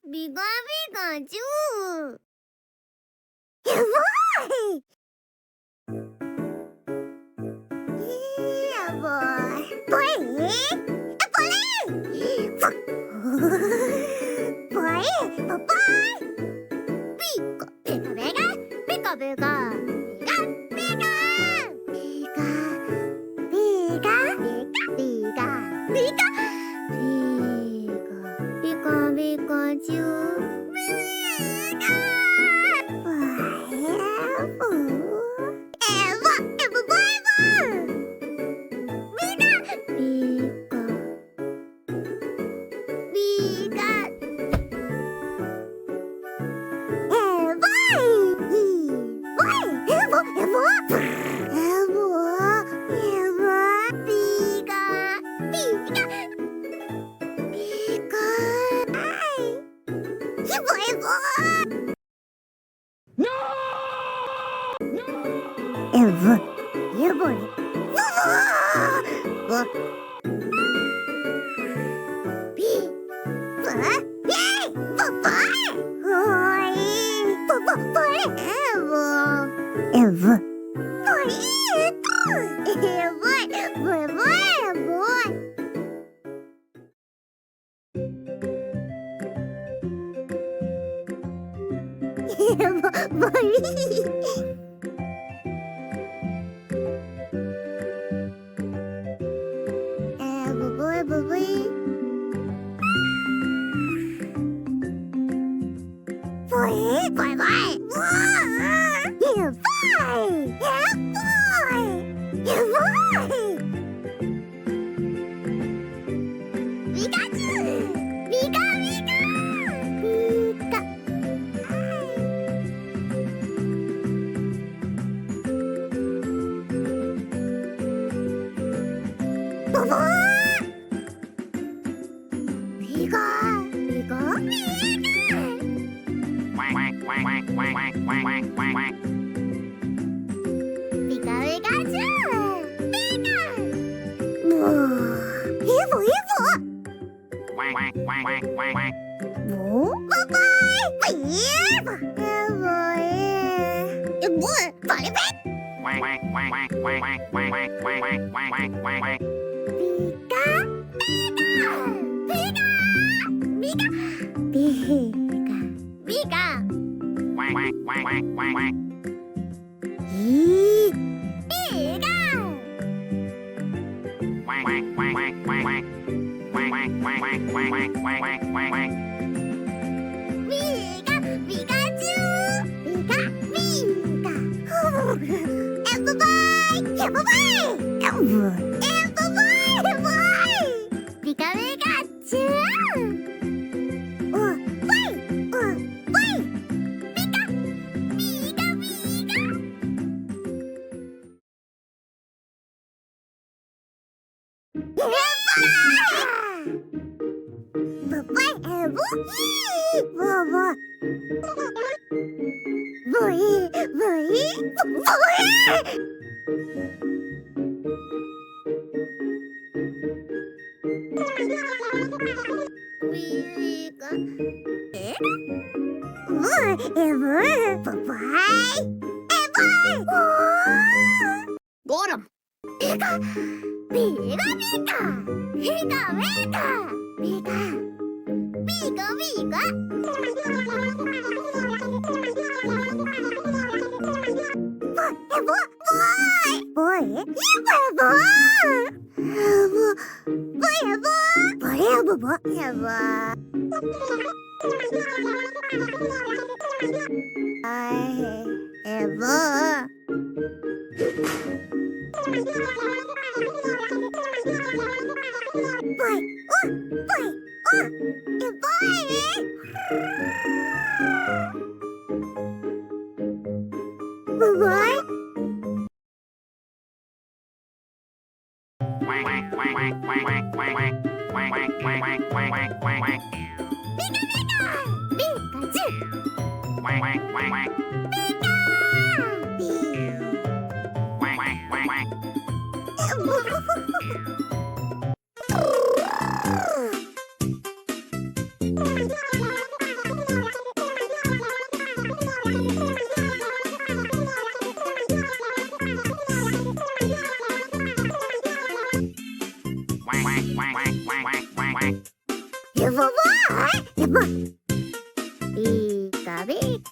미가미가 쭈. 여보! 여보, 뭐해? 뭐해? 뭐해? 뽀뽀! 삐까, 베가, 베가, 삐까, 베가.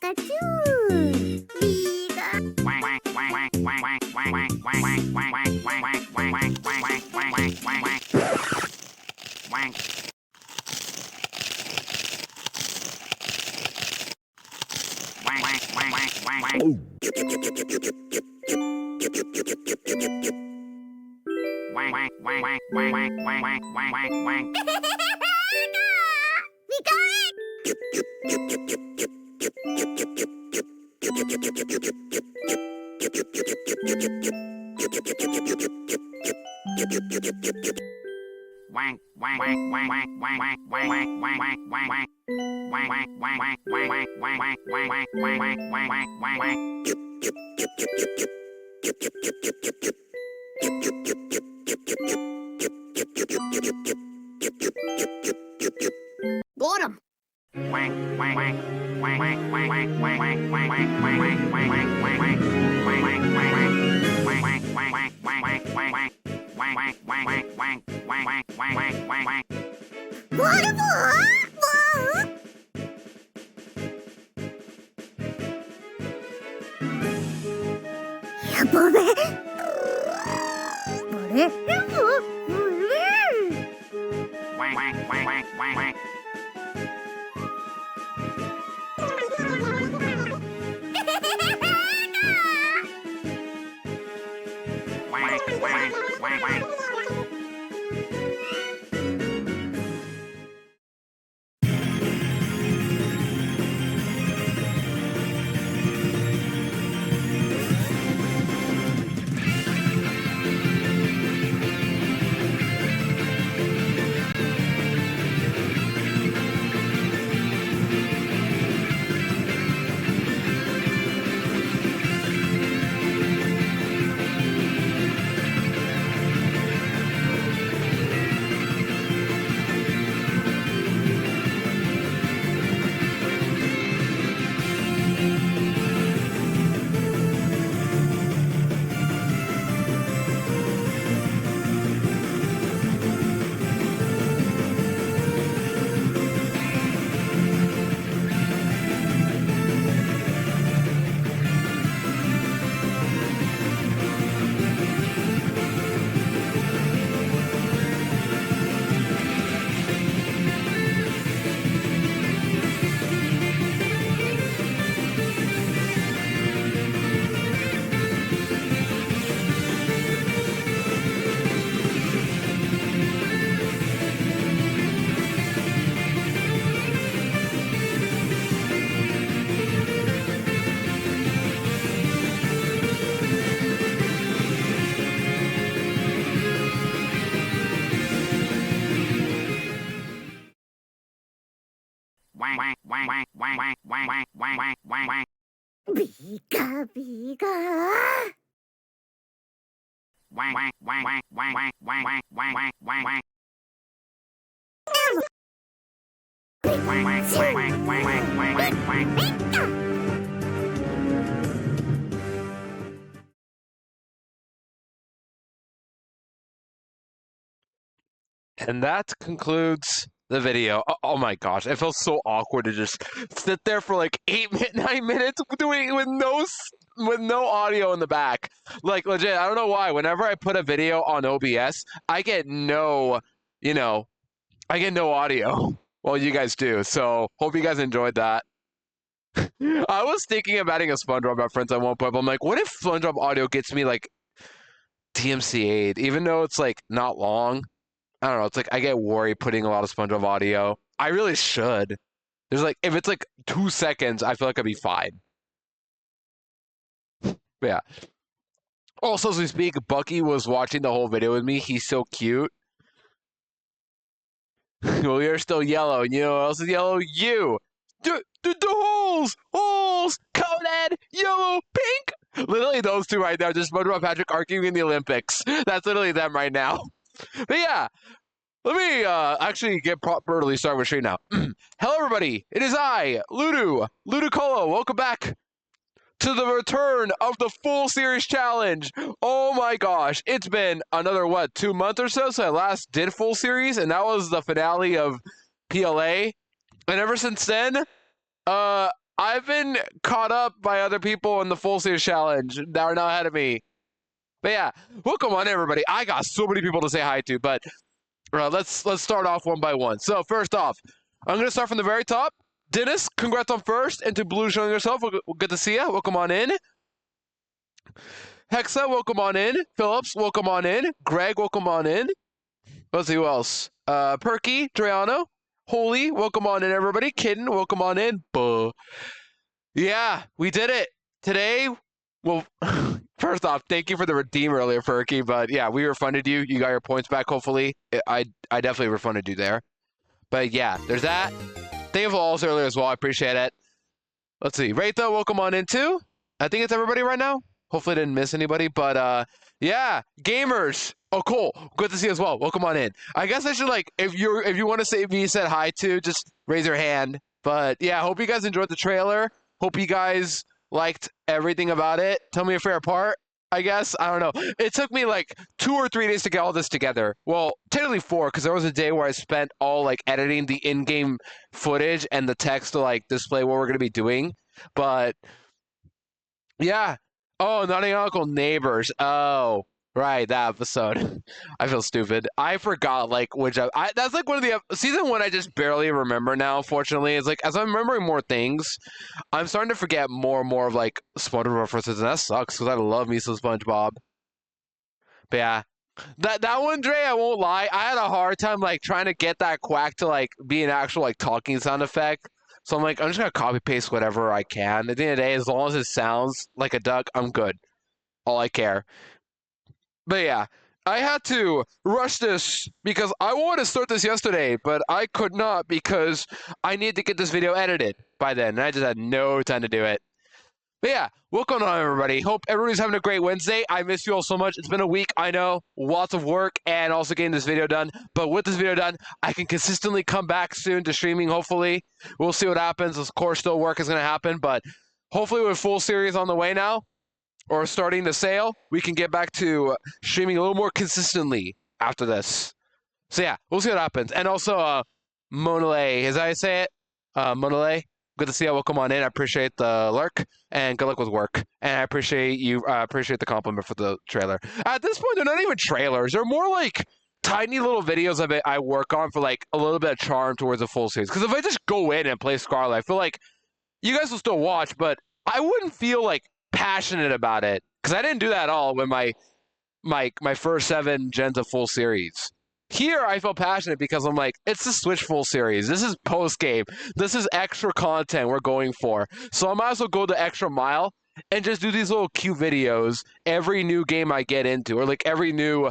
Got him! Got him. Biga, biga. And that concludes the video. Oh my gosh, it feels so awkward to just sit there for like 9 minutes doing with no audio in the back. Like legit, I don't know why. Whenever I put a video on OBS, I get no, I get no audio. Well, you guys do. So hope you guys enjoyed that. I was thinking of adding a SpongeBob reference at one point, but I'm like, what if SpongeBob audio gets me like TMCA'd, even though it's like not long? I don't know. It's like I get worried putting a lot of SpongeBob audio. I really should. There's like if it's like 2 seconds, I feel like I'd be fine. But yeah. Also, as we speak, Bucky was watching the whole video with me. He's so cute. Well, you're still yellow, and you know what else is yellow? You. The holes, colored, yellow, pink. Literally those two right there. Just SpongeBob Patrick arguing in the Olympics. That's literally them right now. But yeah. Let me actually get properly started with stream now. Hello, everybody. It is I, Ludicolo. Welcome back to the return of the full series challenge. Oh my gosh, it's been another 2 months or so I last did full series, and that was the finale of PLA. And ever since then, I've been caught up by other people in the full series challenge that are now ahead of me. But yeah, welcome on everybody. I got so many people to say hi to, but let's start off one by one. So first off, I'm gonna start from the very top. Dennis, congrats on first, and to Blue showing yourself. Good to see you. Welcome on in. Hexa, welcome on in. Phillips, welcome on in. Greg, welcome on in. Let's see who else. Perky, Driano, Holy, welcome on in, everybody. Kitten, welcome on in. Buh. Yeah, we did it today. Well, first off, thank you for the redeem earlier, Perky. But yeah, we refunded you. You got your points back. Hopefully, I definitely refunded you there. But yeah, there's that. Thank you for all earlier as well. I appreciate it. Let's see. Raytha, welcome on in too. I think it's everybody right now. Hopefully I didn't miss anybody, but yeah, gamers. Oh, cool. Good to see you as well. Welcome on in. I guess I should like if you want to say me said hi to, just raise your hand. But yeah, hope you guys enjoyed the trailer. Hope you guys liked everything about it. Tell me your favorite part. I guess I don't know. It took me like 2 or 3 days to get all this together. Well, technically 4, because there was a day where I spent all like editing the in-game footage and the text to like display what we're gonna be doing. But yeah. Oh, Naughty Uncle Neighbors. Oh, right, that episode. I feel stupid. I forgot like which that's like one of the season 1 I just barely remember now. Fortunately, it's like as I'm remembering more things, I'm starting to forget more and more of like SpongeBob references, and that sucks because I love me some SpongeBob. But yeah, that one, Dre, I won't lie, I had a hard time like trying to get that quack to like be an actual like talking sound effect. So I'm like, I'm just gonna copy paste whatever I can. At the end of the day, as long as it sounds like a duck, I'm good. All I care. But yeah, I had to rush this because I wanted to start this yesterday, but I could not because I need to get this video edited by then, and I just had no time to do it. But yeah, what's going on, everybody? Hope everybody's having a great Wednesday. I miss you all so much. It's been a week, I know. Lots of work and also getting this video done. But with this video done, I can consistently come back soon to streaming, hopefully. We'll see what happens. Of course, still work is going to happen, but hopefully with full series on the way now, or starting to sail, we can get back to streaming a little more consistently after this. So yeah, we'll see what happens. And also, Monale, is that how you say it? Monale? Good to see you. Welcome on in. I appreciate the lurk and good luck with work. And I appreciate you. Appreciate the compliment for the trailer. At this point, they're not even trailers. They're more like tiny little videos of it I work on for like a little bit of charm towards a full series. Because if I just go in and play Scarlet, I feel like you guys will still watch, but I wouldn't feel like passionate about it because I didn't do that at all when my first 7 gens of full series. Here, I feel passionate because I'm like, it's the Switch full series. This is post game. This is extra content we're going for. So I might as well go the extra mile and just do these little cute videos every new game I get into, or like every new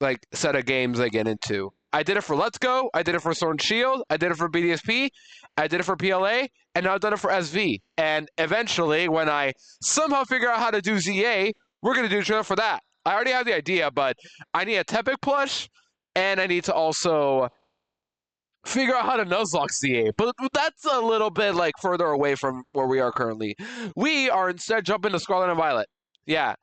like set of games I get into. I did it for Let's Go. I did it for Sword and Shield. I did it for BDSP. I did it for PLA, and now I've done it for SV. And eventually, when I somehow figure out how to do ZA, we're gonna do a trailer for that. I already have the idea, but I need a Tepic plush. And I need to also figure out how to Nuzlocke ZA. But that's a little bit like further away from where we are currently. We are instead jumping to Scarlet and Violet. Yeah.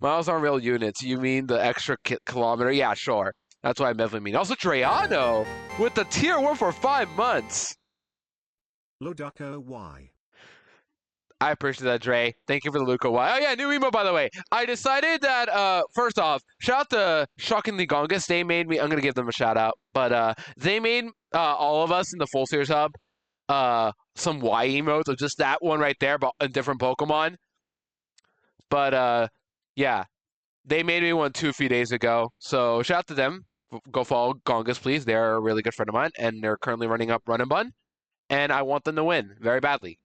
Miles aren't real units. You mean the extra kilometer? Yeah, sure. That's what I definitely mean. Also, Treyano with the tier 1 for 5 months. Loduco Y. I appreciate that, Dre. Thank you for the Luca Y. Oh, yeah, new emo, by the way. I decided that, first off, shout out to Shockingly Gongus. They made me, I'm going to give them a shout out, but they made all of us in the Full Series Hub some Y emotes of just that one right there, but a different Pokemon. But, yeah, they made me one 2 few days ago. So shout out to them. Go follow Gongus, please. They're a really good friend of mine, and they're currently running up Run and Bun. And I want them to win very badly.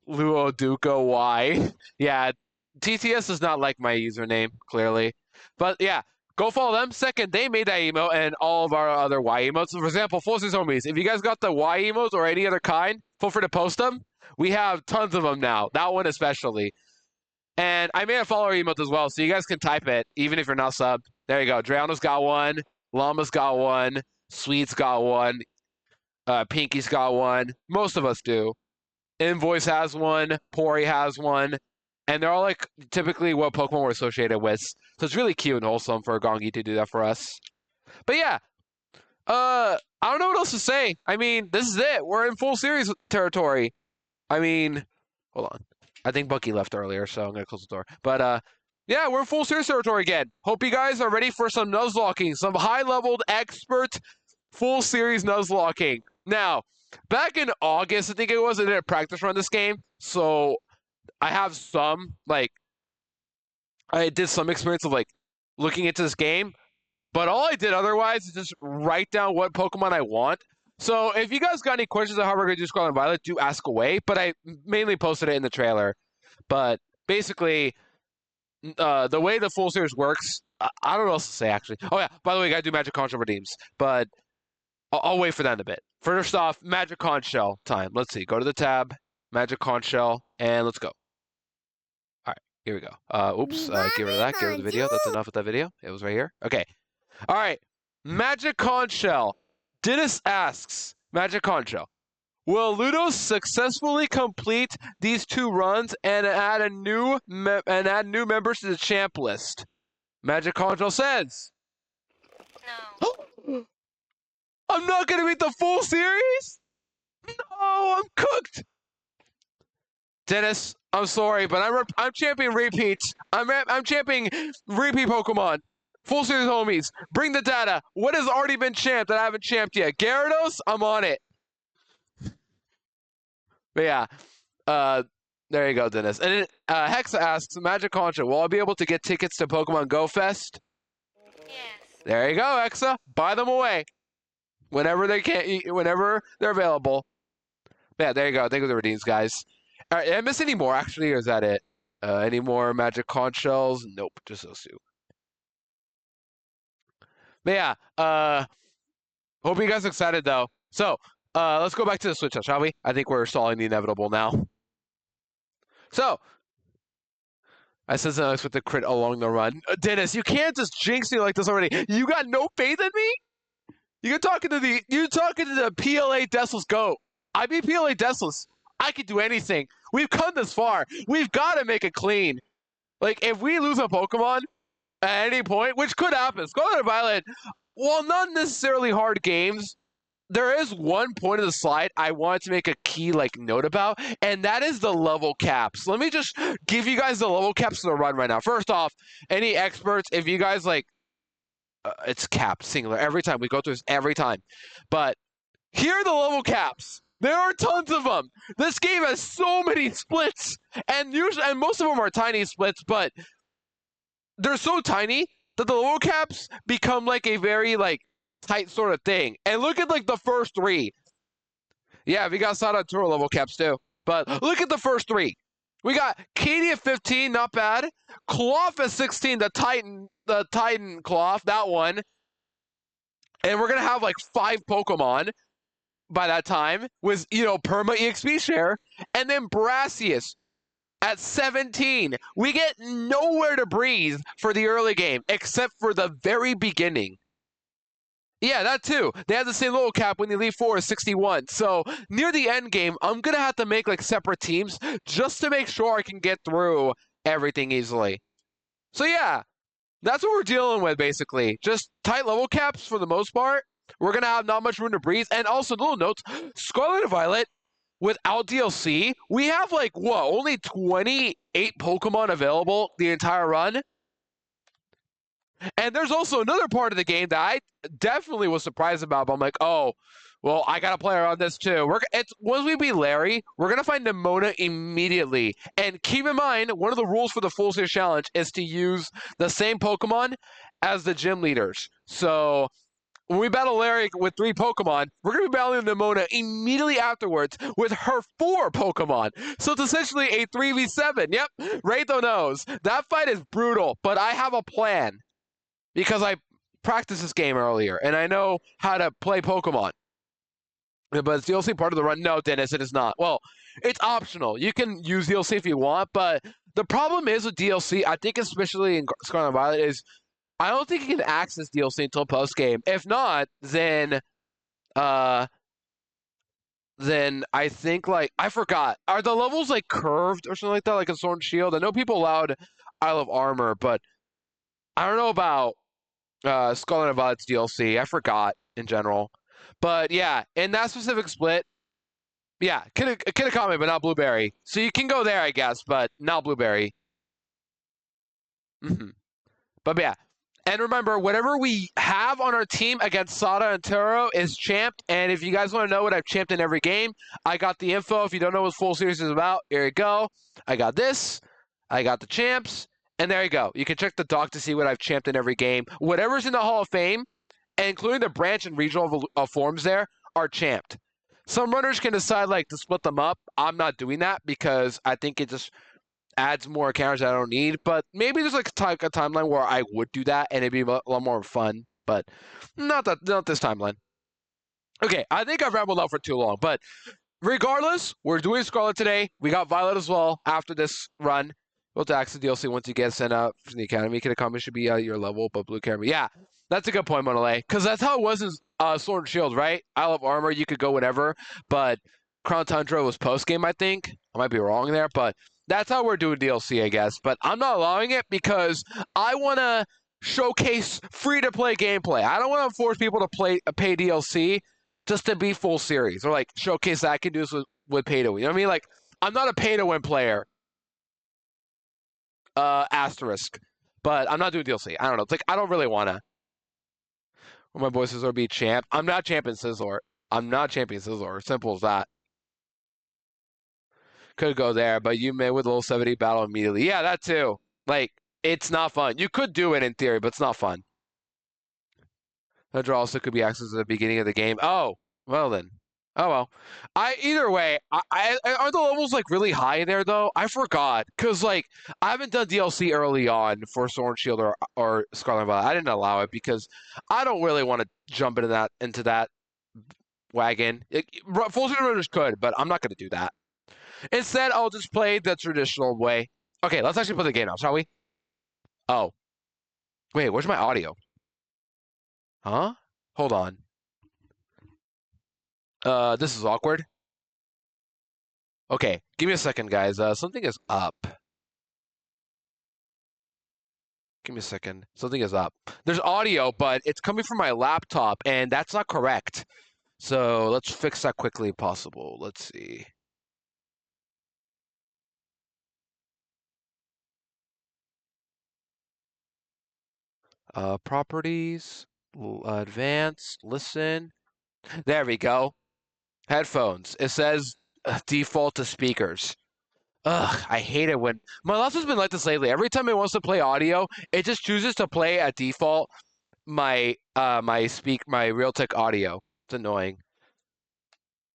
Luo Duco Y. Yeah, TTS does not like my username, clearly. But yeah, go follow them. Second, they made that emote and all of our other Y emotes. For example, Full Series Homies, if you guys got the Y emotes or any other kind, feel free to post them. We have tons of them now. That one especially. And I made a follower emote as well, so you guys can type it, even if you're not subbed. There you go. Drowno's got one. Llama's got one. Sweet's got one. Pinky's got one. Most of us do. Invoice has one, Pori has one, and they're all like typically what Pokemon we're associated with. So it's really cute and wholesome for Gongi to do that for us. But yeah, I don't know what else to say. I mean, this is it. We're in full series territory. I mean, hold on. I think Bucky left earlier, so I'm gonna close the door. But yeah, we're in full series territory again. Hope you guys are ready for some Nuzlocking, some high-leveled expert full series Nuzlocking. Now, back in August, I think it was, I did a practice run this game. So I have some, like, I did some experience of, like, looking into this game. But all I did otherwise is just write down what Pokemon I want. So if you guys got any questions on how we're going to do Scarlet and Violet, do ask away. But I mainly posted it in the trailer. But basically, the way the full series works, I don't know what else to say, actually. Oh, yeah, by the way, you got to do Magic Conch redeems. But I'll wait for that in a bit. First off, Magic Conch Shell time. Let's see. Go to the tab, Magic Conch Shell, and let's go. All right. Here we go. Oops. Get rid of that. Get rid of the video. That's enough of that video. It was right here. Okay. All right. Magic Conch Shell. Dennis asks, Magic Conch Shell, will Ludo successfully complete these 2 runs and add new members to the champ list? Magic Conch Shell says, No. I'm not gonna beat the full series? No, I'm cooked. Dennis, I'm sorry, but I'm championing repeats. I'm championing repeat Pokemon. Full series homies. Bring the data. What has already been champed that I haven't champed yet? Gyarados, I'm on it. But yeah, there you go, Dennis. And Hexa asks, Magic Concha, will I be able to get tickets to Pokemon Go Fest? Yes. There you go, Hexa. Buy them away whenever they're available. Yeah, there you go. Thank you for the redeems, guys. All right, did I miss any more, actually, or is that it? Any more Magic Conch Shells? Nope, just those 2. But yeah, hope you guys are excited, though. So, let's go back to the Switch, shall we? I think we're stalling the inevitable now. So, I said something with the crit along the run. Dennis, you can't just jinx me like this already. You got no faith in me? You're talking to the PLA Deathless GOAT. I beat PLA Deathless. I could do anything. We've come this far. We've got to make it clean. Like, if we lose a Pokemon at any point, which could happen, Scarlet and Violet, while not necessarily hard games, there is one point of the slide I wanted to make a key note about, and that is the level caps. Let me just give you guys the level caps of the run right now. First off, any experts, if you guys it's capped singular every time. We go through this every time. But here are the level caps. There are tons of them. This game has so many splits, and most of them are tiny splits, but they're so tiny that the level caps become a very tight sort of thing. And look at the first 3. Yeah, we got Sada Tour level caps too. But look at the first 3. We got Katie at 15, not bad. Cloth at 16, the Titan Cloth, that one. And we're gonna have 5 Pokemon by that time with perma EXP share. And then Brassius at 17. We get nowhere to breathe for the early game, except for the very beginning. Yeah, that too. They have the same little cap when you leave 4 is 61. So near the end game, I'm going to have to make separate teams just to make sure I can get through everything easily. So yeah, that's what we're dealing with basically. Just tight level caps for the most part. We're going to have not much room to breathe. And also, little notes, Scarlet and Violet, without DLC, we have only 28 Pokemon available the entire run? And there's also another part of the game that I definitely was surprised about, but I'm like, oh, well, I got to play around this too. Once we beat Larry, we're going to find Nimona immediately. And keep in mind, one of the rules for the Full Series Challenge is to use the same Pokemon as the gym leaders. So when we battle Larry with 3 Pokemon, we're going to be battling Nimona immediately afterwards with her 4 Pokemon. So it's essentially a 3v7. Yep, Raytho knows. That fight is brutal, but I have a plan. Because I practiced this game earlier, and I know how to play Pokemon. But it's DLC part of the run? No, Dennis, it is not. Well, it's optional. You can use DLC if you want, but the problem is with DLC, I think especially in Scarlet and Violet, is I don't think you can access DLC until post-game. If not, then I think, I forgot. Are the levels, curved or something like that, like a Sword and Shield? I know people allowed Isle of Armor, but I don't know about Scarlet and Violet's DLC. I forgot in general. But yeah, in that specific split, yeah, Kitakami, but not Blueberry. So you can go there, I guess, but not Blueberry. But yeah. And remember, whatever we have on our team against Sada and Turo is champed. And if you guys want to know what I've champed in every game, I got the info. If you don't know what Full Series is about, here you go. I got this. I got the champs. And there you go. You can check the doc to see what I've champed in every game. Whatever's in the Hall of Fame, including the branch and regional forms there, are champed. Some runners can decide to split them up. I'm not doing that because I think it just adds more encounters that I don't need. But maybe there's a timeline where I would do that and it'd be a lot more fun. But not this timeline. Okay, I think I've rambled on for too long. But regardless, we're doing Scarlet today. We got Violet as well after this run. Well, to access DLC once you get sent out from the academy, can accomplish should be at your level, but blue camera. Yeah, that's a good point, Monolay. Because that's how it was in Sword and Shield, right? Isle of Armor, you could go whenever, but Crown Tundra was post game, I think. I might be wrong there, but that's how we're doing DLC, I guess. But I'm not allowing it because I want to showcase free-to-play gameplay. I don't want to force people to pay DLC just to be full series or like showcase that I can do this with pay to win. You know what I mean? Like, I'm not a pay to win player. Asterisk. But I'm not doing DLC. I don't know. It's like I don't really wanna. Well, my boy Scizor be champ. I'm not champion Scizor. I'm not champion Scizor. Simple as that. Could go there, but you may with a little 70 battle immediately. Yeah, that too. Like, it's not fun. You could do it in theory, but it's not fun. That draw also could be accessed at the beginning of the game. Oh, well then. Oh well. Either way, are the levels like really high there though? I forgot because like I haven't done DLC early on for Sword and Shield or Scarlet Violet. I didn't allow it because I don't really want to jump into that wagon. Full Season Runners could, but I'm not going to do that. Instead, I'll just play the traditional way. Okay, let's actually play the game now, shall we? Oh, wait, where's my audio? Huh? Hold on. This is awkward. Okay, give me a second, guys. Something is up. Give me a second. Something is up. There's audio, but it's coming from my laptop, and that's not correct. So let's fix that quickly if possible. Let's see. Properties, advanced, listen. There we go. Headphones. It says default to speakers. Ugh, I hate it when my laptop's been like this lately. Every time it wants to play audio, it just chooses to play at default my Realtek audio. It's annoying.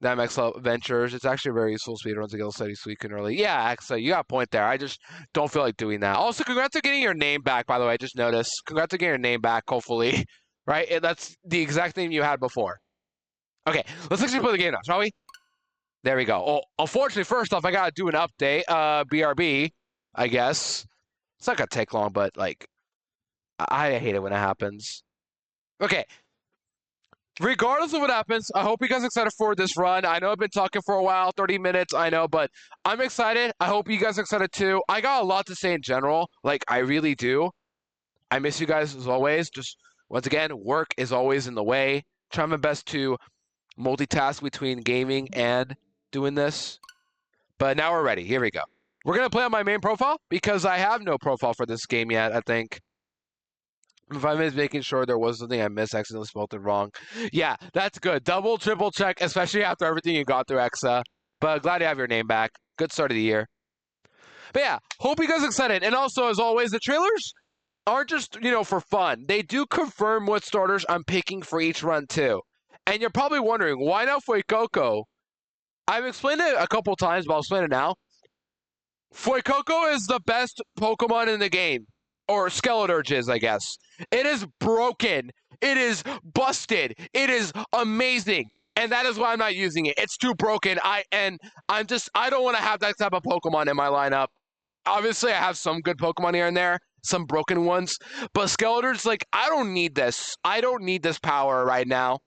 That X Ventures. It's actually very useful speedruns to get study so you can early. Yeah, Exa, you got a point there. I just don't feel like doing that. Also, congrats on getting your name back, by the way. I just noticed. Congrats on getting your name back, hopefully. Right? That's the exact name you had before. Okay, let's actually play the game now, shall we? There we go. Oh, unfortunately, first off, I gotta do an update. BRB, I guess. It's not gonna take long, but like, I hate it when it happens. Okay. Regardless of what happens, I hope you guys are excited for this run. I know I've been talking for a while, 30 minutes, I know, but I'm excited. I hope you guys are excited too. I got a lot to say in general. Like, I really do. I miss you guys as always. Just, once again, work is always in the way. Try my best to multitask between gaming and doing this. But now we're ready. Here we go. We're going to play on my main profile because I have no profile for this game yet, I think. If I'm just making sure there was something I missed, accidentally spelled it wrong. Yeah, that's good. Double, triple check, especially after everything you got through Exa. But glad to have your name back. Good start of the year. But yeah, hope you guys are excited. And also, as always, the trailers aren't just, for fun. They do confirm what starters I'm picking for each run, too. And you're probably wondering, why not Fuecoco? I've explained it a couple times, but I'll explain it now. Fuecoco is the best Pokemon in the game. Or Skeleturge is, I guess. It is broken. It is busted. It is amazing. And that is why I'm not using it. It's too broken. I don't want to have that type of Pokemon in my lineup. Obviously, I have some good Pokemon here and there, some broken ones. But Skeleturge, like, I don't need this. I don't need this power right now.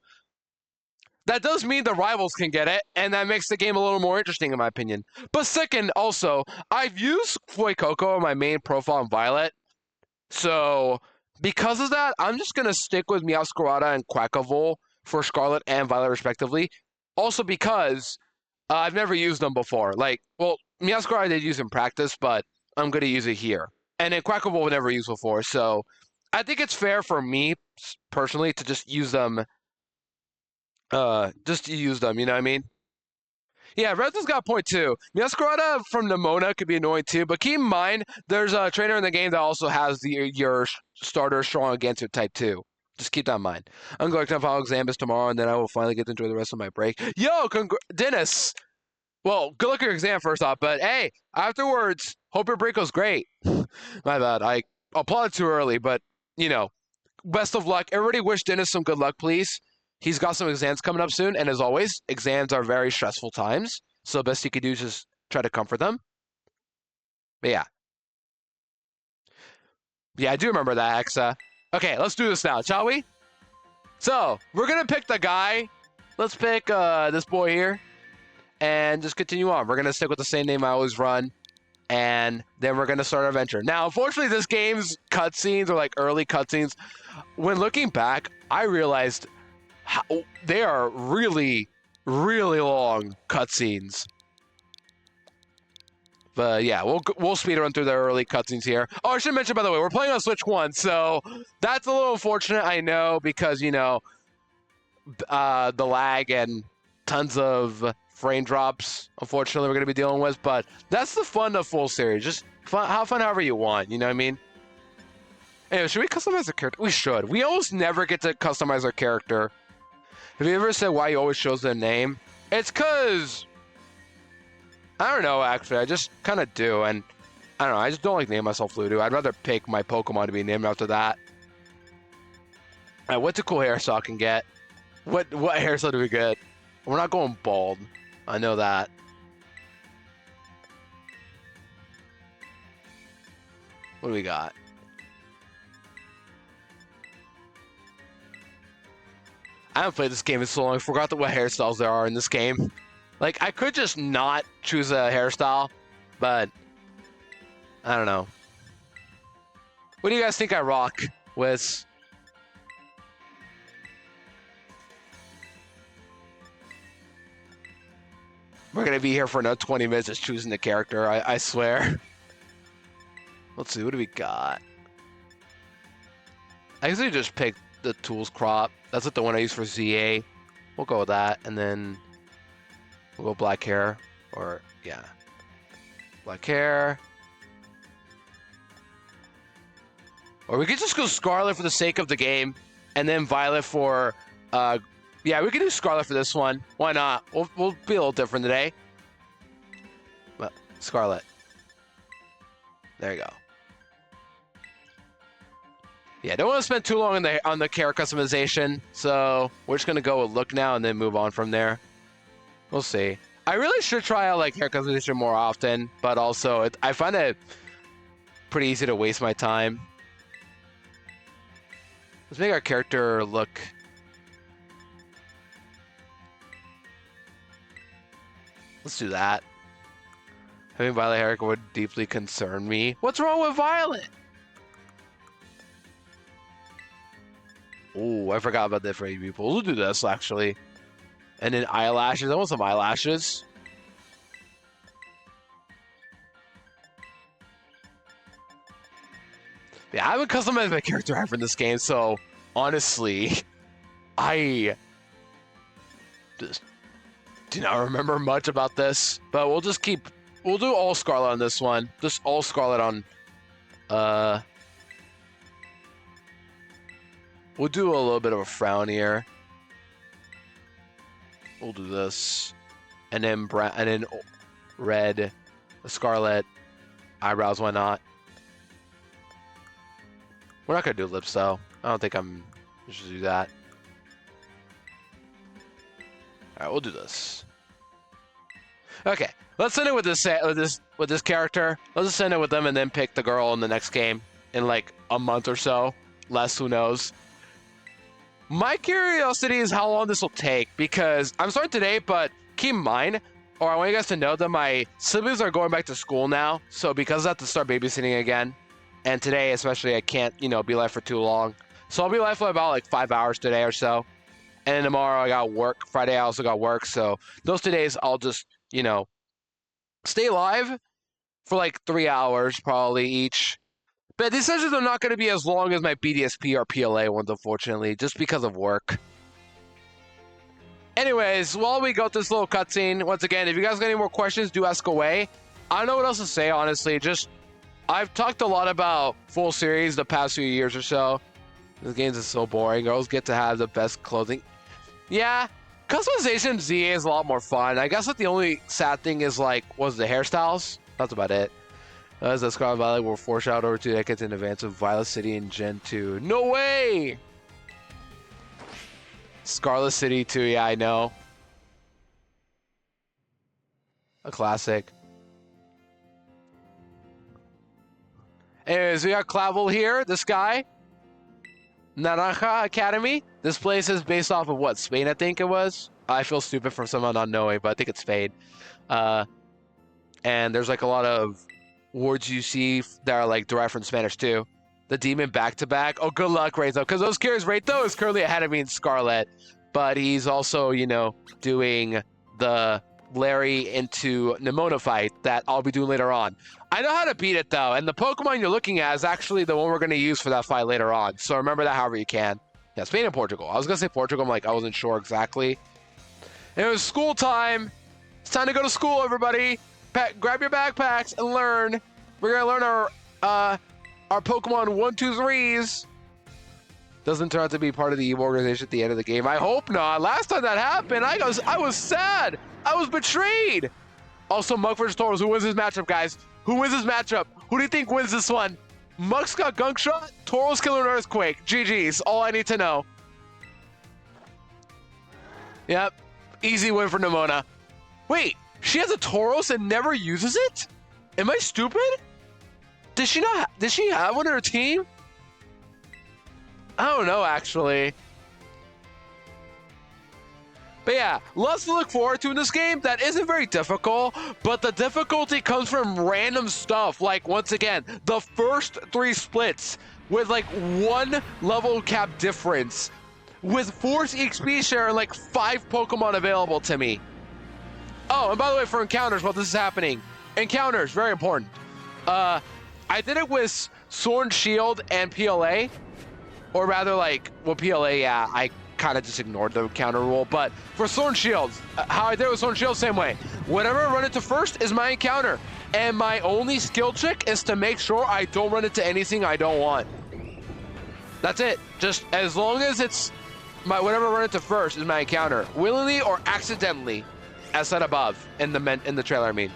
That does mean the rivals can get it, and that makes the game a little more interesting, in my opinion. But second, also, I've used Fuecoco on my main profile in Violet. So, because of that, I'm just going to stick with Meowscarada and Quackavolt for Scarlet and Violet, respectively. Also because I've never used them before. Like, well, Meowscarada I did use in practice, but I'm going to use it here. And then Quackavolt I've never used before. So, I think it's fair for me, personally, to just use them. You know what I mean? Yeah, Red's got a point too. Meowscarada from Nemona could be annoying too, but keep in mind, there's a trainer in the game that also has your starter strong against it type 2. Just keep that in mind. I'm going to follow Xambus tomorrow, and then I will finally get to enjoy the rest of my break. Yo, Dennis! Well, good luck at your exam first off, but hey, afterwards, hope your break goes great. My bad, I applauded too early, but, best of luck. Everybody wish Dennis some good luck, please. He's got some exams coming up soon, and as always, exams are very stressful times. So best you could do is just try to comfort them. But yeah, Yeah, I do remember that, Hexa. Okay, let's do this now, shall we? So, we're going to pick the guy. Let's pick this boy here. And just continue on. We're going to stick with the same name I always run. And then we're going to start our adventure. Now, unfortunately, this game's cutscenes, or like early cutscenes, when looking back, I realized how, they are really, really long cutscenes. But yeah, we'll speed run through the early cutscenes here. Oh, I should mention, by the way, we're playing on Switch 1, so that's a little unfortunate, I know, because, you know, the lag and tons of frame drops, unfortunately, we're going to be dealing with. But that's the fun of full series. Just have fun however you want, you know what I mean? Anyway, should we customize our character? We should. We almost never get to customize our character. Have you ever said why he always shows the name? It's because... I don't know, actually. I just kind of do, and I don't know. I just don't like name myself Ludo. I'd rather pick my Pokemon to be named after that. All right, what's a cool hairstyle I can get? What hairstyle do we get? We're not going bald. I know that. What do we got? I haven't played this game in so long. I forgot what hairstyles there are in this game. Like, I could just not choose a hairstyle, but I don't know. What do you guys think I rock with? We're going to be here for another 20 minutes just choosing the character, I swear. Let's see, what do we got? I usually just pick the tools crop. That's like the one I use for ZA. We'll go with that, and then we'll go black hair, or yeah, black hair. Or we could just go Scarlet for the sake of the game, and then Violet for, yeah, we could do Scarlet for this one. Why not? We'll be a little different today. Well, Scarlet. There you go. Yeah, don't want to spend too long on the character customization, so we're just gonna go with look now and then move on from there. We'll see. I really should try out like hair customization more often, but also I find it pretty easy to waste my time. Let's make our character look. Let's do that. Having Violet hair would deeply concern me. What's wrong with Violet? Oh, I forgot about that for you people. We'll do this actually. And then eyelashes. I want some eyelashes. Yeah, I haven't customized my character ever in this game, so honestly, I just do not remember much about this. But we'll do all Scarlet on this one. Just all Scarlet on, we'll do a little bit of a frown here. We'll do this, and then brown, and then red, Scarlet, eyebrows. Why not? We're not gonna do lips though. I don't think we should do that. All right, we'll do this. Okay, let's end it with this character. Let's just end it with them, and then pick the girl in the next game in like a month or so. Less, who knows? My curiosity is how long this will take, because I'm starting today, but keep in mind, or I want you guys to know that my siblings are going back to school now, so because I have to start babysitting again, and today especially I can't, be live for too long. So I'll be live for about like 5 hours today or so, and then tomorrow I got work. Friday I also got work, so those 2 days I'll just, stay live for like 3 hours probably each. But these sessions are not going to be as long as my BDSP or PLA ones, unfortunately, just because of work. Anyways, while we go through this little cutscene, once again, if you guys got any more questions, do ask away. I don't know what else to say, honestly. I've talked a lot about full series the past few years or so. This game is so boring. Girls get to have the best clothing. Yeah, customization ZA is a lot more fun. I guess that the only sad thing is, the hairstyles. That's about it. As the Scarlet Violet were foreshadowed over 2 decades in advance of Violet City in Gen 2. No way! Scarlet City 2, yeah, I know. A classic. Anyways, we got Clavel here, this guy. Naranja Academy. This place is based off of what? Spain, I think it was. I feel stupid for someone not knowing, but I think it's Spain. And there's like a lot of words you see that are like derived from Spanish too. The demon back-to-back. Oh, good luck, Raytho. Because those characters, Raytho is currently ahead of me in Scarlet. But he's also, you know, doing the Larry into Nimona fight that I'll be doing later on. I know how to beat it, though. And the Pokemon you're looking at is actually the one we're going to use for that fight later on. So remember that however you can. Yeah, Spain and Portugal. I was going to say Portugal. I'm like, I wasn't sure exactly. And it was school time. It's time to go to school, everybody. Grab your backpacks and learn. We're going to learn our Pokemon 1, 2, 3s. Doesn't turn out to be part of the EVO organization at the end of the game. I hope not. Last time that happened, I was sad. I was betrayed. Also, Muk versus Tauros. Who wins this matchup, guys? Who wins this matchup? Who do you think wins this one? Muk's got Gunk Shot. Tauros Killer and Earthquake. GG's. All I need to know. Yep. Easy win for Nimona. Wait, she has a Tauros and never uses it? Am I stupid? Does she have one on her team? I don't know, actually. But yeah, lots to look forward to in this game. That isn't very difficult, but the difficulty comes from random stuff. Like, once again, the first 3 splits with like 1 level cap difference, with Force XP share and like 5 Pokemon available to me. Oh, and by the way, for encounters, while this is happening, encounters, very important. I did it with Sword and Shield and PLA. Or rather, like, well, PLA, yeah, I kind of just ignored the counter rule. But for Sword and Shield, how I did it with Sword and Shield, same way. Whatever I run into first is my encounter. And my only skill check is to make sure I don't run into anything I don't want. That's it. Just as long as it's whatever I run into first is my encounter. Willingly or accidentally, as said above in the trailer, I mean.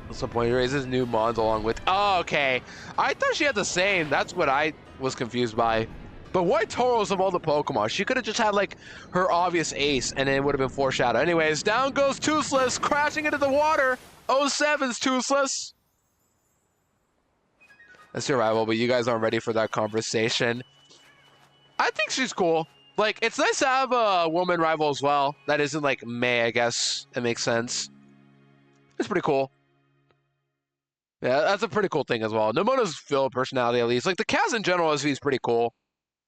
What's the point? He raises new mons along with... Oh, okay. I thought she had the same. That's what I was confused by. But why Tauros of all the Pokemon? She could have just had, like, her obvious ace, and it would have been foreshadowed. Anyways, down goes Toothless, crashing into the water. 07's Toothless. That's your rival, but you guys aren't ready for that conversation. I think she's cool. Like, it's nice to have a woman rival as well. That isn't, like, May, I guess. It makes sense. It's pretty cool. Yeah, that's a pretty cool thing as well. Nimona's filled personality, at least. Like, the cast in general is pretty cool.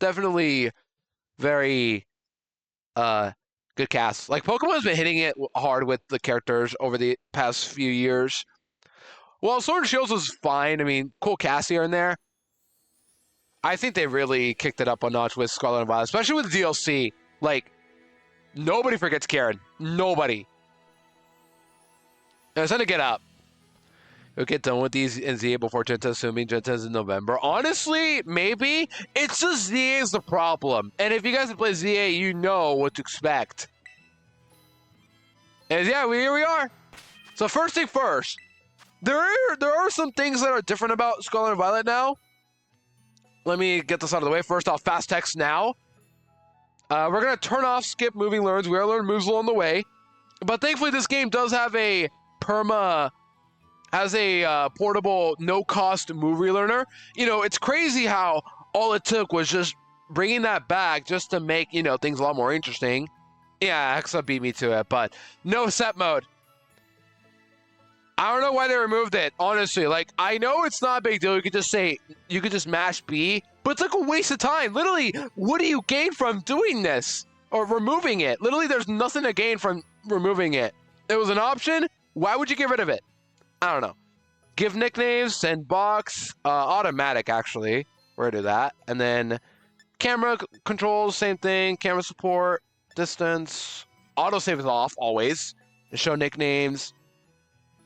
Definitely very good cast. Like, Pokemon's been hitting it hard with the characters over the past few years. Well, Sword and Shield was fine. I mean, cool cast here and there. I think they really kicked it up a notch with Scarlet and Violet, especially with the DLC. Like, nobody forgets Karen. Nobody. And it's time to get up. We'll get done with these in ZA before Genta, assuming Genta's in November. Honestly, maybe. It's just ZA is the problem. And if you guys have played ZA, you know what to expect. And yeah, here we are. So first thing first. There are some things that are different about Scarlet and Violet now. Let me get this out of the way. First off, fast text now. We're going to turn off skip moving learns. We are learning moves along the way. But thankfully, this game does have a portable, no-cost move relearner. You know, it's crazy how all it took was just bringing that back just to make, you know, things a lot more interesting. Yeah, Hexa beat me to it, but no set mode. I don't know why they removed it, honestly. Like, I know it's not a big deal. You could just mash B, but it's like a waste of time. Literally, what do you gain from doing this? Or removing it? Literally, there's nothing to gain from removing it. It was an option. Why would you get rid of it? I don't know. Give nicknames, send box, automatic, actually. We're gonna do that. And then camera controls, same thing. Camera support, distance. Autosave is off, always. And show nicknames.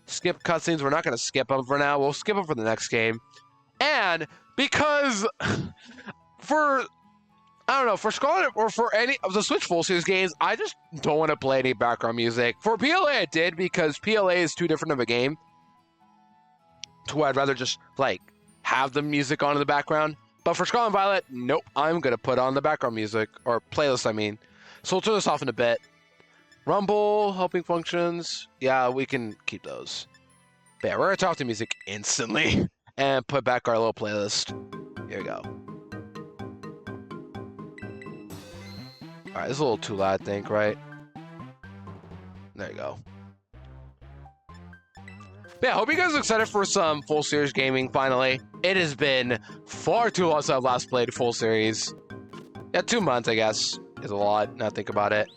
Skip cutscenes. We're not going to skip them for now. We'll skip them for the next game. And because for Scarlet or for any of the Switch Full Series games, I just don't want to play any background music. For PLA, I did because PLA is too different of a game. To where I'd rather just, like, have the music on in the background. But for Scarlet and Violet, nope. I'm going to put on the background music. Or playlist, I mean. So we'll turn this off in a bit. Rumble, helping functions. Yeah, we can keep those. But yeah, we're going to talk to music instantly. and put back our little playlist. Here we go. All right, this is a little too loud, I think, right? There you go. Yeah, I hope you guys are excited for some full series gaming finally. It has been far too long since I've last played full series. Yeah, 2 months, I guess, is a lot, now think about it.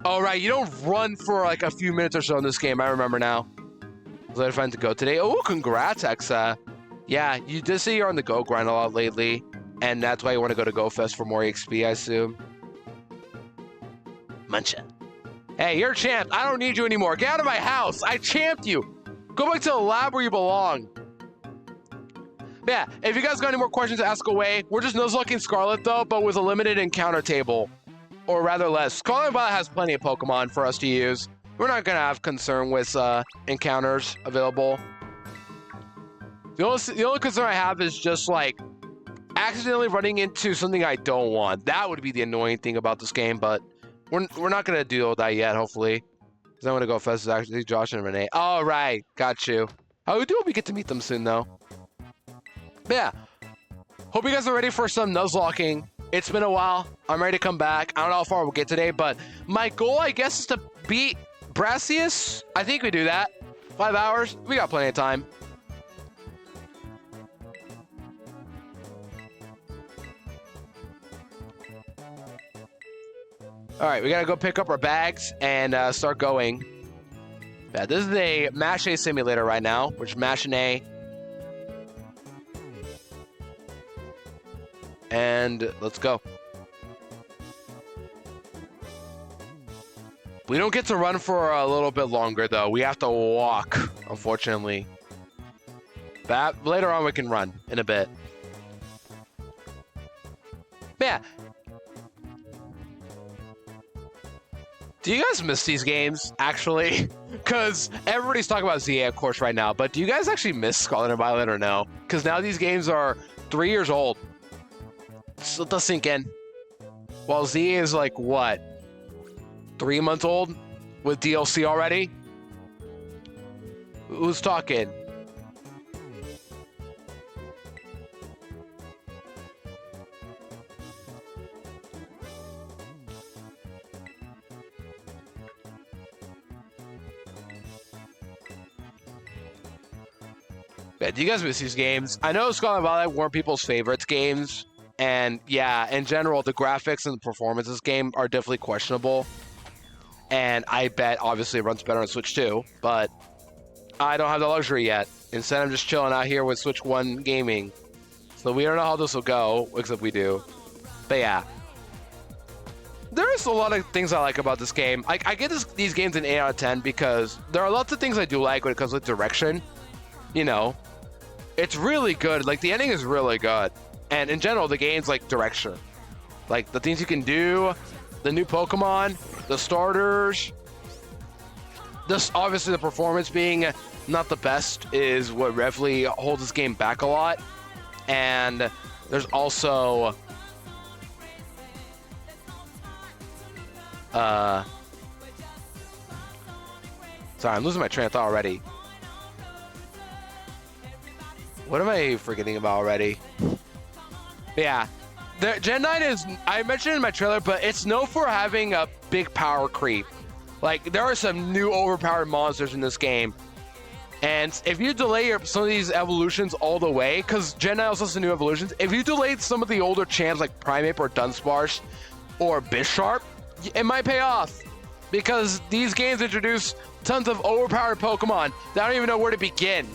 Oh, right, you don't run for like a few minutes or so in this game, I remember now. Was I trying to go today? Oh, congrats, Exa. Yeah, you did say you're on the Go grind a lot lately, and that's why you want to go to Go Fest for more XP, I assume. Muncha. Hey, you're a champ. I don't need you anymore. Get out of my house. I champed you. Go back to the lab where you belong. But yeah, if you guys got any more questions, ask away. We're just Nuzlocking Scarlet, though, but with a limited encounter table. Or rather less. Scarlet and Violet has plenty of Pokemon for us to use. We're not going to have concern with encounters available. The only concern I have is just, like, accidentally running into something I don't want. That would be the annoying thing about this game, but we're not going to deal with that yet, hopefully. Because I want to go fest is actually Josh and Renee. All right, got you. I do hope we get to meet them soon, though. But yeah, hope you guys are ready for some Nuzlocking. It's been a while. I'm ready to come back. I don't know how far we'll get today, but my goal, I guess, is to beat Brassius. I think we do that. 5 hours. We got plenty of time. All right, we gotta go pick up our bags and start going. Yeah, this is a Mash A simulator right now, which Mash an A. And let's go. We don't get to run for a little bit longer, though. We have to walk, unfortunately. But later on, we can run in a bit. But yeah. Do you guys miss these games, actually? Because everybody's talking about ZA, of course, right now. But do you guys actually miss Scarlet and Violet or no? Because now these games are 3 years old. So let that sink in. While ZA is like, what? 3 months old? With DLC already? Who's talking? Yeah, do you guys miss these games? I know Scarlet and Violet weren't people's favorites games. And yeah, in general, the graphics and the performance of this game are definitely questionable. And I bet, obviously, it runs better on Switch 2. But I don't have the luxury yet. Instead, I'm just chilling out here with Switch 1 gaming. So we don't know how this will go, except we do. But yeah. There's a lot of things I like about this game. I get these games an 8 out of 10 because there are lots of things I do like when it comes to direction. You know, it's really good. Like, the ending is really good. And in general, the game's like direction. Like, the things you can do, the new Pokemon, the starters. This, obviously, the performance being not the best is what definitely holds this game back a lot. And there's also... Sorry, I'm losing my train of thought already. What am I forgetting about already? Yeah. Gen 9 is, I mentioned it in my trailer, but it's known for having a big power creep. Like, there are some new overpowered monsters in this game. And if you delay some of these evolutions all the way, because Gen 9 also has some new evolutions, if you delayed some of the older champs like Primeape or Dunsparce or Bisharp, it might pay off. Because these games introduce tons of overpowered Pokemon that I don't even know where to begin.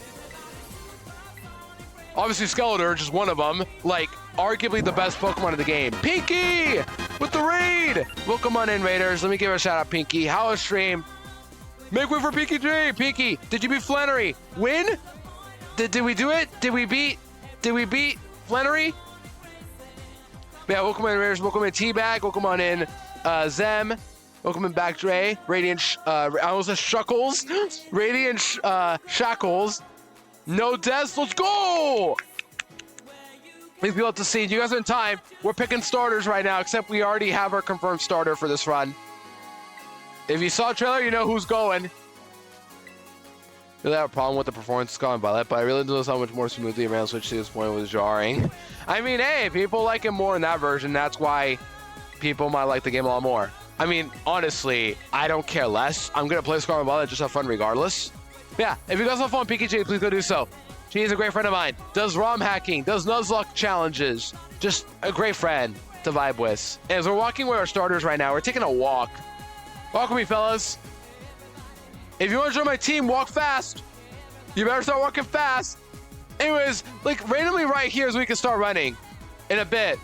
Obviously, Skeletor is just one of them. Like, arguably the best Pokemon in the game. Pinky! With the raid! Welcome on in, Raiders. Let me give a shout out, Pinky. How was stream? Make way for Pinky J! Pinky, did you beat Flannery? Win? Did we do it? Did we beat Flannery? Yeah, welcome in, Raiders. Welcome in, Teabag. Welcome on in, Zem. Welcome in back, Dre. Radiant, I almost said Shuckles. Radiant, Shackles. No deaths, let's go! Please be able to see. You guys are in time. We're picking starters right now, except we already have our confirmed starter for this run. If you saw the trailer, you know who's going. really have a problem with the performance of Scarlet and Violet, but I really noticed how much more smoothly Random Switch to this point was jarring. I mean, hey, people like it more in that version. That's why people might like the game a lot more. I mean, honestly, I don't care less. I'm going to play Scarlet and Violet, just have fun regardless. Yeah, if you guys have fun PKJ, please go do so. She's a great friend of mine. Does ROM hacking, does Nuzlocke challenges. Just a great friend to vibe with. And as we're walking with our starters right now, we're taking a walk. Walk with me, fellas. If you want to join my team, walk fast. You better start walking fast. Anyways, like randomly right here so we can start running in a bit.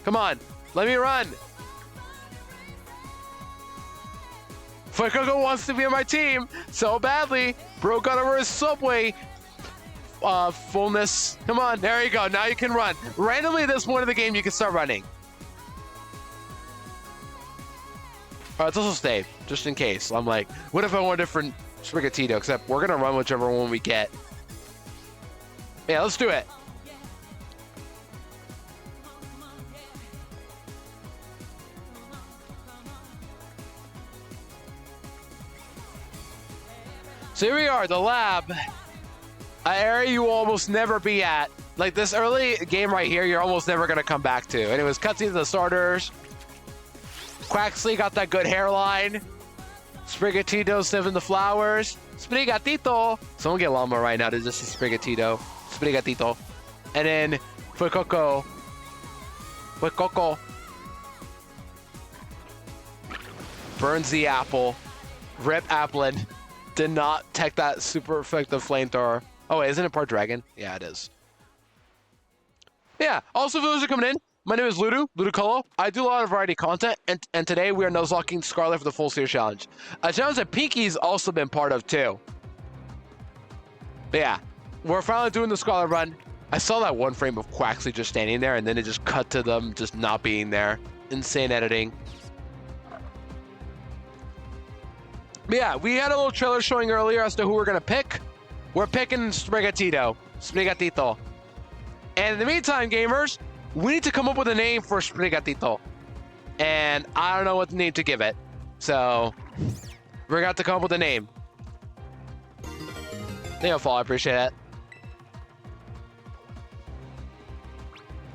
Come on, let me run. Fuecoco wants to be on my team so badly. Bro got over his subway fullness. Come on, there you go. Now you can run. Randomly at this point of the game, you can start running. All right, let's also stay, just in case. I'm like, what if I want a different Sprigatito? Except we're gonna run whichever one we get. Yeah, let's do it. So here we are, the lab. An area you will almost never be at. Like this early game right here, you're almost never gonna come back to. Anyways, cutscenes of the starters. Quaxley got that good hairline. Sprigatito sniffing the flowers. Sprigatito. Someone get llama right now to just see Sprigatito. Sprigatito. And then Fuecoco. Fuecoco. Burns the apple. Rip Applin. Did not tech that super effective flamethrower. Oh, wait, isn't it part dragon? Yeah, it is. Yeah, also for those who are coming in, my name is Ludicolo. I do a lot of variety content, and today we are Nuzlocking Scarlet for the full series challenge. A challenge that Pinky's also been part of too. But yeah, we're finally doing the Scarlet run. I saw that one frame of Quaxley just standing there, and then it just cut to them just not being there. Insane editing. But yeah, we had a little trailer showing earlier as to who we're gonna pick. We're picking Sprigatito. And in the meantime, gamers, we need to come up with a name for Sprigatito. And I don't know what name to give it. So, we're gonna have to come up with a name. Thank you, Fall, I appreciate it.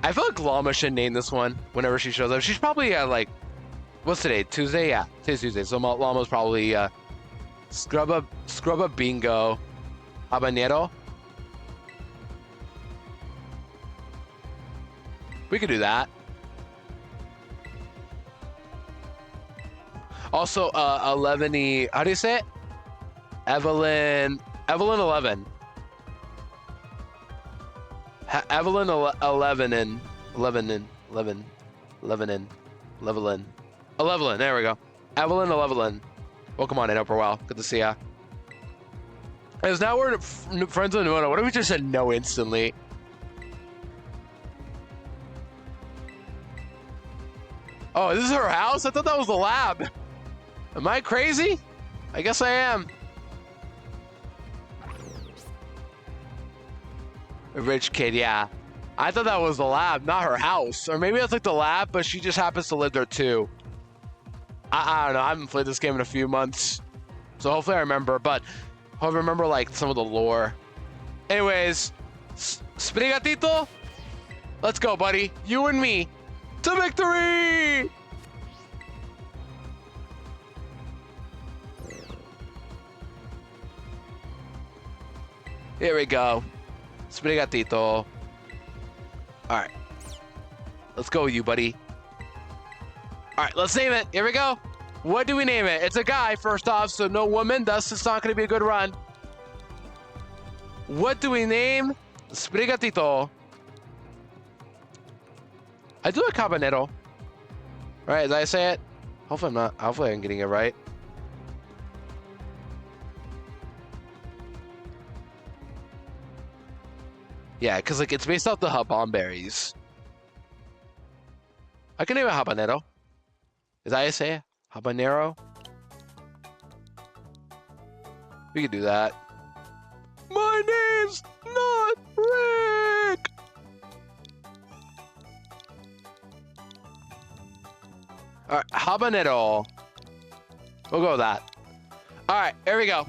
I feel like Llama should name this one whenever she shows up. She's probably like, what's today? Tuesday? Yeah, today's Tuesday. So Llama's probably Scrubba Bingo Habanero. We could do that. Also, 11-y, how do you say it? Evelyn 11. Evelyn 11 and 11. There we go. Evelyn 11. Welcome on in, Upper Well. Good to see ya. As now we're friends with Nuno. What if we just said no instantly? Oh, this is her house? I thought that was the lab. Am I crazy? I guess I am. A rich kid, yeah. I thought that was the lab, not her house. Or maybe that's like the lab, but she just happens to live there too. I don't know. I haven't played this game in a few months. So hopefully I remember, but I remember like some of the lore. Anyways, Sprigatito, let's go, buddy. You and me to victory! Here we go. Sprigatito. All right. Let's go, you buddy. All right, let's name it. Here we go. What do we name it? It's a guy, first off, so no woman. Thus, it's not going to be a good run. What do we name Sprigatito? I do like habanero. Right, did I say it? Hopefully I'm not. Hopefully I'm getting it right. Yeah, because like it's based off the haban berries. I can name it habanero. Is that how you say it? Habanero? We could do that. My name's not Rick! Alright, habanero. We'll go with that. Alright, here we go.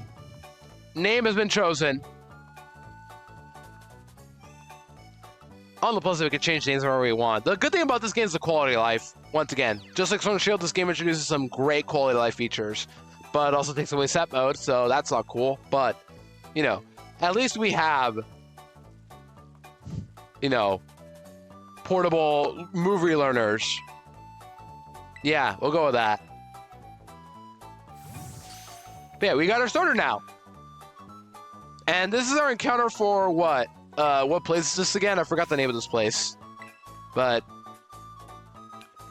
Name has been chosen. On the plus side, we can change names wherever we want. The good thing about this game is the quality of life. Once again, just like Sword and Shield, this game introduces some great quality of life features, but also takes away set mode, so that's not cool. But, you know, at least we have, you know, portable movie learners. Yeah, we'll go with that. But yeah, we got our starter now. And this is our encounter for what? What place is this again? I forgot the name of this place. But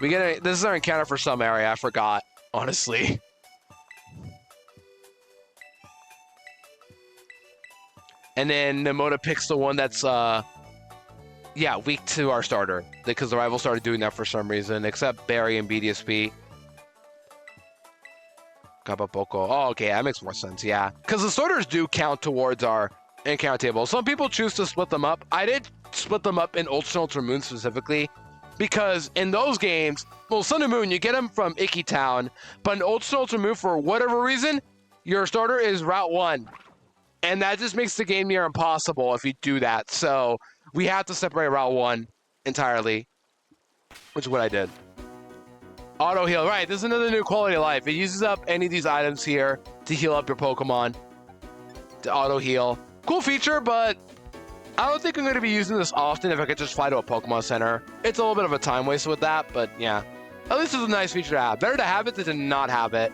this is our encounter for some area. I forgot, honestly. And then Nemona picks the one that's yeah, weak to our starter, because the rival started doing that for some reason, except Barry and BDSP. Kapapoko. Oh, okay, that makes more sense, yeah. Because the starters do count towards our encounter table. Some people choose to split them up. I did split them up in Ultra Ultra Moon specifically, because in those games, well, Sun and Moon, you get them from Icky Town, but in Ultra Ultra Moon, for whatever reason, your starter is Route 1. And that just makes the game near impossible if you do that. So we have to separate Route 1 entirely, which is what I did. Auto heal, right, this is another new quality of life. It uses up any of these items here to heal up your Pokemon, to auto heal. Cool feature, but I don't think I'm going to be using this often if I could just fly to a Pokemon Center. It's a little bit of a time waste with that, but yeah. At least it's a nice feature to have. Better to have it than to not have it.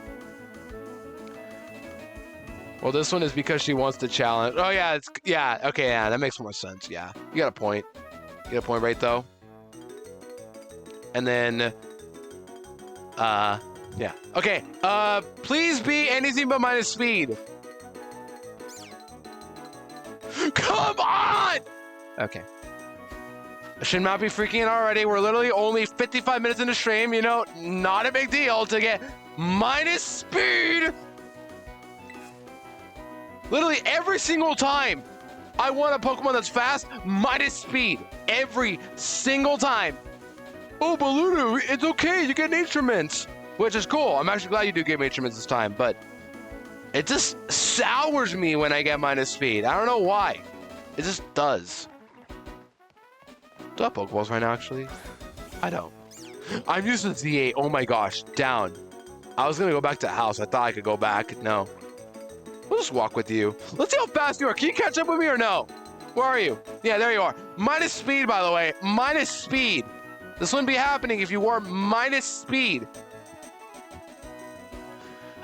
Well, this one is because she wants to challenge. Oh, yeah, yeah, okay, yeah, that makes more sense, yeah. You got a point. You got a point right, though. And then, yeah. Okay, please be anything but minus speed. Come on! Okay. I should not be freaking out already. We're literally only 55 minutes into stream, you know, not a big deal to get minus speed. Literally every single time I want a Pokemon that's fast, minus speed. Every single time. Oh, Balloonu, it's okay, you get Naturements. Which is cool. I'm actually glad you do get Naturements this time, but it just sours me when I get minus speed. I don't know why. It just does. Do I have Pokeballs right now, actually? I don't. I'm using Z8. Oh my gosh, down. I was going to go back to the house. I thought I could go back. No. We'll just walk with you. Let's see how fast you are. Can you catch up with me or no? Where are you? Yeah, there you are. Minus speed, by the way. Minus speed. This wouldn't be happening if you were minus speed.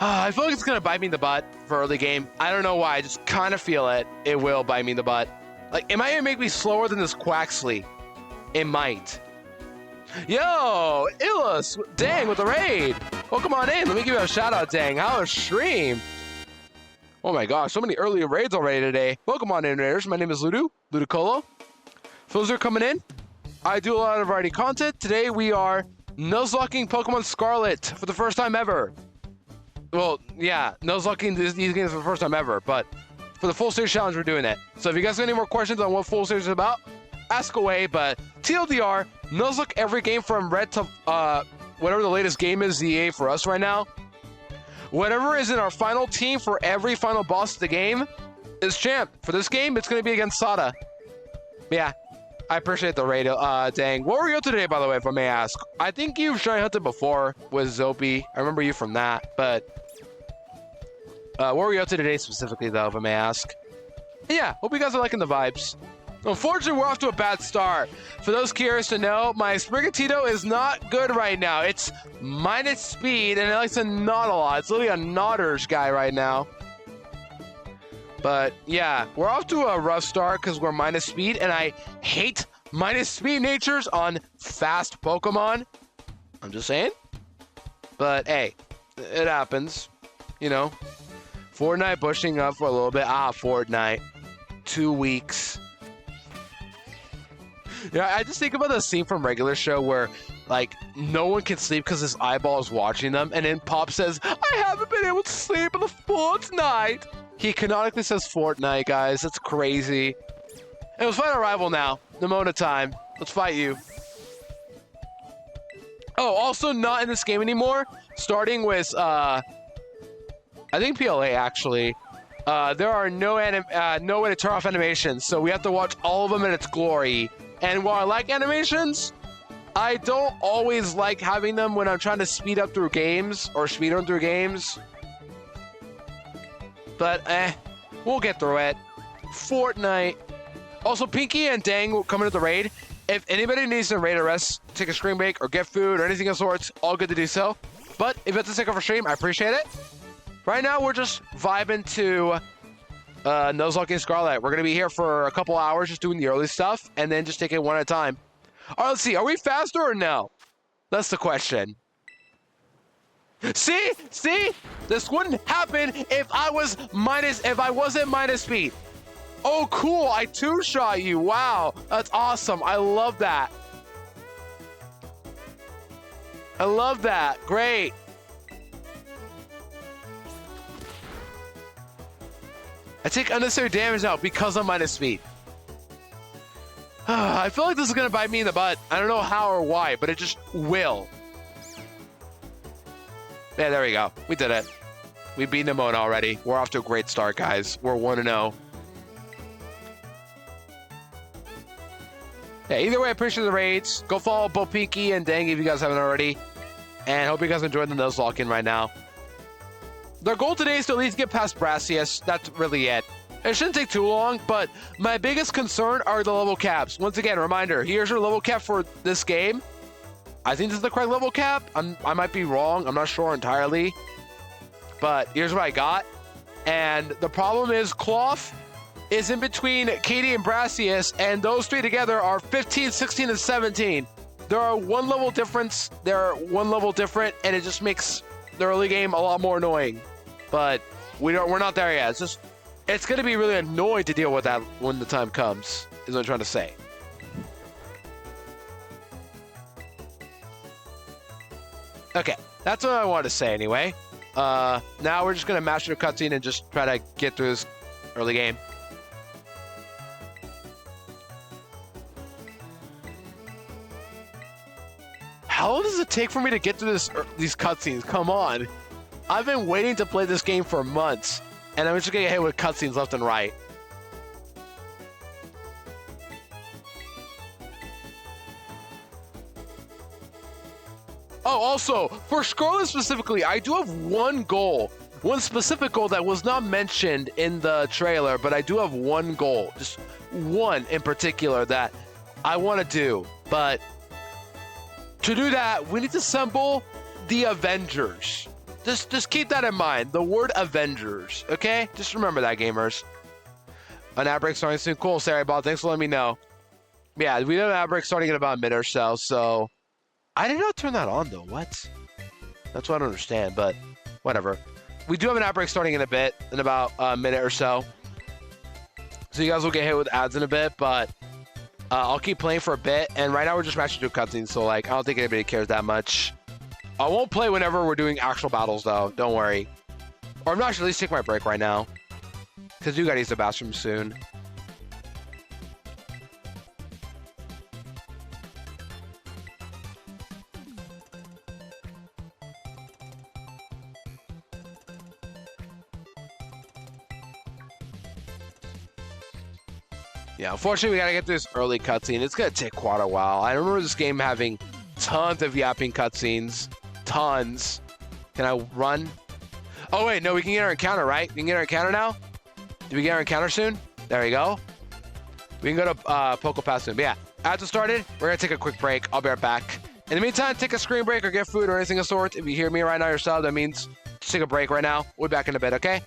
I feel like it's going to bite me in the butt for early game. I don't know why. I just kind of feel it. It will bite me in the butt. Like, it might even make me slower than this Quaxley. It might. Yo, Illus, dang, with the raid. Welcome on in. Let me give you a shout out, dang. How was stream? Oh my gosh, so many early raids already today. Welcome on in, Raiders. My name is Ludicolo. For those who are coming in, I do a lot of variety content. Today we are Nuzlocking Pokemon Scarlet for the first time ever. Well, yeah, Nuzlocking these games for the first time ever, but for the full series challenge, we're doing it. So if you guys have any more questions on what full series is about, ask away. But TLDR, Nuzlocke every game from red to whatever the latest game is, ZA for us right now. Whatever is in our final team for every final boss of the game is champ. For this game, it's going to be against Sada. Yeah, I appreciate the raid. Dang. What were you up to today, by the way, if I may ask? I think you've shiny hunted before with Zopi. I remember you from that, but what were you up to today specifically, though, if I may ask? Yeah, hope you guys are liking the vibes. Unfortunately, we're off to a bad start. For those curious to know, my Sprigatito is not good right now. It's minus speed, and it likes to nod a lot. It's literally a nodders guy right now. But, yeah, we're off to a rough start because we're minus speed, and I hate minus speed natures on fast Pokemon. I'm just saying. But, hey, it happens. You know. Fortnite pushing up for a little bit. Fortnite. 2 weeks. Yeah, I just think about the scene from Regular Show where, like, no one can sleep because his eyeball is watching them, and then Pop says, I haven't been able to sleep in the Fortnite. He canonically says Fortnite, guys. That's crazy. And let's fight our rival now. Nemona time. Let's fight you. Oh, also not in this game anymore. Starting with, I think PLA, actually. there are no way to turn off animations, so we have to watch all of them in its glory. And while I like animations, I don't always like having them when I'm trying to speed up through games or speed run through games. But we'll get through it. Fortnite. Also, Pinky and Dang will come into the raid. If anybody needs to raid or rest, take a screen break, or get food, or anything of sorts, all good to do so. But if you have to take over stream, I appreciate it. Right now, we're just vibing to Nuzlocke and Scarlet. We're going to be here for a couple hours just doing the early stuff, and then just take it one at a time. All right, let's see. Are we faster or no? That's the question. See? This wouldn't happen if I wasn't minus speed. Oh, cool. I two-shot you. Wow. That's awesome. I love that. I love that. Great. I take unnecessary damage now because I'm minus speed. I feel like this is going to bite me in the butt. I don't know how or why, but it just will. Yeah, there we go. We did it. We beat Nimona already. We're off to a great start, guys. We're 1-0. Yeah, either way, I appreciate the raids. Go follow both Pinky and Dang if you guys haven't already. And hope you guys enjoyed the Nuzlocke in right now. Their goal today is to at least get past Brassius. That's really it. It shouldn't take too long, but my biggest concern are the level caps. Once again, reminder, here's your level cap for this game. I think this is the correct level cap. I might be wrong. I'm not sure entirely. But here's what I got. And the problem is Cloth is in between Katie and Brassius, and those three together are 15, 16, and 17. There are one level difference. They're one level different, and it just makes the early game a lot more annoying. But we're not there yet. It's going to be really annoying to deal with that when the time comes, is what I'm trying to say. Okay, that's what I wanted to say anyway. Now we're just going to master the cutscene and just try to get through this early game. How long does it take for me to get through these cutscenes? Come on. I've been waiting to play this game for months, and I'm just going to get hit with cutscenes left and right. Oh, also, for Scarlet specifically, I do have one specific goal that was not mentioned in the trailer, but I do have one goal, just one in particular that I want to do. But to do that, we need to assemble the Avengers. Just keep that in mind, the word Avengers, okay? Just remember that, gamers. An ad break starting soon. Cool, Sarah Ball, thanks for letting me know. Yeah, we have an ad break starting in about a minute or so, so... I did not turn that on, though. What? That's what I don't understand, but whatever. We do have an ad break starting in a bit, in about a minute or so. So you guys will get hit with ads in a bit, but I'll keep playing for a bit. And right now we're just matching through cutscenes, so like I don't think anybody cares that much. I won't play whenever we're doing actual battles, though. Don't worry. Or I'm not sure. At least take my break right now, because you gotta use the bathroom soon. Yeah, unfortunately, we gotta get through this early cutscene. It's gonna take quite a while. I remember this game having tons of yapping cutscenes. Tons. Can I run? Oh, wait, no, we can get our encounter, right? We can get our encounter now? Do we get our encounter soon? There we go. We can go to Poco Pass soon. But yeah, after started, we're gonna take a quick break. I'll be right back. In the meantime, take a screen break or get food or anything of sorts. If you hear me right now yourself, that means just take a break right now. We'll be back in a bit, okay?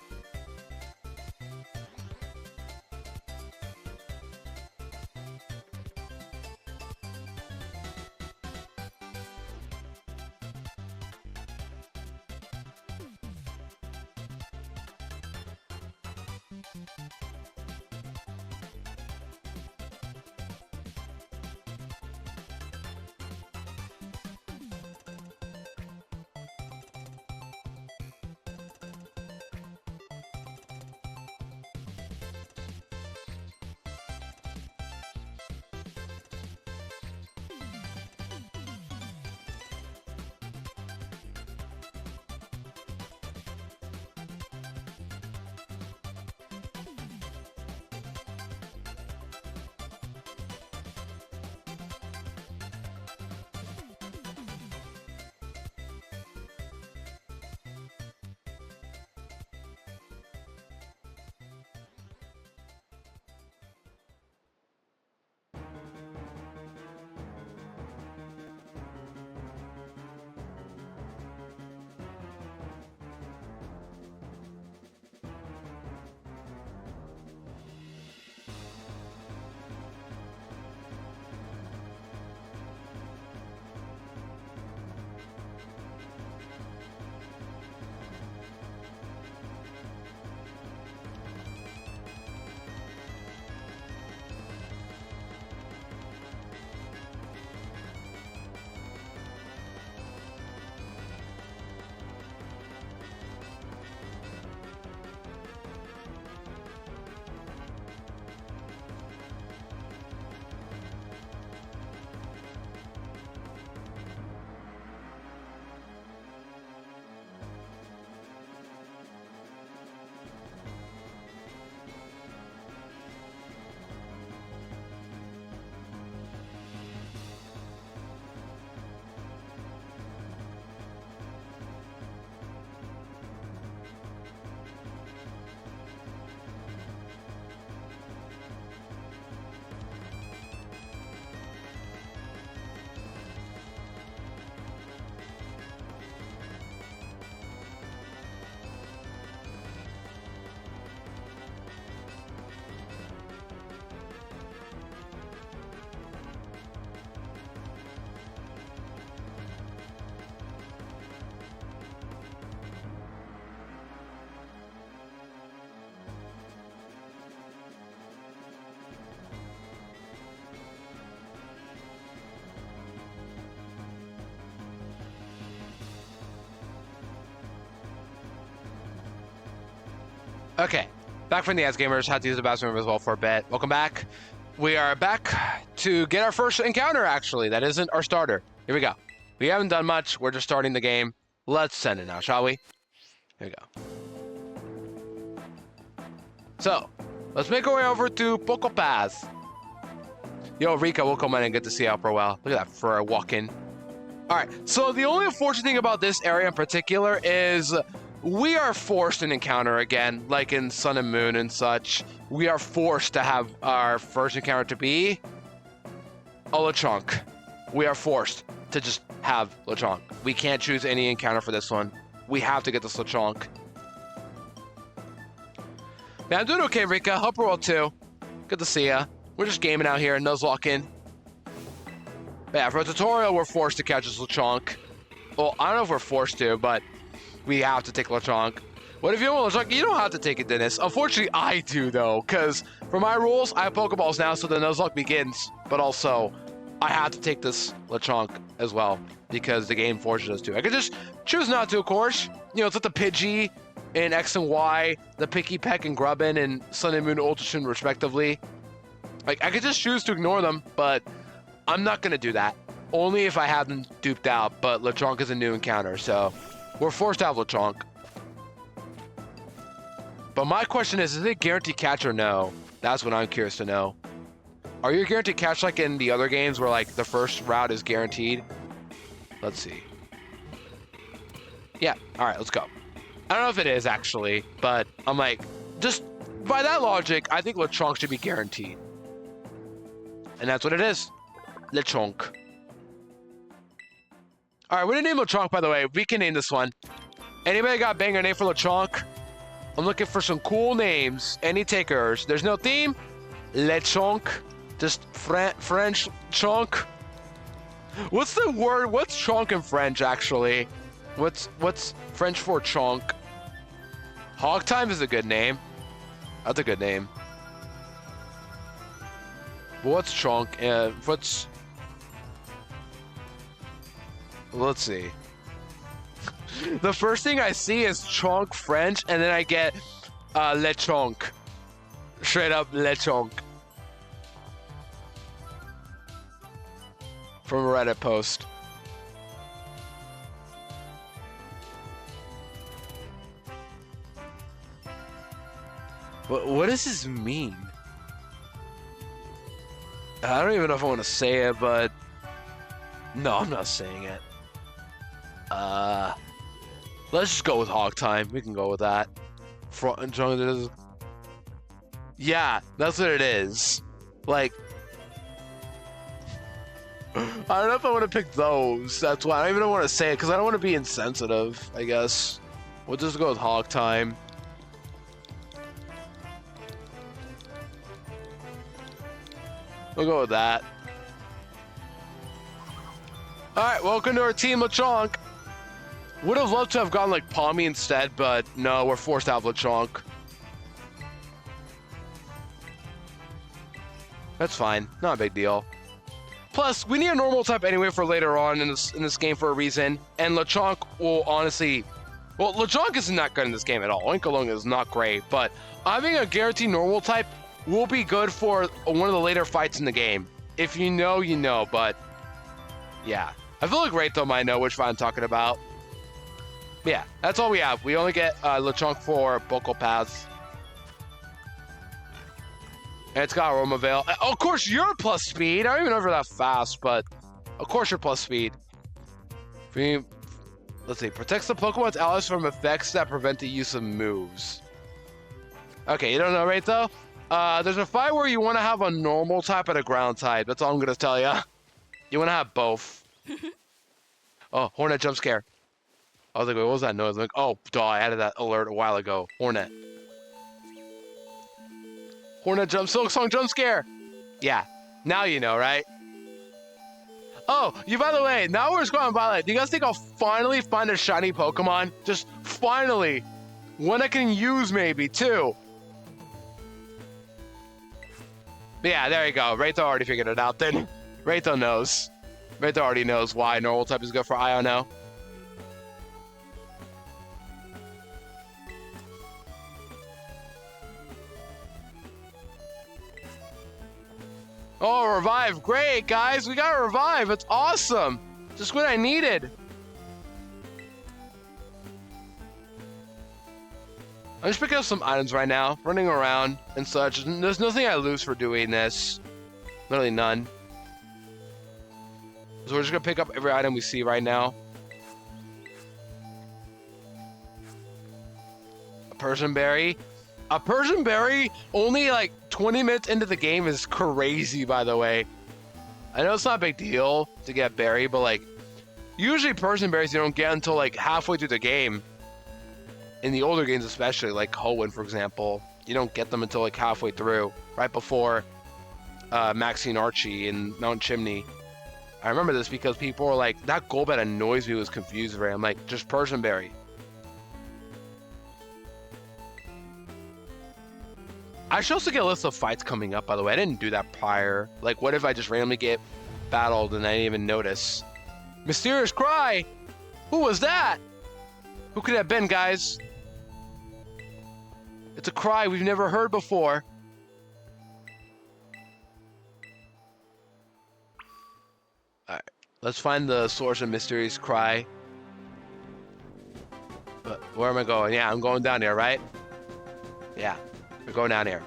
Okay, back from the ads gamers. Had to use the bathroom as well for a bit. Welcome back. We are back to get our first encounter, actually. That isn't our starter. Here we go. We haven't done much. We're just starting the game. Let's send it now, shall we? Here we go. So, let's make our way over to Poco Pass. Yo, Rika, we'll come in and get to see how pro well. Look at that for a walk-in. All right, so the only unfortunate thing about this area in particular is we are forced an encounter again, like in Sun and Moon and such. We are forced to have our first encounter to be a Lechonk. We are forced to just have Lechonk. We can't choose any encounter for this one. We have to get this Lechonk. Man, I'm doing okay, Rika. Hope we're well too. Good to see ya. We're just gaming out here, Nuzlocke. Yeah, for a tutorial, we're forced to catch this Lechonk. Well, I don't know if we're forced to, but we have to take Lechonk. What if you don't want Lechonk? You don't have to take it, Dennis. Unfortunately, I do, though, because for my rules, I have Pokeballs now, so the Nuzlocke begins. But also, I have to take this Lechonk as well, because the game forces us to. I could just choose not to, of course. You know, it's like the Pidgey in X and Y, the Picky Peck and Grubbin in Sun and Moon Ultrasun, respectively. Like, I could just choose to ignore them, but I'm not going to do that. Only if I have them duped out, but Lechonk is a new encounter, so we're forced to have Lechonk. But my question is it guaranteed catch or no? That's what I'm curious to know. Are you guaranteed catch like in the other games where like the first route is guaranteed? Let's see. Yeah, all right, let's go. I don't know if it is actually, but I'm like, just by that logic, I think Lechonk should be guaranteed. And that's what it is. Lechonk. All right, we're gonna name Lechonk, by the way. We can name this one. Anybody got a banger name for Lechonk? I'm looking for some cool names. Any takers? There's no theme? Lechonk. Just French chonk. What's the word? What's chonk in French, actually? What's French for chonk? Hog Time is a good name. That's a good name. But what's chonk? What's... Let's see. The first thing I see is chonk French, and then I get lechonk. Straight up lechonk. From a Reddit post. What does this mean? I don't even know if I want to say it, but no, I'm not saying it. Let's just go with Hog Time. We can go with that. Yeah, that's what it is. Like, I don't know if I want to pick those. That's why I don't even want to say it because I don't want to be insensitive, I guess. We'll just go with Hog Time. We'll go with that. Alright, welcome to our team, Lechonk. Would have loved to have gone like Palmy instead, but no, we're forced to have Lechonk. That's fine. Not a big deal. Plus, we need a normal type anyway for later on in this game for a reason. And Lechonk will honestly... Well, Lechonk isn't that good in this game at all. Oinkalung is not great, but having a guaranteed normal type will be good for one of the later fights in the game. If you know, you know, but... Yeah. I feel like Raytho might know which fight I'm talking about. Yeah, that's all we have. We only get Lechonk for Poco Paths. And it's got Aroma Veil. Oh, of course, you're plus speed. I don't even know if you're that fast, but of course you're plus speed. Let's see. Protects the Pokemon's allies from effects that prevent the use of moves. Okay, you don't know, right, though? There's a fight where you want to have a normal type and a ground type. That's all I'm going to tell you. You want to have both. Oh, Hornet jump scare. I was like, wait, what was that noise? I'm like, oh, duh, I added that alert a while ago. Hornet. Hornet jump, Silk Song jump scare. Yeah, now you know, right? Oh, by the way, now we're Scarlet and Violet. Do you guys think I'll finally find a shiny Pokemon? Just finally. One I can use maybe, too. Yeah, there you go. Raytho already figured it out then. Raytho knows. Raytho already knows why normal type is good for Iono. Oh, revive. Great, guys. We got a revive. It's awesome. Just what I needed. I'm just picking up some items right now, running around and such. There's nothing I lose for doing this. Literally none. So we're just gonna pick up every item we see right now. A Persian berry. A Persian berry only like 20 minutes into the game is crazy, by the way. I know it's not a big deal to get berry, but like usually Persian berries you don't get until like halfway through the game. In the older games especially, like Hoenn for example, you don't get them until like halfway through, right before Maxine Archie and Mount Chimney. I remember this because people were like, that Golbat annoys me, was confused for. I'm like, just Persian berry. I should also get a list of fights coming up, by the way. I didn't do that prior. Like, what if I just randomly get battled and I didn't even notice? Mysterious cry! Who was that? Who could it have been, guys? It's a cry we've never heard before. Alright, let's find the source of Mysterious cry. But where am I going? Yeah, I'm going down here, right? Yeah. We're going down here.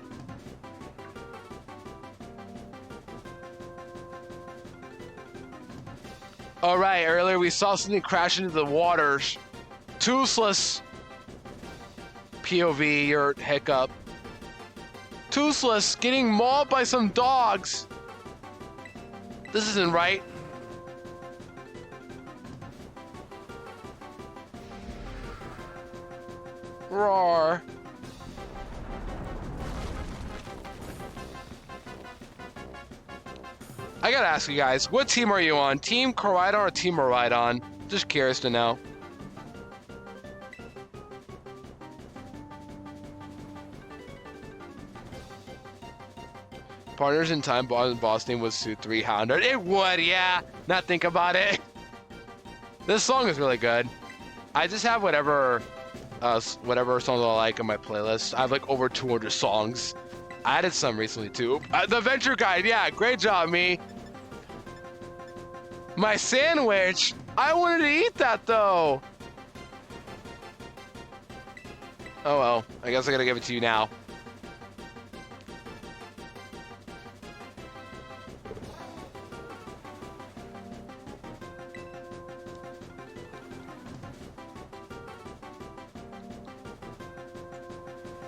Alright, earlier we saw something crash into the waters. Toothless. POV, your hiccup. Toothless getting mauled by some dogs. This isn't right. Roar. I gotta ask you guys, what team are you on? Team Koraidon or Team Miraidon? Just curious to know. Partners in Time boss name was Suit 300. It would, yeah. Not think about it. This song is really good. I just have whatever songs I like on my playlist. I have like over 200 songs. I added some recently too. The Adventure Guide, yeah, great job, me. My sandwich, I wanted to eat that though. Oh well, I guess I gotta give it to you now.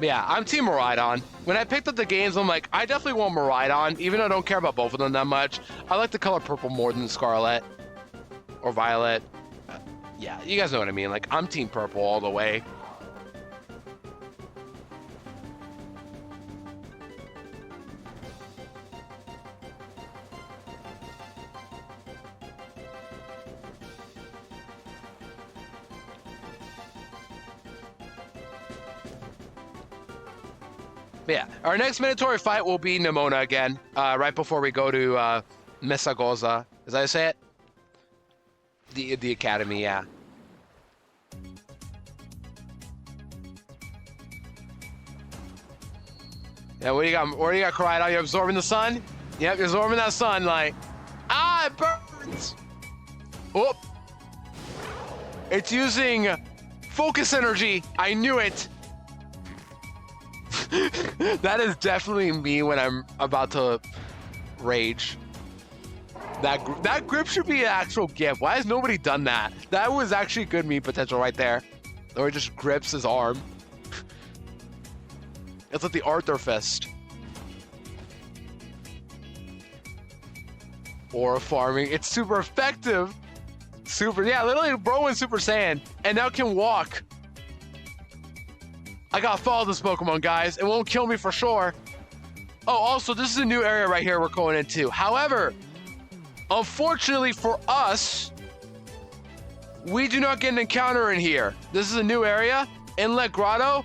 Yeah, I'm Team Miraidon. When I picked up the games, I'm like, I definitely want Miraidon, even though I don't care about both of them that much. I like the color purple more than Scarlet or Violet. Yeah, you guys know what I mean. Like, I'm Team Purple all the way. Yeah, our next mandatory fight will be Nimona again, right before we go to Mesagoza. Is that how you say it? The academy, yeah. Yeah, what do you got? What do you got, Koraidon? You absorbing the sun? Yep, you're absorbing that sunlight. Ah, it burns! Oh! It's using focus energy. I knew it. That is definitely me when I'm about to rage. That grip should be an actual gift. Why has nobody done that? That was actually good meme potential right there. Or he just grips his arm. It's like the Arthur fist. Aura farming. It's super effective. Super, yeah, literally bro went Super Saiyan and now can walk. I gotta follow this Pokemon, guys. It won't kill me for sure. Oh, also, this is a new area right here we're going into. However, unfortunately for us, we do not get an encounter in here. This is a new area, Inlet Grotto.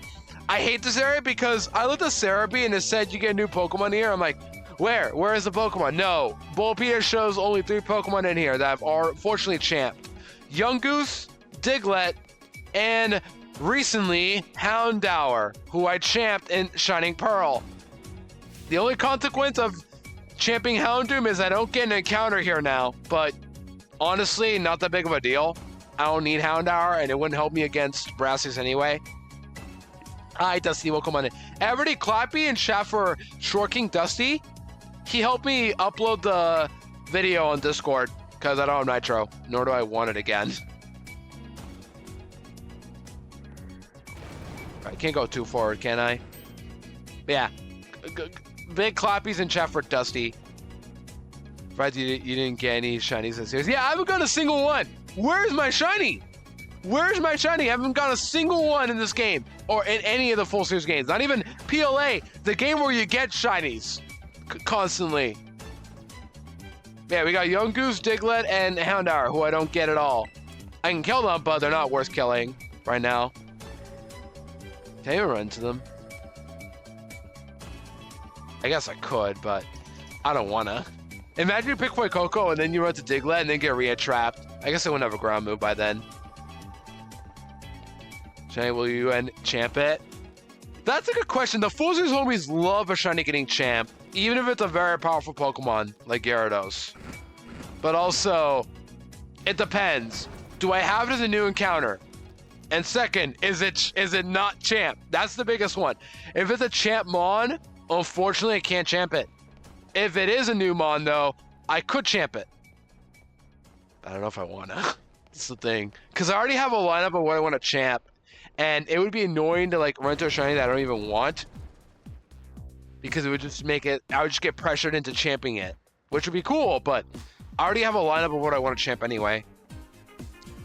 I hate this area because I looked at Cerebi and it said you get a new Pokemon here. I'm like, where? Where is the Pokemon? No. Bulbapedia shows only 3 Pokemon in here that are fortunately champed. Yungoos, Diglett, and recently Houndour, who I champed in Shining Pearl. The only consequence of champing Houndoom is I don't get an encounter here now, but honestly, not that big of a deal. I don't need Houndour, and it wouldn't help me against Brassius anyway. Hi, Dusty, welcome on in. Everybody, Clappy and chat for Short King Dusty. He helped me upload the video on Discord, because I don't have Nitro, nor do I want it again. I can't go too forward, can I? Yeah. Big clappies in chat for Dusty. Right, you didn't get any shinies in series. Yeah, I haven't got a single one. Where's my shiny? Where's my shiny? I haven't got a single one in this game. Or in any of the full series games. Not even PLA, the game where you get shinies. Constantly. Yeah, we got Young Goose, Diglett, and Houndour, who I don't get at all. I can kill them, but they're not worth killing right now. Can I even run to them? I guess I could, but I don't wanna. Imagine you pick Boy Coco and then you run to Diglett and then get Rhea trapped. I guess I wouldn't have a ground move by then. Shiny, will you and champ it? That's a good question. The Full Series homies love a shiny getting champ, even if it's a very powerful Pokemon like Gyarados. But also, it depends. Do I have it as a new encounter? And second, is it not champ? That's the biggest one. If it's a champ Mon, unfortunately I can't champ it. If it is a new Mon though, I could champ it. I don't know if I wanna. That's the thing. Cause I already have a lineup of what I want to champ. And it would be annoying to like run to a shiny that I don't even want. Because it would just make it, I would just get pressured into champing it. Which would be cool, but I already have a lineup of what I want to champ anyway.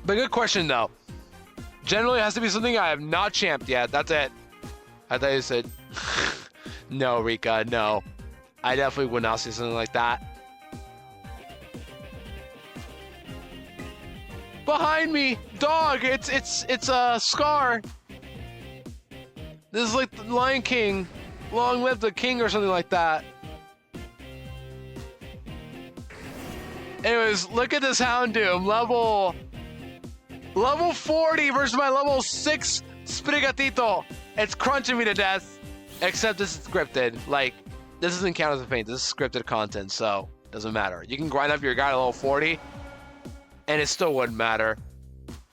But good question though. Generally, it has to be something I have not champed yet. That's it. I thought you said... No, Rika, no. I definitely would not say something like that. Behind me! Dog! It's a Scar! This is like the Lion King. Long live the king or something like that. Anyways, look at this Houndoom. Level 40 versus my level 6 Sprigatito. It's crunching me to death. Except this is scripted. Like, this doesn't count as a feint. This is scripted content, so doesn't matter. You can grind up your guy to level 40, and it still wouldn't matter.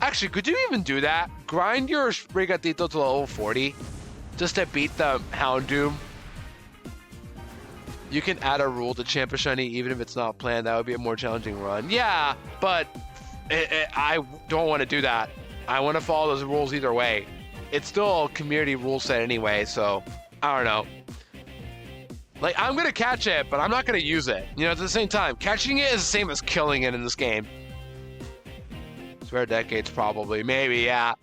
Actually, could you even do that? Grind your Sprigatito to level 40 just to beat the Houndoom. You can add a rule to champ a shiny even if it's not planned. That would be a more challenging run. Yeah, but I don't want to do that. I want to follow those rules either way. It's still a community rule set anyway, so I don't know. Like, I'm going to catch it, but I'm not going to use it. You know, at the same time, catching it is the same as killing it in this game. Swear decades, probably. Maybe, yeah.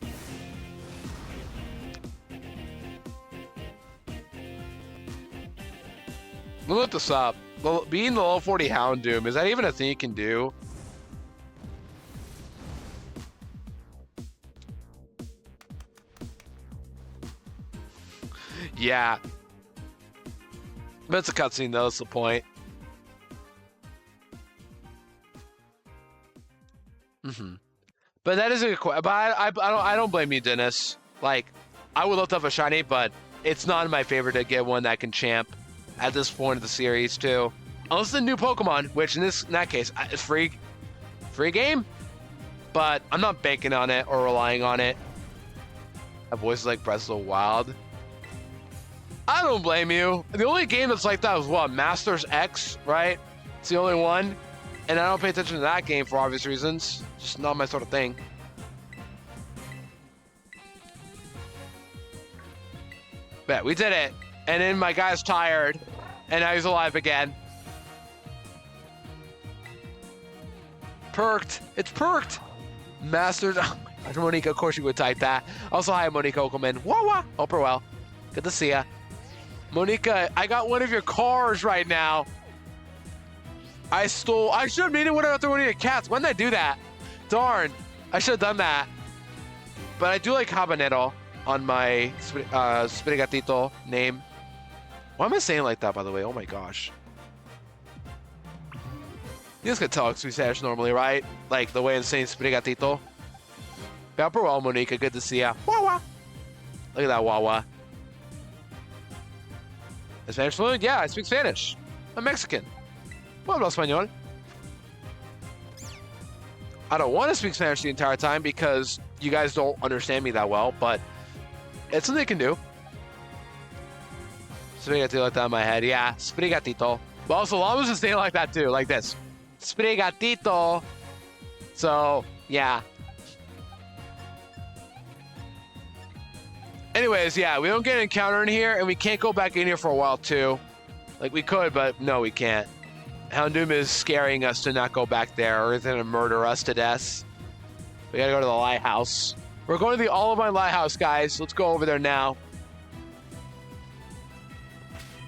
We'll look this up. Being the level 40 Houndoom, is that even a thing you can do? Yeah. But it's a cutscene though, that's the point. But that is a good question. But I don't blame you, Dennis. Like, I would love to have a shiny, but it's not in my favor to get one that can champ at this point of the series too. Unless it's a new Pokemon, which in that case, it's free game. But I'm not banking on it or relying on it. A voice like Breath of the Wild. I don't blame you. The only game that's like that was what? Masters X, right? It's the only one. And I don't pay attention to that game for obvious reasons. Just not my sort of thing. Bet we did it. And then my guy's tired. And now he's alive again. Perked. It's perked. Masters. Oh my gosh, Monica, of course you would type that. Also, hi, Monica Okelman. Wah. Hope you're well. Good to see ya. Monica, I got one of your cars right now. I should have made it one after one of your cats. When did I do that? Darn. I should have done that. But I do like habanero on my Sprigatito name. Why am I saying like that, by the way? Oh my gosh. You guys can tell it's Spanish normally, right? Like the way I'm saying Sprigatito. Pepper well, Monica. Good to see ya. Wawa. Look at that Wawa. Spanish fluent? Yeah, I speak Spanish. I'm Mexican. Hablo español. I don't want to speak Spanish the entire time because you guys don't understand me that well, but it's something they can do. Spaghetti like that in my head. Yeah, sprigatito. But also, llamas just say it like that too, like this. Sprigatito. So, yeah. Anyways, yeah, we don't get an encounter in here, and we can't go back in here for a while too. Like, we could, but no, we can't. Houndoom is scaring us to not go back there, or he's gonna murder us to death. We gotta go to the lighthouse. We're going to the All of My Lighthouse, guys. Let's go over there now.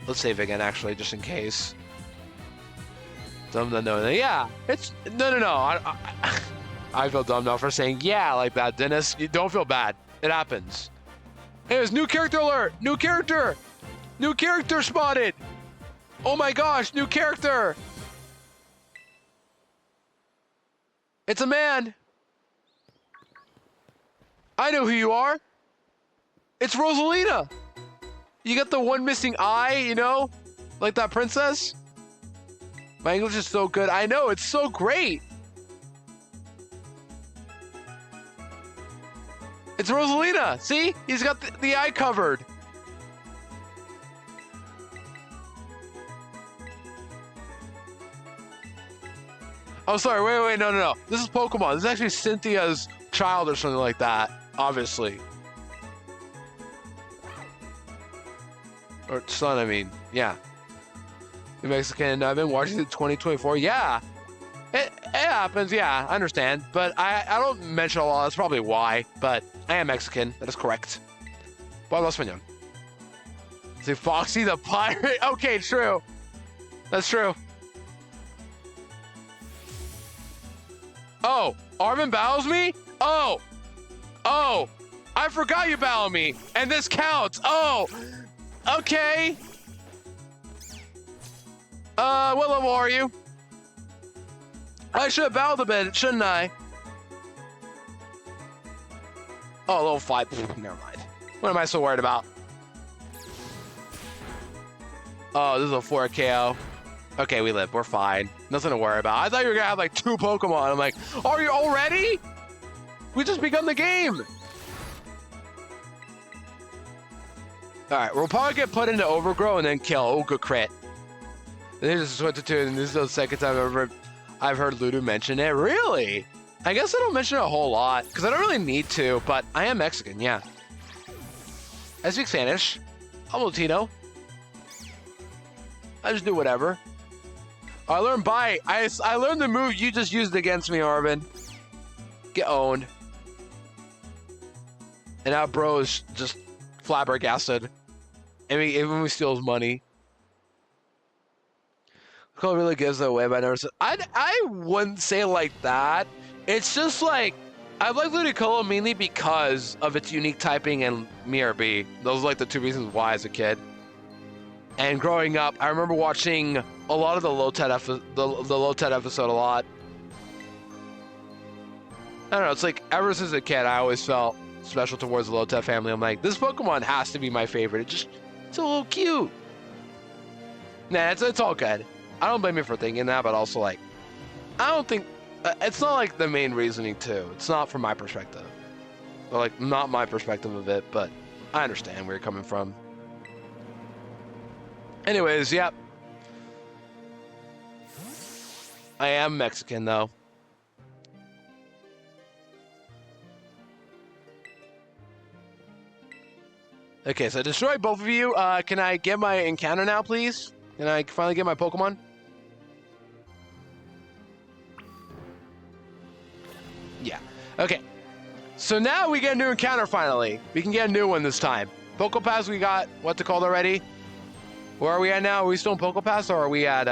Let's save again, actually, just in case. No. Yeah, it's... No. I feel dumb now for saying yeah like that, Dennis. You don't feel bad. It happens. Anyways, new character alert! New character! New character spotted! Oh my gosh, new character! It's a man! I know who you are! It's Rosalina! You got the one missing eye, you know? Like that princess? My English is so good. I know, it's so great! It's Rosalina! See? He's got the eye covered. Oh, sorry. Wait. No. This is Pokemon. This is actually Cynthia's child or something like that, obviously. Or son, I mean. Yeah. The Mexican. I've been watching it 2024. Yeah. It happens. Yeah, I understand. But I don't mention a lot. That's probably why. But I am Mexican. That is correct. Hablo español. See, Foxy the pirate. Okay, true. That's true. Oh, Armin battles me? Oh, I forgot you battled me, and this counts. Oh, okay. What level are you? I should have battled a bit, shouldn't I? Oh, level 5. Never mind. What am I so worried about? Oh, this is a 4 KO. Okay, we live. We're fine. Nothing to worry about. I thought you were gonna have like 2 Pokemon. I'm like, are you already? We just begun the game. All right, we'll probably get put into Overgrow and then kill. Oh, good crit. Then he just switch to 2, and this is the second time I've heard Ludo mention it. Really? I guess I don't mention it a whole lot because I don't really need to, but I am Mexican, yeah. I speak Spanish. I'm Latino. I just do whatever. I learned Bite. I learned the move you just used against me, Arvin. Get owned. And now bro is just flabbergasted. And even we steal his money. Cole really gives it away, but I never said. I wouldn't say it like that. It's just like I like Ludicolo mainly because of its unique typing and MRB. Those are like the 2 reasons why as a kid. And growing up, I remember watching a lot of the Lotet episode a lot. I don't know, it's like ever since a kid, I always felt special towards the Lotet family. I'm like, this Pokemon has to be my favorite. It's a little cute. Nah, it's all good. I don't blame you for thinking that, but also like, I don't think, it's not like the main reasoning too. It's not from my perspective. Or like, not my perspective of it, but I understand where you're coming from. Anyways, yep. I am Mexican, though. Okay, so destroy both of you. Can I get my encounter now, please? Can I finally get my Pokemon? Yeah. Okay. So now we get a new encounter, finally. We can get a new one this time. Pokepass, we got what's it called already? Where are we at now? Are we still in Pokepass, or are we at,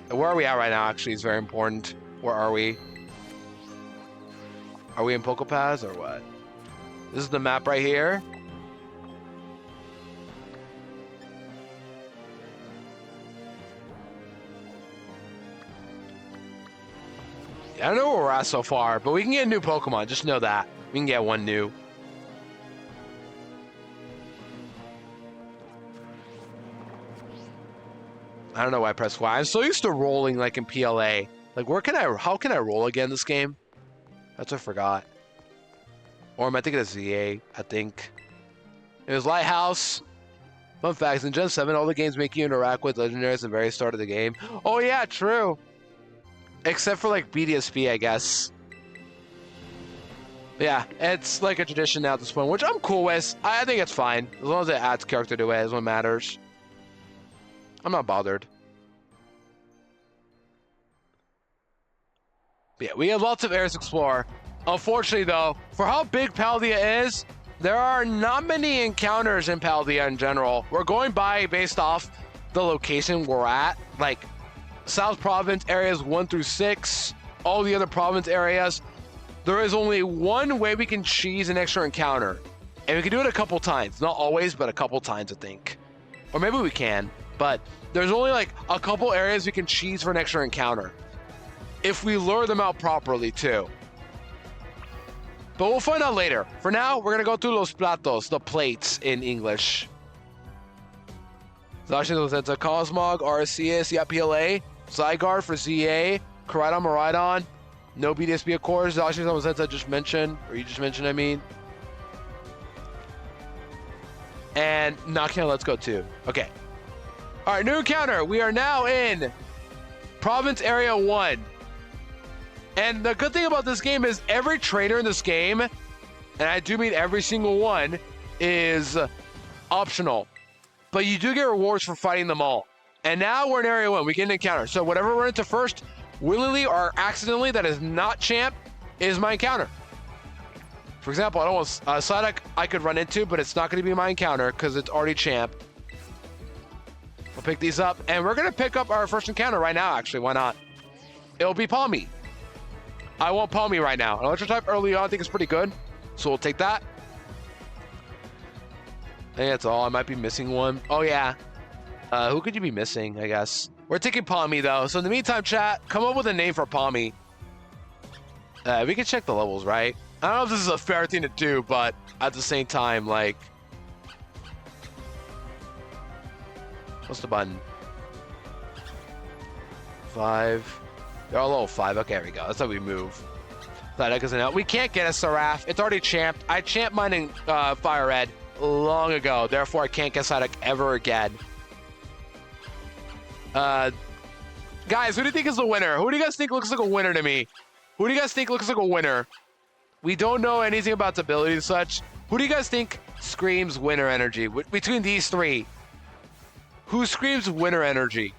where are we at right now, actually, is very important. Where are we? Are we in Pokepass, or what? This is the map right here. I don't know where we're at so far, but we can get a new Pokemon. Just know that. We can get one new. I don't know why I pressed Y. I'm so used to rolling like in PLA. Like, how can I roll again this game? That's what I forgot. Or am I thinking of ZA, I think. It was Lighthouse. Fun facts, in Gen 7, all the games make you interact with legendaries at the very start of the game. Oh yeah, true. Except for like BDSP, I guess. Yeah, it's like a tradition now at this point, which I'm cool with. I think it's fine. As long as it adds character to it is what matters. I'm not bothered. But yeah, we have lots of areas to explore. Unfortunately, though, for how big Paldea is, there are not many encounters in Paldea in general. We're going by based off the location we're at, like South Province areas 1 through 6, all the other province areas. There is only one way we can cheese an extra encounter, and we can do it a couple times. Not always, but a couple times, I think. Or maybe we can, but there's only like a couple areas we can cheese for an extra encounter. If we lure them out properly, too. But we'll find out later. For now, we're going to go through los platos, the plates in English. Zashin Cosmog, Arceus, yeah, PLA, Zygarde for ZA, Koraidon, Miraidon, no BDSP of course, Zashin I just mentioned, or you just mentioned, I mean. And Nocturne, let's go too. Okay. All right, new encounter. We are now in Province Area 1. And the good thing about this game is every trainer in this game, and I do mean every single one, is optional. But you do get rewards for fighting them all. And now we're in Area 1. We get an encounter. So whatever we're into first, willingly or accidentally, that is not champ, is my encounter. For example, I don't want Psyduck I could run into, but it's not going to be my encounter because it's already champ. We'll pick these up, and we're going to pick up our first encounter right now, actually. Why not? It'll be Palmy. I want Palmy right now. An Electro type early on I think is pretty good, so we'll take that. I think that's all. I might be missing one. Oh, yeah. Who could you be missing, I guess? We're taking Palmy, though. So in the meantime, chat, come up with a name for Palmy. We can check the levels, right? I don't know if this is a fair thing to do, but at the same time, like... What's the button? 5... They're all level 5. Okay, there we go. That's how we move. That isn't out. We can't get a Seraph. It's already champed. I champed mine in Fire Red long ago. Therefore, I can't get Psyduck ever again. Guys, who do you think is the winner? Who do you guys think looks like a winner to me? Who do you guys think looks like a winner? We don't know anything about its ability and such. Who do you guys think screams winner energy? Between these three, who screams winner energy?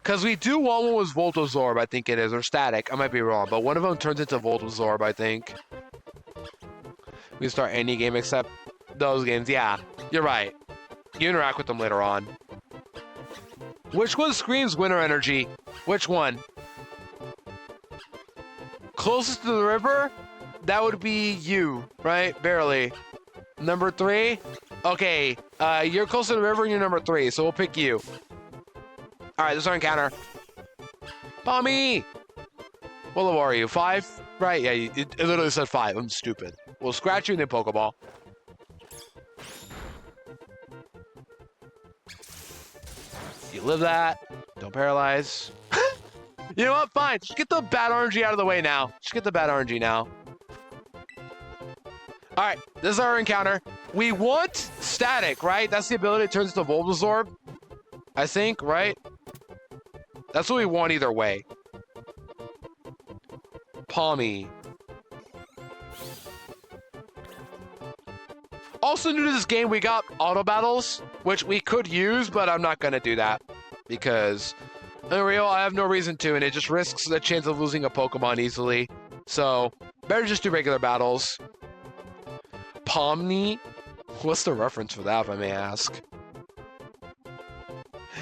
Because we do want one with Voltozorb, I think it is, or Static. I might be wrong, but one of them turns into Voltozorb, I think. We can start any game except those games. Yeah, you're right. You interact with them later on. Which one screams winner energy? Which one? Closest to the river? That would be you, right? Barely. Number 3? Okay, you're close to the river and you're number 3, so we'll pick you. Alright, this is our encounter. Palmy! What level are you? 5? Right, yeah, it literally said 5. I'm stupid. We'll scratch you and then Pokeball. You live that. Don't paralyze. You know what? Fine. Just get the bad RNG out of the way now. Just get the bad RNG now. Alright, this is our encounter. We want Static, right? That's the ability that turns into Voltozorb. I think, right? That's what we want either way. Palmy. Also new to this game, we got auto battles, which we could use, but I'm not going to do that. Because, in real, I have no reason to, and it just risks the chance of losing a Pokemon easily. So, better just do regular battles. Palmy? What's the reference for that, if I may ask?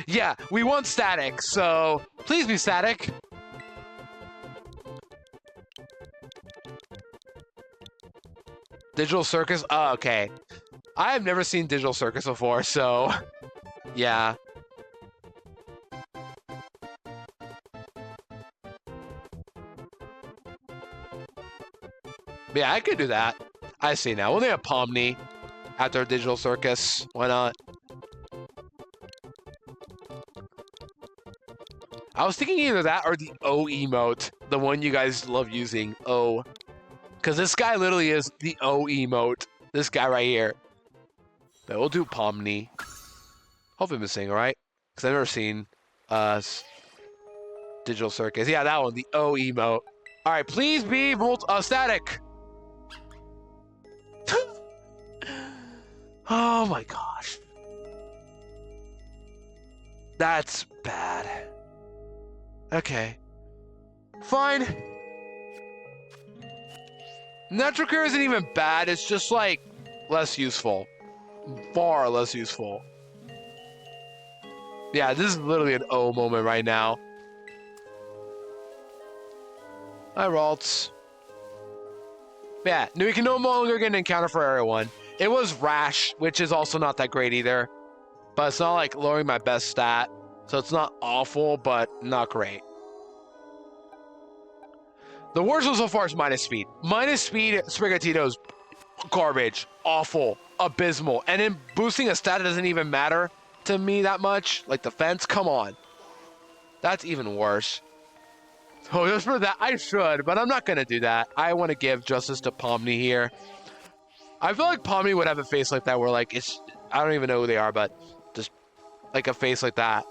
Yeah, we want Static, so please be Static. Digital Circus? Oh, okay. I have never seen Digital Circus before, so yeah. Yeah, I could do that. I see now. We'll need a Pomni after Digital Circus. Why not? I was thinking either that or the O emote, the one you guys love using, O. Because this guy literally is the O emote. This guy right here. But we'll do Pomni. Hope I'm missing, alright? Because I've never seen Digital Circus. Yeah, that one, the O emote. Alright, please be static. Oh my gosh. That's bad. Okay. Fine. Natural Cure isn't even bad, it's just like less useful. Far less useful. Yeah, this is literally an O moment right now. Hi, Ralts. Yeah, we can no longer get an encounter for Area 1. It was Rash, which is also not that great either. But it's not like lowering my best stat. So it's not awful, but not great. The worst one so far is minus speed. Minus speed, Sprigatito's garbage. Awful. Abysmal. And then boosting a stat doesn't even matter to me that much. Like defense, come on. That's even worse. So just for that, I should, but I'm not going to do that. I want to give justice to Pomni here. I feel like Pomni would have a face like that where like, it's, I don't even know who they are, but just like a face like that.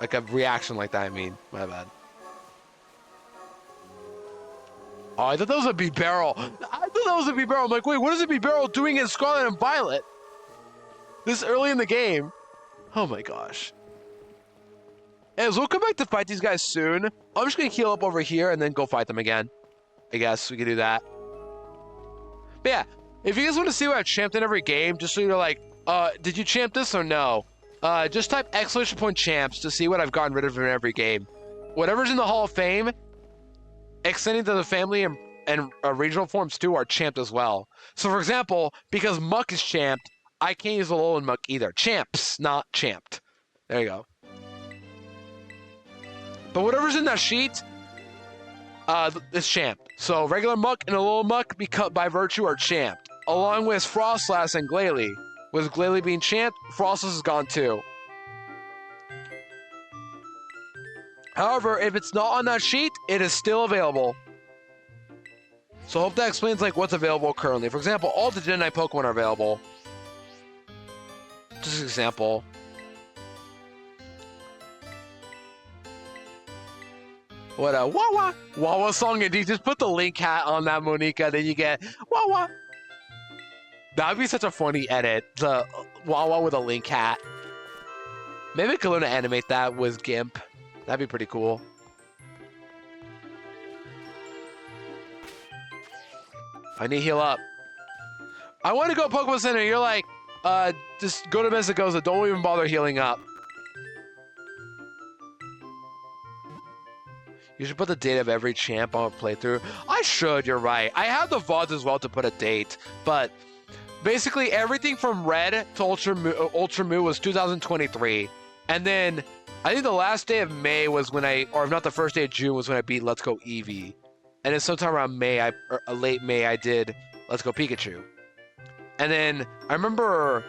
Like a reaction like that, I mean. My bad. Oh, I thought that was a B-Barrel. I thought that was a B-Barrel. I'm like, wait, what is a B-Barrel doing in Scarlet and Violet? This early in the game. Oh my gosh. Anyways, we'll come back to fight these guys soon. I'm just going to heal up over here and then go fight them again. I guess we can do that. But yeah, if you guys want to see what I've champed in every game, just so you're like, did you champ this or no? Just type !champs to see what I've gotten rid of in every game. Whatever's in the Hall of Fame, extending to the family and regional forms too are champed as well. So for example, because Muck is champed, I can't use the Alolan Muck either. Champs, not champed. There you go. But whatever's in that sheet, is champed. So regular Muck and Alolan Muck by virtue are champed, along with Frostlass and Glalie. With Glalie being champed, Frostlass is gone too. However, if it's not on that sheet, it is still available. So I hope that explains like what's available currently. For example, all the Gen 9 Pokemon are available. Just an example. What a Wawa! Wawa song indeed. Just put the link hat on that, Monica, then you get Wawa. That would be such a funny edit. The Wawa with a link hat. Maybe I could learn to animate that with GIMP. That'd be pretty cool. I need to heal up. I want to go Pokemon Center. You're like, just go to Mesagoza. Don't even bother healing up. You should put the date of every champ on a playthrough. I should, you're right. I have the VODs as well to put a date, but basically everything from Red to Ultra Mu was 2023. And then I think the last day of May was when or not the first day of June was when I beat Let's Go Eevee. And then sometime around May, or late May, I did Let's Go Pikachu. And then I remember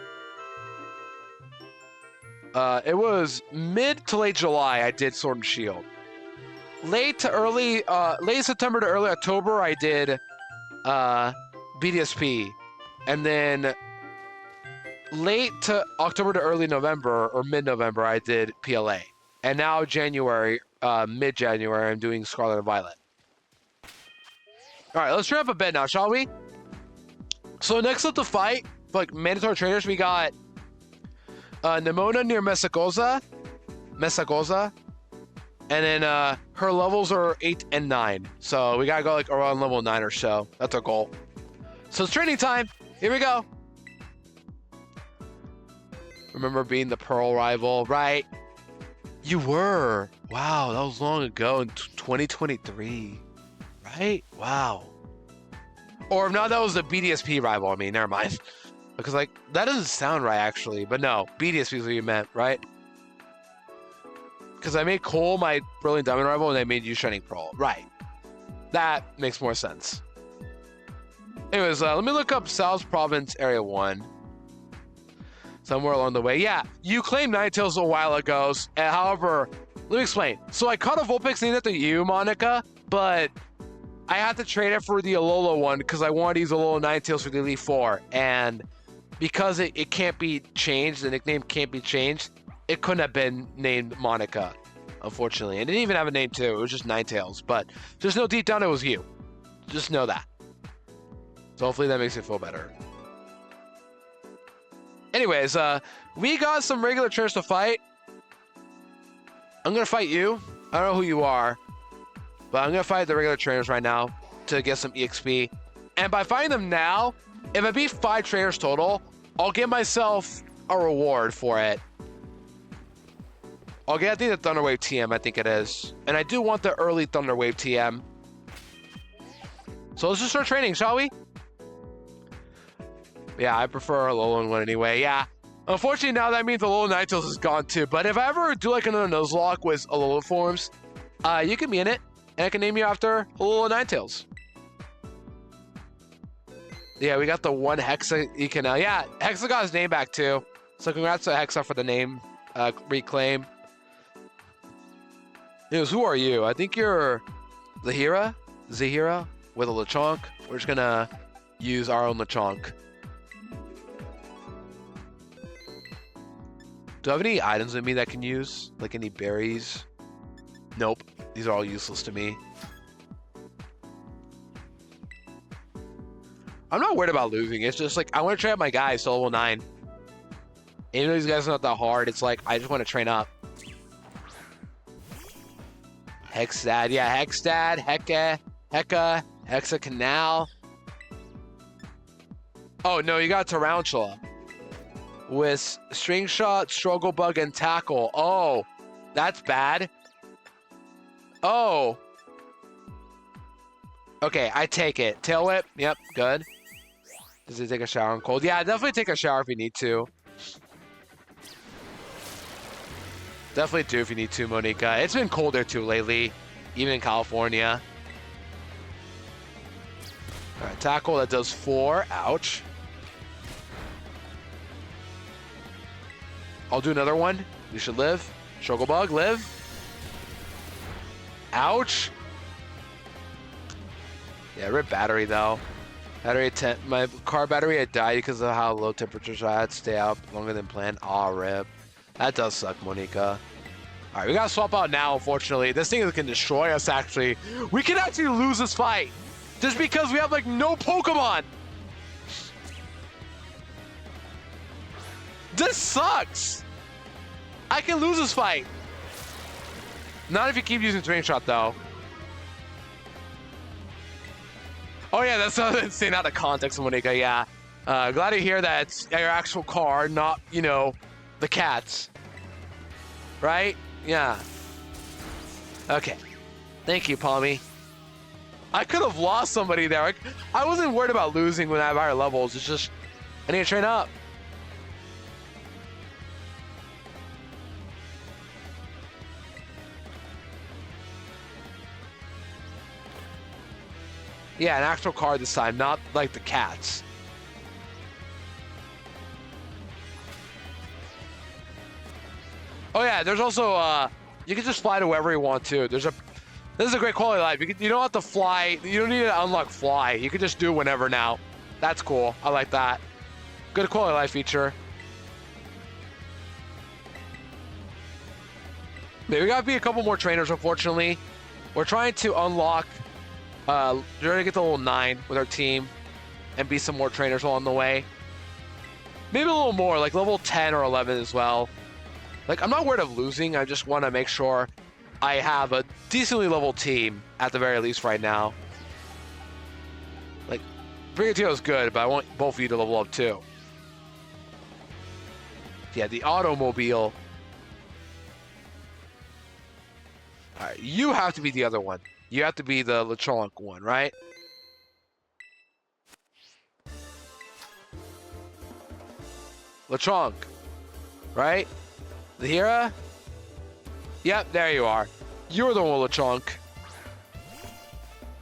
it was mid to late July I did Sword and Shield. Late September to early October, I did BDSP. And then late to October to early November, or mid-November, I did PLA. And now January, mid-January, I'm doing Scarlet and Violet. Alright, let's ramp a bit now, shall we? So next up to fight, like mandatory trainers, we got Nemona near Mesagoza. And then her levels are 8 and 9. So we gotta go like around level 9 or so. That's our goal. So it's training time. Here we go. Remember being the Pearl rival, right? You were. Wow, that was long ago in 2023. Right? Wow. Or if not, that was the BDSP rival. I mean, never mind. Because like, that doesn't sound right actually. But no, BDSP is what you meant, right? Because I made Cole my Brilliant Diamond rival and I made you Shining Pearl. Right. That makes more sense. Anyways, let me look up Sal's Province Area 1. somewhere along the way. Yeah, you claimed Ninetales a while ago. However, let me explain. So I caught a Vulpix named after you, Monica, but I had to trade it for the Alola one because I wanted to use Alola Ninetales for the Elite Four. And because it can't be changed, the nickname can't be changed, it couldn't have been named Monica, unfortunately. And it didn't even have a name, too. It was just Ninetales. But just know deep down it was you. Just know that. So hopefully that makes you feel better. Anyways, we got some regular trainers to fight. I'm going to fight you. I don't know who you are. But I'm going to fight the regular trainers right now to get some EXP. And by fighting them now, if I beat 5 trainers total, I'll give myself a reward for it. I'll get, I think, the Thunder Wave TM, I think it is. And I do want the early Thunder Wave TM. So let's just start training, shall we? Yeah, I prefer Alolan one anyway. Yeah. Unfortunately, now that means Alola Ninetales is gone too. But if I ever do like another Nuzlocke with Alola forms, you can be in it. And I can name you after Alola Ninetales. Yeah, we got the one Hexa you can yeah, Hexa got his name back too. So congrats to Hexa for the name reclaim. News, who are you? I think you're Zahira with a Lechonk. We're just gonna use our own Lechonk. Do I have any items with me that I can use? Like any berries? Nope. These are all useless to me. I'm not worried about losing. It's just like, I want to train up my guys to level 9. Even though these guys are not that hard, it's like, I just want to train up. Hexstad. Yeah, Hexstad, Heka, Hexa Canal. Oh, no, you got Tarantula. With String Shot, Struggle Bug, and Tackle. Oh, that's bad. Oh. Okay, I take it. Tail Whip. Yep, good. Does he take a shower on cold? Yeah, definitely take a shower if you need to. Definitely do if you need to, Monica. It's been colder too lately, even in California. All right, Tackle, that does 4. Ouch. I'll do another one. You should live. Struggle Bug, live. Ouch. Yeah, rip battery though. Battery 10. My car battery had died because of how low temperatures I had to stay out longer than planned. Aw, rip. That does suck, Monica. All right, we gotta swap out now, unfortunately. This thing can destroy us, actually. We can actually lose this fight just because we have, like, no Pokemon. This sucks. I can lose this fight. Not if you keep using Drain Shot, though. Oh, yeah, that's insane out of context, Monica, yeah. Glad to hear that it's your actual car, not, you know, the cat's. Right? Yeah. Okay. Thank you, Palmy. I could have lost somebody there. I wasn't worried about losing when I have higher levels. It's just, I need to train up. Yeah, an actual card this time, not like the cats. Oh yeah, there's also you can just fly to wherever you want to. This is a great quality of life. You don't have to fly. You don't need to unlock fly. You can just do it whenever now. That's cool. I like that. Good quality of life feature. Maybe we gotta be a couple more trainers, unfortunately. We're trying to unlock we're gonna get to level 9 with our team and be some more trainers along the way. Maybe a little more, like level 10 or 11 as well. Like, I'm not worried of losing. I just want to make sure I have a decently leveled team at the very least right now. Like, Brigatio is good, but I want both of you to level up too. Yeah, the automobile. All right, you have to be the other one. You have to be the Lechonk one, right? Lechonk, right? The Hera? Yep, there you are. You're the one, Lechonk.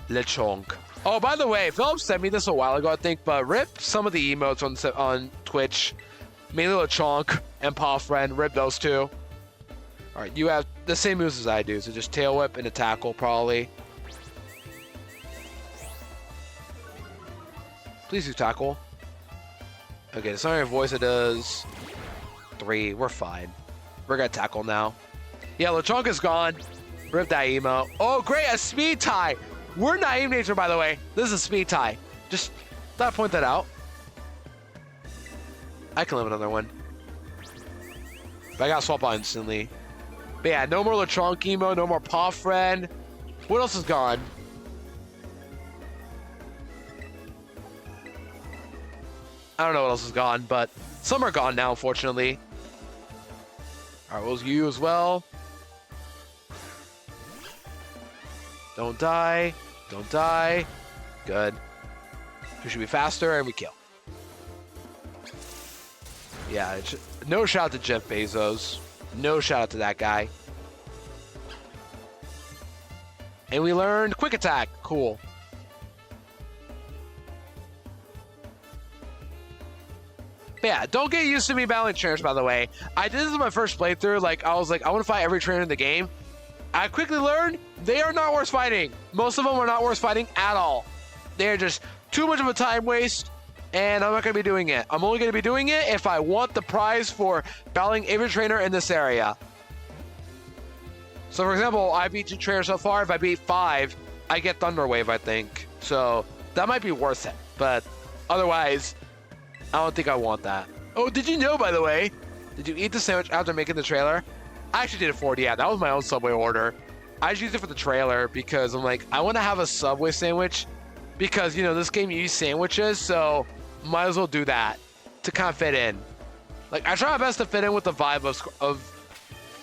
Lechonk. Oh, by the way, Philip sent me this a while ago, I think, but rip some of the emotes on Twitch. Mainly Lechonk and Paw Friend. Rip those two. Alright, you have the same moves as I do, so just Tail Whip and a Tackle, probably. Please do Tackle. Okay, it's not your voice, it does 3. We're fine. We're gonna Tackle now. Yeah, Lechonk is gone. Rip that emo. Oh, great, a Speed Tie. We're Naive Nature, by the way. This is a Speed Tie. Just thought I'd point that out. I can live another one. But I gotta swap out instantly. But yeah, no more Lechonk emo, no more Paw Friend. What else is gone? I don't know what else is gone, but some are gone now, unfortunately. Alright, we'll use you as well. Don't die. Don't die. Good. We should be faster, and we kill. Yeah, no shout out to Jeff Bezos. No shout out to that guy. And we learned Quick Attack. Cool. But yeah, don't get used to me battling trainers, by the way. This is my first playthrough. Like, I was like, I want to fight every trainer in the game. I quickly learned they are not worth fighting. Most of them are not worth fighting at all. They're just too much of a time waste, and I'm not going to be doing it. I'm only going to be doing it if I want the prize for battling every trainer in this area. So, for example, I beat 2 trainers so far. If I beat 5, I get Thunder Wave, I think. So, that might be worth it. But otherwise, I don't think I want that. Oh, did you know, by the way? Did you eat the sandwich after making the trailer? I actually did it for it. Yeah, that was my own Subway order. I just used it for the trailer because I'm like, I want to have a Subway sandwich because, you know, this game you use sandwiches, so might as well do that to kind of fit in. Like, I try my best to fit in with the vibe of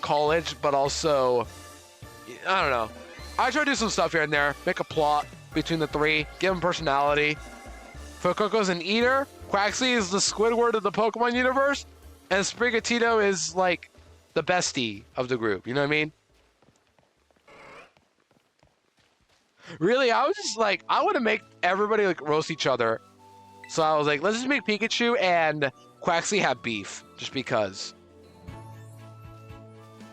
college, but also, I don't know. I try to do some stuff here and there, make a plot between the 3, give them personality. Fuecoco's an eater. Quaxley is the Squidward of the Pokemon universe, and Sprigatito is like the bestie of the group. You know what I mean? Really, I was just like, I want to make everybody like roast each other. So I was like, let's just make Pikachu and Quaxley have beef, just because.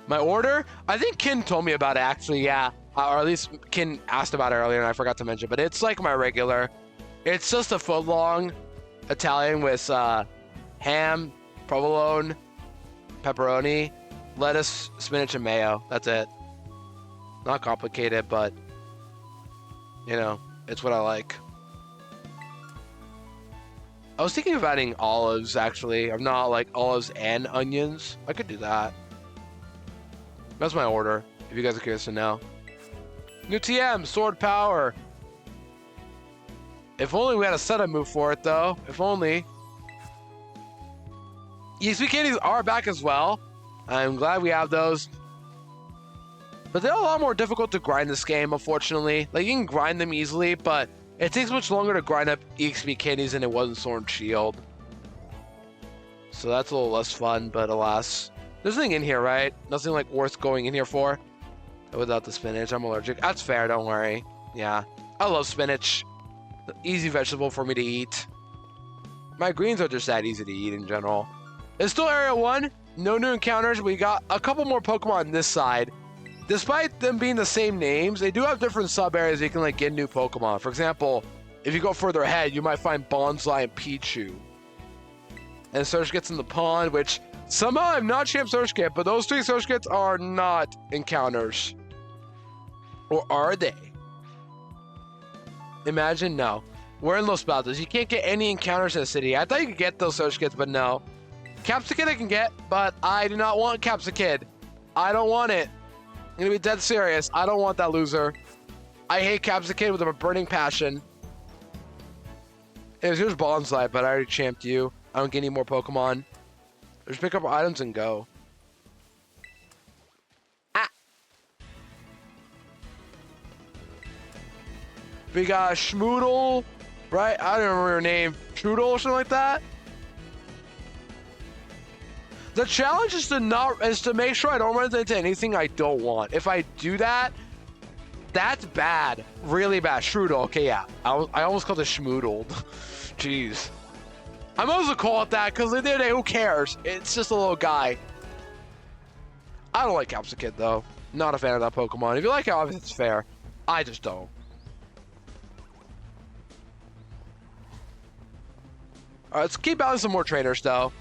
My order? I think Kin told me about it, actually, yeah. Or at least Kin asked about it earlier, and I forgot to mention. But it's like my regular. It's just a foot-long Italian with ham, provolone, pepperoni, lettuce, spinach, and mayo. That's it. Not complicated, but, you know, it's what I like. I was thinking of adding olives, actually. I'm not like olives and onions. I could do that. That's my order, if you guys are curious to know. New TM, Sword Power. If only we had a setup move for it, though. If only. EXP candies are back as well. I'm glad we have those. But they're a lot more difficult to grind this game, unfortunately. Like, you can grind them easily, but it takes much longer to grind up EXP candies than it was in Sword and Shield. So that's a little less fun, but alas. There's nothing in here, right? Nothing, like, worth going in here for. Without the spinach, I'm allergic. That's fair, don't worry. Yeah. I love spinach. Easy vegetable for me to eat. My greens are just that easy to eat in general. It's still Area 1. No new encounters. We got a couple more Pokemon on this side. Despite them being the same names, they do have different sub-areas you can like get new Pokemon. For example, if you go further ahead, you might find Bonsai and Pichu. And Surge in the pond, which somehow I'm not Champ Surge, but those 3 Surge are not encounters. Or are they? Imagine, no. We're in Los Baldos. You can't get any encounters in the city. I thought you could get those Surge Kits, but no. Capsicid I can get, but I do not want Capsicid. I don't want it. I'm gonna be dead serious. I don't want that loser. I hate Capsicid with a burning passion. Anyways, here's Bonsai, but I already champed you. I don't get any more Pokemon. Just pick up items and go. Ah! We got Schmoodle, right? I don't remember her name. Strudel or something like that? The challenge is to make sure I don't run into anything I don't want. If I do that, that's bad. Really bad. Strudel. Okay, yeah. I almost called it Schmoodled. Jeez. I'm also call it that because at the end of the day, who cares? It's just a little guy. I don't like Capsicum though. Not a fan of that Pokemon. If you like it, obviously it's fair. I just don't. All right, let's keep out some more trainers though.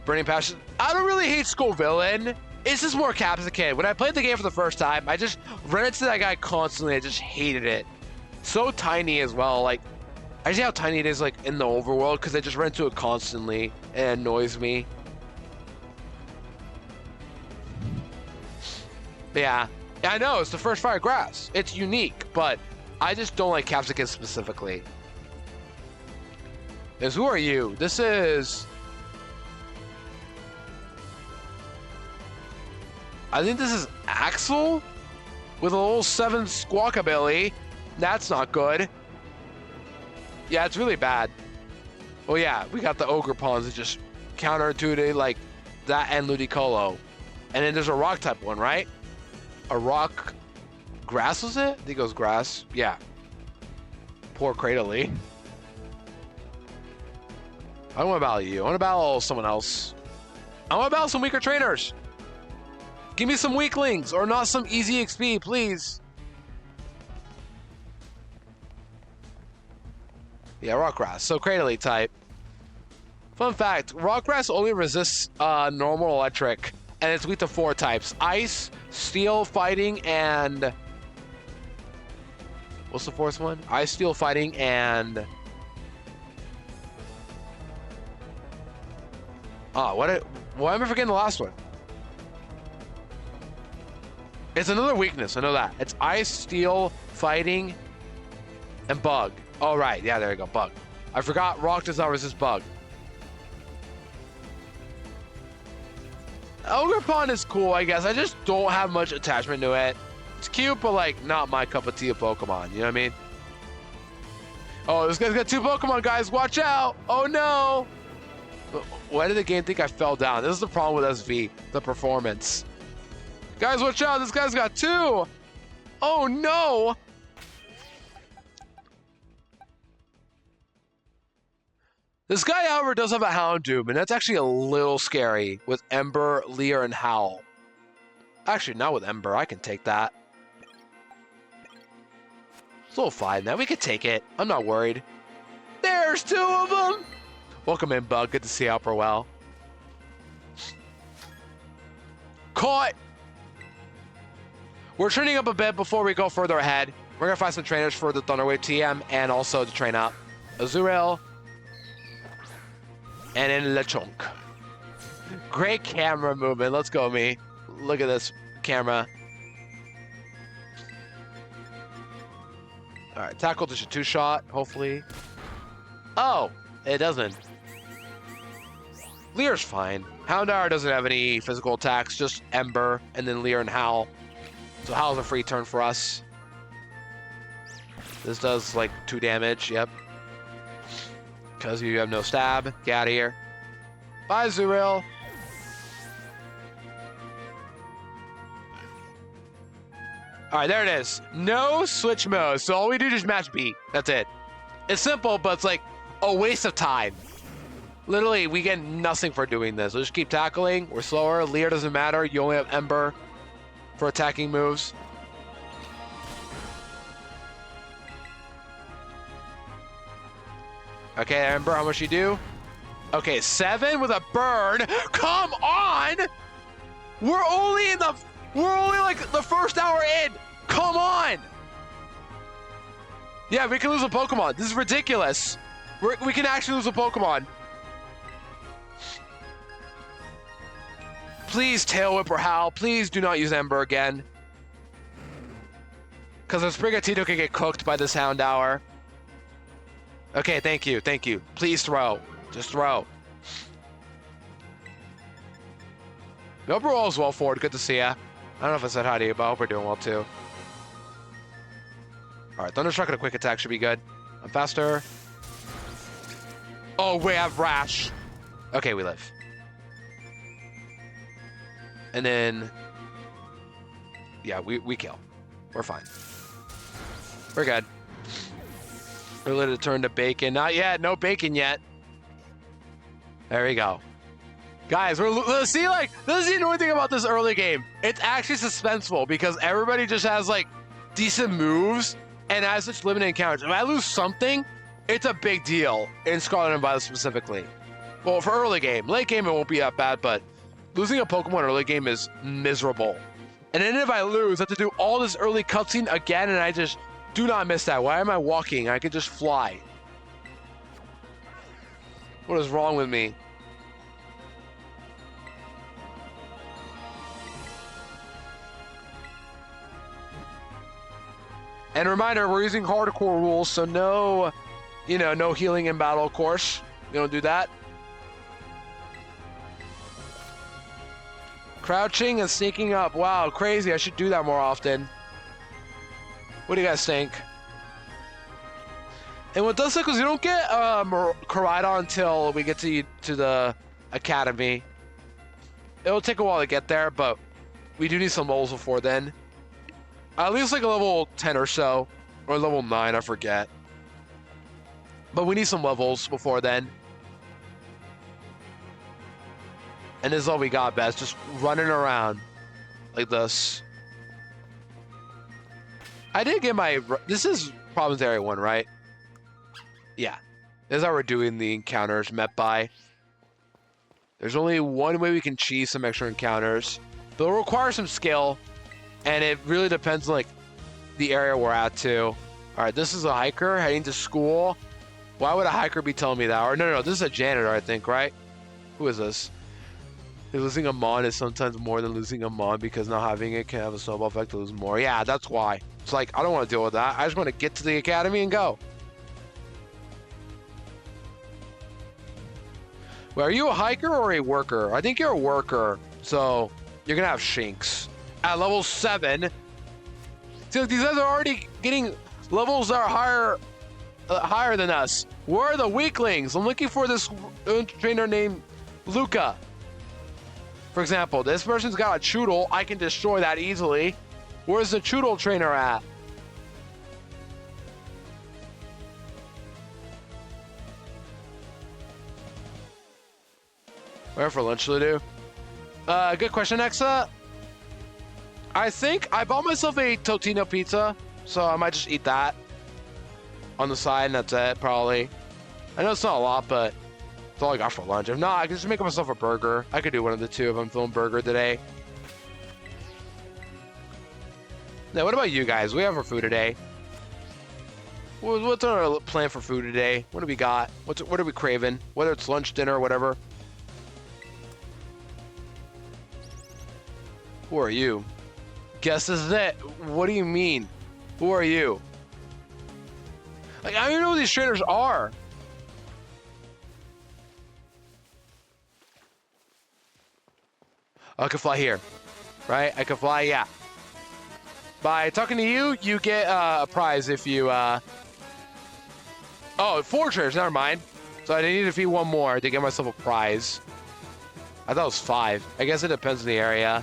Burning Passion. I don't really hate School Villain. It's just more Capsicum. When I played the game for the first time, I just ran into that guy constantly. I just hated it. So tiny as well. Like, I see how tiny it is like in the overworld because I just run into it constantly and it annoys me. Yeah, I know it's the first fire grass. It's unique, but I just don't like Capsicum specifically. Who are you? This is. I think this is Axel with a little 7 squawkabilly. That's not good. Yeah, it's really bad. Oh yeah, we got the Ogre Pawns that just counterintuitive like that and Ludicolo. And then there's a rock type one, right? A rock grass was it? I think it was grass. Yeah. Poor Cradley. I don't want to battle you. I want to battle someone else. I want to battle some weaker trainers. Give me some weaklings or not some easy XP, please. Yeah, Rockgrass. So Cradley type. Fun fact, Rockgrass only resists normal electric, and it's weak to 4 types. Ice, Steel, Fighting, and... What's the 4th one? Ice, Steel, Fighting, and... why am I forgetting the last one? It's another weakness, I know that. It's Ice, Steel, Fighting, and Bug. Oh, right. Yeah, there you go. Bug. I forgot Rock does not resist Bug. Ogre Pond is cool, I guess. I just don't have much attachment to it. It's cute, but, like, not my cup of tea of Pokemon. You know what I mean? Oh, this guy's got 2 Pokemon, guys. Watch out. Oh, no. Why did the game think I fell down? This is the problem with SV. The performance. Guys, watch out. This guy's got 2. Oh, no. This guy, however, does have a Houndoom, and that's actually a little scary with Ember, Leer, and Howl. Actually, not with Ember. I can take that. It's a little fine, man. We can take it. I'm not worried. There's 2 of them! Welcome in, Bug. Good to see you out for a while. Caught! We're training up a bit before we go further ahead. We're going to find some trainers for the Thunderwave TM and also to train up Azurill. And then Lechonk. Great camera movement. Let's go, me. Look at this camera. All right, tackle just a 2-shot, hopefully. Oh, it doesn't. Leer's fine. Houndour doesn't have any physical attacks, just Ember, and then Leer and Howl. So Howl's a free turn for us. This does like 2 damage, yep. Because you have no stab. Get out of here. Bye, Zurill. All right, there it is. No switch mode. So all we do is match beat. That's it. It's simple, but it's like a waste of time. Literally, we get nothing for doing this. We'll just keep tackling. We're slower. Leer doesn't matter. You only have Ember for attacking moves. Okay, Ember, how much you do? Okay, 7 with a burn. Come on! We're only like the first hour in. Come on! Yeah, we can lose a Pokemon. This is ridiculous. We can actually lose a Pokemon. Please, Tail Whip or Howl. Please do not use Ember again. Because the Sprigatito can get cooked by this Houndour. Okay, thank you, thank you. Please throw. Just throw. Hope we're all as well forward. Good to see ya. I don't know if I said hi to you, but I hope we're doing well too. All right, Thunderstruck and a quick attack should be good. I'm faster. Oh, we have Rash. Okay, we live. And then, yeah, we kill. We're fine. We're good. We're ready to turn to bacon. Not yet. No bacon yet. There we go. Guys, let's see, like, this is the annoying thing about this early game. It's actually suspenseful because everybody just has, like, decent moves and has such limited encounters. If I lose something, it's a big deal in Scarlet and Violet specifically. Well, for early game. Late game, it won't be that bad, but losing a Pokemon early game is miserable. And then if I lose, I have to do all this early cutscene again, and I just do not miss that. Why am I walking? I can just fly. What is wrong with me? And reminder, we're using hardcore rules, so no, no healing in battle, of course. We don't do that. Crouching and sneaking up. Wow, crazy. I should do that more often. What do you guys think? And what does suck is you don't get Koraidon until we get to the academy. It'll take a while to get there, but we do need some levels before then. At least like a level 10 or so, or level 9, I forget. But we need some levels before then. And this is all we got, Bess. Just running around like this. I did get my... This is Problems Area 1, right? Yeah. This is how we're doing the encounters met by. There's only one way we can cheese some extra encounters. But it'll require some skill. And it really depends on, like, the area we're at, too. Alright, this is a hiker heading to school. Why would a hiker be telling me that? Or no, this is a janitor, I think, right? Who is this? Losing a Mon is sometimes more than losing a Mon because not having it can have a snowball effect to lose more. Yeah, that's why. It's like, I don't want to deal with that. I just want to get to the academy and go. Well, are you a hiker or a worker? I think you're a worker, so you're going to have Shinx. At level 7. See, look, these guys are already getting levels that are higher than us. Where are the weaklings? I'm looking for this trainer named Luca. For example, this person's got a Choodle. I can destroy that easily. Where's the Choodle trainer at? Where for lunch, Ludo? Good question, Exa. I think I bought myself a Totino pizza, so I might just eat that on the side, and that's it, probably. I know it's not a lot, but it's all I got for lunch. If not, I can just make myself a burger. I could do one of the two if I'm feeling burger today. Now, what about you guys? What do we have for food today? What's our plan for food today? What do we got? What are we craving? Whether it's lunch, dinner, or whatever. Who are you? Guess this is it. What do you mean? Who are you? Like, I don't even know who these trainers are. I can fly here, right? I can fly, yeah. By talking to you, you get a prize if you, Oh, 4 trainers, never mind. So I need to defeat 1 more to get myself a prize. I thought it was 5. I guess it depends on the area.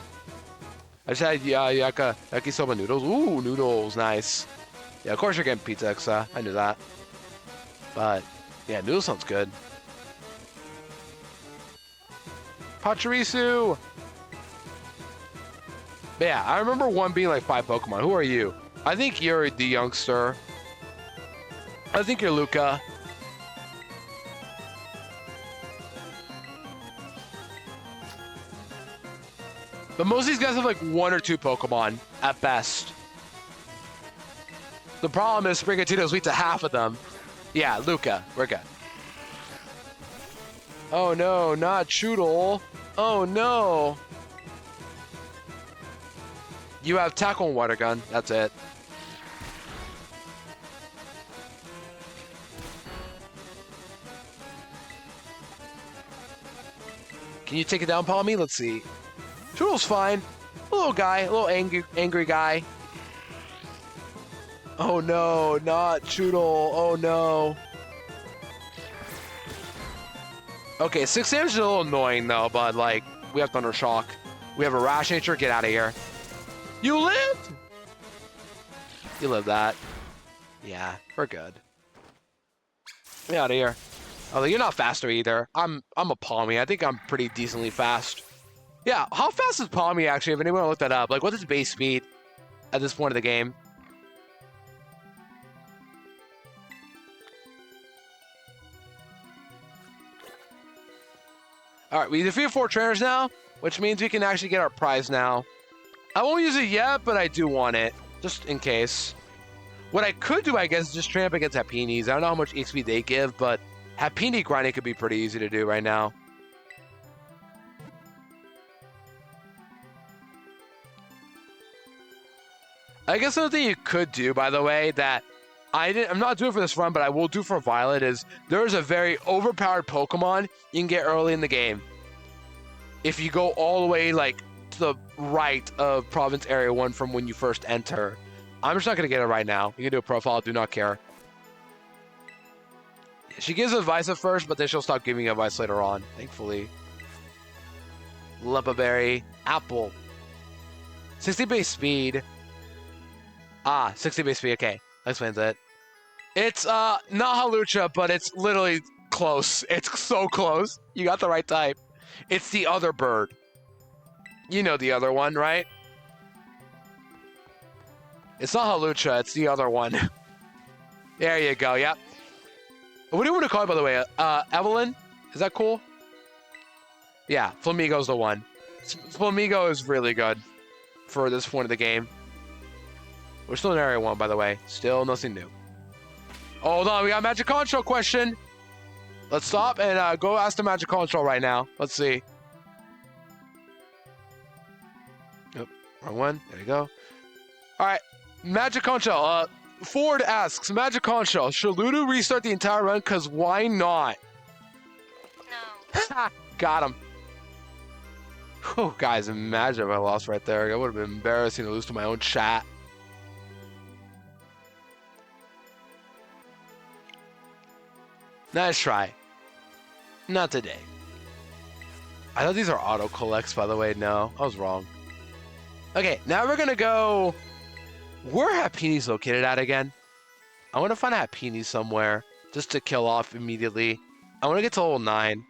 I just had yakisoba noodles. Ooh, noodles, nice. Yeah, of course you're getting pizza, Exa. I knew that. But, yeah, noodles sounds good. Pachirisu! But yeah, I remember one being like 5 Pokemon. Who are you? I think you're the youngster. I think you're Luca. But most of these guys have like 1 or 2 Pokemon at best. The problem is Sprigatito's weak to half of them. Yeah, Luca, we're good. Oh no, not Choodle. Oh no. You have Tackle and Water Gun, that's it. Can you take it down, Palmy? Let's see. Choodle's fine. A little guy, a little angry guy. Oh no, not Choodle. Oh no. Okay, 6 damage is a little annoying though, but like, we have Thunder Shock. We have a Rash Nature, get out of here. You lived? You lived that. Yeah, we're good. Get out of here. Although you're not faster either. I'm a Palmy. I think I'm pretty decently fast. Yeah, how fast is Palmy actually? If anyone looked that up, like what's its base speed at this point of the game? All right, we defeated 4 trainers now, which means we can actually get our prize now. I won't use it yet, but I do want it, just in case. What I could do, I guess, is just train up against Hapinis. I don't know how much XP they give, but Hapini grinding could be pretty easy to do right now. I guess another thing you could do, by the way, that I'm not doing for this run, but I will do for Violet, is there is a very overpowered Pokemon you can get early in the game. If you go all the way, like, to the right of Province Area 1 from when you first enter. I'm just not going to get it right now. You can do a profile, do not care. She gives advice at first, but then she'll stop giving advice later on, thankfully. Lepaberry, Apple. 60 base speed. 60 base speed, okay. That explains it. It's, not Halucha, but it's literally close. It's so close. You got the right type. It's the other bird. You know the other one, right? It's not Halucha, it's the other one. There you go, yep. What do you want to call it, by the way? Evelyn? Is that cool? Yeah, Flamigo's the one. Flamigo is really good for this point of the game. We're still in Area 1, by the way. Still nothing new. Hold on, we got a Magic Control question. Let's stop and go ask the Magic Control right now. Let's see. Oh, wrong one. There you go. All right, Magic Control. Ford asks, Magic Control, should Ludo restart the entire run? Because why not? No. Got him. Oh, guys, imagine if I lost right there. It would have been embarrassing to lose to my own chat. Nice try. Not today. I thought these are auto collects, by the way. No, I was wrong. Okay, now we're going to go... Where are Hapini's located at again? I want to find a Hapini somewhere just to kill off immediately. I want to get to level 9.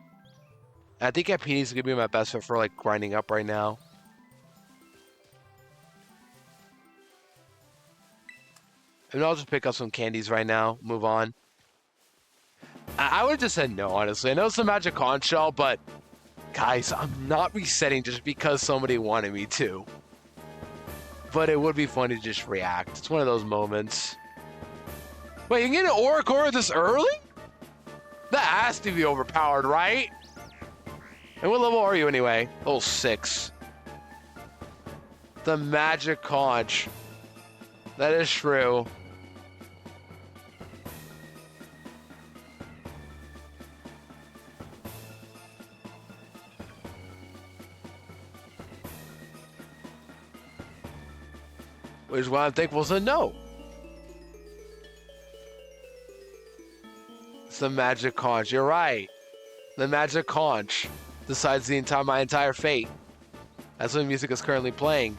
I think Hapini's going to be my best fit for like grinding up right now. And I'll just pick up some candies right now. Move on. I would have just said no, honestly. I know it's a Magic Conch Shell, but guys, I'm not resetting just because somebody wanted me to. But it would be fun to just react. It's one of those moments. Wait, you can get an Oricorio this early? That has to be overpowered, right? And what level are you anyway? Level 6. The Magic Conch. That is true. Which is why I'm thankful to no. It's the Magic Conch. You're right. The Magic Conch decides my entire fate. That's what music is currently playing.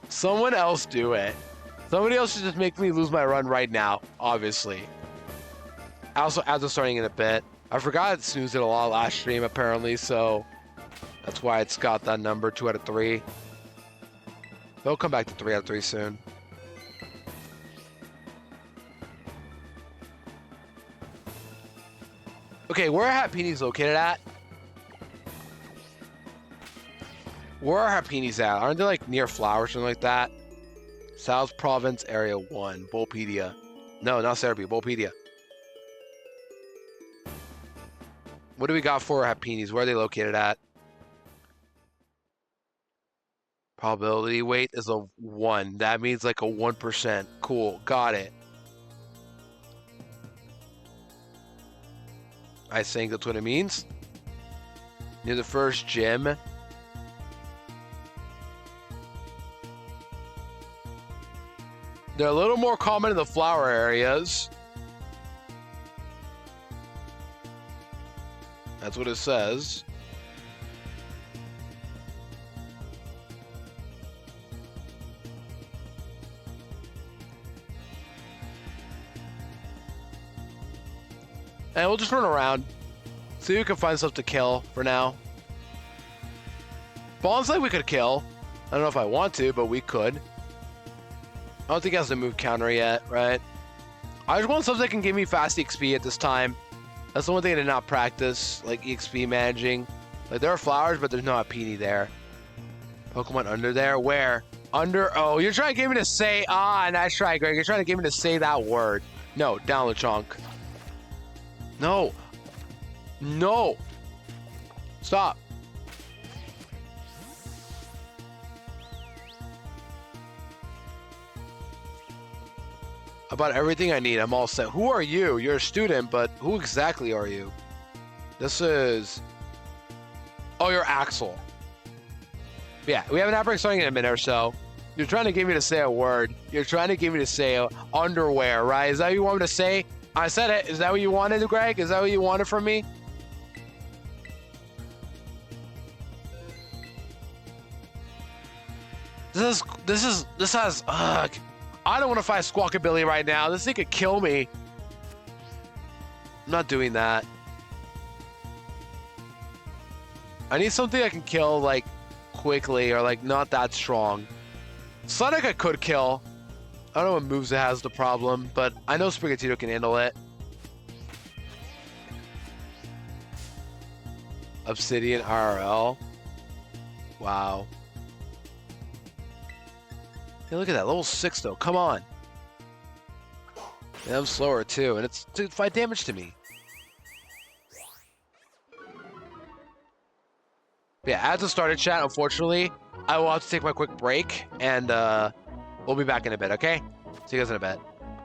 Someone else do it. Somebody else should just make me lose my run right now, obviously. Also, as I'm starting in a bit, I forgot it snoozed it a lot last stream, apparently, so that's why it's got that number, 2 out of 3. They'll come back to 3 out of 3 soon. Okay, where are Hapini's located at? Where are Hapini's at? Aren't they like near Flower or something like that? South Province Area 1, Bulpedia. No, not Cerebi, Bulpedia. What do we got for Hapini's? Where are they located at? Probability weight is a 1. That means like a 1%. Cool, got it. I think that's what it means. Near the first gym. They're a little more common in the flower areas. That's what it says. And we'll just run around. See if we can find stuff to kill for now. Ball's like we could kill. I don't know if I want to, but we could. I don't think it has to move counter yet, right? I just want stuff that can give me fast XP at this time. That's the one thing I did not practice, like EXP managing. Like, there are flowers, but there's no Apini there. Pokemon under there? Where? Under? Oh, you're trying to get me to say, nice try, Greg. You're trying to get me to say that word. No, down Lechonk. No. No. Stop. About everything I need, I'm all set. Who are you? You're a student, but who exactly are you? This is... Oh, you're Axel. Yeah, we have an outbreak starting in a minute or so. You're trying to get me to say a word. You're trying to get me to say underwear, right? Is that what you want me to say? I said it. Is that what you wanted, Greg? Is that what you wanted from me? This has, ugh. I don't want to fight Squawkabilly right now. This thing could kill me. I'm not doing that. I need something I can kill, like, quickly or, like, not that strong. Sonic I could kill. I don't know what moves it has the problem, but I know Sprigatito can handle it. Obsidian IRL. Wow. Hey, look at that. Level 6, though. Come on. Yeah, I'm slower, too. And it's to 5 damage to me. Yeah, as a started chat, unfortunately, I will have to take my quick break. And we'll be back in a bit, okay? See you guys in a bit.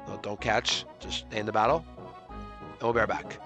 No, don't catch. Just stay in the battle. And we'll be right back.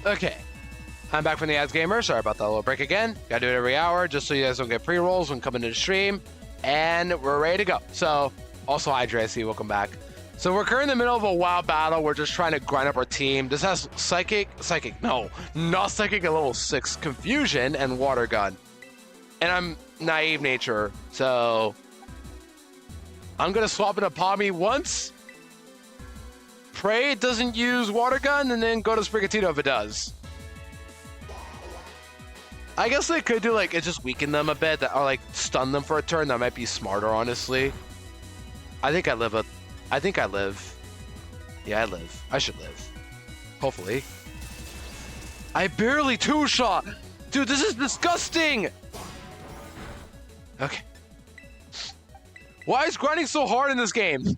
Okay. I'm back from the Ads Gamer. Sorry about that little break again. Gotta do it every hour just so you guys don't get pre-rolls when coming to the stream. And we're ready to go. So, also, hi, Tracy. Welcome back. So, we're currently in the middle of a WoW battle. We're just trying to grind up our team. This has not Psychic at level 6, Confusion, and Water Gun. And I'm naive nature, so I'm going to swap into Pommy once. Pray it doesn't use Water Gun, and then go to Sprigatito if it does. I guess they could do, like, it just weaken them a bit, or, like, stun them for a turn. That might be smarter, honestly. I think I live. Yeah, I live. I should live. Hopefully. I barely two-shot! Dude, this is disgusting! Okay. Why is grinding so hard in this game?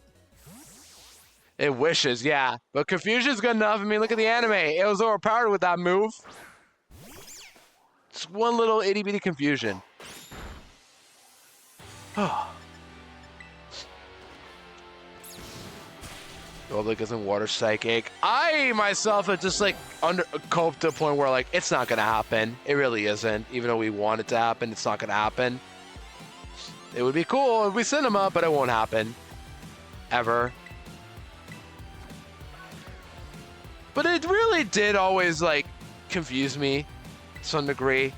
It wishes, yeah. But Confusion's good enough. I mean, look at the anime. It was overpowered with that move. It's one little itty-bitty Confusion. Nuzlocke isn't Water Psychic. I, myself, have just, like, coped to a point where, like, it's not gonna happen. It really isn't. Even though we want it to happen, it's not gonna happen. It would be cool if we cinema, but it won't happen. Ever. But it really did always, like, confuse me to some degree.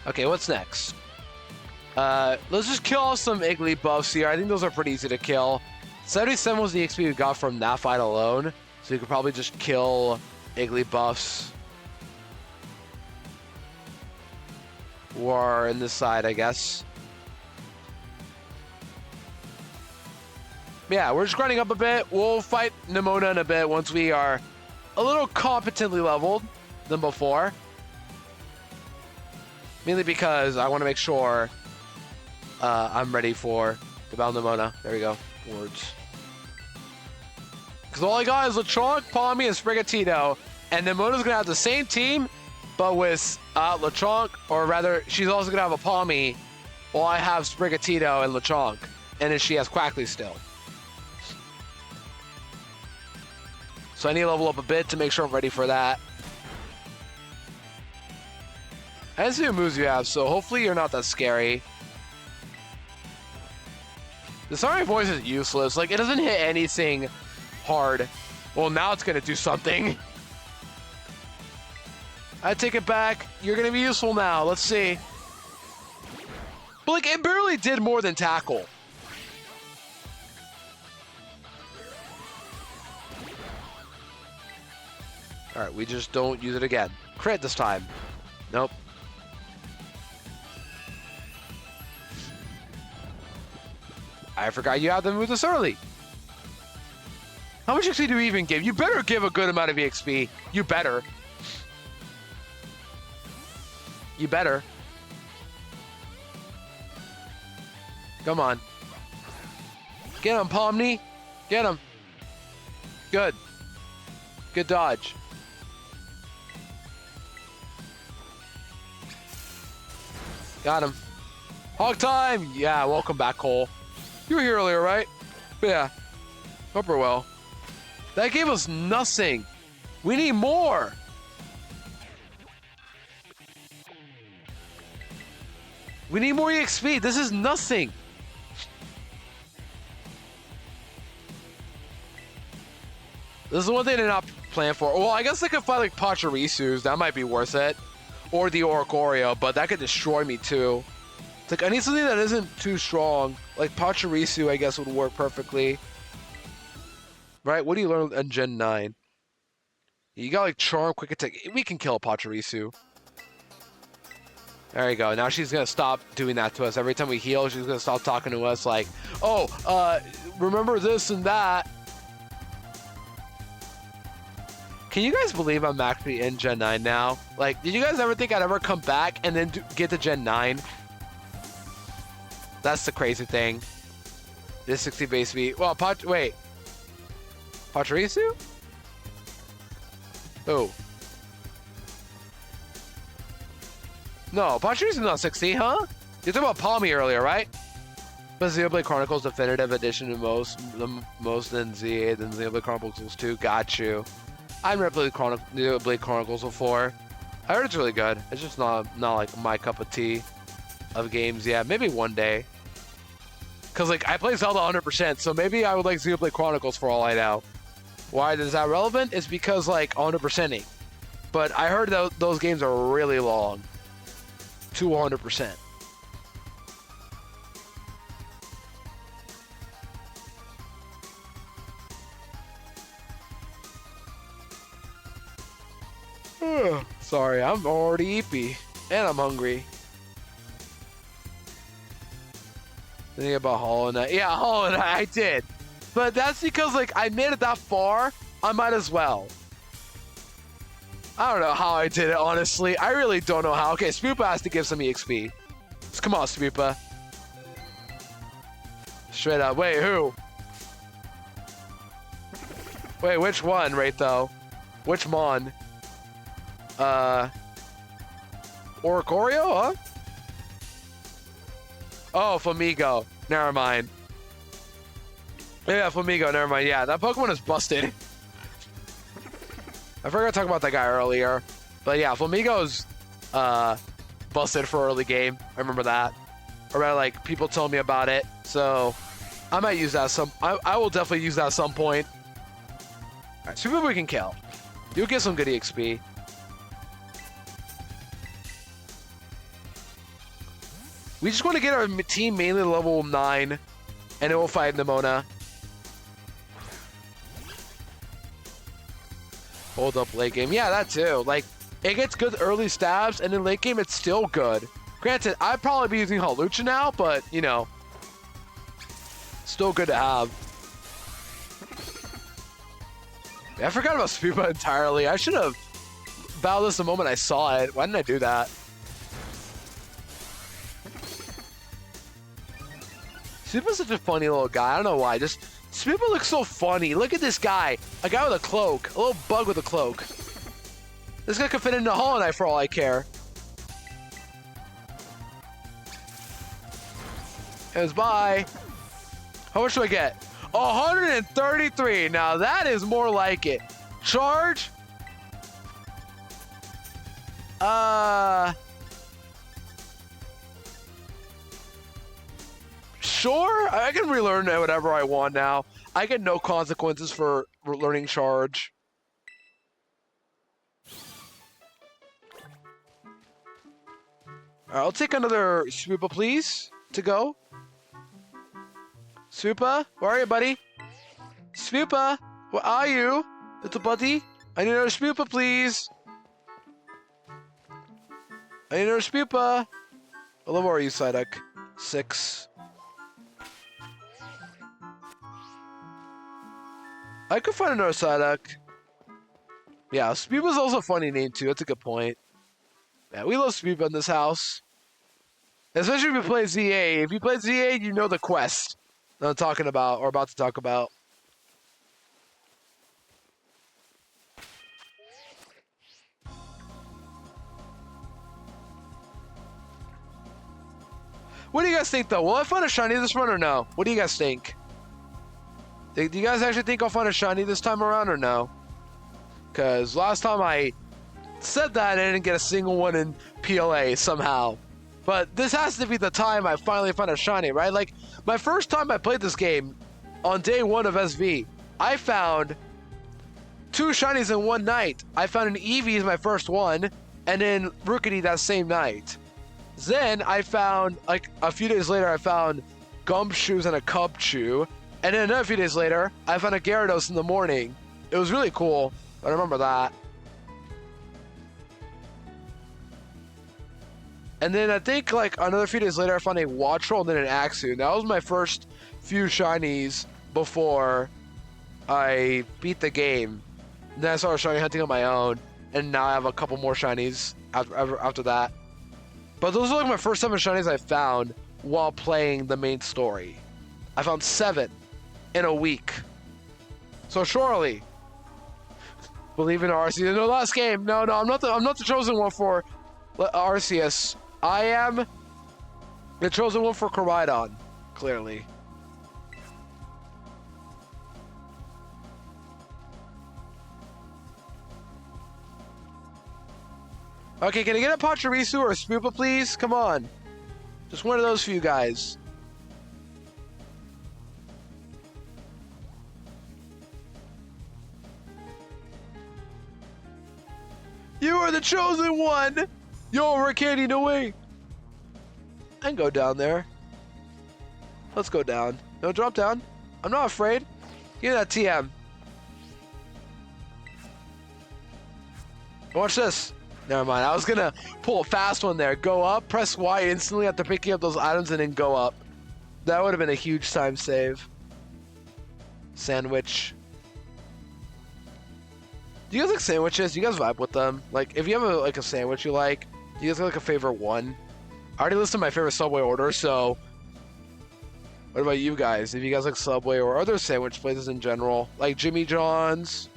Okay, what's next? Let's just kill off some Iggly buffs here. I think those are pretty easy to kill. 77 was the XP we got from that fight alone, so you could probably just kill Iggly buffs. Or in this side, I guess. Yeah, we're just grinding up a bit. We'll fight Nimona in a bit once we are a little competently leveled than before. Mainly because I want to make sure I'm ready for the battle Nimona. There we go. Words. Because all I got is Lechonk, Pommy, and Sprigatito. And Nimona's going to have the same team, but with Lechonk, or rather, she's also going to have a Pommy, while I have Sprigatito and Lechonk. And then she has Quackly still. So I need to level up a bit to make sure I'm ready for that. I see what moves you have, so hopefully you're not that scary. The Sorry Voice is useless. Like, it doesn't hit anything hard. Well, now it's going to do something. I take it back. You're going to be useful now. Let's see. But, like, it barely did more than tackle. Alright, we just don't use it again. Crit this time. Nope. I forgot you had to move this early. How much XP do we even give? You better give a good amount of EXP. You better. You better. Come on. Get him, Pomni. Get him. Good. Good dodge. Got him. Hog time! Yeah, welcome back, Cole. You were here earlier, right? Yeah. Hope we're well. That gave us nothing. We need more. We need more EXP. This is nothing. This is one thing to not plan for. Well, I guess I could fight like Pachirisus. That might be worth it. Or the Oricorio, but that could destroy me too. It's like, I need something that isn't too strong. Like Pachirisu, I guess, would work perfectly. Right? What do you learn in Gen 9? You got like Charm, Quick Attack. We can kill a Pachirisu. There you go. Now she's going to stop doing that to us. Every time we heal, she's going to stop talking to us like, oh, remember this and that. Can you guys believe I'm actually in Gen 9 now? Like, did you guys ever think I'd ever come back and then get to Gen 9? That's the crazy thing. This 60 base speed. Well, wait. Pachirisu? Oh. No, Pachirisu's not 60, huh? You're talking about Palmy earlier, right? But Xenoblade Chronicles Definitive Edition the most than Z8 than Xenoblade Chronicles 2. Got you. I've never played Xenoblade Chronicles before. I heard it's really good. It's just not like my cup of tea of games. Yeah, maybe one day. Cause like I play Zelda 100%, so maybe I would like Xenoblade Chronicles for all I know. Why is that relevant? It's because like 100%ing. But I heard that those games are really long. To 100%. Sorry, I'm already eepy. And I'm hungry. Thinking about Hollow Knight. Yeah, Hollow Knight, I did. But that's because, like, I made it that far, I might as well. I don't know how I did it, honestly. I really don't know how. Okay, Spoopa has to give some EXP. Come on, Spoopa. Straight up. Wait, who? Wait, which one, right, though? Which Mon? Oricorio, huh? Oh, Flamigo. Never mind. Yeah, Flamigo, never mind. Yeah, that Pokemon is busted. I forgot to talk about that guy earlier. But yeah, Flamigo's busted for early game. I remember that. Or rather, like, people told me about it. So I might use that I will definitely use that at some point. Alright, see what we can kill. You'll get some good EXP. We just want to get our team mainly level 9, and then we'll fight Nimona. Hold up late game. Yeah, that too. Like, it gets good early stabs, and then late game, it's still good. Granted, I'd probably be using Hawlucha now, but, you know, still good to have. I forgot about Spoopa entirely. I should have battled this the moment I saw it. Why didn't I do that? Spoopa's such a funny little guy. I don't know why. Just Spoopa looks so funny. Look at this guy. A guy with a cloak. A little bug with a cloak. This guy could fit into Hollow Knight for all I care. It was bye. How much do I get? 133. Now that is more like it. Charge. Sure, I can relearn whatever I want now. I get no consequences for learning charge. Alright, I'll take another Spoopa, please, to go. Spoopa, where are you, buddy? Spoopa, where are you, little buddy? I need another Spoopa, please. I need another Spoopa. What level are you, Psyduck? 6. I could find another Psyduck. Yeah, Spoopa's also a funny name too. That's a good point. Yeah, we love Spoopa in this house. Especially if you play ZA. If you play ZA, you know the quest that I'm talking about, or about to talk about. What do you guys think, though? Will I find a shiny this run or no? What do you guys think? Do you guys actually think I'll find a shiny this time around or no? Because last time I said that, I didn't get a single one in PLA somehow. But this has to be the time I finally find a shiny, right? Like, my first time I played this game, on day 1 of SV, I found 2 shinies in one night. I found an Eevee as my first one, and then Rookity that same night. Then I found, like, a few days later, I found Gumshoes and a Cubchoo. And then another few days later, I found a Gyarados in the morning. It was really cool. I remember that. And then I think, like, another few days later, I found a Wattrel and then an Axew. That was my first few shinies before I beat the game. And then I started shiny hunting on my own. And now I have a couple more shinies after that. But those are like my first 7 shinies I found while playing the main story. I found 7 in a week. So surely, believe in Arceus. No, last game. No, I'm not the chosen one for Arceus. I am the chosen one for Koraidon, clearly. Okay, can I get a Pachirisu or a Spoopa, please? Come on. Just one of those for you guys. You are the chosen one! Yo, we're candying away. I can go down there. Let's go down. No, drop down. I'm not afraid. Give me that TM. Watch this. Never mind. I was gonna pull a fast one there. Go up, press Y instantly after picking up those items, and then go up. That would have been a huge time save. Sandwich. Do you guys like sandwiches? Do you guys vibe with them? Like, if you have a sandwich you like, do you guys have like a favorite one? I already listed my favorite Subway order, so what about you guys? If you guys like Subway or other sandwich places in general, like Jimmy John's.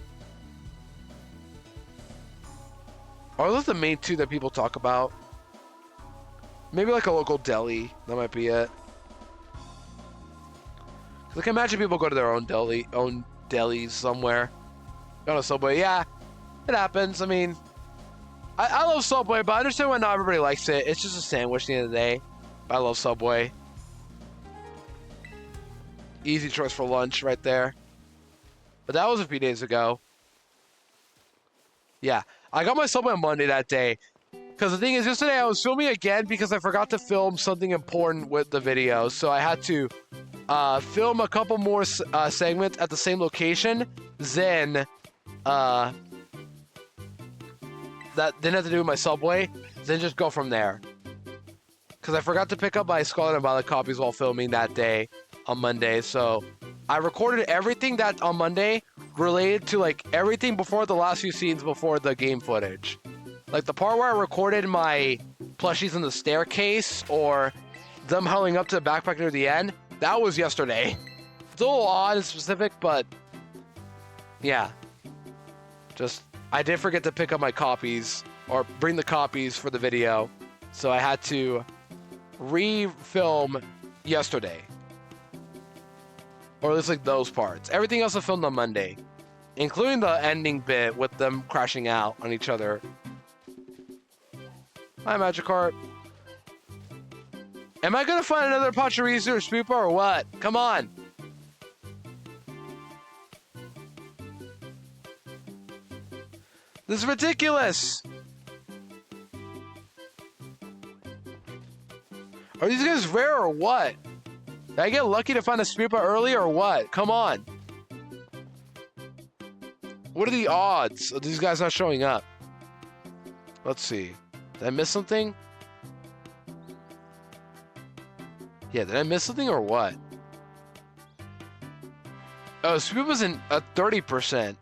Are those the main two that people talk about? Maybe like a local deli. That might be it. Like, imagine people go to their own delis somewhere. Go to Subway. Yeah, it happens. I mean, I love Subway, but I understand why not everybody likes it. It's just a sandwich at the end of the day. But I love Subway. Easy choice for lunch right there. But that was a few days ago. Yeah. I got my Subway on Monday that day. Because the thing is, yesterday I was filming again because I forgot to film something important with the video. So I had to film a couple more segments at the same location. Then, that didn't have to do with my Subway. Then just go from there. Because I forgot to pick up my Scarlet and Violet copies while filming that day on Monday. So I recorded everything that on Monday related to like everything before the last few scenes before the game footage. Like the part where I recorded my plushies in the staircase or them hauling up to the backpack near the end, that was yesterday. It's a little odd and specific, but yeah. Just, I did forget to pick up my copies or bring the copies for the video. So I had to re-film yesterday. Or at least like those parts. Everything else I filmed on Monday. Including the ending bit with them crashing out on each other. Hi, Magikarp. Am I gonna find another Pachirisu or Spoopa or what? Come on. This is ridiculous. Are these guys rare or what? Did I get lucky to find a Spoopa early or what? Come on. What are the odds of these guys not showing up? Let's see. Did I miss something? Yeah, did I miss something or what? Oh, Spoopa's in a 30%.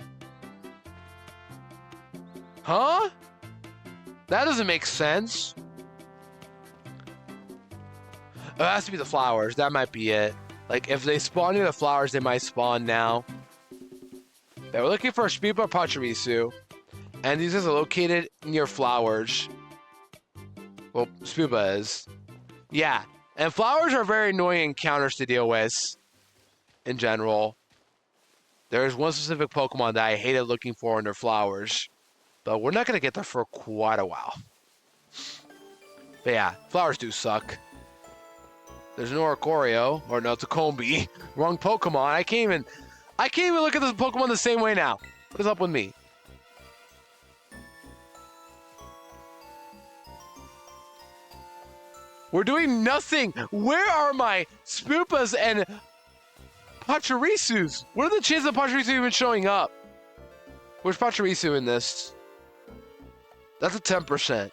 Huh? That doesn't make sense. Oh, it has to be the flowers. That might be it. Like, if they spawn near the flowers, they might spawn now. Yeah, we're looking for a Spoopa Pachirisu. And these guys are located near flowers. Well, Spoopa is. Yeah. And flowers are very annoying encounters to deal with. In general. There's one specific Pokemon that I hated looking for in their flowers. But we're not going to get there for quite a while. But yeah, flowers do suck. There's no Arcorio. Or no, it's a Combi. Wrong Pokemon. I can't even look at this Pokemon the same way now. What is up with me? We're doing nothing. Where are my Spoopas and Pachirisus? What are the chances of Pachirisu even showing up? Where's Pachirisu in this? That's a 10%.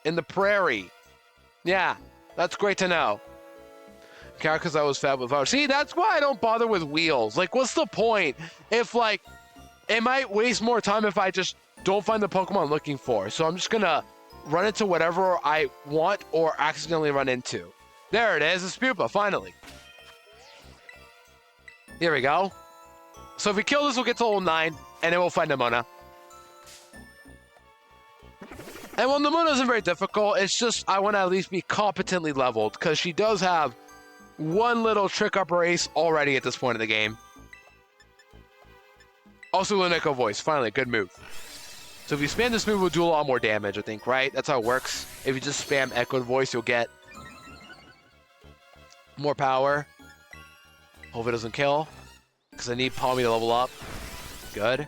In the prairie. Yeah, that's great to know. Because I was fat with flowers. See, that's why I don't bother with wheels. Like, what's the point? If, like, it might waste more time if I just don't find the Pokemon I'm looking for. So I'm just gonna run into whatever I want or accidentally run into. There it is, a Spoopa, finally. Here we go. So if we kill this, we'll get to level 9, and then we'll find Nimona. And while Nimona isn't very difficult, it's just I want to at least be competently leveled, because she does have one little trick up her ace already at this point in the game. Also, an echo voice. Finally, good move. So if you spam this move, we'll do a lot more damage, I think, right? That's how it works. If you just spam echoed voice, you'll get more power. Hope it doesn't kill, because I need Palmy to level up. Good.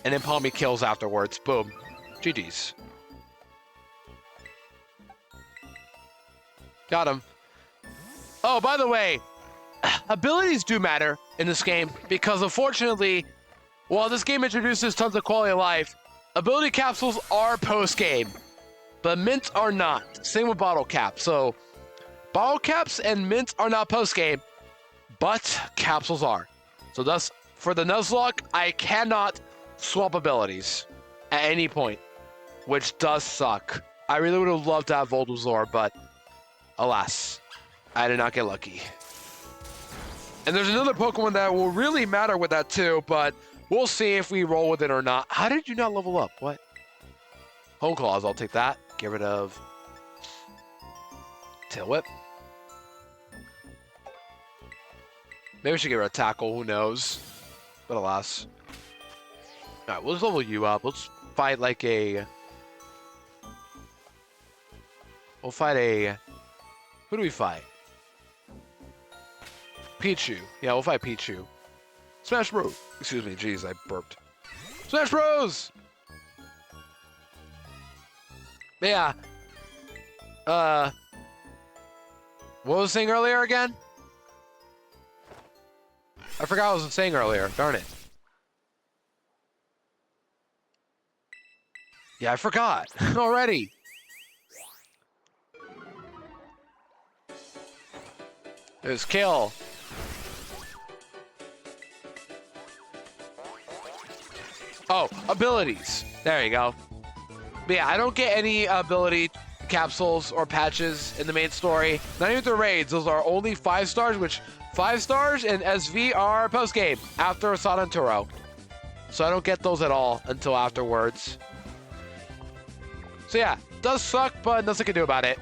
And then Palmy kills afterwards. Boom. GG's. Got him. Oh, by the way, abilities do matter in this game, because unfortunately, while this game introduces tons of quality of life, ability capsules are post-game, but mints are not. Same with bottle caps. So bottle caps and mints are not post-game, but capsules are. So thus, for the Nuzlocke, I cannot swap abilities at any point, which does suck. I really would have loved to have Voltazor, but alas, I did not get lucky. And there's another Pokemon that will really matter with that too, but we'll see if we roll with it or not. How did you not level up? What? Home Claws, I'll take that. Get rid of Tail Whip. Maybe we should get rid of Tackle, who knows? But alas. Alright, we'll just level you up. Let's fight like a... We'll fight a... Who do we fight? Pichu. Yeah, we'll fight Pichu. Smash Bros. Excuse me, jeez, I burped. Smash Bros! Yeah. What was I saying earlier again? I forgot what I was saying earlier. Darn it. Yeah, I forgot already. There's kill. Oh, abilities. There you go. But yeah, I don't get any ability capsules or patches in the main story. Not even the raids. Those are only 5 stars, which 5 stars and SV are post-game after Asada and Turo. So I don't get those at all until afterwards. So yeah, does suck, but nothing I can do about it.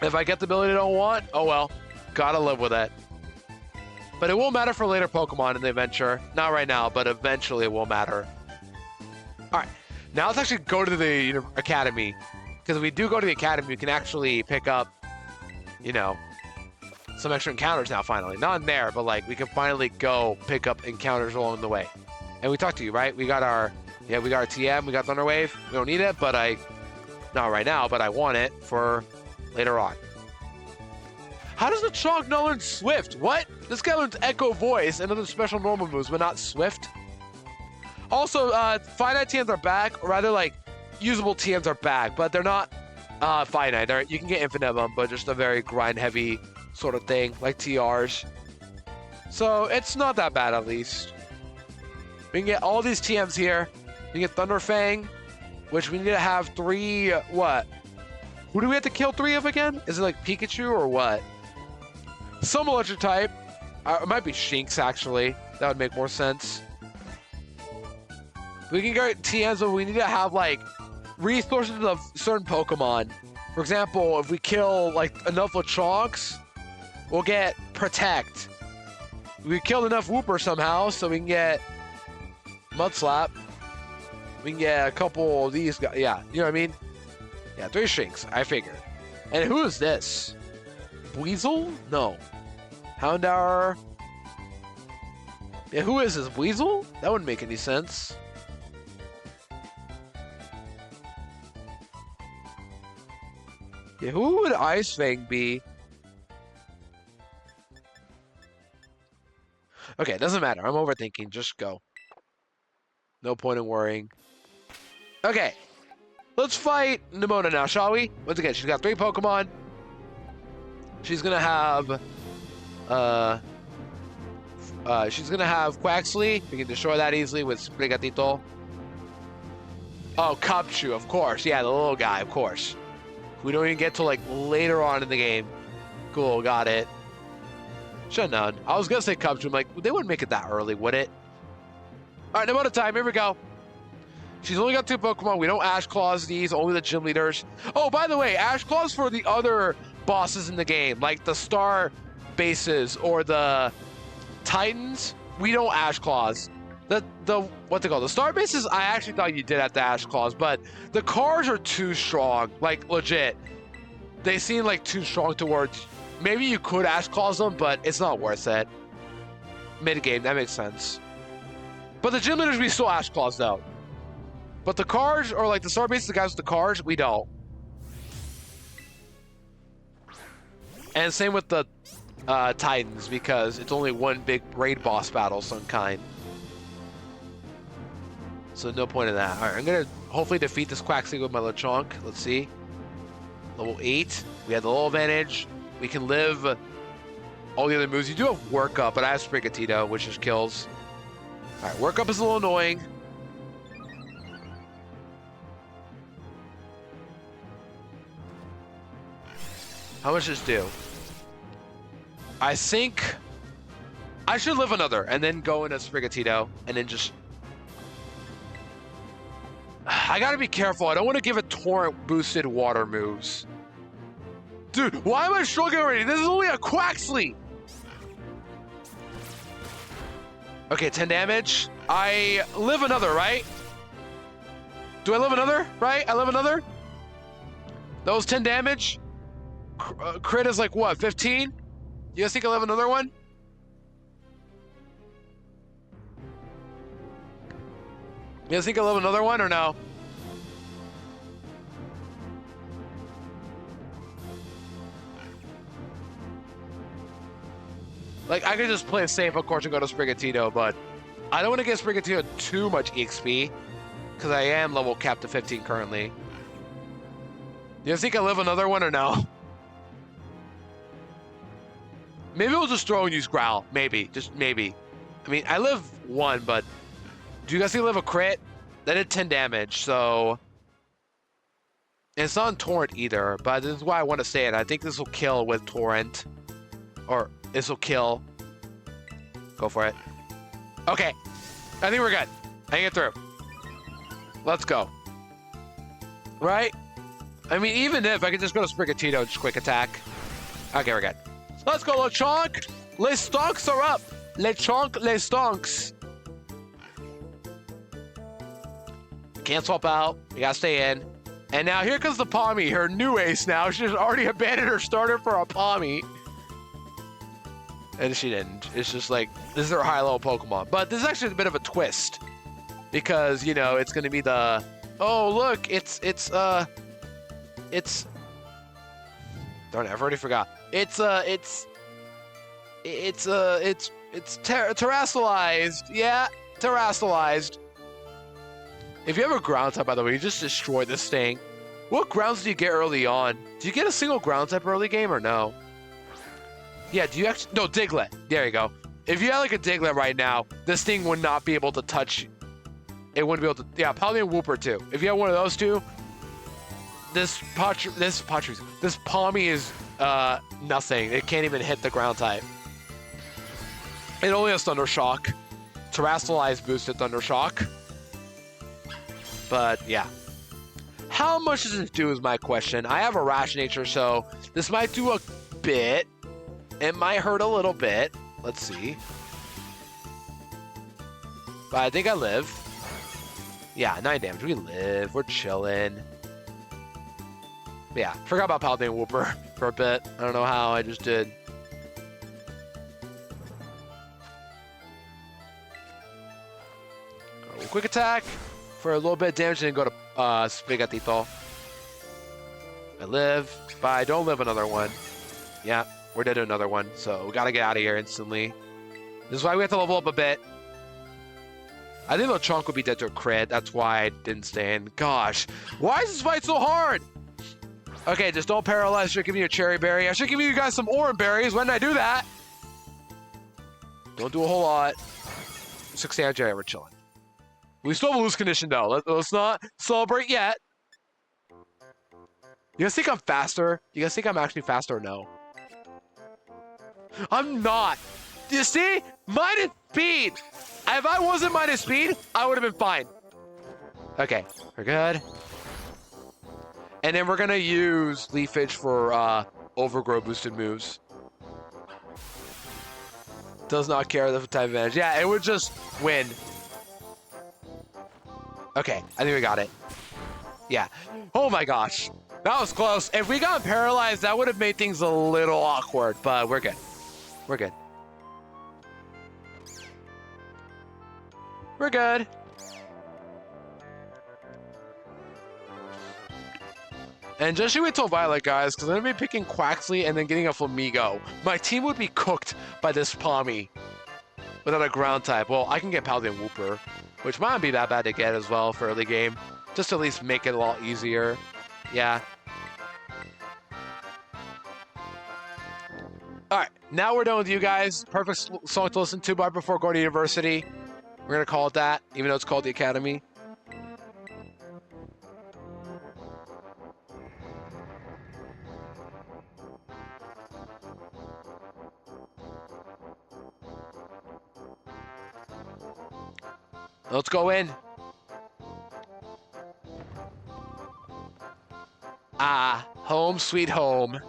If I get the ability I don't want, oh well. Gotta live with it. But it will matter for later Pokemon in the adventure. Not right now, but eventually it will matter. Alright, now let's actually go to the academy. Because if we do go to the academy, we can actually pick up, you know, some extra encounters now finally. Not in there, but like we can finally go pick up encounters along the way. And we talked to you, right? We got our, yeah, we got our TM, we got Thunder Wave. We don't need it, but not right now, but I want it for later on. How does the Chonk not learn Swift? What? This guy learns Echo Voice and other special normal moves, but not Swift. Also, finite TMs are back, or rather like usable TMs are back, but they're not finite. You can get infinite of them, but just a very grind heavy sort of thing, like TRs. So it's not that bad at least. We can get all these TMs here. We can get Thunder Fang, which we need to have 3, what? Who do we have to kill 3 of again? Is it like Pikachu or what? Some electric type. It might be Shinx actually. That would make more sense. We can get TMs, but we need to have like resources of certain Pokemon. For example, if we kill like enough Lechonks, we'll get Protect. We killed enough Wooper somehow, so we can get Mudslap. We can get a couple of these guys. Yeah, you know what I mean? Yeah, 3 Shinx, I figured. And who is this? Weasel? No. Houndour. Yeah, who is this? Weasel? That wouldn't make any sense. Yeah, who would Ice Fang be? Okay, it doesn't matter. I'm overthinking. Just go. No point in worrying. Okay. Let's fight Nimona now, shall we? Once again, she's got 3 Pokemon. She's gonna have Quaxley. We can destroy that easily with Sprigatito. Oh, Cubchoo, of course. Yeah, the little guy, of course. We don't even get to like later on in the game. Cool, got it. Should've known. I was gonna say Cubs, but I'm like, they wouldn't make it that early, would it? All right, no amount of time. Here we go. She's only got 2 Pokemon. We don't Ash Claws these, only the gym leaders. Oh, by the way, Ash Claws for the other bosses in the game, like the Star Bases or the Titans. We don't Ash Claws. What they call the Star Bases, I actually thought you did have to Ash Claws, but the cars are too strong, like legit. They seem like too strong towards. Maybe you could Ash Claws them, but it's not worth it. Mid game, that makes sense. But the gym leaders, we still Ash Claws though. But the cars, or like the Star Bases, the guys with the cars, we don't. And same with the Titans, because it's only one big raid boss battle of some kind. So no point in that. All right, I'm gonna hopefully defeat this Quaxley with my Lechonk. Let's see. Level 8. We have the little advantage. We can live all the other moves. You do have Work Up, but I have Sprigatito, which just kills. All right, Work Up is a little annoying. How much does this do? I think I should live another and then go into Sprigatito and then just... I gotta be careful. I don't want to give it torrent boosted water moves. Dude, why am I struggling already? This is only a Quaxley. Okay, 10 damage. I live another, right? Do I live another? Right? I live another? That was 10 damage. Crit is like what, 15? You guys think I'll have another one? You guys think I'll have another one or no? Like, I could just play it safe, of course, and go to Sprigatito, but I don't want to give Sprigatito too much EXP because I am level capped to 15 currently. You guys think I'll live another one or no? Maybe we'll just throw and use Growl. Maybe. Just maybe. I mean, I live 1, but do you guys think I live a crit? That did 10 damage, so... And it's not on Torrent either, but this is why I want to say it. I think this will kill with Torrent. Or this will kill. Go for it. Okay. I think we're good. Hang it through. Let's go. Right? I mean, even if I could just go to Sprigatito and just quick attack. Okay, we're good. Let's go, Lechonk. Les stonks are up. Lechonk, les stonks. Can't swap out. We gotta stay in. And now here comes the Palmy, her new ace now. She's already abandoned her starter for a Palmy. And she didn't. It's just like, this is her high-level Pokemon. But this is actually a bit of a twist. Because, you know, it's gonna be the... Oh, look, it's... Darn it, I've already forgot. It's terrestrialized. Yeah, terrestrialized. If you have a ground type, by the way, you just destroy this thing. What grounds do you get early on? Do you get a single ground type early game or no? Yeah, do you actually... No, Diglett. There you go. If you had like a Diglett right now, this thing would not be able to touch... It wouldn't be able to... Yeah, probably a Wooper too. If you have one of those two, this Palmy is nothing. It can't even hit the ground type. It only has Thunder Shock. Terrestrialized boosted Thunder Shock. But yeah. How much does this do is my question. I have a rash nature, so this might do a bit. It might hurt a little bit. Let's see. But I think I live. Yeah, 9 damage. We live. We're chilling. But yeah, forgot about Paladin Whooper for a bit. I don't know how. I just did. Quick attack for a little bit of damage and then go to Sprigatito. I live, but I don't live another one. Yeah, we're dead to another one, so we gotta get out of here instantly. This is why we have to level up a bit. I think the Chunk would be dead to a crit. That's why I didn't stay in. Gosh, why is this fight so hard? Okay, just don't paralyze. I should give you a Cherry Berry. I should give you guys some Orange Berries. When did I do that? Don't do a whole lot. 6 damage, we're chilling. We still have a loose condition though. Let's not celebrate yet. You guys think I'm faster? You guys think I'm actually faster or no? I'm not. You see? Minus speed. If I wasn't minus speed, I would have been fine. Okay, we're good. And then we're gonna use Leafage for overgrow boosted moves. Does not care the type advantage. Yeah, it would just win. Okay, I think we got it. Yeah. Oh my gosh. That was close. If we got paralyzed, that would have made things a little awkward, but we're good. We're good. We're good. And just you wait till Violet, guys, because I'm going to be picking Quaxley and then getting a Flamigo. My team would be cooked by this Palmy without a ground type. Well, I can get Paladin Wooper, which might not be that bad to get as well for early game. Just to at least make it a lot easier. Yeah. Alright, now we're done with you guys. Perfect song to listen to right before going to university. We're going to call it that, even though it's called the Academy. Let's go in. Ah, home sweet home. Look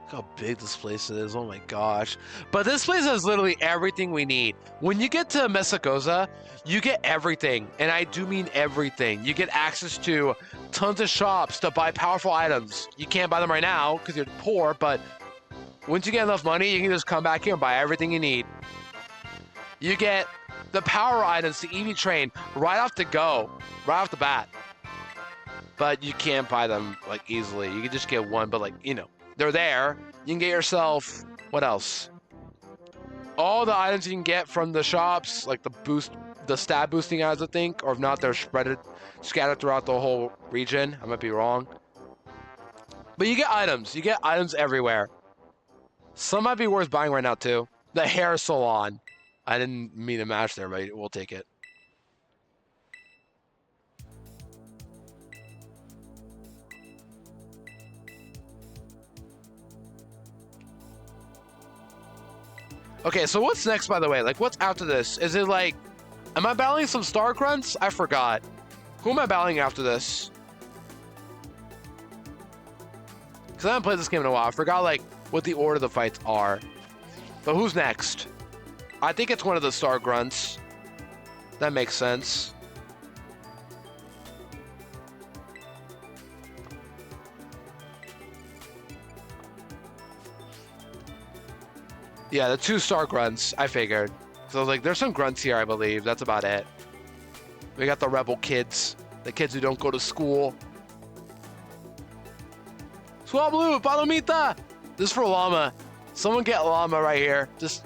how big this place is. Oh my gosh. But this place has literally everything we need. When you get to Mesagoza, you get everything. And I do mean everything. You get access to tons of shops to buy powerful items. You can't buy them right now because you're poor, but once you get enough money, you can just come back here and buy everything you need. You get the power items to EV train right off the go, right off the bat. But you can't buy them like easily. You can just get one, but like, you know, they're there. You can get yourself, what else? All the items you can get from the shops, like the stat boosting items, I think, or if not, they're scattered throughout the whole region. I might be wrong. But you get items. You get items everywhere. Some might be worth buying right now, too. The hair salon. I didn't mean to match there, but we'll take it. Okay, so what's next, by the way? Like, what's after this? Is it like... Am I battling some Star Grunts? I forgot. Who am I battling after this? Because I haven't played this game in a while. I forgot, like, what the order of the fights are. But who's next? I think it's one of the Star Grunts. That makes sense. Yeah, the 2 Star Grunts, I figured. So I was like, there's some Grunts here, I believe. That's about it. We got the Rebel kids. The kids who don't go to school. Swablu, Palomita! This is for Llama. Someone get Llama right here. Just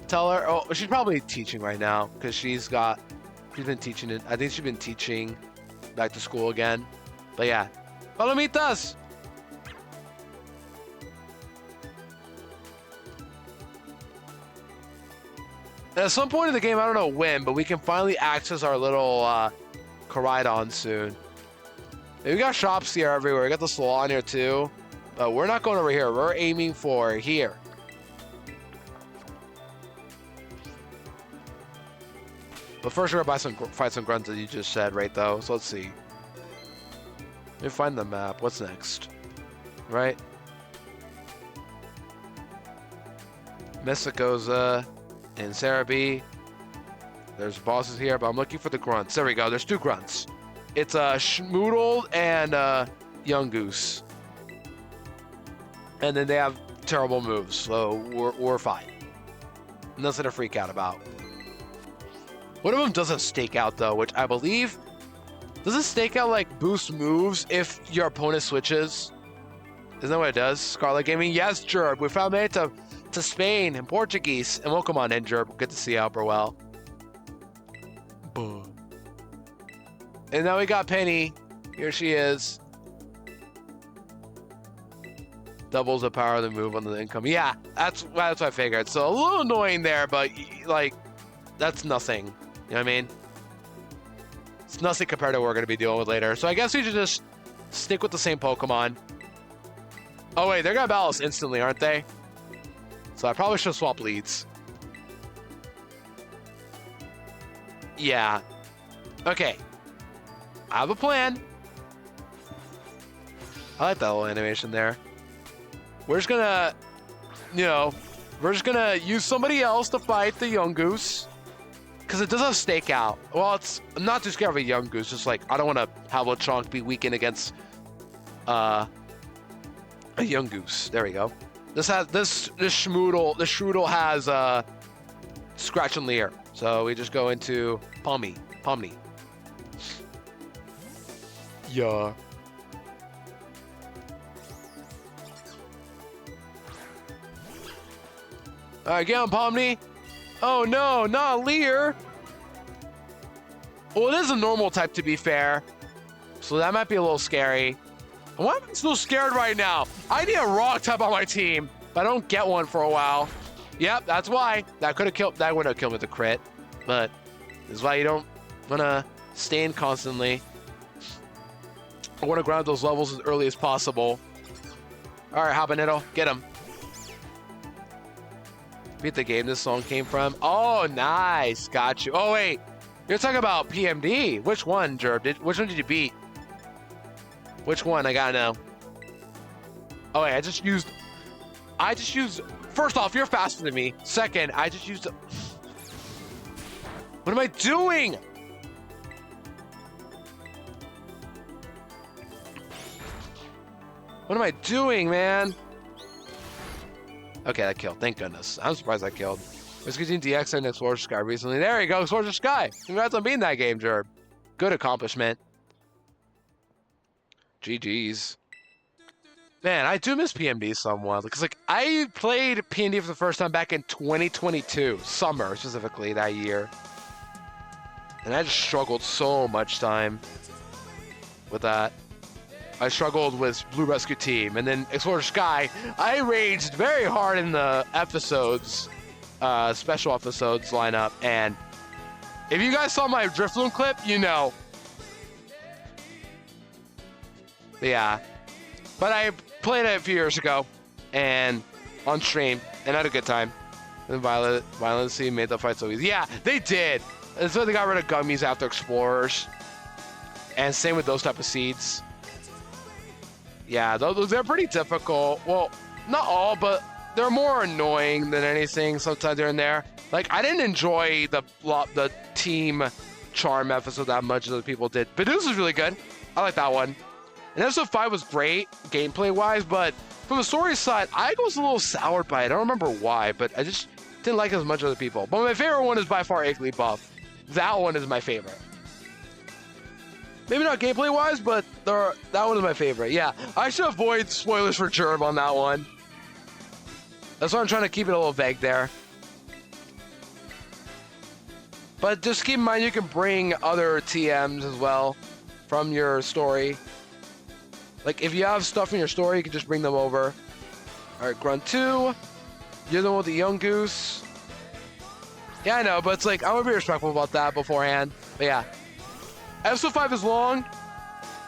tell her. Oh, she's probably teaching right now because she's been teaching it. I think she's been teaching back to school again. But yeah, Palomitas. And at some point in the game, I don't know when, but we can finally access our little Koraidon soon. And we got shops here everywhere. We got the salon here too. But we're not going over here. We're aiming for here. But first, we're going to fight some grunts that you just said, right, though? So let's see. Let me find the map. What's next? Right? Mesagoza and Cerebi. There's bosses here, but I'm looking for the grunts. There we go. There's 2 grunts. It's Schmoodle and Young Goose. And then they have terrible moves, so we're fine. Nothing to freak out about. One of them does a stakeout, though, which I believe... Does a stakeout, like, boost moves if your opponent switches? Isn't that what it does? Scarlet Gaming? Yes, Jerb. We found made it to Spain and Portuguese. And welcome on in, Jerb. Good to see you, Alberwell. Boom. And now we got Penny. Here she is. Doubles the power of the move on the income. Yeah, that's what I figured. So a little annoying there, but like, that's nothing. You know what I mean? It's nothing compared to what we're going to be dealing with later. So I guess we should just Stick with the same Pokemon. Oh, wait, they're going to battle us instantly, aren't they? So I probably should swap leads. Yeah. Okay. I have a plan. I like that little animation there. We're just going to, you know, we're just going to use somebody else to fight the young goose. Because it does have stakeout. Well, I'm not too scared of a young goose. Just like, I don't want to have Lechonk be weakened against a young goose. There we go. This Shmoodle has Scratch and Leer. So we just go into Pomni. Yeah. All right, get on Pomni. Oh no, not Leer. Well, it is a normal type to be fair. So that might be a little scary. Why am I so scared right now? I need a rock type on my team, but I don't get one for a while. Yep, that's why. That wouldn't have killed me with a crit. But this is why you don't want to stand constantly. I want to grind those levels as early as possible. All right, Habanero, get him. Beat the game this song came from. Oh, nice. Got you. Oh, wait. You're talking about PMD. Which one, Jerb? Which one did you beat? Which one? I gotta know. Oh, wait. I just used... First off, you're faster than me. Second, I just used... What am I doing? What am I doing, man? Okay, that killed. Thank goodness. I'm surprised I killed. Let's continue DX and Explorer Sky recently. There you go, Explorer Sky. Congrats on beating that game, Jerb. Good accomplishment. GG's. Man, I do miss PMD somewhat. Because, like, I played PMD for the first time back in 2022. Summer, specifically, that year. And I just struggled so much time with that. I struggled with Blue Rescue Team, and then Explorer Sky. I raged very hard in the episodes, special episodes lineup, and if you guys saw my Drifloon clip, you know. Yeah. But I played it a few years ago, and on stream, and had a good time. And Violence made the fight so easy. Yeah, they did. That's why they got rid of gummies after Explorers. And same with those type of seeds. Yeah, they're pretty difficult. Well, not all, but they're more annoying than anything sometimes here and there. Like, I didn't enjoy the team charm episode that much as other people did. But this was really good. I like that one. And episode 5 was great, gameplay-wise, but from the story side, I was a little soured by it. I don't remember why, but I just didn't like it as much as other people. But my favorite one is by far Igglybuff. That one is my favorite. Maybe not gameplay-wise, but that one is my favorite. Yeah, I should avoid spoilers for Gerb on that one. That's why I'm trying to keep it a little vague there. But just keep in mind you can bring other TMs as well from your story. Like, if you have stuff in your story, you can just bring them over. All right, Grunt 2. You're the one with the young goose. Yeah, I know, but it's like, I want to be respectful about that beforehand. But yeah. Episode 5 is long.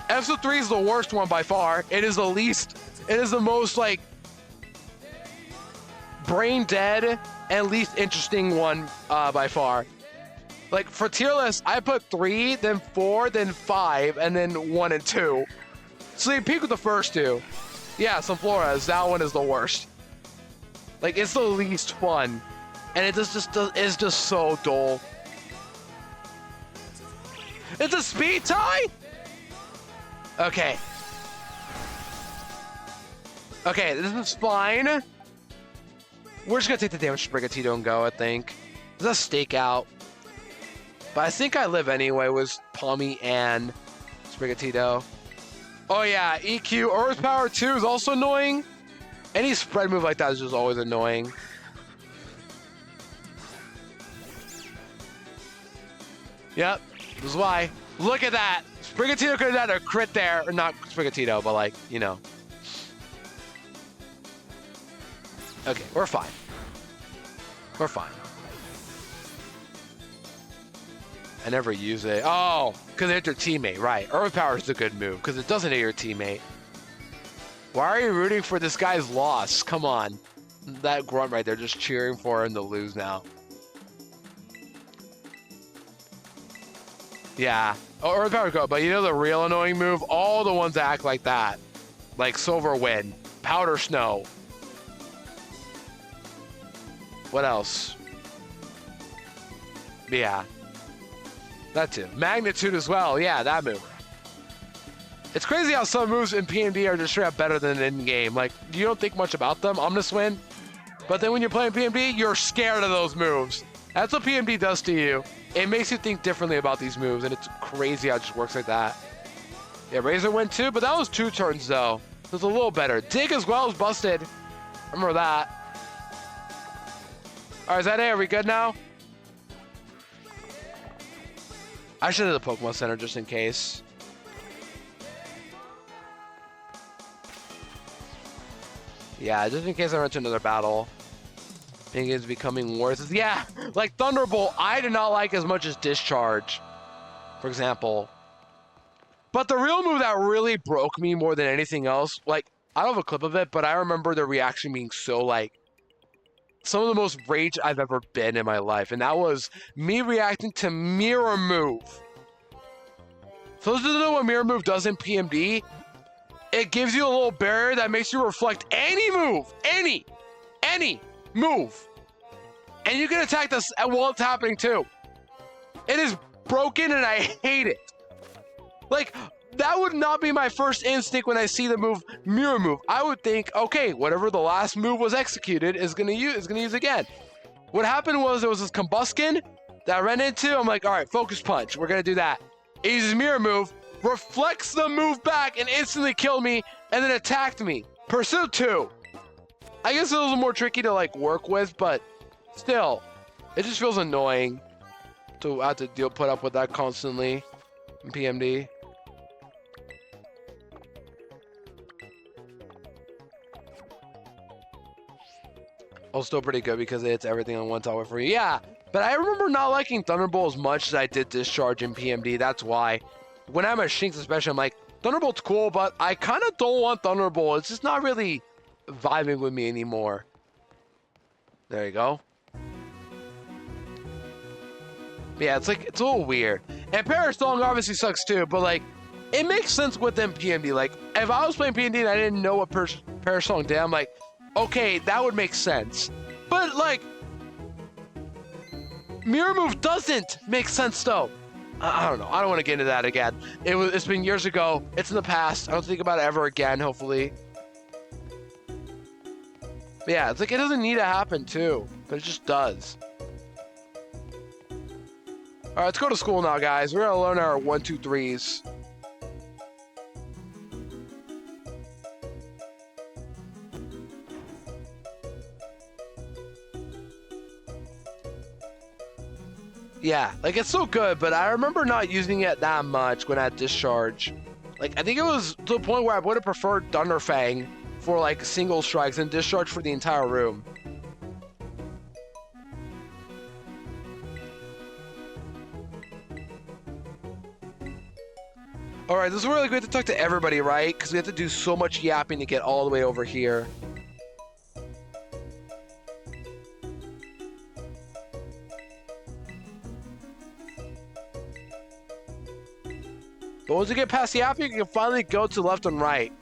Episode 3 is the worst one by far. It is the most, like, brain dead and least interesting one by far. Like, for tier list, I put 3, then 4, then 5, and then 1 and 2. So you peak with the first 2. Yeah, some Flores, that one is the worst. Like, it's the least fun. And it it's just so dull. It's a speed tie? Okay. Okay, this is fine. We're just gonna take the damage to Sprigatito and go, I think. This is a stakeout. But I think I live anyway with Pomni and Sprigatito. Oh yeah, EQ, Earth Power 2 is also annoying. Any spread move like that is just always annoying. Yep, this is why. Look at that. Sprigatito could have done a crit there. Or not Sprigatito, but like, you know. Okay, we're fine. We're fine. I never use it. Oh, because it hit your teammate, right. Earth Power is a good move, because it doesn't hit your teammate. Why are you rooting for this guy's loss? Come on. That grunt right there, just cheering for him to lose now. Yeah. Oh, Earth Power go, but you know the real annoying move? All the ones that act like that. Like Silver Wind, Powder Snow. What else? Yeah. That too. Magnitude as well. Yeah, that move. It's crazy how some moves in PMD are just straight up better than in-game. Like, you don't think much about them. Omnis Wind. But then when you're playing PMD, you're scared of those moves. That's what PMD does to you. It makes you think differently about these moves, and it's crazy how it just works like that. Yeah, Razor Wind too, but that was 2 turns though. It was a little better. Dig as well is busted. Remember that. All right, is that it? Are we good now? I should have the Pokemon Center just in case. Yeah, just in case I run into another battle. I think it's becoming worse. Yeah, like Thunderbolt, I did not like as much as Discharge, for example. But the real move that really broke me more than anything else, like, I don't have a clip of it, but I remember the reaction being so, like, some of the most rage I've ever been in my life. And that was me reacting to Mirror Move. So this is what Mirror Move does in PMD. It gives you a little barrier that makes you reflect any move, any move. And you can attack this while it's happening too. It is broken and I hate it. Like, that would not be my first instinct when I see the move Mirror Move. I would think, okay, whatever the last move was executed is gonna use again. What happened was there was this Combuskin that I ran into. I'm like, all right, Focus Punch. We're gonna do that. It uses Mirror Move, reflects the move back and instantly killed me and then attacked me. Pursuit 2. I guess it was a little more tricky to like work with, but still, it just feels annoying to have to put up with that constantly in PMD. Oh, still pretty good because it hits everything on one tower for you. Yeah, but I remember not liking Thunderbolt as much as I did Discharge in PMD. That's why. When I'm at Shinx especially, I'm like, Thunderbolt's cool, but I kind of don't want Thunderbolt. It's just not really vibing with me anymore. There you go. Yeah, it's like, it's a little weird. And Perish Song obviously sucks too, but like, it makes sense within PMD. Like, if I was playing PMD and I didn't know what Perish Song did, I'm like, okay, that would make sense. But like, Mirror Move doesn't make sense though. I don't know. I don't want to get into that again. It's been years ago. It's in the past. I don't think about it ever again, hopefully. But yeah, it's like it doesn't need to happen too, but it just does. All right, let's go to school now, guys. We're gonna learn our 1, 2, 3s. Yeah, like it's so good, but I remember not using it that much when I had Discharge. Like, I think it was to the point where I would have preferred Thunderfang for like single strikes and Discharge for the entire room. All right, this is really great to talk to everybody, right? Because we have to do so much yapping to get all the way over here. But once you get past the app, you can finally go to left and right.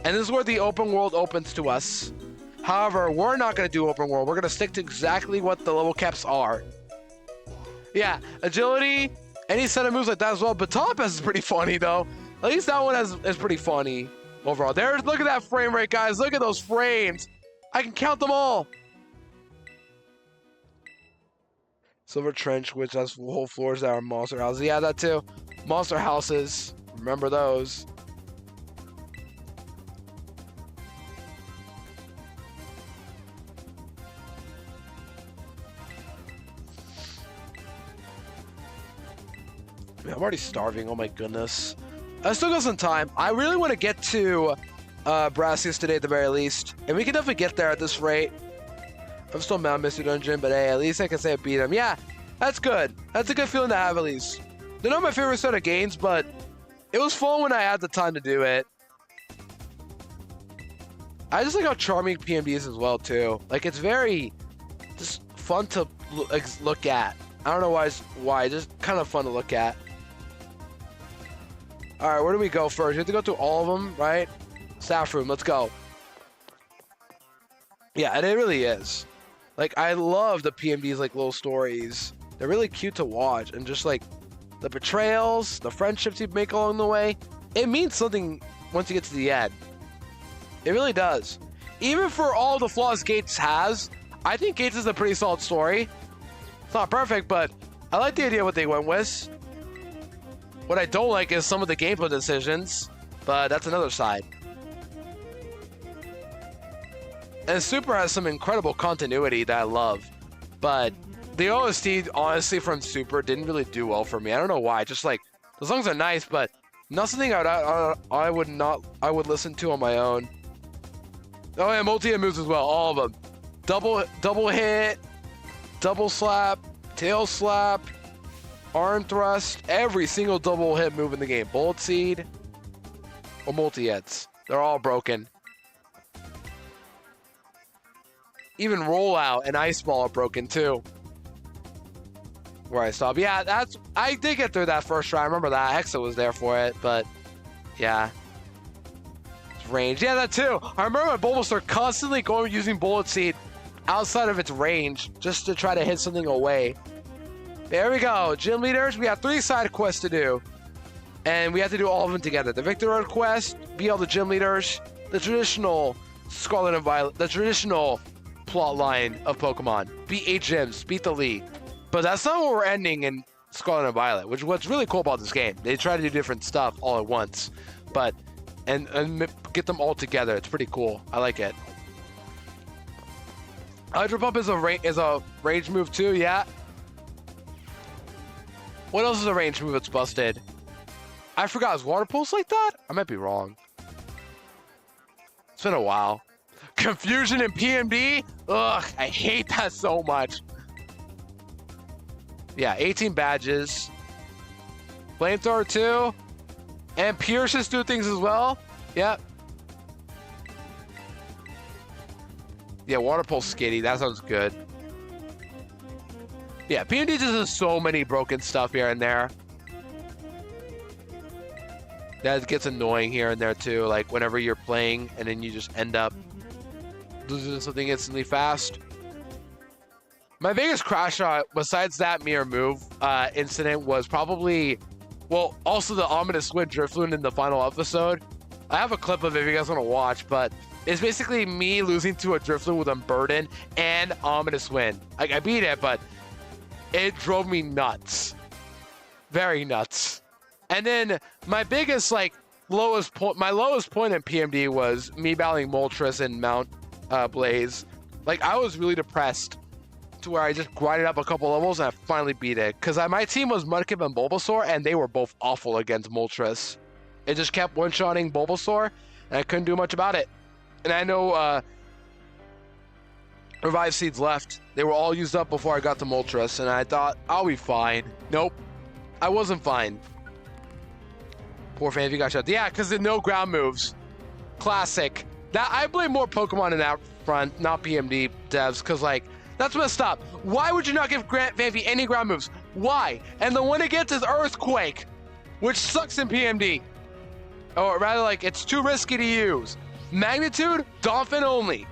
And this is where the open world opens to us. However, we're not going to do open world. We're going to stick to exactly what the level caps are. Yeah, agility, any set of moves like that as well. But Top S is pretty funny, though. At least that one is pretty funny overall. Look at that frame rate, guys. Look at those frames. I can count them all. Silver Trench, which has whole floors that are monster houses. Yeah, that too. Monster houses. Remember those. Man, I'm already starving. Oh my goodness. I still got some time. I really want to get to Brassius today at the very least. And we can definitely get there at this rate. I'm still Mount Misty Dungeon, but hey, at least I can say I beat him. Yeah, that's good. That's a good feeling to have at least. They're not my favorite set of games, but it was fun when I had the time to do it. I just like how charming PMD is as well, too. Like, it's very just fun to look at. I don't know why. Just kind of fun to look at. All right, where do we go first? We have to go through all of them, right? Staff room, let's go. Yeah, and it really is. Like, I love the PMD's, like, little stories. They're really cute to watch. And just, like, the betrayals, the friendships you make along the way. It means something once you get to the end. It really does. Even for all the flaws Gates has, I think Gates is a pretty solid story. It's not perfect, but I like the idea of what they went with. What I don't like is some of the gameplay decisions, but that's another side. And Super has some incredible continuity that I love, but the OST, honestly, from Super didn't really do well for me. I don't know why. Just like the songs are nice, but not something I would listen to on my own. Oh yeah, multi-hit moves as well, all of them. Double hit, double slap, tail slap, arm thrust, every single double hit move in the game. Bullet seed or multi-hits. They're all broken. Even rollout and ice ball are broken too. Where I stop. Yeah, I did get through that first try. I remember that. Hexa was there for it, but yeah. It's range. Yeah, that too. I remember my Bulbasaur constantly going using Bullet Seed outside of its range just to try to hit something away. There we go. Gym leaders, we have 3 side quests to do. And we have to do all of them together. The Victor Road quest, be all the gym leaders, the traditional Scarlet and Violet, the traditional plot line of Pokemon. Beat 8 gyms, beat the league. But that's not what we're ending in Scarlet and Violet, which what's really cool about this game. They try to do different stuff all at once, but and get them all together. It's pretty cool. I like it. Hydro Pump is a range move too, yeah. What else is a range move that's busted? I forgot. Is Water Pulse like that? I might be wrong. It's been a while. Confusion in PMD? Ugh, I hate that so much. Yeah, 18 badges. Flamethrower 2. And Pierces do things as well. Yep. Yeah, Water Pulse Skitty. That sounds good. Yeah, PMD just has so many broken stuff here and there. That gets annoying here and there too. Like whenever you're playing and then you just end up losing something instantly fast. My biggest crash shot, besides that mirror move incident, was probably, well, also the ominous wind Drifloon in the final episode. I have a clip of it if you guys want to watch, but it's basically me losing to a Drifloon with Unburden and ominous wind. Like I beat it, but it drove me nuts. Very nuts. And then my biggest, like, lowest point in PMD was me battling Moltres and Mount Blaze. Like, I was really depressed to where I just grinded up a couple levels and I finally beat it. Because my team was Mudkip and Bulbasaur, and they were both awful against Moltres. It just kept one-shotting Bulbasaur, and I couldn't do much about it. And I know Revive Seeds left. They were all used up before I got to Moltres, and I thought, I'll be fine. Nope. I wasn't fine. Poor Fanpy got shot. Yeah, because no ground moves. Classic. That I blame more Pokemon in that front, not PMD devs, because, like, that's messed up. Why would you not give Fanpy any ground moves? Why? And the one it gets is Earthquake, which sucks in PMD. Or rather, like, it's too risky to use. Magnitude, Dolphin only.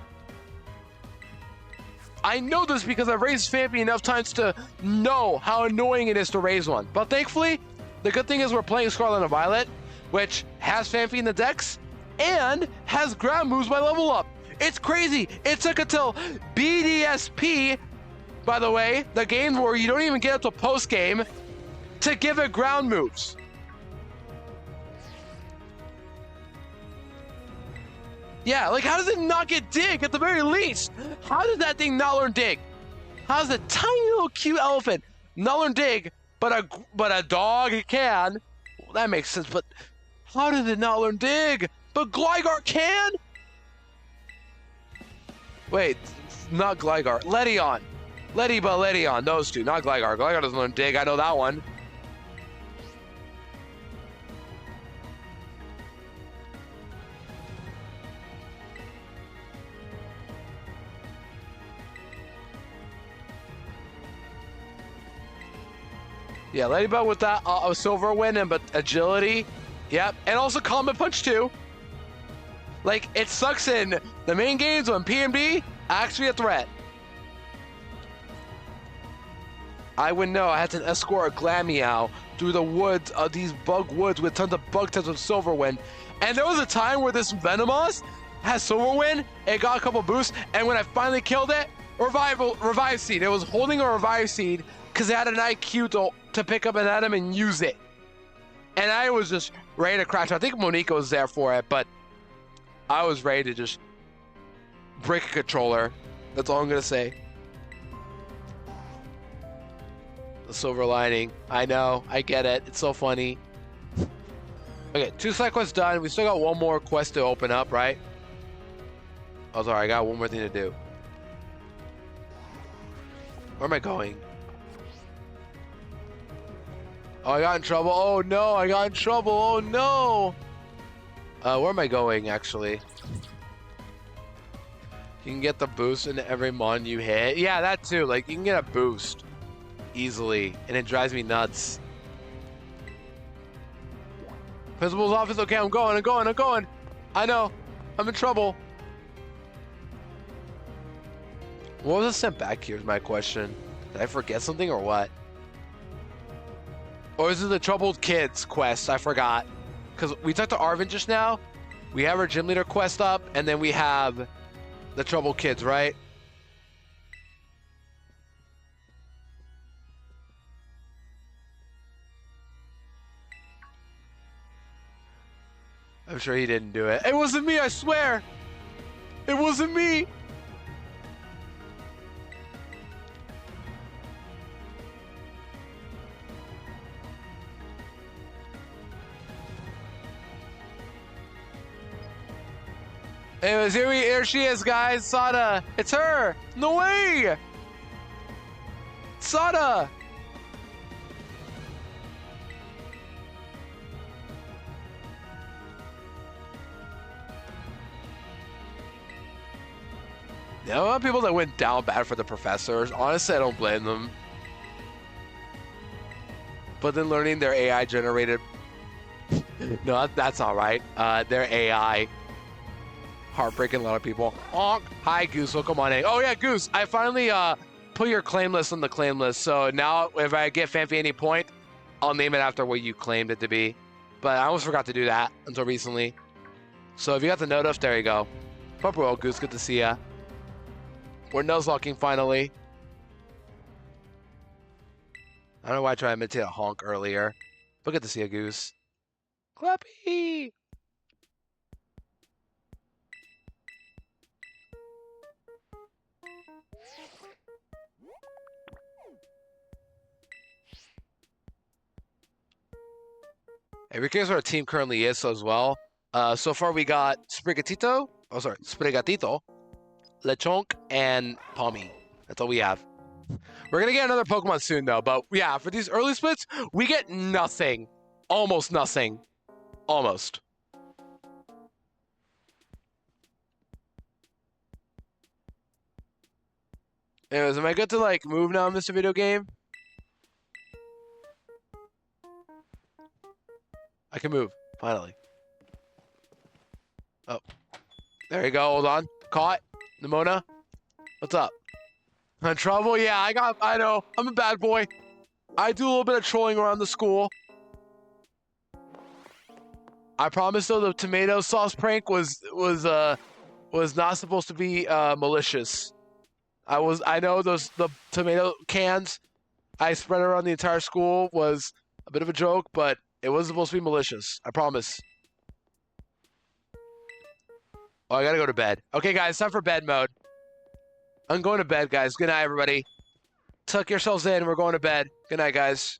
I know this because I've raised Fanpy enough times to know how annoying it is to raise one. But thankfully, the good thing is we're playing Scarlet and Violet, which has Fanpy in the decks and has ground moves by level up. It's crazy. It took until BDSP, by the way, the game where you don't even get up to post game, to give it ground moves. Yeah, like how does it not get dig at the very least? How did that thing not learn dig? How does a tiny little cute elephant not learn dig, but a dog it can? Well, that makes sense, but how did it not learn dig? But Gligar can? Wait, not Gligar. Ledion, those two, not Gligar. Gligar doesn't learn dig, I know that one. Yeah, Ladybug with that silver win and but agility. Yep, and also Combat Punch too. Like, it sucks in the main games when PMB actually a threat. I would know. I had to escort a Glameow through the woods, these bug woods with tons of bug types of Silver Wind. And there was a time where this Venomoth has Silver Wind. It got a couple boosts, and when I finally killed it, Revive Seed. It was holding a Revive Seed because it had an IQ to pick up an item and use it. And I was just ready to crash. I think Monica was there for it, but I was ready to just break a controller. That's all I'm gonna say. The silver lining. I know. I get it. It's so funny. Okay, 2 side quests done. We still got one more quest to open up, right? Oh, sorry. I got one more thing to do. Where am I going? Oh, I got in trouble. Oh, no. I got in trouble. Oh, no. Where am I going, actually? You can get the boost in every mon you hit. Yeah, that too. Like, you can get a boost easily, and it drives me nuts. Principal's office. Okay, I'm going. I know. I'm in trouble. What was sent back here is my question. Did I forget something or what? Or is it the Troubled Kids quest? I forgot. Because we talked to Arvin just now. We have our gym leader quest up, and then we have the Troubled Kids, right? I'm sure he didn't do it. It wasn't me, I swear. It wasn't me. Anyways, here she is, guys. Sada. It's her. No way. Sada. There are a lot of people that went down bad for the professors. Honestly, I don't blame them. But then learning their AI generated... No, that's all right. Their AI. Heartbreaking a lot of people. Honk. Hi, Goose. Welcome on in. Oh, yeah, Goose. I finally put your claim list on the claim list. So now if I get Fanfi any point, I'll name it after what you claimed it to be. But I almost forgot to do that until recently. So if you got the notice, there you go. Pump roll, Goose. Good to see ya. We're Nuzlocking finally. I don't know why I tried to imitate a honk earlier. But good to see a Goose. Clappy! Every case where our team currently is so as well. So far we got Sprigatito. Oh, sorry. Sprigatito. Lechonk, and Palmy. That's all we have. We're going to get another Pokemon soon, though. But, yeah, for these early splits, we get nothing. Almost nothing. Almost. Anyways, am I good to, like, move now, Mr. Video Game? I can move. Finally. Oh. There you go. Hold on. Caught. Nimona, what's up? I'm in trouble? Yeah, I know. I'm a bad boy. I do a little bit of trolling around the school. I promise though the tomato sauce prank was not supposed to be malicious. I know the tomato cans I spread around the entire school was a bit of a joke, but it wasn't supposed to be malicious. I promise. Oh, I gotta go to bed. Okay, guys, time for bed mode. I'm going to bed, guys. Good night, everybody. Tuck yourselves in. We're going to bed. Good night, guys.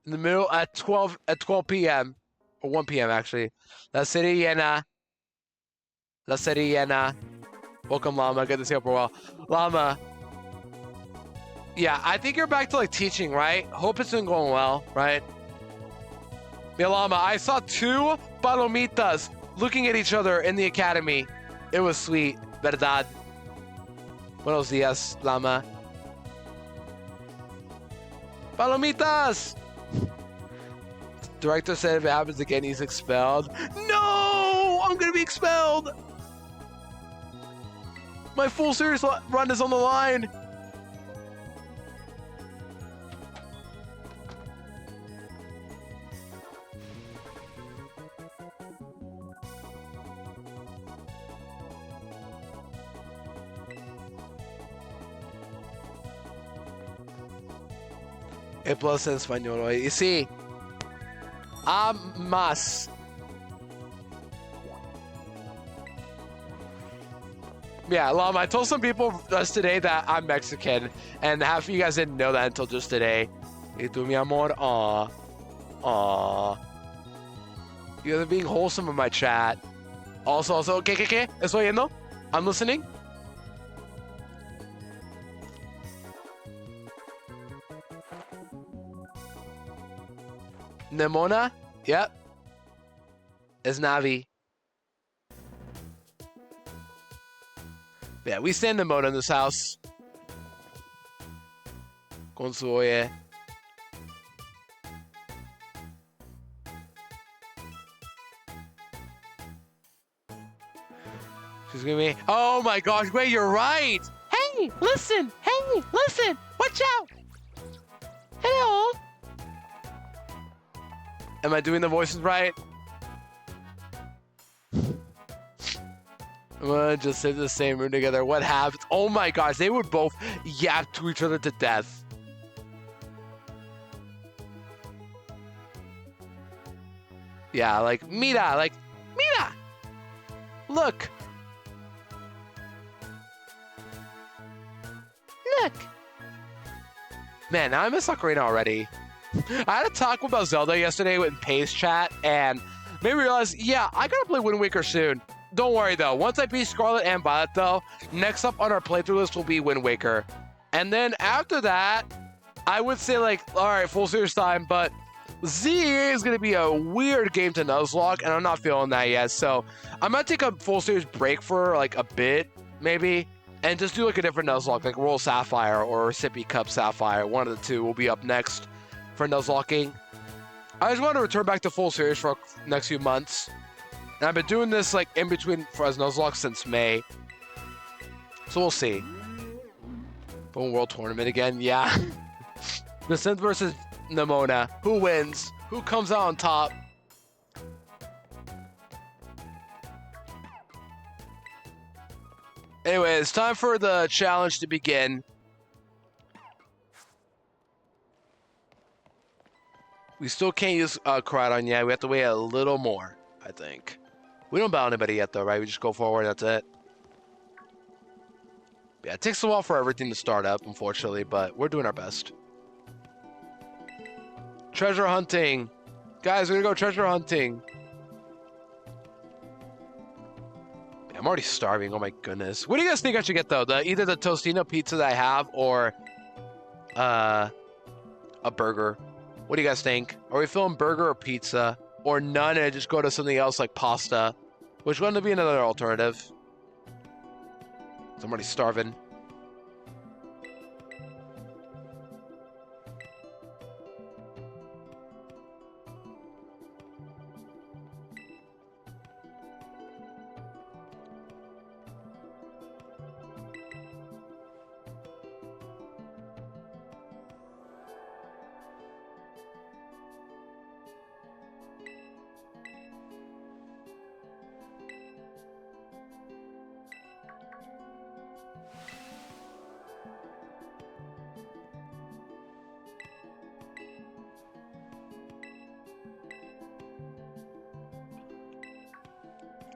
In the middle at 12 p.m. Or 1 p.m. actually. La Sirena. La Sirena. Welcome, Llama. Good to see you for a while. Llama. Yeah, I think you're back to like teaching, right? Hope it's been going well, right? Yeah, Llama. I saw 2 palomitas looking at each other in the academy. It was sweet. Verdad. Buenos dias, Llama. Palomitas! Director said if it happens again, he's expelled. No! I'm gonna be expelled! My full series run is on the line! A plus en español. Y sí. A más. Yeah, Lama, I told some people just today that I'm Mexican, and half of you guys didn't know that until just today. Y tu, mi amor, aw. Aw. You guys are being wholesome in my chat. Also, ¿qué? ¿Estoy yendo? I'm listening. Nemona? Yep. It's Navi. Yeah, we stand Nemona in this house. Con su oye. She's gonna be. Oh my gosh, wait, you're right! Hey, listen! Hey, listen! Watch out! Hello! Am I doing the voices right? I'm gonna just sit in the same room together. What happens? Oh my gosh, they would both yap to each other to death. Yeah, like, mira, look. Look. Man, now I miss Ocarina already. I had a talk about Zelda yesterday with Pace chat, and made me realize, yeah, I gotta play Wind Waker soon. Don't worry though, once I beat Scarlet and Violet though, next up on our playthrough list will be Wind Waker. And then after that, I would say like, alright, full series time, but Z is gonna be a weird game to Nuzlocke, and I'm not feeling that yet, so I'm gonna take a full series break for like a bit, maybe, and just do like a different Nuzlocke, like Royal Sapphire or Sippy Cup Sapphire. One of the two will be up next for Nuzlocking. I just want to return back to full series for the next few months. And I've been doing this like in between for as Nuzlocke since May. So we'll see. Boom World Tournament again, yeah. The Synth versus Nemona. Who wins? Who comes out on top? Anyway, it's time for the challenge to begin. We still can't use Koraidon yet. We have to wait a little more, I think. We don't battle anybody yet, though, right? We just go forward, that's it. Yeah, it takes a while for everything to start up, unfortunately, but we're doing our best. Treasure hunting. Guys, we're gonna go treasure hunting. Yeah, I'm already starving, oh my goodness. What do you guys think I should get, though? Either the Tostino pizza that I have, or a burger. What do you guys think? Are we feeling burger or pizza? Or none and just go to something else like pasta? Which one would be another alternative? I'm already starving.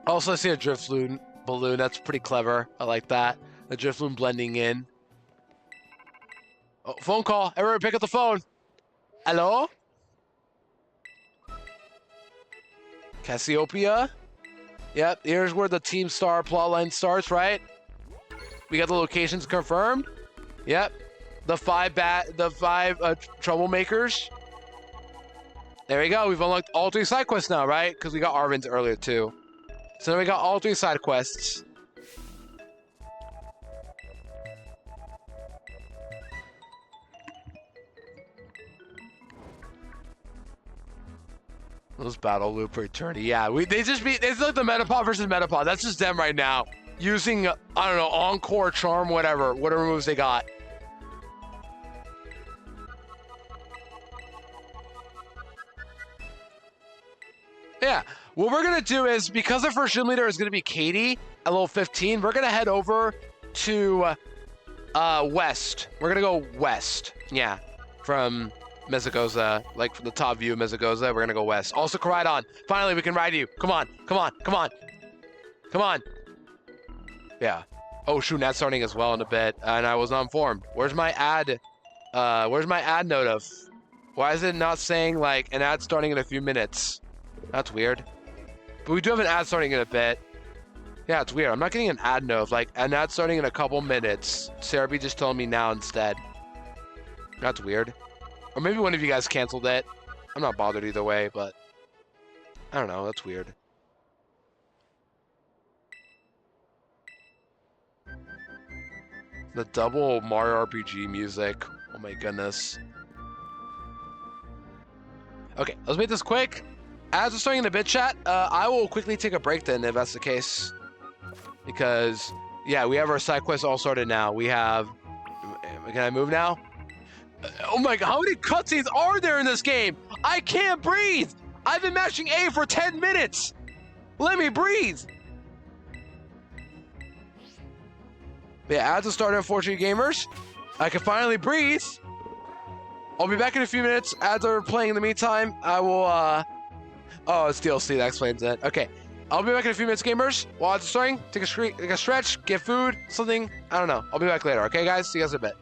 Also, I see a drift balloon. That's pretty clever. I like that. The drift balloon blending in. Oh, phone call. Everyone pick up the phone. Hello? Cassiopeia? Yep, here's where the Team Star plotline starts, right? We got the locations confirmed. Yep. The five troublemakers. There we go. We've unlocked all 3 side quests now, right? Because we got Arvin's earlier, too. So now we got all 3 side quests. Those battle loop for eternity. Yeah, it's like the Metapod versus Metapod. That's just them right now. Using, I don't know, Encore, Charm, whatever moves they got. Yeah, what we're gonna do is, because the first gym leader is gonna be Katie at level 15, we're gonna head over to west. We're gonna go west. Yeah, from Mezagoza, like from the top view of Mezagoza, we're gonna go west. Also, Koraidon, finally we can ride you. Come on, come on, come on, come on. Yeah. Oh shoot, Nat's starting as well in a bit, and I was not informed. Where's my ad? Where's my ad note of? Why is it not saying like an ad starting in a few minutes? That's weird. But we do have an ad starting in a bit. Yeah, it's weird. I'm not getting an ad note of like an ad starting in a couple minutes. Sarah just told me now instead. That's weird. Or maybe one of you guys canceled it. I'm not bothered either way, but I don't know. That's weird. The double Mario RPG music. Oh my goodness. Okay, let's make this quick. As we're starting in the bit chat, I will quickly take a break then if that's the case. Because, yeah, we have our side quests all sorted now. We have... Can I move now? Oh my god, how many cutscenes are there in this game? I can't breathe! I've been mashing A for 10 minutes! Let me breathe! Yeah, ads will start, unfortunately, gamers. I can finally breathe. I'll be back in a few minutes. Ads are playing in the meantime. I will, Oh, it's DLC, that explains it. Okay, I'll be back in a few minutes, gamers. While ads are starting, take a stretch, get food, something. I don't know. I'll be back later, okay, guys? See you guys in a bit.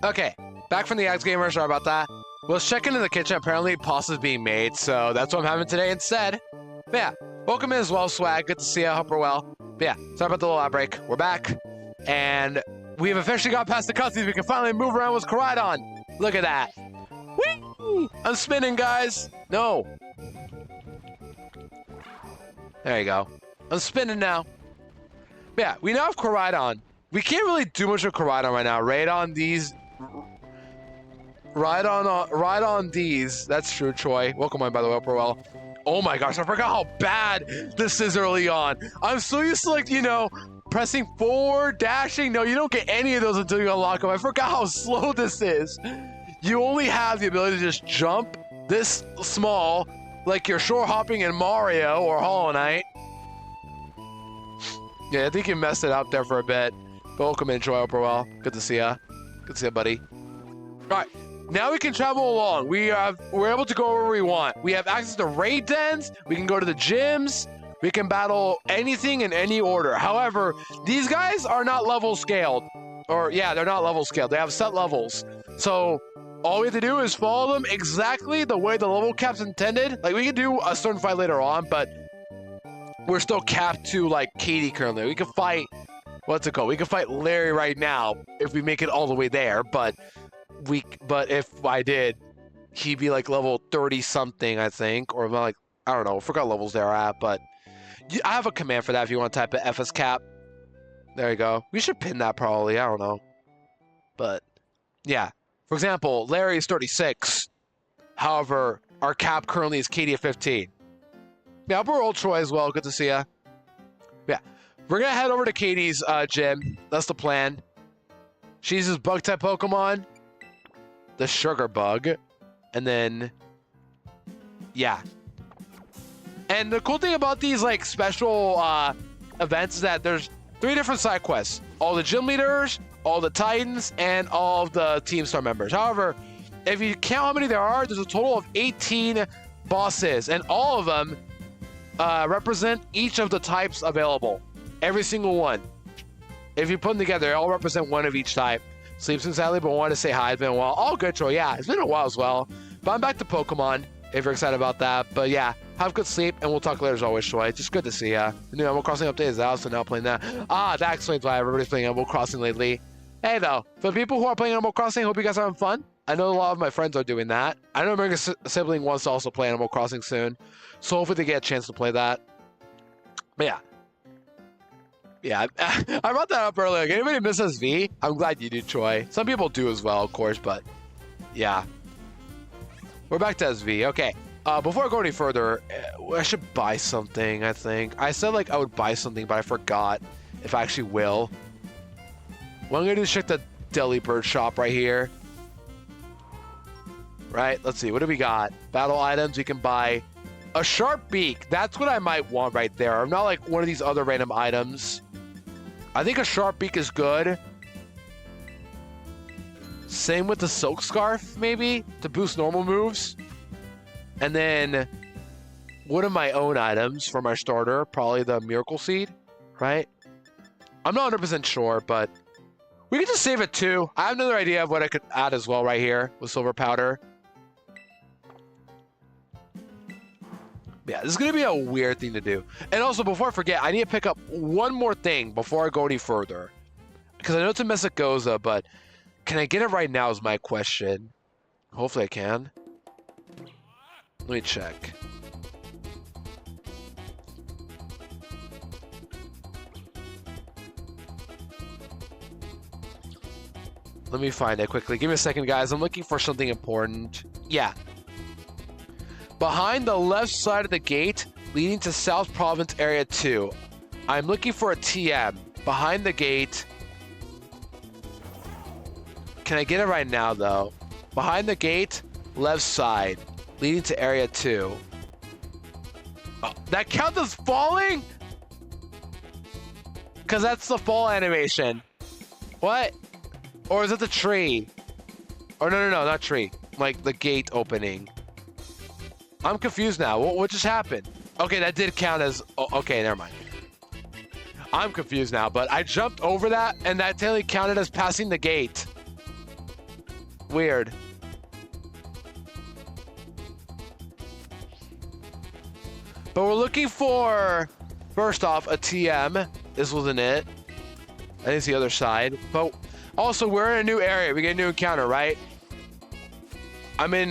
Okay, back from the Axe Gamer, sorry about that. Let's check into the kitchen. Apparently, pasta's being made, so that's what I'm having today instead. But yeah, welcome in as well, Swag. Good to see you. I hope you're well. But yeah, sorry about the little outbreak. We're back. And we have officially got past the cutscenes. We can finally move around with Koraidon. Look at that. Whee! I'm spinning, guys. No. There you go. I'm spinning now. But yeah, we now have Koraidon. We can't really do much with Koraidon right now. Ride on these. Ride on these. That's true, Troy. Welcome on, by the way, well. Oh my gosh, I forgot how bad this is early on. I'm so used to, like, you know, pressing forward, dashing. No, you don't get any of those until you unlock them. I forgot how slow this is. You only have the ability to just jump this small, like you're shore hopping in Mario or Hollow Knight. Yeah, I think you messed it up there for a bit. But welcome in, Troy Well. Good to see ya. Good to see ya, buddy. All right. Now we can travel along. We're able to go where we want. We have access to raid dens. We can go to the gyms. We can battle anything in any order. However, these guys are not level scaled. Or yeah, they're not level scaled. They have set levels. So all we have to do is follow them exactly the way the level cap's intended. Like, we can do a certain fight later on, but we're still capped to, like, Katie currently. We can fight, what's it called? We can fight Larry right now if we make it all the way there, but if I did, he'd be like level 30 something, I think, or like, I don't know, I forgot levels they're at, but I have a command for that if you want to type in FS cap. There you go. We should pin that probably, I don't know. But yeah, for example, Larry is 36. However, our cap currently is Katie at 15. Yeah, we're old Troy as well. Good to see ya. Yeah, we're gonna head over to Katie's gym. That's the plan. She's his bug type Pokemon. The sugar bug, and then yeah. And the cool thing about these like special events is that there's 3 different side quests: all the gym leaders, all the titans, and all of the team star members. However, if you count how many there are, there's a total of 18 bosses, and all of them represent each of the types available. Every single one. If you put them together, they all represent one of each type. Sleeps in sadly, but wanted to say hi. It's been a while. Oh, good, Troy. Yeah, it's been a while as well. But I'm back to Pokemon, if you're excited about that. But yeah, have good sleep, and we'll talk later as always, Troy. Just good to see ya. The new Animal Crossing update is out, so now playing that. Ah, that explains why everybody's playing Animal Crossing lately. Hey, though, for the people who are playing Animal Crossing, hope you guys are having fun. I know a lot of my friends are doing that. I know America's sibling wants to also play Animal Crossing soon, so hopefully they get a chance to play that. But yeah. Yeah, I brought that up earlier. Like, anybody miss SV? I'm glad you do, Troy. Some people do as well, of course, but yeah. We're back to SV. Okay. Before I go any further, I should buy something, I think. I said, like, I would buy something, but I forgot if I actually will. What I'm going to do is check the Deli Bird shop right here. Right? Let's see. What do we got? Battle items. We can buy a sharp beak. That's what I might want right there. I'm not like one of these other random items. I think a sharp beak is good. Same with the silk scarf, maybe, to boost normal moves. And then one of my own items for my starter, probably the miracle seed, right? I'm not 100% sure, but we can just save it too. I have another idea of what I could add as well right here with silver powder. Yeah, this is going to be a weird thing to do. And also, before I forget, I need to pick up one more thing before I go any further. Because I know it's a Messagoza, but can I get it right now is my question. Hopefully I can. Let me check. Let me find it quickly. Give me a second, guys. I'm looking for something important. Yeah. Behind the left side of the gate leading to South Province Area 2. I'm looking for a TM. Behind the gate. Can I get it right now, though? Behind the gate, left side, leading to Area 2. Oh, that counts as falling? Because that's the fall animation. What? Or is it the tree? Or no, not tree. Like the gate opening. I'm confused now. What just happened? Okay, that did count as... Oh, okay, never mind. I'm confused now, but I jumped over that, and that totally counted as passing the gate. Weird. But we're looking for First off, a TM. This wasn't it. I think it's the other side. But also, we're in a new area. We get a new encounter, right? I'm in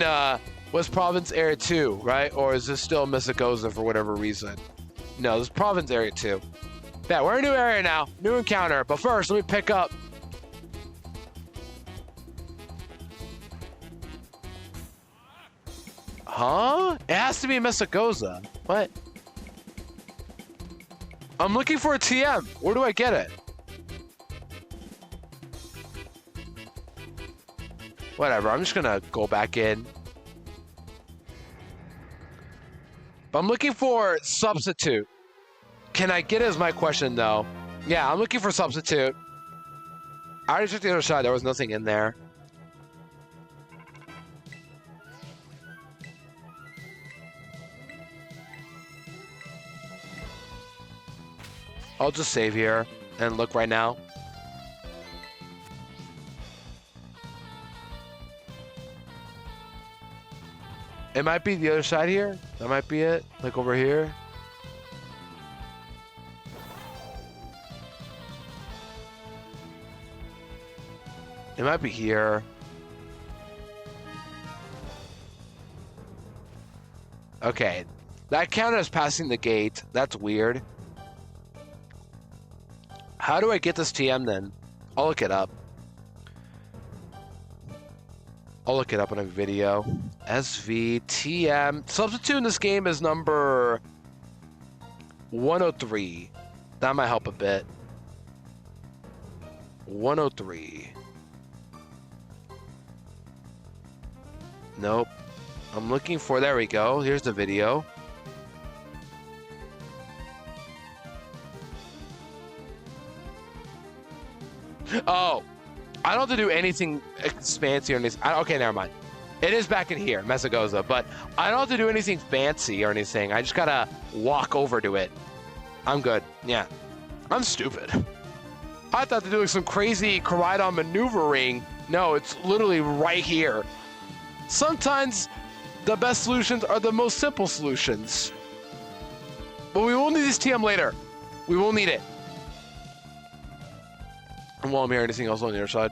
West Province Area 2, right? Or is this still Misagoza for whatever reason? No, this is Province Area 2. Yeah, we're in a new area now. New encounter. But first, let me pick up. Huh? It has to be Misagoza. What? I'm looking for a TM. Where do I get it? Whatever, I'm just gonna go back in. I'm looking for substitute. Can I get it is my question though. Yeah, I'm looking for substitute. I already checked the other side, there was nothing in there. I'll just save here and look right now. It might be the other side here. That might be it. Like over here. It might be here. Okay. That counted as passing the gate. That's weird. How do I get this TM then? I'll look it up. I'll look it up in a video. SVTM. Substitute in this game is number 103. That might help a bit. 103. Nope. I'm looking for, there we go. Here's the video. Oh. I don't have to do anything fancy or anything. Okay, never mind. It is back in here, Misagoza, but I don't have to do anything fancy or anything. I just gotta walk over to it. I'm good. Yeah. I'm stupid. I thought to do like some crazy Koraidon maneuvering. No, it's literally right here. Sometimes the best solutions are the most simple solutions. But we will need this TM later. We will need it. And while I'm here, anything else on the other side?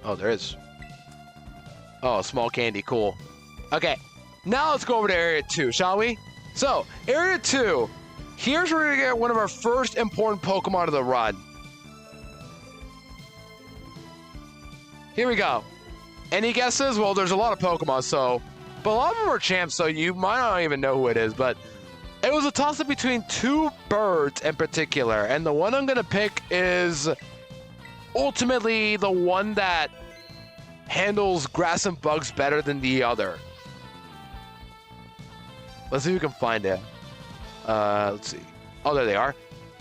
Oh, there is. Oh, small candy, cool. Okay, now let's go over to Area 2, shall we? So, Area 2, here's where we're gonna get one of our first important Pokemon of the run. Here we go. Any guesses? Well, there's a lot of Pokemon, so... But a lot of them are champs, so you might not even know who it is, but... It was a toss-up between two birds in particular, and the one I'm gonna pick is ultimately the one that handles grass and bugs better than the other. Let's see if we can find it. Let's see. Oh, there they are.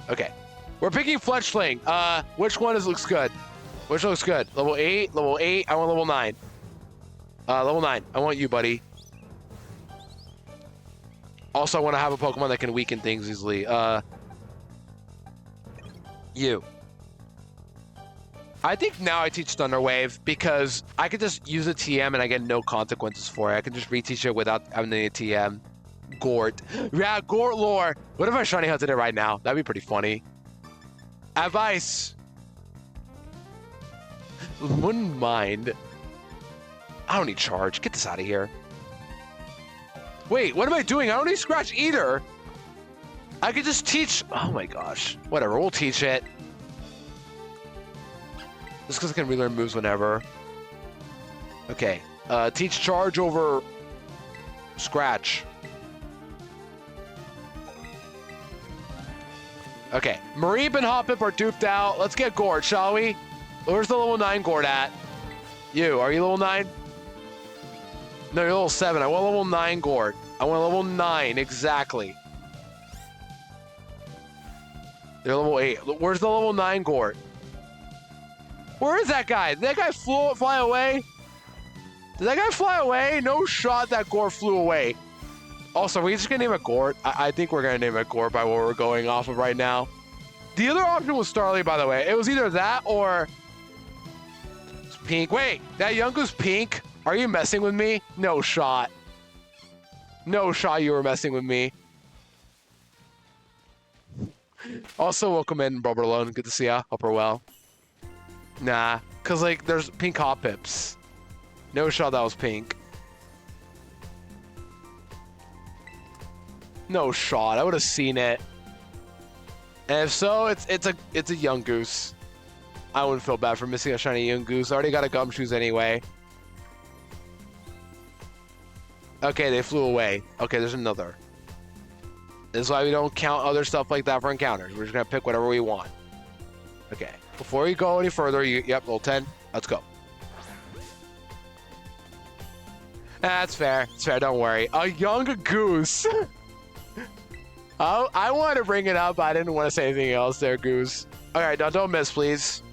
Okay. We're picking Fletchling. Which one looks good? Which looks good? Level 8, level 8. I want level 9. Level 9. I want you, buddy. Also, I want to have a Pokemon that can weaken things easily. You. I think now I teach Thunder Wave because I could just use a TM and I get no consequences for it. I can just reteach it without having a TM. Gort. Yeah, Gort lore. What if I shiny hunted it right now? That'd be pretty funny. Advice. Wouldn't mind. I don't need charge. Get this out of here. Wait, what am I doing? I don't need scratch either. I could just teach. Oh my gosh. Whatever, we'll teach it. Just because I can relearn moves whenever. Okay. Teach charge over scratch. Okay. Mareep and Hoppip are duped out. Let's get Gord, shall we? Where's the level 9 Gord at? You, are you level 9? No, you're level 7. I want level 9 Gord. I want level 9, exactly. They're level 8. Where's the level 9 Gord? Where is that guy? Did that guy fly away? Did that guy fly away? No shot that Gord flew away. Also, are we just gonna name it Gord? I think we're gonna name it Gord by what we're going off of right now. The other option was Starly, by the way. It was either that or... It's pink. Wait, that Yungo's pink? Are you messing with me? No shot. No shot you were messing with me. Also, welcome in, Rubber Alone. Good to see ya. Hope we're well. Nah, because, like, there's pink hot pips. No shot that was pink. No shot. I would have seen it. And if so, it's a young goose. I wouldn't feel bad for missing a shiny young goose. I already got a gumshoes anyway. Okay, they flew away. Okay, there's another. This is why we don't count other stuff like that for encounters. We're just gonna pick whatever we want. Okay, before you go any further, yep, level 10. Let's go. That's fair. It's fair. Don't worry. A young goose. I wanted to bring it up. I didn't want to say anything else there, goose. All right, now don't miss, please.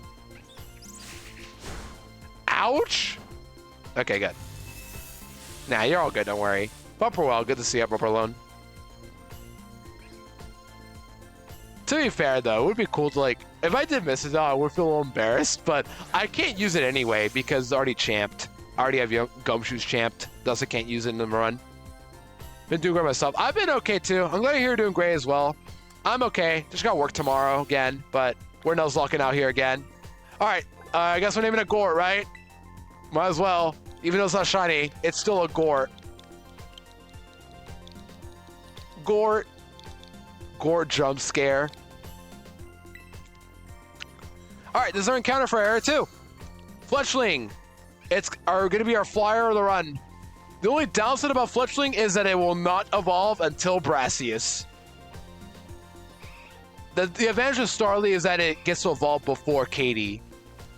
Ouch. Okay, good. Nah, you're all good. Don't worry. Bumper well. Good to see you, Bumper Alone. To be fair, though, it would be cool to, like, if I did miss it, though, I would feel a little embarrassed, but I can't use it anyway because it's already champed. I already have gumshoes champed, thus I can't use it in the run. Been doing great myself. I've been okay, too. I'm glad you're doing great as well. I'm okay. Just got work tomorrow again, but we're Nuzlocking out here again. All right, I guess we're naming it Gort, right? Might as well. Even though it's not shiny, it's still a Gort. Gort. Gort jump scare. All right, this is our encounter for Area 2. Fletchling. It's going to be our flyer of the run. The only downside about Fletchling is that it will not evolve until Brassius. The advantage of Starly is that it gets to evolve before Katie,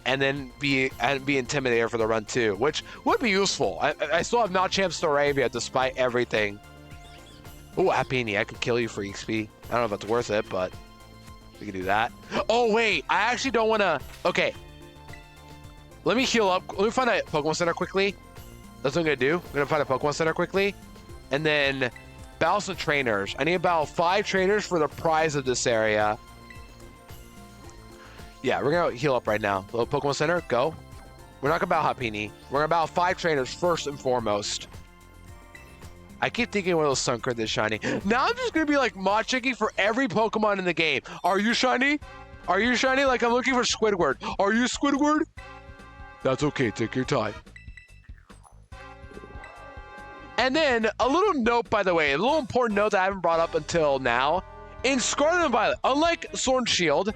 and then be Intimidator for the run too, which would be useful. I still have Machamp Staravia despite everything. Oh, Apini, I could kill you for XP. I don't know if that's worth it, but we can do that. Oh, wait, I actually don't want to... Okay. Let me heal up. Let me find a Pokemon Center quickly. That's what I'm going to do. I'm going to find a Pokemon Center quickly. And then battle some trainers. I need about 5 trainers for the prize of this area. Yeah, we're going to heal up right now. Little Pokemon Center, go. We're not going to battle Happini. We're going to battle 5 trainers first and foremost. I keep thinking one of those Sunkern is shiny. Now I'm just going to be like mod checking for every Pokemon in the game. Are you shiny? Are you shiny? Like I'm looking for Squidward. Are you Squidward? That's okay. Take your time. And then a little note, by the way, a little important note that I haven't brought up until now. In Scarlet and Violet, unlike Sword and Shield,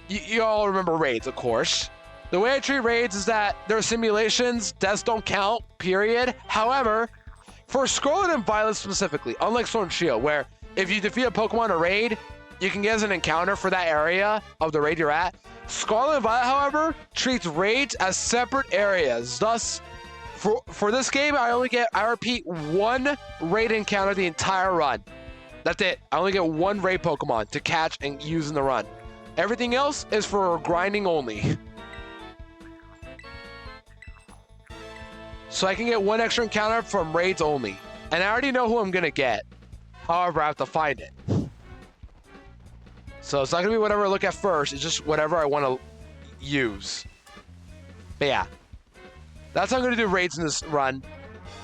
you all remember raids, of course. The way I treat raids is that they're simulations. Deaths don't count, period. However, for Scarlet and Violet specifically, unlike Sword and Shield, where if you defeat a Pokemon in a raid, you can get as an encounter for that area of the raid you're at. Scarlet and Violet, however, treats raids as separate areas. Thus, for this game, I repeat, 1 raid encounter the entire run. That's it. I only get 1 raid Pokemon to catch and use in the run. Everything else is for grinding only. So I can get 1 extra encounter from raids only. And I already know who I'm going to get. However, I have to find it. So it's not going to be whatever I look at first. It's just whatever I want to use. But yeah. That's how I'm going to do raids in this run.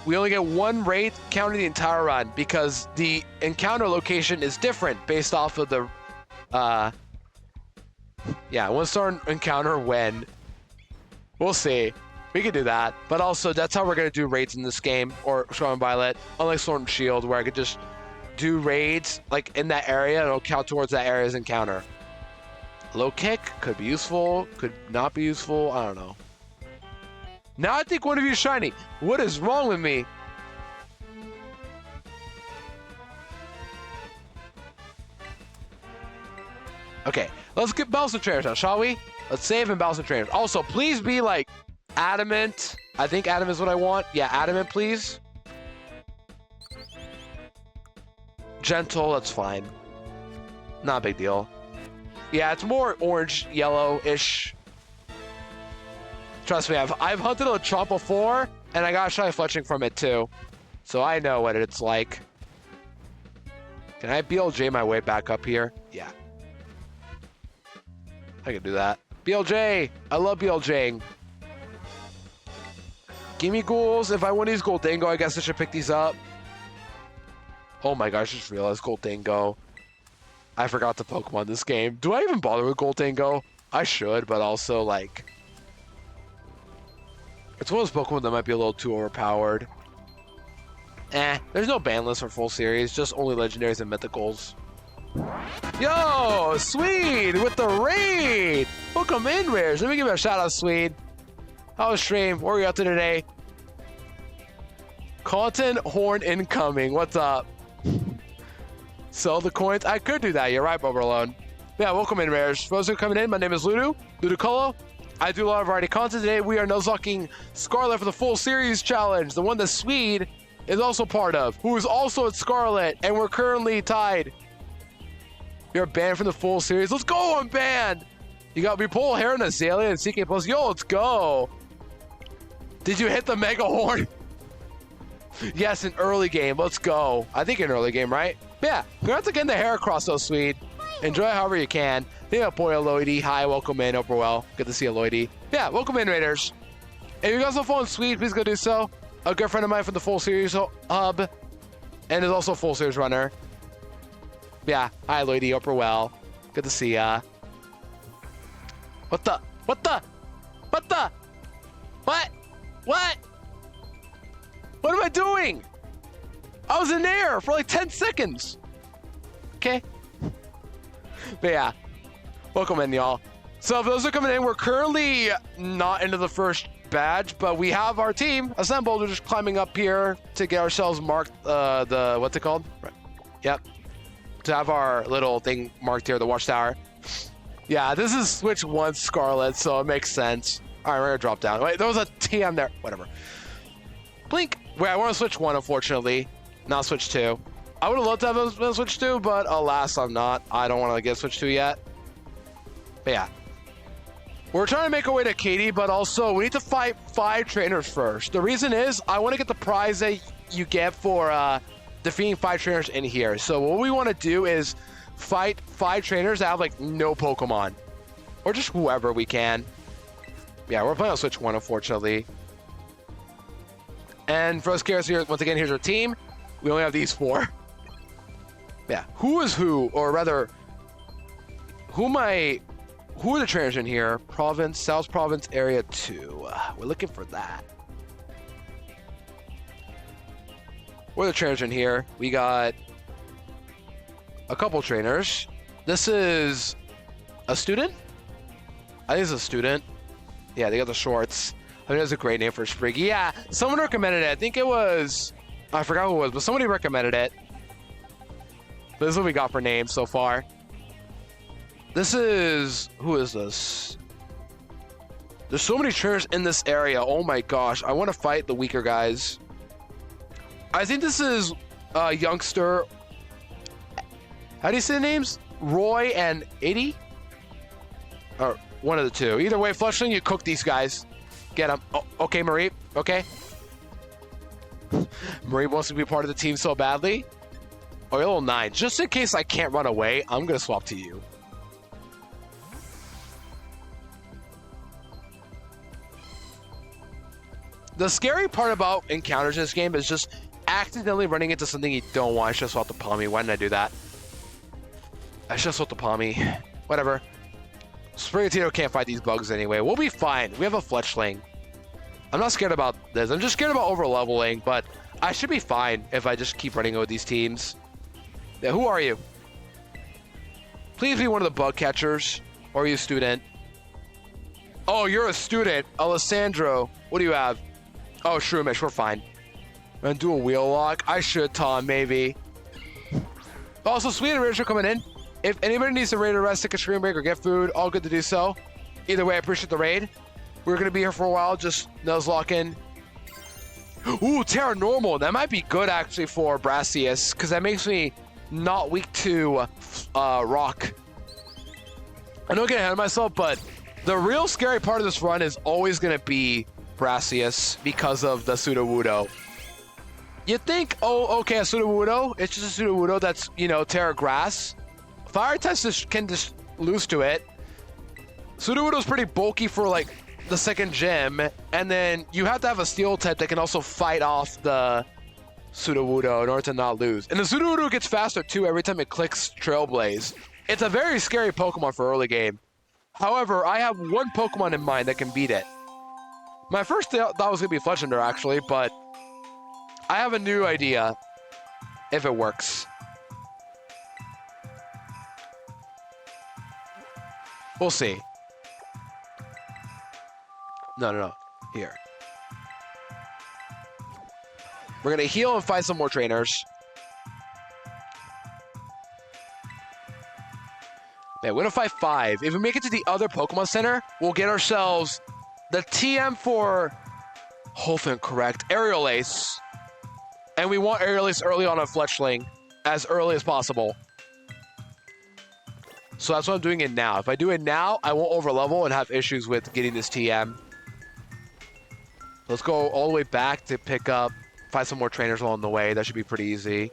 We only get 1 raid encounter the entire run. Because the encounter location is different based off of the... yeah, 1-star encounter when... We'll see. We could do that, but also that's how we're going to do raids in this game, or Scarlet and Violet, unlike Sword and Shield, where I could just do raids like in that area and it'll count towards that area's encounter. Low kick could be useful, could not be useful, I don't know. Now I think one of you is shiny. What is wrong with me? Okay, let's get battle some trainers now, shall we? Let's save and battle some trainers. Also, please be like adamant. I think adamant is what I want. Yeah, adamant, please. Gentle, that's fine. Not a big deal. Yeah, it's more orange, yellow-ish. Trust me, I've hunted a Chomp before, and I got a shiny Fletchling from it too. So I know what it's like. Can I BLJ my way back up here? Yeah. I can do that. BLJ! I love BLJing. Give me ghouls. If I want these Goldingo, I guess I should pick these up. Oh my gosh, I just realized Goldingo. I forgot to Pokemon this game. Do I even bother with Goldango? I should, but also, like... It's one of those Pokemon that might be a little too overpowered. There's no ban list for full series, just only legendaries and mythicals. Yo, Swede with the raid! Welcome in, Rares. Let me give you a shout out, Swede. How was stream? What are you up to today? Content horn incoming. What's up? Sell the coins. I could do that. You're right, Boberlone. Yeah, welcome in, Rares. For those who are coming in, my name is Ludicolo. I do a lot of variety content today. We are Nuzlocking Scarlet for the full series challenge, the one that Swede is also part of, who is also at Scarlet, and we're currently tied. You're banned from the full series. Let's go, I'm banned. You got me pull hair and Azalea and CK Plus. Yo, let's go. Did you hit the Mega Horn? Yes, in early game. Let's go. I think in early game, right? Yeah. Congrats again the hair across those, Swede. Enjoy however you can. Hey up, boy, Aloydy. Hi, welcome in. Hope we're well. Good to see you, Aloydy. Yeah, welcome in, Raiders. If you guys are following Swede, please go do so. A good friend of mine from the full series hub, and is also a full series runner. Yeah, hi, Aloydy. Hope we're well. Good to see ya. What the? What the? What the? What? What? What am I doing? I was in air for like 10 seconds. Okay. But yeah, welcome in, y'all. So for those who are coming in, we're currently not into the first badge, but we have our team assembled. We're just climbing up here to get ourselves marked, what's it called? Right. Yep. To have our little thing marked here, the watchtower. Yeah, this is Switch 1 Scarlet, so it makes sense. All right, we're gonna drop down. Wait, there was a TM there. Whatever. Blink. Wait, I want to Switch 1, unfortunately. Not Switch 2. I would have loved to have a Switch 2, but alas, I'm not. I don't want to get Switch 2 yet. But yeah. We're trying to make our way to Katie, but also we need to fight 5 trainers first. The reason is I want to get the prize that you get for defeating 5 trainers in here. So what we want to do is fight 5 trainers that have like no Pokemon. Or just whoever we can. Yeah, we're playing on Switch 1, unfortunately. And for us curious here, once again, here's our team. We only have these 4. Yeah, who is who, or rather, who are the trainers in here? Province, South Province, Area 2. We're looking for that. Where are the trainers in here? We got a couple trainers. This is a student? I think it's a student. Yeah, they got the shorts. I think that's a great name for a Sprig. Yeah, someone recommended it. I think it was, I forgot who it was, but somebody recommended it. This is what we got for names so far. This is, who is this? There's so many trainers in this area. Oh my gosh, I want to fight the weaker guys. I think this is a youngster. How do you say the names? Roy and 80? Or one of the two. Either way, Flushling, you cook these guys. Get them. Oh, okay, Marie. Okay. Marie wants to be part of the team so badly. Oh, you're level 9. Just in case I can't run away, I'm going to swap to you. The scary part about encounters in this game is just accidentally running into something you don't want. I should have swapped the Palmy. Why didn't I do that? I should have swapped the Palmy. Whatever. Sprigatito can't fight these bugs anyway. We'll be fine. We have a Fletchling. I'm not scared about this. I'm just scared about over-leveling, but I should be fine if I just keep running with these teams. Yeah, who are you? Please be one of the bug catchers. Or are you a student? Oh, you're a student. Alessandro. What do you have? Oh, Shroomish. We're fine. I'm gonna do a wheel lock. I should, Tom, maybe. Also, Sweet and Rich are coming in. If anybody needs to raid a rest, take a screen break, or get food, all good to do so. Either way, I appreciate the raid. We're going to be here for a while, just Nuzlocking. Ooh, Terra Normal. That might be good, actually, for Brassius, because that makes me not weak to Rock. I don't get ahead of myself, but the real scary part of this run is always going to be Brassius because of the Sudowoodo. You'd think, oh, okay, a Sudowoodo, it's just a Sudowoodo that's, you know, Terra Grass. Fire test can just lose to it. Sudowoodo's pretty bulky for like the second gym, and then you have to have a steel type that can also fight off the Sudowoodo in order to not lose. And the Sudowoodo gets faster too every time it clicks Trailblaze. It's a very scary Pokemon for early game. However, I have one Pokemon in mind that can beat it. My first thought was going to be Fletchinder actually, but I have a new idea if it works. We'll see. No. Here. We're going to heal and find some more trainers. Man, we're going to fight 5. If we make it to the other Pokemon Center, we'll get ourselves the TM for, hopefully I'm correct, Aerial Ace. And we want Aerial Ace early on a Fletchling, as early as possible. So that's what I'm doing it now. If I do it now, I won't overlevel and have issues with getting this TM. Let's go all the way back to pick up, find some more trainers along the way. That should be pretty easy.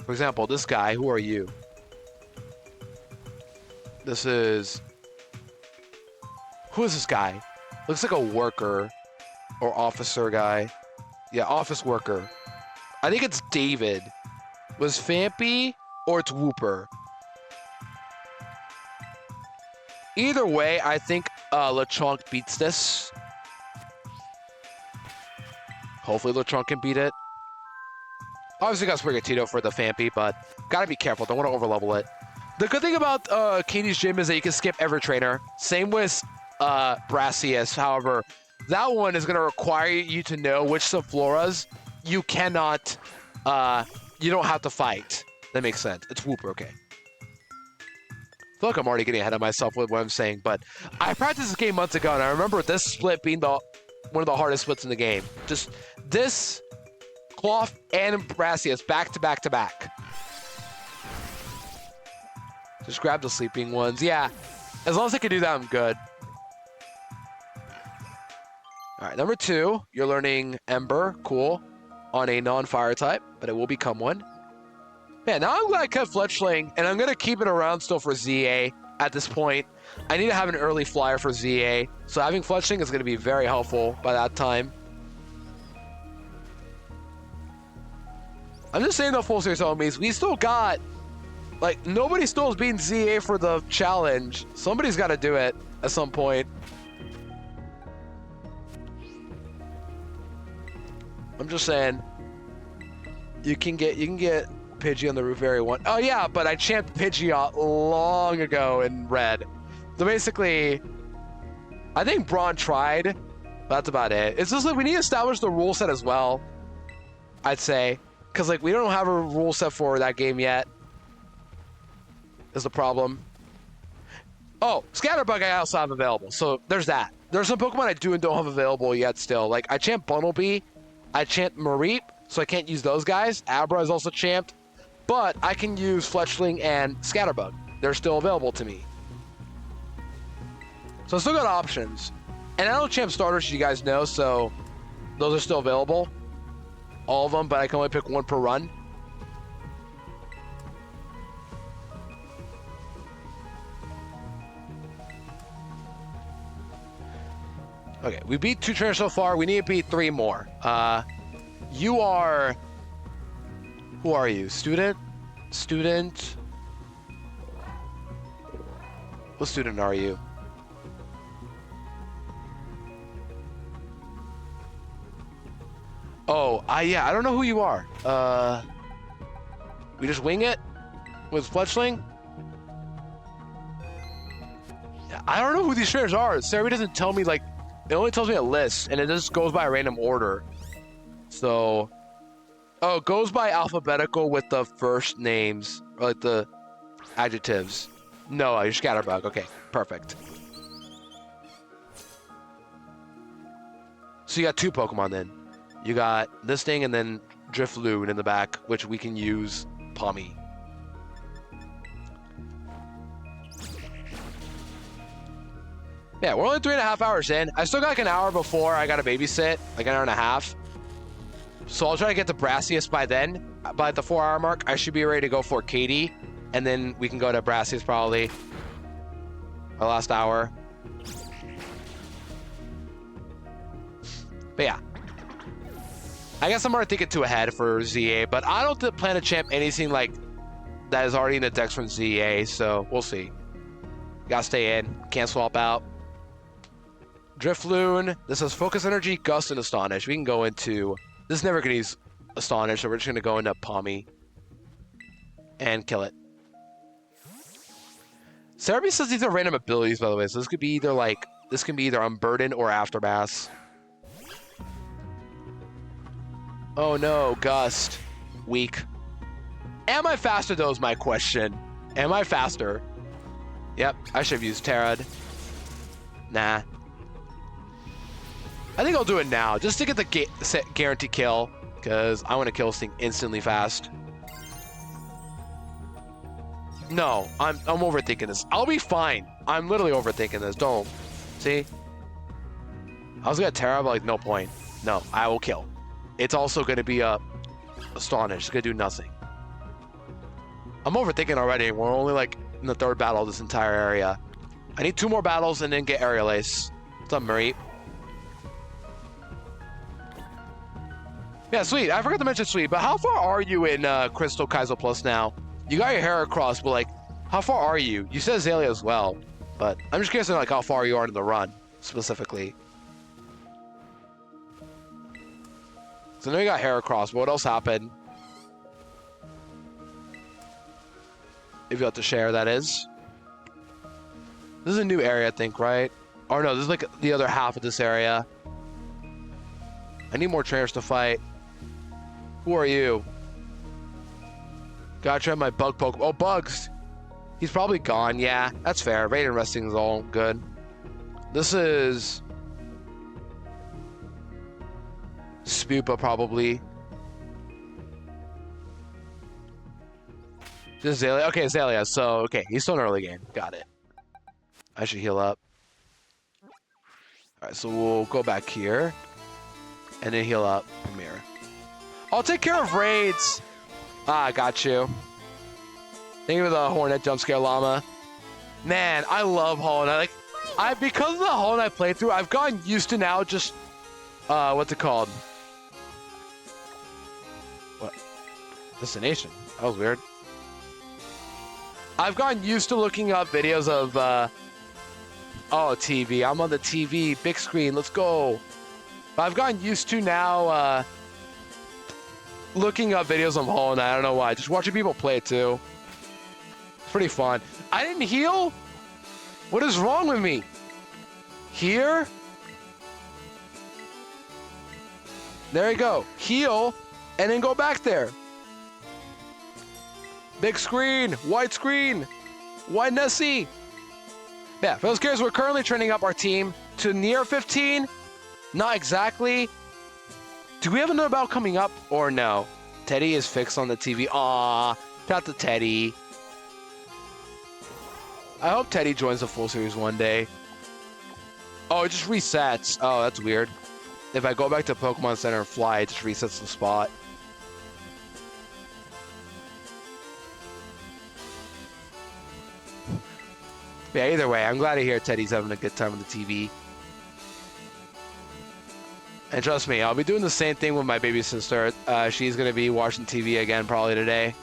For example, this guy, who are you? This is... Who is this guy? Looks like a worker or officer guy. Yeah, office worker. I think it's David. Was Fampy or it's Wooper? Either way, I think Lechonk beats this. Hopefully Lechonk can beat it. Obviously got Sprigatito for the Fampy, but gotta be careful. Don't want to overlevel it. The good thing about Katie's Gym is that you can skip every trainer. Same with Brassius. However, that one is going to require you to know which Subfloras you cannot, you don't have to fight. That makes sense. It's Wooper, okay. I feel like I'm already getting ahead of myself with what I'm saying, but I practiced this game months ago, and I remember this split being one of the hardest splits in the game. Just this, Cloth, and Brassius back to back to back. Just grab the sleeping ones. Yeah, as long as I can do that, I'm good. All right, number 2, you're learning Ember. Cool. On a non-fire type, but it will become one. Man, now I'm glad I kept Fletchling, and I'm going to keep it around still for ZA at this point. I need to have an early flyer for ZA, so having Fletchling is going to be very helpful by that time. I'm just saying the full series enemies. We still got... Like, nobody still is beating ZA for the challenge. Somebody's got to do it at some point. I'm just saying. You can get Pidgey on the roof area 1. Oh yeah, but I champed Pidgey long ago in red. So basically, I think Braun tried. But that's about it. It's just like we need to establish the rule set as well. I'd say. Because like we don't have a rule set for that game yet. Is the problem. Oh, Scatterbug I also have available. So there's that. There's some Pokemon I do and don't have available yet still. Like I champ Bunnelby. I champ Mareep. So I can't use those guys. Abra is also champed. But I can use Fletchling and Scatterbug. They're still available to me. So I still got options. And I don't champ starters, as you guys know. So those are still available. All of them. But I can only pick one per run. Okay, we beat 2 trainers so far. We need to beat 3 more. You are... Who are you? Student? Student? What student are you? Oh, yeah, I don't know who you are. We just wing it? With Fletchling? I don't know who these trainers are. Sarah doesn't tell me, like... It only tells me a list, and it just goes by a random order. So... Oh, it goes by alphabetical with the first names, or like the adjectives. No, you're Scatterbug. Okay, perfect. So you got 2 Pokemon then. You got this thing and then Drifloon in the back, which we can use Pommy. Yeah, we're only 3.5 hours in. I still got like an hour before I got to babysit, like an hour and a half. So I'll try to get to Brassius by then. By the 4-hour mark, I should be ready to go for Katie. And then we can go to Brassius probably. Our last hour. But yeah. I guess I'm already thinking too ahead for ZA, but I don't plan to champ anything like that is already in the decks from ZA, so we'll see. Gotta stay in. Can't swap out. Drifloon. This has Focus Energy, Gust, and Astonish. We can go into... This is never going to use Astonish, so we're just going to go into Pommy and kill it. Cerebi says these are random abilities, by the way, so this could be either like... This can be either Unburden or Aftermath. Oh no, Gust. Weak. Am I faster, though, is my question. Am I faster? Yep, I should have used Terad. Nah. I think I'll do it now, just to get the guarantee kill, because I want to kill this thing instantly fast. No, I'm overthinking this. I'll be fine. I'm literally overthinking this. Don't. See? I was gonna Terra, but like, no point. No, I will kill. It's also gonna be Astonish. It's gonna do nothing. I'm overthinking already. We're only like in the 3rd battle of this entire area. I need 2 more battles and then get Aerial Ace. What's up, Marie? Yeah, Sweet. I forgot to mention Sweet, but how far are you in Crystal Kaizo Plus now? You got your hair across, but like, how far are you? You said Azalea as well, but I'm just curious like how far you are in the run, specifically. So now you got hair across, but what else happened? If you have to share, that is. This is a new area, I think, right? Or no, this is like the other half of this area. I need more trainers to fight. Who are you? Gotta try my bug poke. Oh, Bugs! He's probably gone. Yeah, that's fair. Raid and resting is all good. This is... Spupa, probably. Just Azalea. Okay, Azalea. So, okay, he's still in early game. Got it. I should heal up. Alright, so we'll go back here. And then heal up Premier. I'll take care of raids. Ah, got you. Thank you for the Hornet jump scare llama. Man, I love Hollow Knight. Like, because of the Hollow Knight playthrough, I've gotten used to now just what's it called? What? Destination. That was weird. I've gotten used to looking up videos of oh, TV. I'm on the TV, big screen. Let's go. But I've gotten used to now looking up videos of Hollow Knight. I don't know why. Just watching people play it too. It's pretty fun. I didn't heal? What is wrong with me? Here? There you go. Heal, and then go back there. Big screen, white screen, white Nessie. Yeah, for those curious, we're currently training up our team to near 15. Not exactly. Do we have another battle coming up or no? Teddy is fixed on the TV. Aw, shout out to Teddy. I hope Teddy joins the full series one day. Oh, it just resets. Oh, that's weird. If I go back to Pokemon Center and fly, it just resets the spot. Yeah, either way, I'm glad to hear Teddy's having a good time on the TV. And trust me, I'll be doing the same thing with my baby sister. She's going to be watching TV again probably today.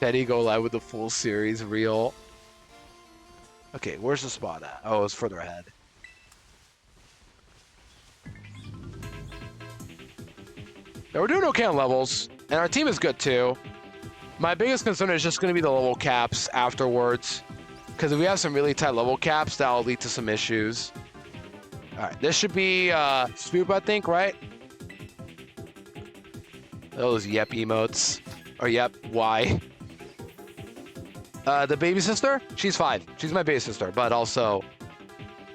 Teddy go live with the full series reel. Okay, where's the spot at? Oh, it's further ahead. Yeah, we're doing okay on levels, and our team is good too. My biggest concern is just going to be the level caps afterwards, because if we have some really tight level caps, that'll lead to some issues. All right, this should be Swoop, I think, right? Those yep emotes, or yep, why? The baby sister, she's 5. She's my baby sister, but also,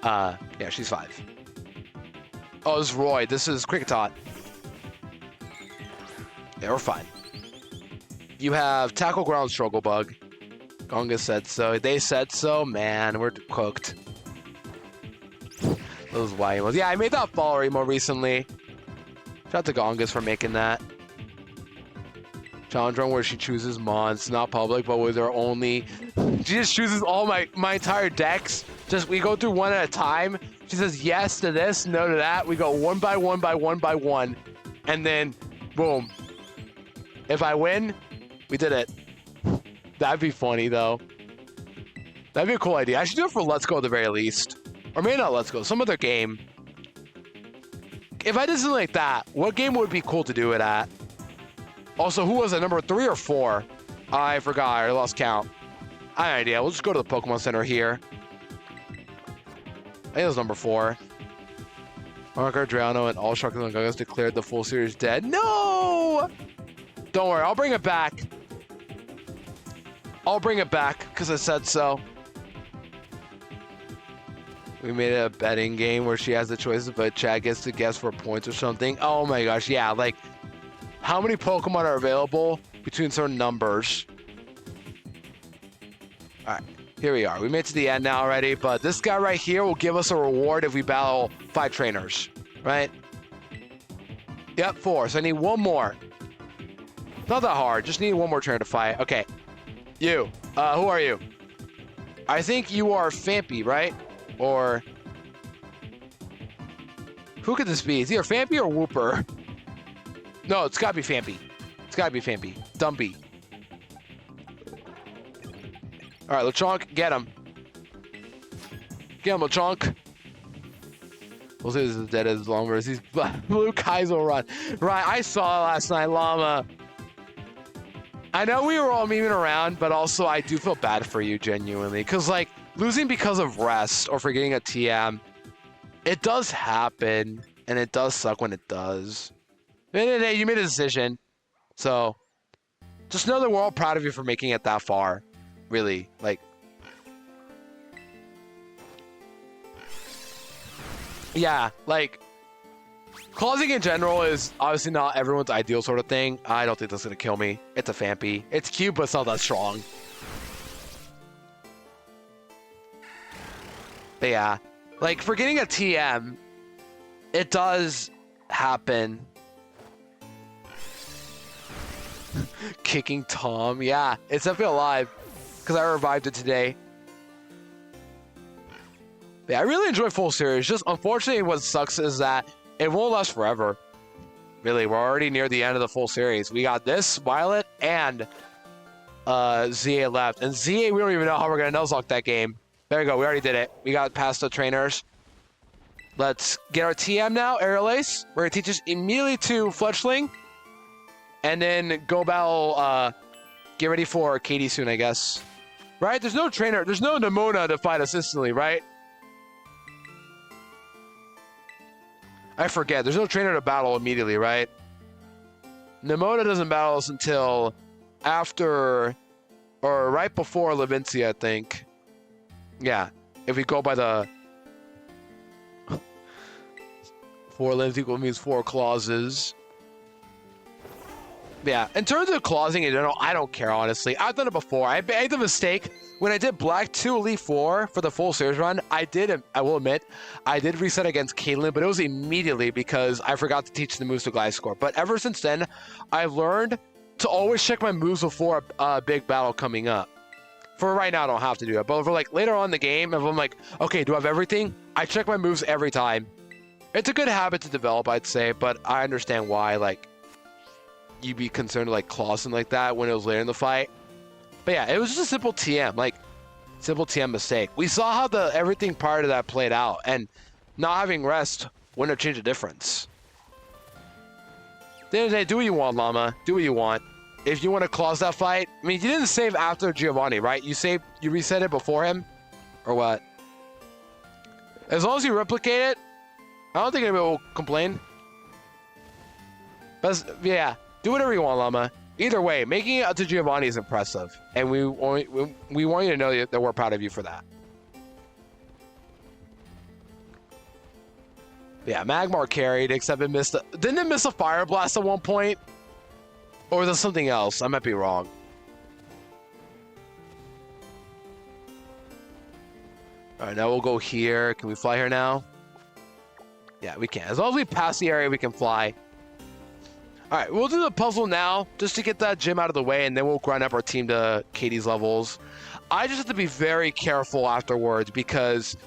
yeah, she's 5. Oh, this is Roy. This is Cricketot. Yeah, we're fine. You have Tackle Ground Struggle Bug. Gonga said so. They said so. Man, we're cooked. Those YMOs. Yeah, I made that fall emo recently. Shout out to Gongas for making that. Challenge run where she chooses mons, not public, but with her only. She just chooses all my entire decks. Just we go through one at a time. She says yes to this, no to that. We go one by one by one by one, and then boom. If I win, we did it. That'd be funny though. That'd be a cool idea. I should do it for Let's Go at the very least, or maybe not Let's Go. Some other game. If I did something like that, what game would be cool to do it at? Also, who was it, number 3 or 4? I forgot, I lost count. I have no idea, we'll just go to the Pokemon Center here. I think it was number 4. Marker, Drowno, and all Sharks and Gagas declared the full series dead. No! Don't worry, I'll bring it back. I'll bring it back, because I said so. We made a betting game where she has the choices, but Chad gets to guess for points or something. Oh my gosh, yeah, like, how many Pokemon are available between certain numbers? All right, here we are. We made it to the end now already, but this guy right here will give us a reward if we battle 5 trainers, right? Yep, 4. So I need 1 more. Not that hard. Just need 1 more trainer to fight. Okay, you. Who are you? I think you are Fampy, right? Or who could this be? Is either Fampy or Whooper? No, it's gotta be Fampy. It's gotta be Fampy. Dumpy. All right, Lechonk, get him. Get him, Lechonk. We'll see this is dead as long as these blue Kaizo run. Right, I saw it last night, Llama. I know we were all memeing around, but also I do feel bad for you genuinely, because like losing because of rest or forgetting a TM, it does happen, and it does suck when it does. Hey, you made a decision, so just know that we're all proud of you for making it that far. Really, like, yeah, like, closing in general is obviously not everyone's ideal sort of thing. I don't think that's gonna kill me. It's a Fampy. It's cute, but it's not that strong. But yeah, like, forgetting a TM, it does happen. Kicking Tom, yeah, it's definitely alive because I revived it today. Yeah, I really enjoy full series. Just unfortunately, what sucks is that it won't last forever. Really, we're already near the end of the full series. We got this Violet and ZA left, and ZA we don't even know how we're gonna Nuzlocke that game. There we go. We already did it. We got past the trainers. Let's get our TM now, Aerial Ace. We're gonna teach us immediately to Fletchling. And then go battle, get ready for Katie soon, I guess. Right? There's no trainer, there's no Nemona to fight us instantly, right? I forget, there's no trainer to battle immediately, right? Nemona doesn't battle us until after, or right before Levincia, I think. Yeah, if we go by the 4 limbs equal means 4 clauses. Yeah, in terms of clausing in general, I don't care, honestly. I've done it before. I made the mistake when I did Black 2 Elite 4 for the full series run. I will admit, I did reset against Caitlyn, but it was immediately because I forgot to teach the moves to Gliscor. But ever since then, I've learned to always check my moves before a big battle coming up. For right now, I don't have to do it. But for like later on in the game, if I'm like, okay, do I have everything? I check my moves every time. It's a good habit to develop, I'd say, but I understand why, like, you'd be concerned like Clausen like that when it was later in the fight. But yeah, it was just a simple TM, like simple TM mistake. We saw how the everything prior to that played out, and not having rest wouldn't have changed the difference. At the end of the day, do what you want, Llama. Do what you want. If you want to clause that fight, I mean, you didn't save after Giovanni, right? You reset it before him, or what? As long as you replicate it, I don't think anybody will complain. But yeah. Do whatever you want, Llama. Either way, making it up to Giovanni is impressive, and we want you to know that we're proud of you for that. Yeah, Magmar carried, except it missed. Didn't it miss a Fire Blast at one point? Or was it something else? I might be wrong. All right, now we'll go here. Can we fly here now? Yeah, we can. As long as we pass the area, we can fly. All right, we'll do the puzzle now just to get that gym out of the way, and then we'll grind up our team to Katie's levels. I just have to be very careful afterwards because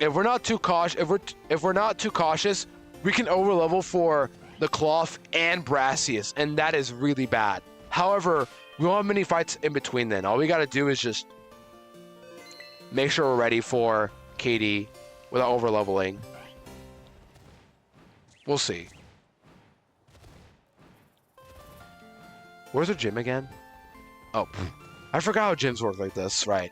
if we're not too cautious, if we're not too cautious, we can overlevel for the Cloth and Brassius, and that is really bad. However, we won't have many fights in between then. All we got to do is just make sure we're ready for Katie without overleveling. We'll see. Where's the gym again? Oh, I forgot how gyms work like this, right?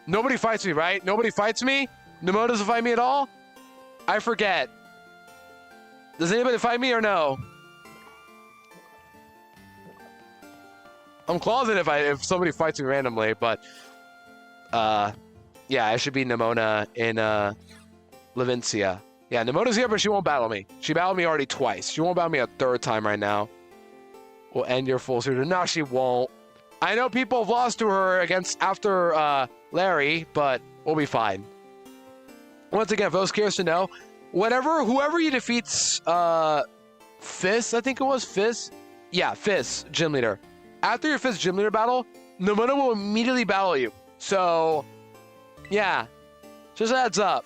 Nobody fights me, right? Nobody fights me? Nemo doesn't fight me at all? I forget. Does anybody fight me or no? I'm closeted if somebody fights me randomly, but yeah, I should be Nimona in Levincia. Yeah, Nemona's here, but she won't battle me. She battled me already twice. She won't battle me a third time right now. We'll end your full suitor. No, she won't. I know people have lost to her after Larry, but we'll be fine. Once again, for those curious to know, whoever you defeats, Fizz, I think it was Fizz. Yeah, Fizz, gym leader. After your Fizz gym leader battle, Nimona will immediately battle you. So, yeah, just heads up.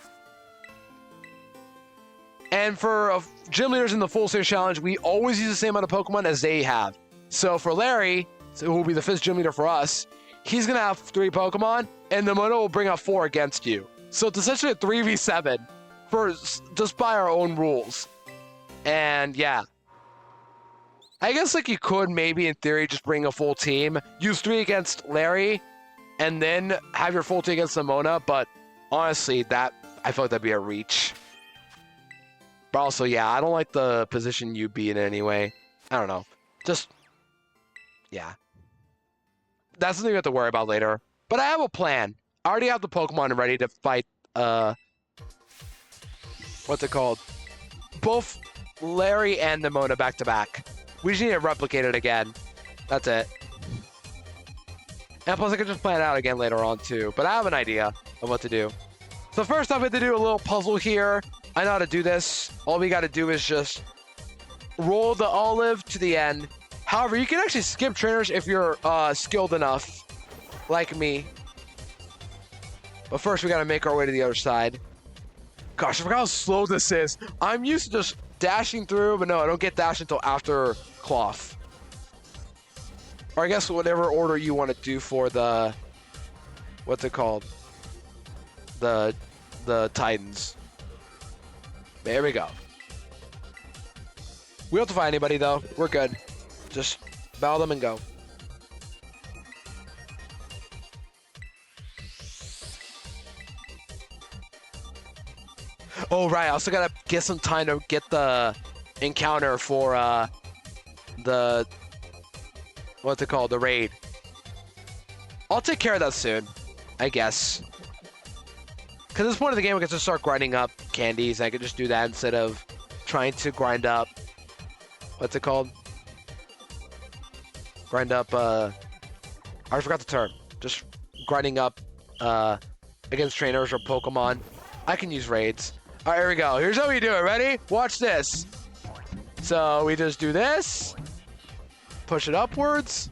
And for gym leaders in the full series challenge, we always use the same amount of Pokemon as they have. So for Larry, who will be the Fizz gym leader for us, he's gonna have 3 Pokemon, and Nimona will bring up 4 against you. So it's essentially a 3v7 just by our own rules. And yeah, I guess like you could maybe in theory just bring a full team, use 3 against Larry, and then have your full team against Nimona. But honestly, I feel like that'd be a reach. But also, yeah, I don't like the position you be in anyway. I don't know. Just, yeah. That's something we have to worry about later. But I have a plan. I already have the Pokemon ready to fight, what's it called? Both Larry and Nimona back to back. We just need to replicate it again. That's it. And plus, I can just plan it out again later on, too. But I have an idea of what to do. So first off, we have to do a little puzzle here. I know how to do this. All we got to do is just roll the olive to the end. However, you can actually skip trainers if you're skilled enough, like me. But first, we got to make our way to the other side. Gosh, I forgot how slow this is. I'm used to just dashing through, but no, I don't get dashed until after Cloth. Or I guess whatever order you want to do for the... What's it called? The Titans. There we go. We don't have to fight anybody, though. We're good. Just battle them and go. Oh, right. I also gotta get some time to get the encounter for the... What's it called? The raid. I'll take care of that soon, I guess. Because at this point of the game, we can just start grinding up candies. I could just do that instead of trying to grind up... What's it called? Grind up, I forgot the term. Just grinding up against trainers or Pokemon. I can use raids. All right, here we go. Here's how we do it. Ready? Watch this. So we just do this. Push it upwards.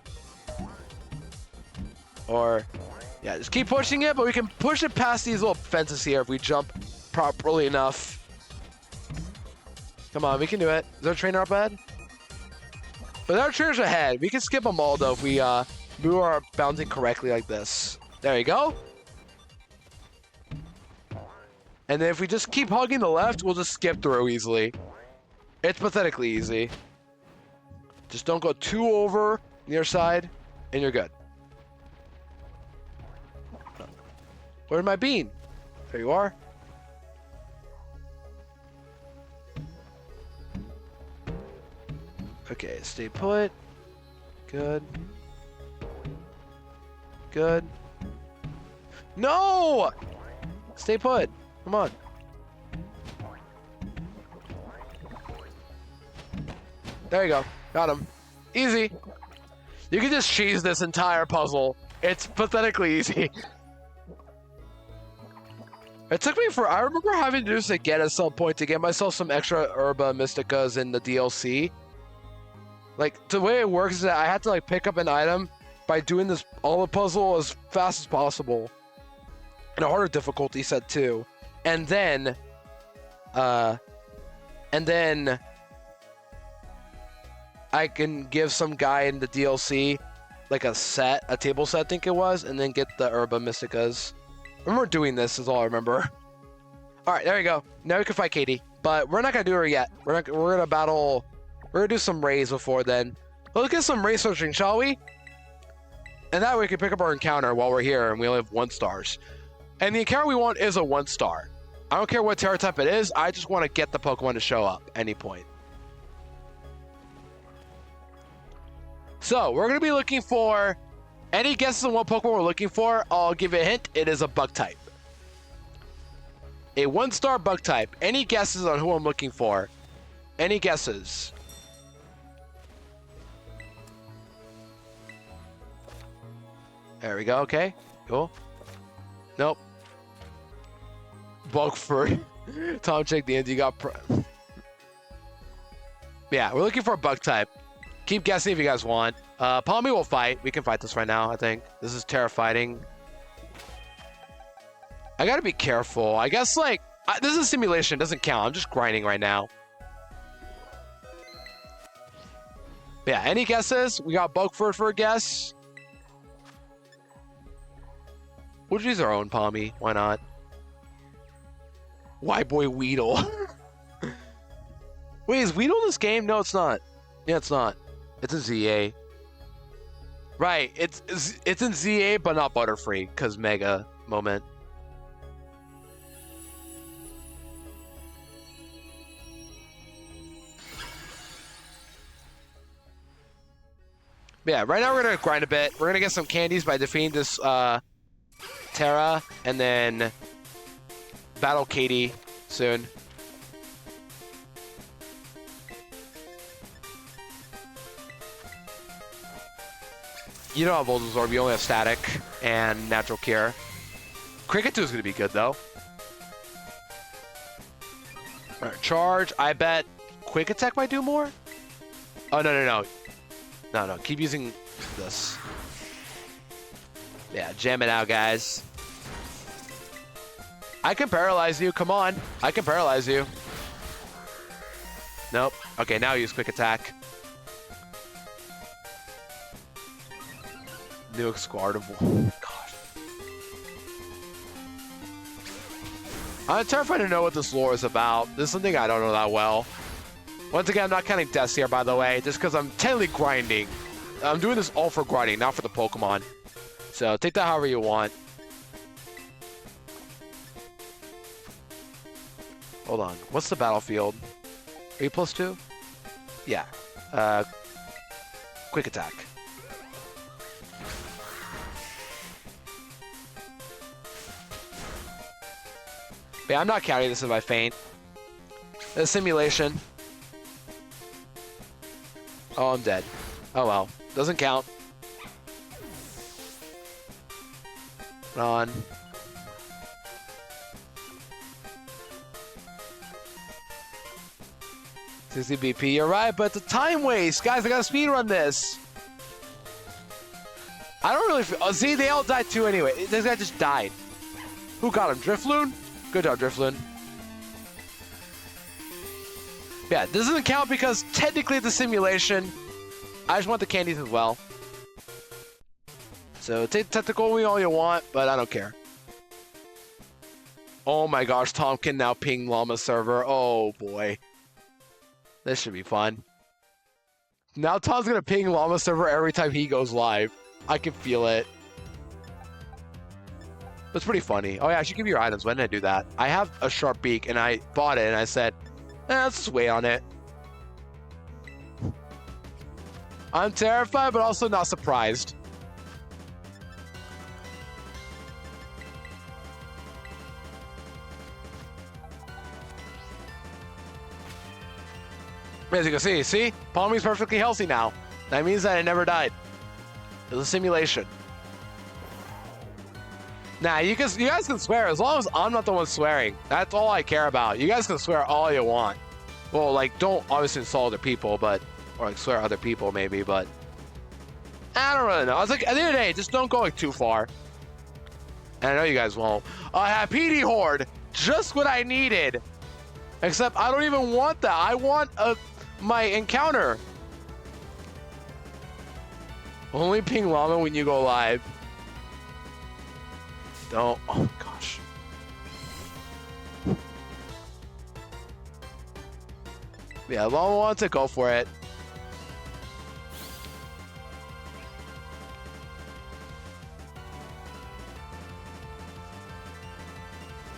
Or, yeah, just keep pushing it, but we can push it past these little fences here if we jump properly enough. Come on, we can do it. Is there a trainer up ahead? But there are trainers ahead. We can skip them all, though, if we move our bouncing correctly like this. There you go. And then if we just keep hugging the left, we'll just skip through easily. It's pathetically easy. Just don't go too over near side, and you're good. Where's my bean? There you are. Okay, stay put. Good. Good. No! Stay put. Come on. There you go. Got him. Easy. You can just cheese this entire puzzle. It's pathetically easy. It took me I remember having to do this again at some point to get myself some extra Herba Mysticas in the DLC. Like, the way it works is that I have to, like, pick up an item by doing this all the puzzle as fast as possible. And a harder difficulty set, too. And then I can give some guy in the DLC, like, a table set, I think it was, and then get the Herba Mysticas. I remember doing this, is all I remember. Alright, there you go. Now we can fight Katie. But we're not gonna do her yet. We're gonna battle... We're gonna do some raids before then. Let's get some raid searching, shall we? And that way we can pick up our encounter while we're here, and we only have 1 stars. And the encounter we want is a 1 star. I don't care what Terra type it is, I just want to get the Pokemon to show up any point. So, we're gonna be looking for... Any guesses on what Pokemon we're looking for? I'll give you a hint, it is a bug type. A 1-star bug type. Any guesses on who I'm looking for? Any guesses? There we go, okay. Cool. Nope. Bugford. Tom, check the end. You got... Yeah, we're looking for a bug type. Keep guessing if you guys want. Palmy will fight. We can fight this right now, I think. This is terrifying. I gotta be careful. I guess, like... this is a simulation. It doesn't count. I'm just grinding right now. Yeah, any guesses? We got Bugford for a guess. We'll use our own Palmy. Why not? White Boy Weedle. Wait, is Weedle in this game? No, it's not. Yeah, it's not. It's in ZA. Right, it's in ZA, but not Butterfree, because Mega moment. Yeah, right now we're gonna grind a bit. We're gonna get some candies by defeating this Terra, and then battle Katie soon. You don't have Bulbasaur, you only have Static and Natural Cure. Cricket 2 is gonna be good though. Alright, Charge. I bet Quick Attack might do more. Oh no. No, keep using this. Yeah, jam it out, guys. I can paralyze you. Come on. I can paralyze you. Nope. Okay, now use Quick Attack. New Exquardable. Gosh. I'm terrified to know what this lore is about. This is something I don't know that well. Once again, I'm not counting deaths here, by the way, just because I'm technically grinding. I'm doing this all for grinding, not for the Pokemon. So take that however you want. Hold on. What's the battlefield? 8+2? Yeah. Quick Attack. Yeah, I'm not counting this if I faint. A simulation. Oh, I'm dead. Oh well. Doesn't count. On. $60 BP, you're right, but it's a time waste. Guys, I gotta speedrun this. I don't really feel... Oh, see, they all died too anyway. This guy just died. Who got him? Drifloon? Good job, Drifloon. Yeah, this doesn't count because technically it's a simulation. I just want the candies as well. So take technical wheel all you want, but I don't care. Oh my gosh, Tom can now ping Llama server. Oh boy. This should be fun. Now Tom's gonna ping Llama server every time he goes live. I can feel it. That's pretty funny. Oh yeah, I should give you your items. When did I do that? I have a sharp beak and I bought it and I said, let's just wait on it. I'm terrified, but also not surprised. As you can see, Palmy's perfectly healthy now. That means that it never died. It was a simulation. Nah, you guys can swear as long as I'm not the one swearing. That's all I care about. You guys can swear all you want. Well, like, don't obviously insult other people, but Or like swear at other people maybe, but I don't really know. I was like, at the end of the day, just don't go like too far. And I know you guys won't. Happy Horde, just what I needed. Except I don't even want that. I want my encounter. Only ping llama when you go live. Don't. Oh gosh. Yeah, llama wants to go for it.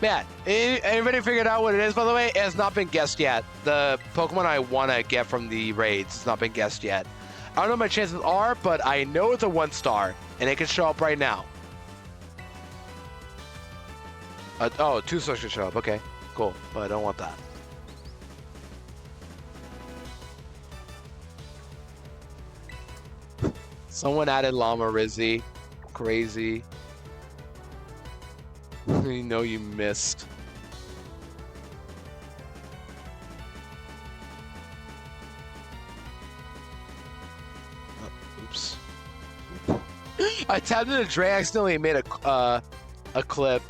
Man, anybody figured out what it is, by the way? It has not been guessed yet. The Pokemon I want to get from the raids has not been guessed yet. I don't know what my chances are, but I know it's a 1-star, and it can show up right now. Oh, 2 stars should show up. Okay, cool. But I don't want that. Someone added Llama Rizzy. Crazy. You know you missed. Oh, oops. I tapped into Dre, accidentally made a clip.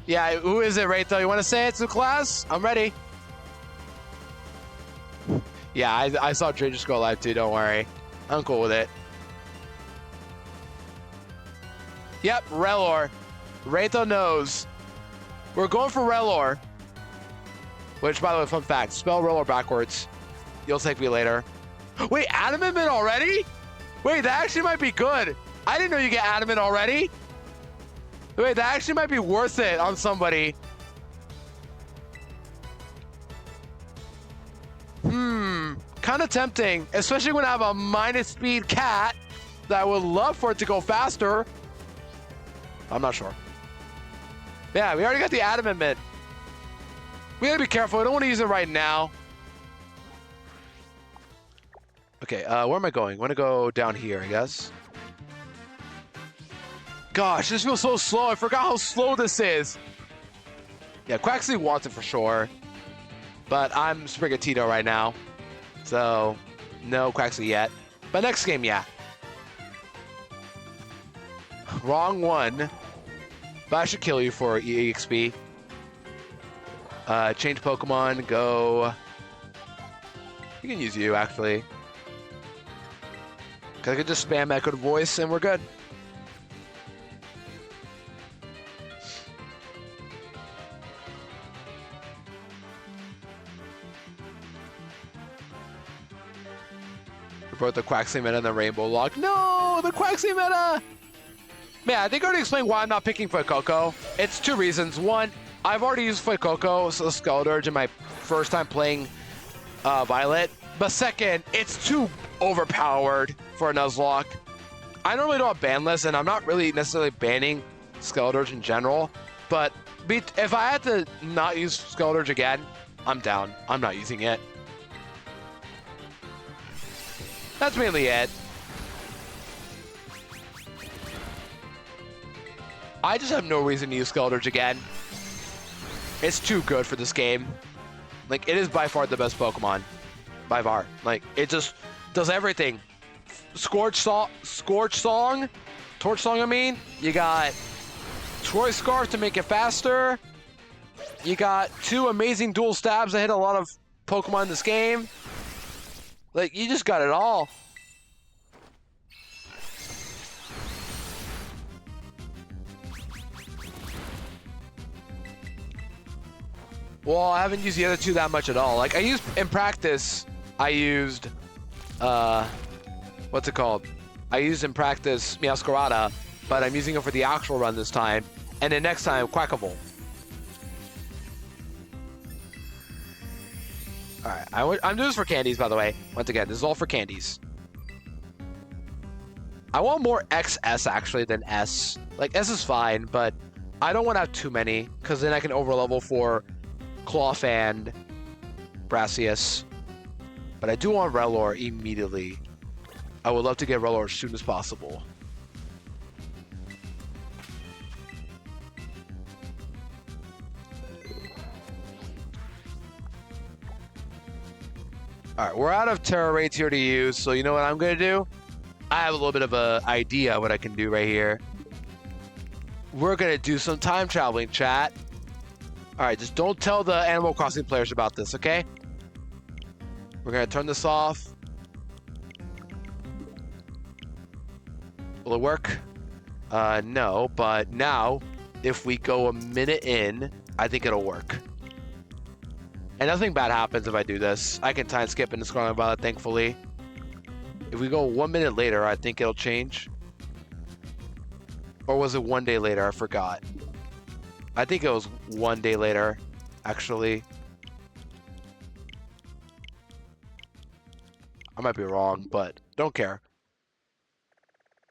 Yeah, who is it, right though? You want to say it to class? I'm ready. Yeah, I saw Dre just go live too, don't worry. I'm cool with it. Yep, Relor. Raytho knows. We're going for Relor. Which, by the way, fun fact, spell Relor backwards. You'll thank me later. Wait, Adamant already? Wait, that actually might be good. I didn't know you get Adamant already. Wait, that actually might be worth it on somebody. Kind of tempting, especially when I have a minus speed cat that I would love for it to go faster. I'm not sure. Yeah, we already got the Adamant mid. We gotta be careful. I don't want to use it right now. Okay, where am I going? I want to go down here, I guess. Gosh, this feels so slow. I forgot how slow this is. Yeah, Quaxley wants it for sure. But I'm Sprigatito right now. So, no Quaxley yet. But next game, yeah. Wrong one. But I should kill you for EXP. Change Pokemon, go... You can use you, actually. Because I could just spam Echoed Voice and we're good. Report the Quaxley meta and the Rainbow Lock. No! The Quaxley meta! Man, I think I already explained why I'm not picking Fuecoco. It's 2 reasons. One, I've already used Fuecoco, so Skeldurge in my first time playing Violet. But second, it's too overpowered for a Nuzlocke. I normally don't have ban lists, and I'm not really necessarily banning Skeldurge in general. But if I had to not use Skeldurge again, I'm down. I'm not using it. That's mainly it. I just have no reason to use Skeldurge again. It's too good for this game. Like, it is by far the best Pokemon. By far. Like, it just does everything. Torch Song, I mean. You got Troy Scarf to make it faster. You got 2 amazing dual stabs that hit a lot of Pokemon in this game. Like, you just got it all. Well, I haven't used the other 2 that much at all. Like, I used, in practice, I used, what's it called? I used in practice Meowscarada, but I'm using it for the actual run this time. And then next time, Quackable. Alright, I'm doing this for candies, by the way. Once again, this is all for candies. I want more XS, actually, than S. Like, S is fine, but I don't want to have too many, because then I can overlevel for Cloth and Brassius. But I do want Relor immediately. I would love to get Relor as soon as possible. All right, we're out of terror rates here to use, so you know what I'm gonna do? I have a little bit of an idea what I can do right here. We're gonna do some time traveling, chat. All right, just don't tell the Animal Crossing players about this, okay? We're gonna turn this off. Will it work? No, but now, if we go a minute in, I think it'll work. And nothing bad happens if I do this. I can time skip and scroll about it, thankfully. If we go 1 minute later, I think it'll change. Or was it 1 day later? I forgot. I think it was 1 day later, actually. I might be wrong, but don't care.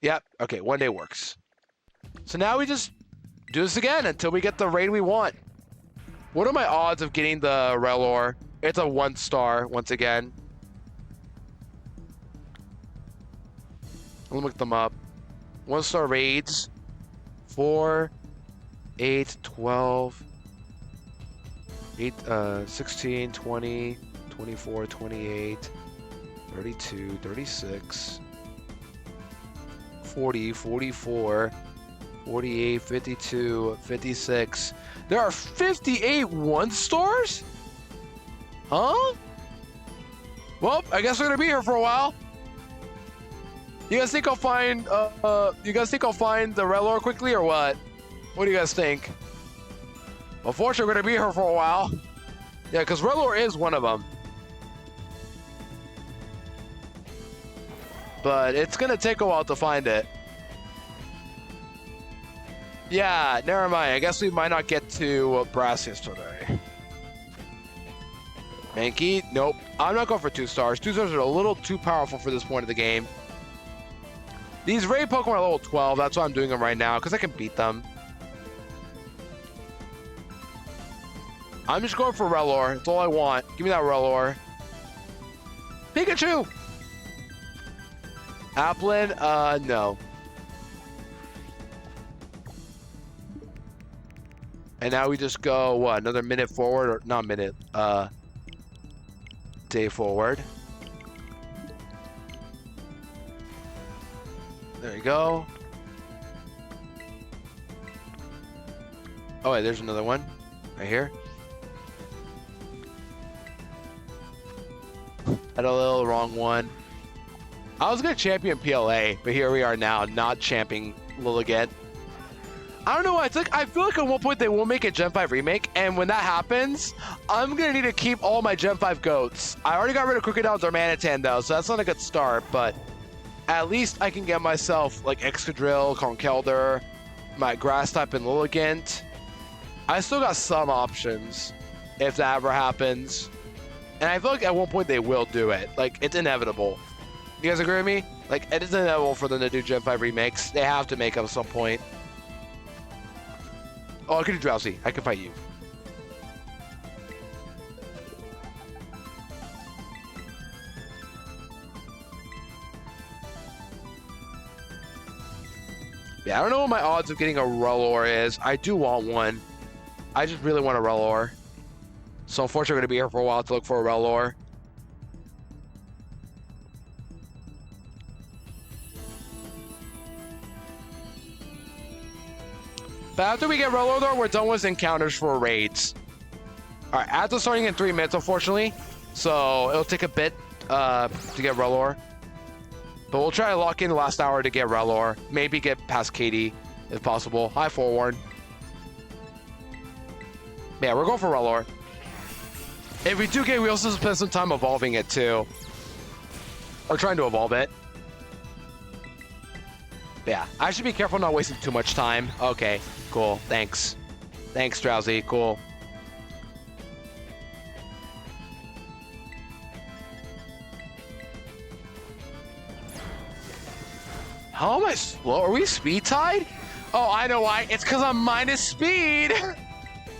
Yep, okay, 1 day works. So now we just do this again until we get the raid we want. What are my odds of getting the Relor? It's a 1 star once again. Let me look them up. 1 star raids. 4, 8, 12, 8, 16, 20, 24, 28, 32, 36, 40, 44, 48, 52, 56. There are 58 1 stars? Huh? Well, I guess we're gonna be here for a while. You guys think I'll find the Relor quickly or what? What do you guys think? Unfortunately, we're gonna be here for a while. Yeah, because Relor is one of them. But it's gonna take a while to find it. Yeah, never mind. I guess we might not get to Brassius today. Mankey? Nope. I'm not going for 2 stars. 2 stars are a little too powerful for this point of the game. These raid Pokemon are level 12. That's why I'm doing them right now, because I can beat them. I'm just going for Relor. That's all I want. Give me that Relor. Pikachu! Applin? No. And now we just go, what, another minute forward? Or not minute, day forward. There you go. Oh, wait, there's another one. Right here. Had a little wrong one. I was going to champion PLA, but here we are now, not championing Lilligant. I don't know why. It's like, I feel like at one point they will make a Gen 5 remake, and when that happens, I'm going to need to keep all my Gen 5 goats. I already got rid of Crocodile Darmanitan, though, so that's not a good start, but at least I can get myself, like, Excadrill, Conkeldurr, my Grass type, and Lilligant. I still got some options, if that ever happens. And I feel like at one point they will do it. Like, it's inevitable. You guys agree with me? Like, it is inevitable for them to do Gen 5 remakes. They have to make them at some point. Oh, I can do Drowsy. I can fight you. Yeah, I don't know what my odds of getting a Relor is. I do want one. I just really want a Relor. So unfortunately, we're going to be here for a while to look for a Relor. But after we get Relor, though, we're done with encounters for raids. All right, after starting in 3 minutes, unfortunately. So it'll take a bit to get Relor. But we'll try to lock in the last hour to get Relor. Maybe get past Katie, if possible. Hi, Forewarn. Yeah, we're going for Relor. If we do get, we also spend some time evolving it, too. Or trying to evolve it. Yeah, I should be careful not wasting too much time. Okay, cool. Thanks. Thanks, Drowsy. Cool. How am I slow? Are we speed tied? Oh, I know why. It's because I'm minus speed.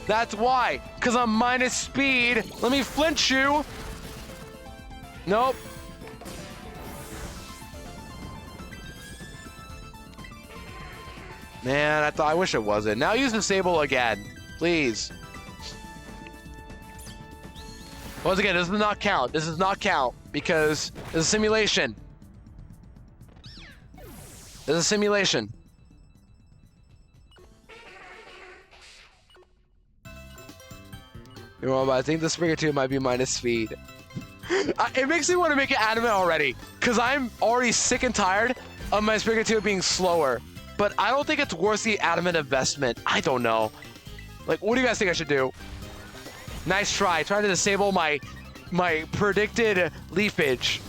That's why. Because I'm minus speed. Let me flinch you. Nope. Man, I wish it wasn't. Now use Disable again. Please. Once again, this does not count. This does not count. because it's a simulation. It's a simulation. You know, but I think the Springer 2 might be minus speed. It makes me want to make it anime already, because I'm already sick and tired of my Springer 2 being slower. But I don't think it's worth the adamant investment. I don't know. Like, what do you guys think I should do? Nice try. Trying to disable my predicted leafage.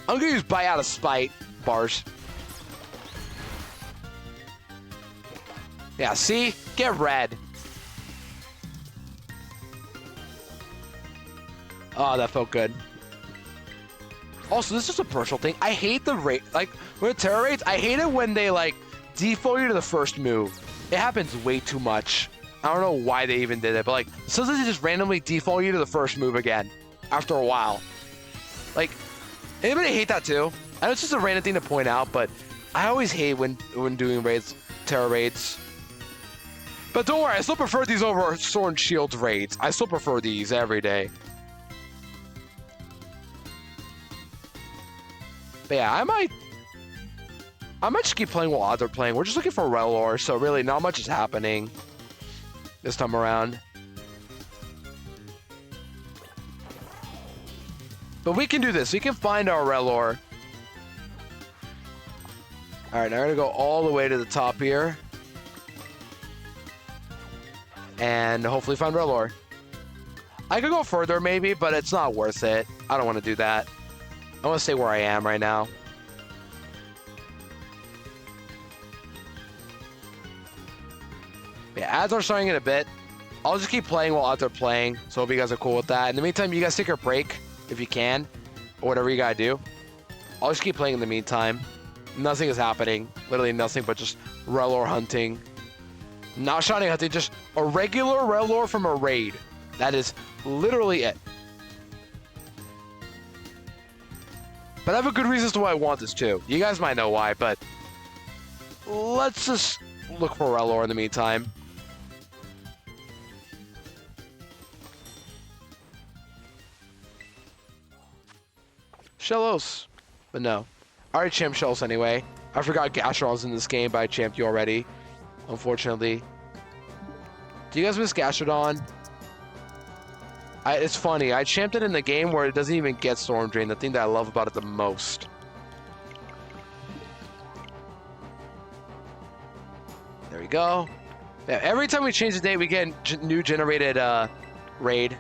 I'm gonna use bite out of spite bars. Yeah, see? Get red. Oh, that felt good. Also, this is a personal thing. I hate the rate. Like, when it terror raids, I hate it when they, like, default you to the first move. It happens way too much. I don't know why they even did it, but, like, sometimes they just randomly default you to the first move again after a while. Like, anybody hate that too? I know it's just a random thing to point out, but I always hate when doing raids, terror raids. But don't worry, I still prefer these over Sword and Shield raids. I still prefer these every day. But yeah, I might just keep playing while odds are playing. We're just looking for Relor, so really not much is happening this time around. But we can do this. We can find our Relor. Alright, now we're gonna go all the way to the top here. And hopefully find Relor. I could go further maybe, but it's not worth it. I don't want to do that. I want to stay where I am right now. Yeah, ads are starting in a bit. I'll just keep playing while ads are playing, so hope you guys are cool with that. In the meantime, you guys take a break if you can, or whatever you gotta do. I'll just keep playing in the meantime. Nothing is happening. Literally nothing but just Relor hunting. Not shiny hunting, just a regular Relor from a raid. That is literally it. But I have a good reason as to why I want this too. You guys might know why, but let's just look for Relor in the meantime. Shellos. But no. I already champed Shellos anyway. I forgot Gastron's in this game, but I champed you already. Unfortunately. Do you guys miss Gastrodon? It's funny. I champed it in the game where it doesn't even get Storm Drain. The thing that I love about it the most. There we go. Yeah, every time we change the date, we get a new generated raid.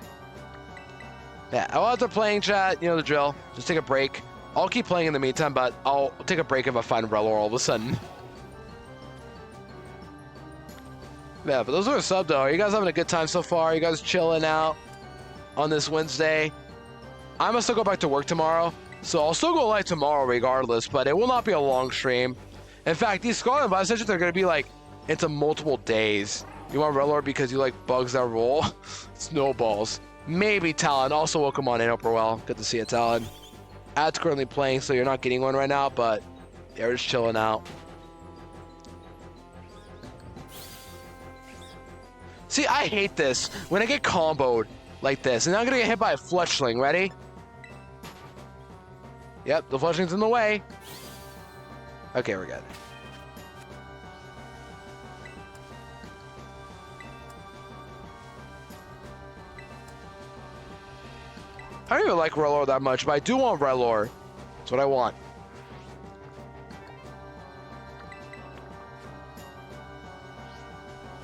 Yeah, while they're playing, chat, you know the drill. Just take a break. I'll keep playing in the meantime, but I'll take a break if I find Relor all of a sudden. Yeah, but those are a sub though. Are you guys having a good time so far? Are you guys chilling out on this Wednesday? I'm gonna still go back to work tomorrow, so I'll still go live tomorrow regardless, but it will not be a long stream. In fact, these Scarlet Vibe sessions are gonna be like into multiple days. You want Relor because you like bugs that roll? Snowballs. Maybe Talon. Also, welcome on in, Upperwell. Good to see you, Talon. Ad's currently playing, so you're not getting one right now, but yeah, we're just chilling out. See, I hate this. When I get comboed like this, and I'm gonna get hit by a Fletchling. Ready? Yep, the Fletchling's in the way. Okay, we're good. I don't even like Relor that much, but I do want Relor. That's what I want.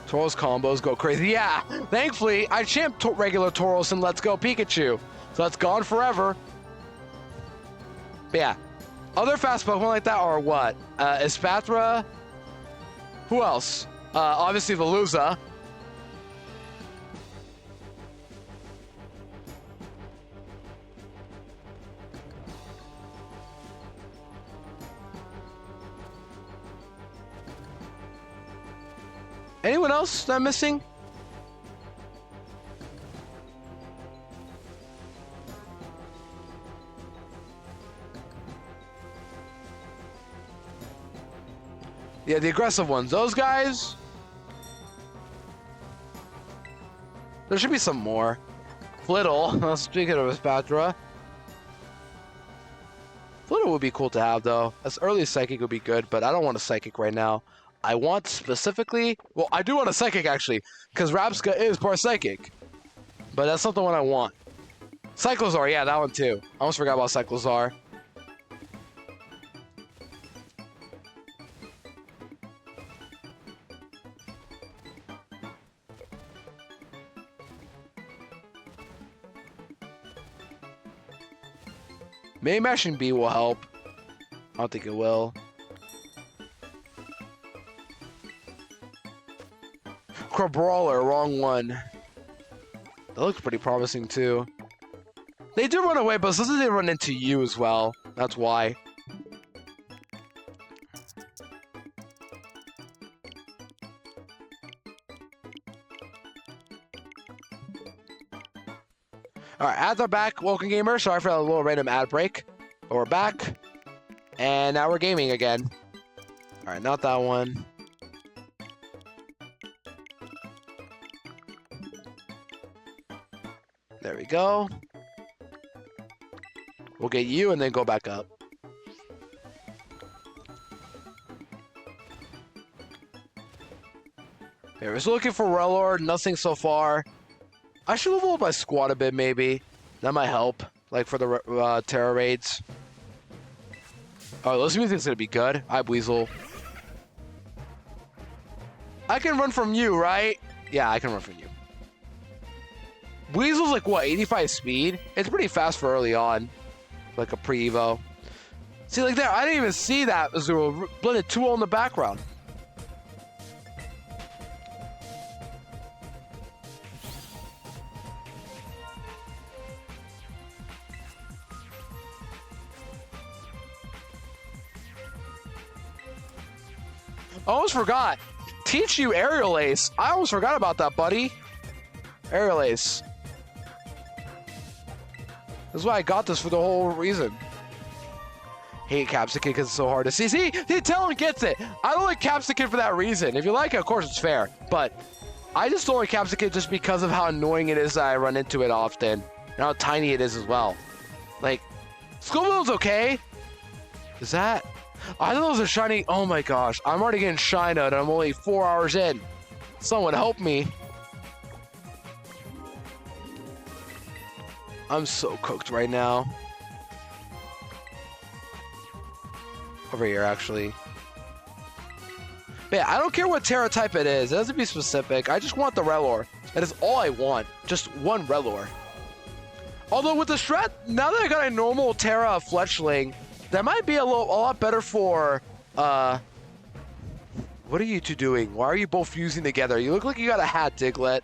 Tauros combos go crazy. Yeah, thankfully, I champed regular Tauros and Let's Go Pikachu. So that's gone forever. But yeah, other fast Pokemon like that are what? Espathra. Who else? Obviously, Veluza. Anyone else that I'm missing? Yeah, the aggressive ones. Those guys. There should be some more. Flittle. Speaking of Spatra. Flittle would be cool to have, though. As early Psychic would be good, but I don't want a Psychic right now. I want specifically... Well, I do want a Psychic, actually, because Rapska is part Psychic. But that's not the one I want. Cyclozar, yeah, that one, too. I almost forgot about Cyclozar. Maybe mashing B will help. I don't think it will. Crabrawler, wrong one. That looks pretty promising too. They do run away, but sometimes they run into you as well. That's why. Alright, ads are back. Welcome, gamer. Sorry for a little random ad break. But we're back. And now we're gaming again. Alright, not that one. There we go. We'll get you and then go back up. Okay, we're still looking for Relord. Nothing so far. I should level up my squad a bit, maybe. That might help. Like for the Terra raids. Oh, this music's gonna be good. I have Weasel. I can run from you, right? Yeah, I can run from you. Weasel's like, what, 85 speed? It's pretty fast for early on. Like a pre-evo. See, like there, I didn't even see that Azul blended 2-0 in the background. I almost forgot. Teach you Aerial Ace. I almost forgot about that, buddy. Aerial Ace. This is why I got this for the whole reason. Hate Capsicum because it's so hard to see. See, Talon gets it. I don't like Capsicum for that reason. If you like it, of course it's fair. But I just don't like Capsicum just because of how annoying it is that I run into it often. And how tiny it is as well. Like, Scoville's okay. Is that... I thought those are shiny. Oh my gosh. I'm already getting shined and I'm only 4 hours in. Someone help me. I'm so cooked right now. Over here, actually. But yeah, I don't care what Terra type it is. It doesn't be specific. I just want the Relor. That is all I want. Just one Relor. Although with the strat, now that I got a normal Terra Fletchling, that might be a lot better for, what are you two doing? Why are you both fusing together? You look like you got a hat, Diglett.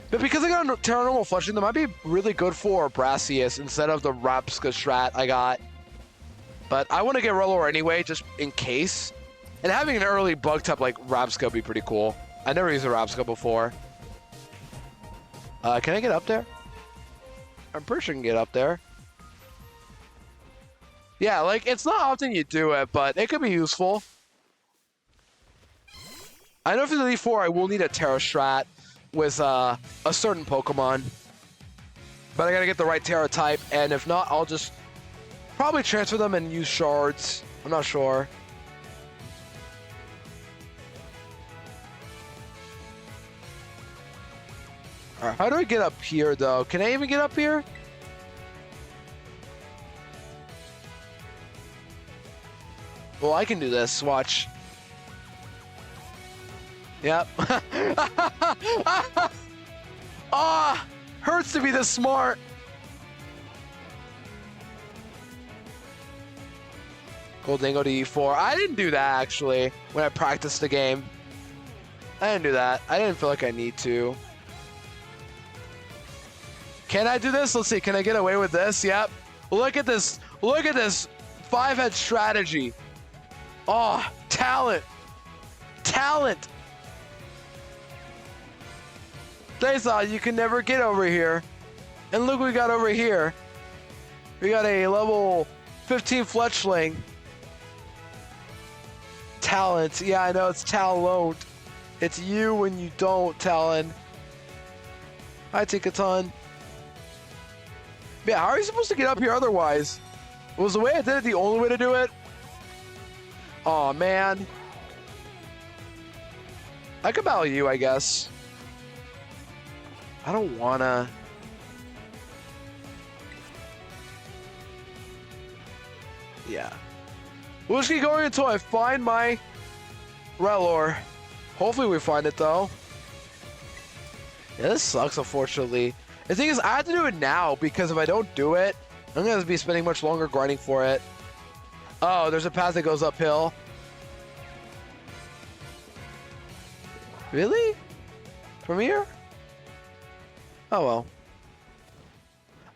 But because I got a Terra normal Fletchling, that might be really good for Brassius instead of the Rapska strat I got. But I want to get Relor anyway, just in case. And having an early bug type like Rapska would be pretty cool. I never used a Rapska before. Can I get up there? I'm pretty sure I can get up there. Yeah, like, it's not often you do it, but it could be useful. I know for the Elite Four, I will need a Terra strat with a certain Pokemon. But I gotta get the right Terra type, and if not, I'll just probably transfer them and use shards. I'm not sure. Alright, how do I get up here, though? Can I even get up here? Well, I can do this. Watch. Yep. Ah! Hurts to be this smart. Goldingo to E4. I didn't do that, actually, when I practiced the game. I didn't do that. I didn't feel like I need to. Can I do this? Let's see. Can I get away with this? Yep. Look at this. Look at this 5-head strategy. Oh, talent. Talent. They thought you can never get over here. And look what we got over here. We got a level 15 Fletchling. Talent. Yeah, I know it's Talon. It's you when you don't, Talon. Hi, Tinkaton. Yeah, how are you supposed to get up here otherwise? Was the way I did it the only way to do it? Aw, man. I could battle you, I guess. I don't wanna. Yeah. We'll just keep going until I find my Relor. Hopefully we find it, though. Yeah, this sucks, unfortunately. The thing is, I have to do it now, because if I don't do it, I'm going to be spending much longer grinding for it. Oh, there's a path that goes uphill. Really? From here? Oh, well.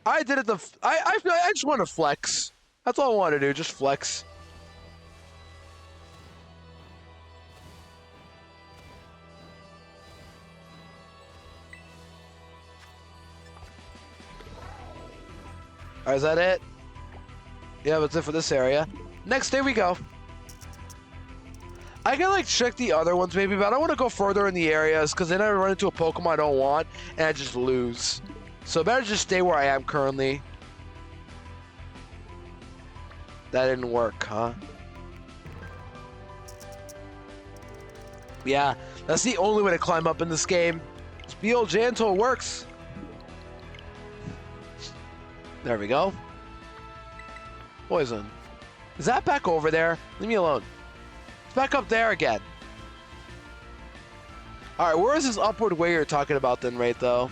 I did it I just want to flex. That's all I want to do, just flex. Alright, is that it? Yeah, that's it for this area. Next day we go. I can like check the other ones maybe, but I don't want to go further in the areas because then I run into a Pokemon I don't want and I just lose. So better just stay where I am currently. That didn't work, huh? Yeah, that's the only way to climb up in this game. Just be old J until it works. There we go. Poison. Is that back over there? Leave me alone. It's back up there again. Alright, where is this upward way you're talking about then, right, though?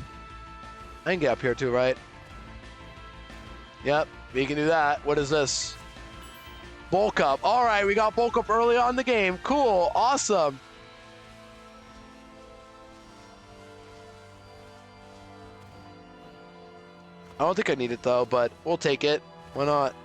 I can get up here too, right? Yep, we can do that. What is this? Bulk up. Alright, we got bulk up early on in the game. Cool. Awesome. I don't think I need it, though, but we'll take it. Why not?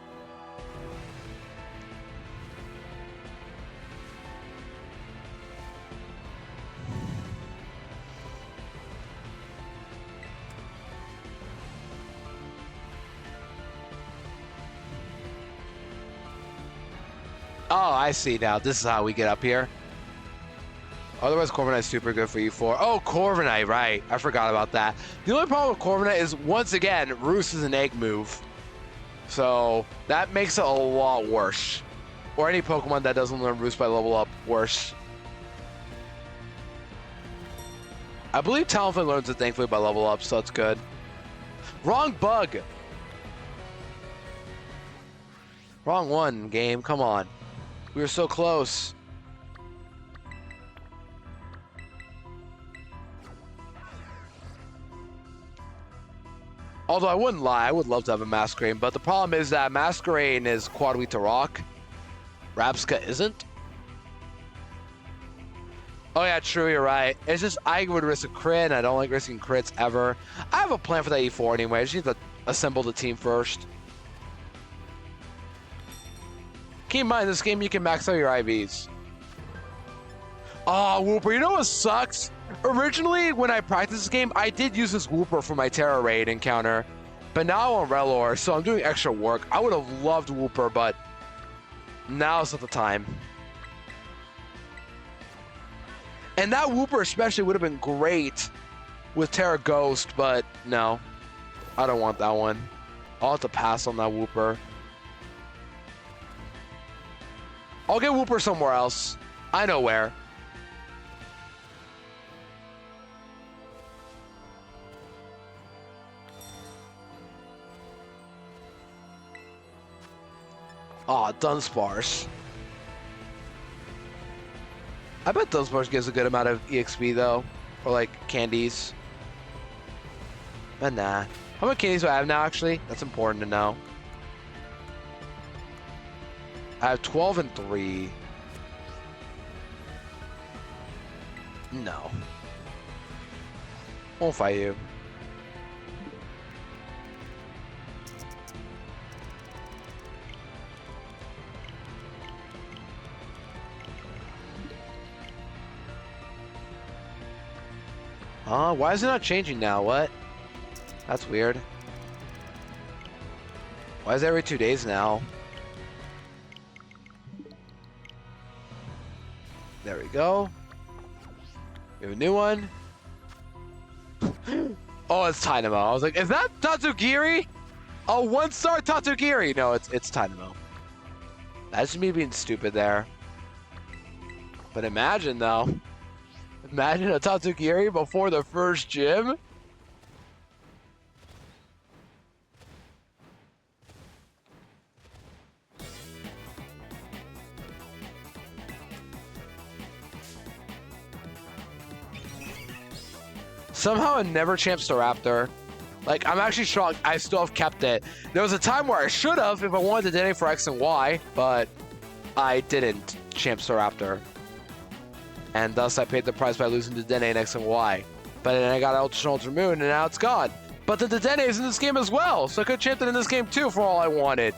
Oh, I see now. This is how we get up here. Otherwise, Corviknight's super good for you for. Oh, Corviknight, right. I forgot about that. The only problem with Corviknight is, once again, Roost is an egg move. So, that makes it a lot worse. Or any Pokemon that doesn't learn Roost by level up, worse. I believe Talonflame learns it, thankfully, by level up, so that's good. Wrong bug! Wrong one, game. Come on. We were so close. Although I wouldn't lie, I would love to have a Masquerain, but the problem is that Masquerain is quad weak to rock. Rapska isn't. Oh yeah, true, you're right. It's just I would risk a crit, and I don't like risking crits ever. I have a plan for that E4 anyway. I just need to assemble the team first. Keep in mind, this game you can max out your IVs. Oh, Wooper, you know what sucks? Originally, when I practiced this game, I did use this Wooper for my Terra Raid encounter. But now I'm on Relor, so I'm doing extra work. I would have loved Wooper, but now's not the time. And that Wooper especially would have been great with Terra Ghost, but no. I don't want that one. I'll have to pass on that Wooper. I'll get Wooper somewhere else. I know where. Aw, Dunsparce. I bet Dunsparce gives a good amount of EXP though. Or like candies. But nah. How many candies do I have now actually? That's important to know. I have 12 and 3. No. Won't fight you. Why is it not changing now? What? That's weird. Why is it every 2 days now? There we go. We have a new one. Oh, it's Dynamo. I was like, is that Tatsugiri? A 1-star Tatsugiri? No, it's Dynamo. That's just me being stupid there. But imagine though. Imagine a Tatsugiri before the first gym. Somehow I never champed the Raptor. Like, I'm actually shocked I still have kept it. There was a time where I should have if I wanted to donate for X and Y, but I didn't champ the Raptor. And thus I paid the price by losing to Dene in X and Y. But then I got Ultra Moon and now it's gone. But the Dene is in this game as well, so I could have champed it in this game too for all I wanted.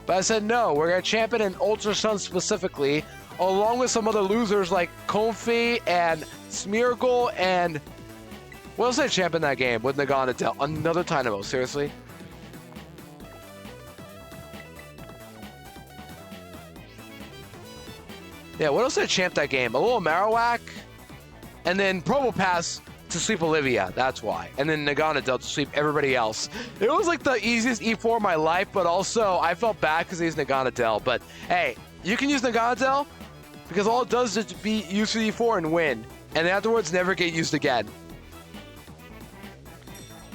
But I said no, we're gonna champ it in Ultra Sun specifically, along with some other losers like Comfy and Smeargle and... What else did I champ in that game with Nagana Del? Another Dynamo, seriously? Yeah, what else did I champ that game? A little Marowak, and then Promo Pass to sweep Olivia, that's why. And then Nagana Del to sweep everybody else. It was like the easiest E4 of my life, but also I felt bad because I used Nagana Del. But hey, you can use Nagana Del because all it does is be used for E4 and win. And afterwards never get used again.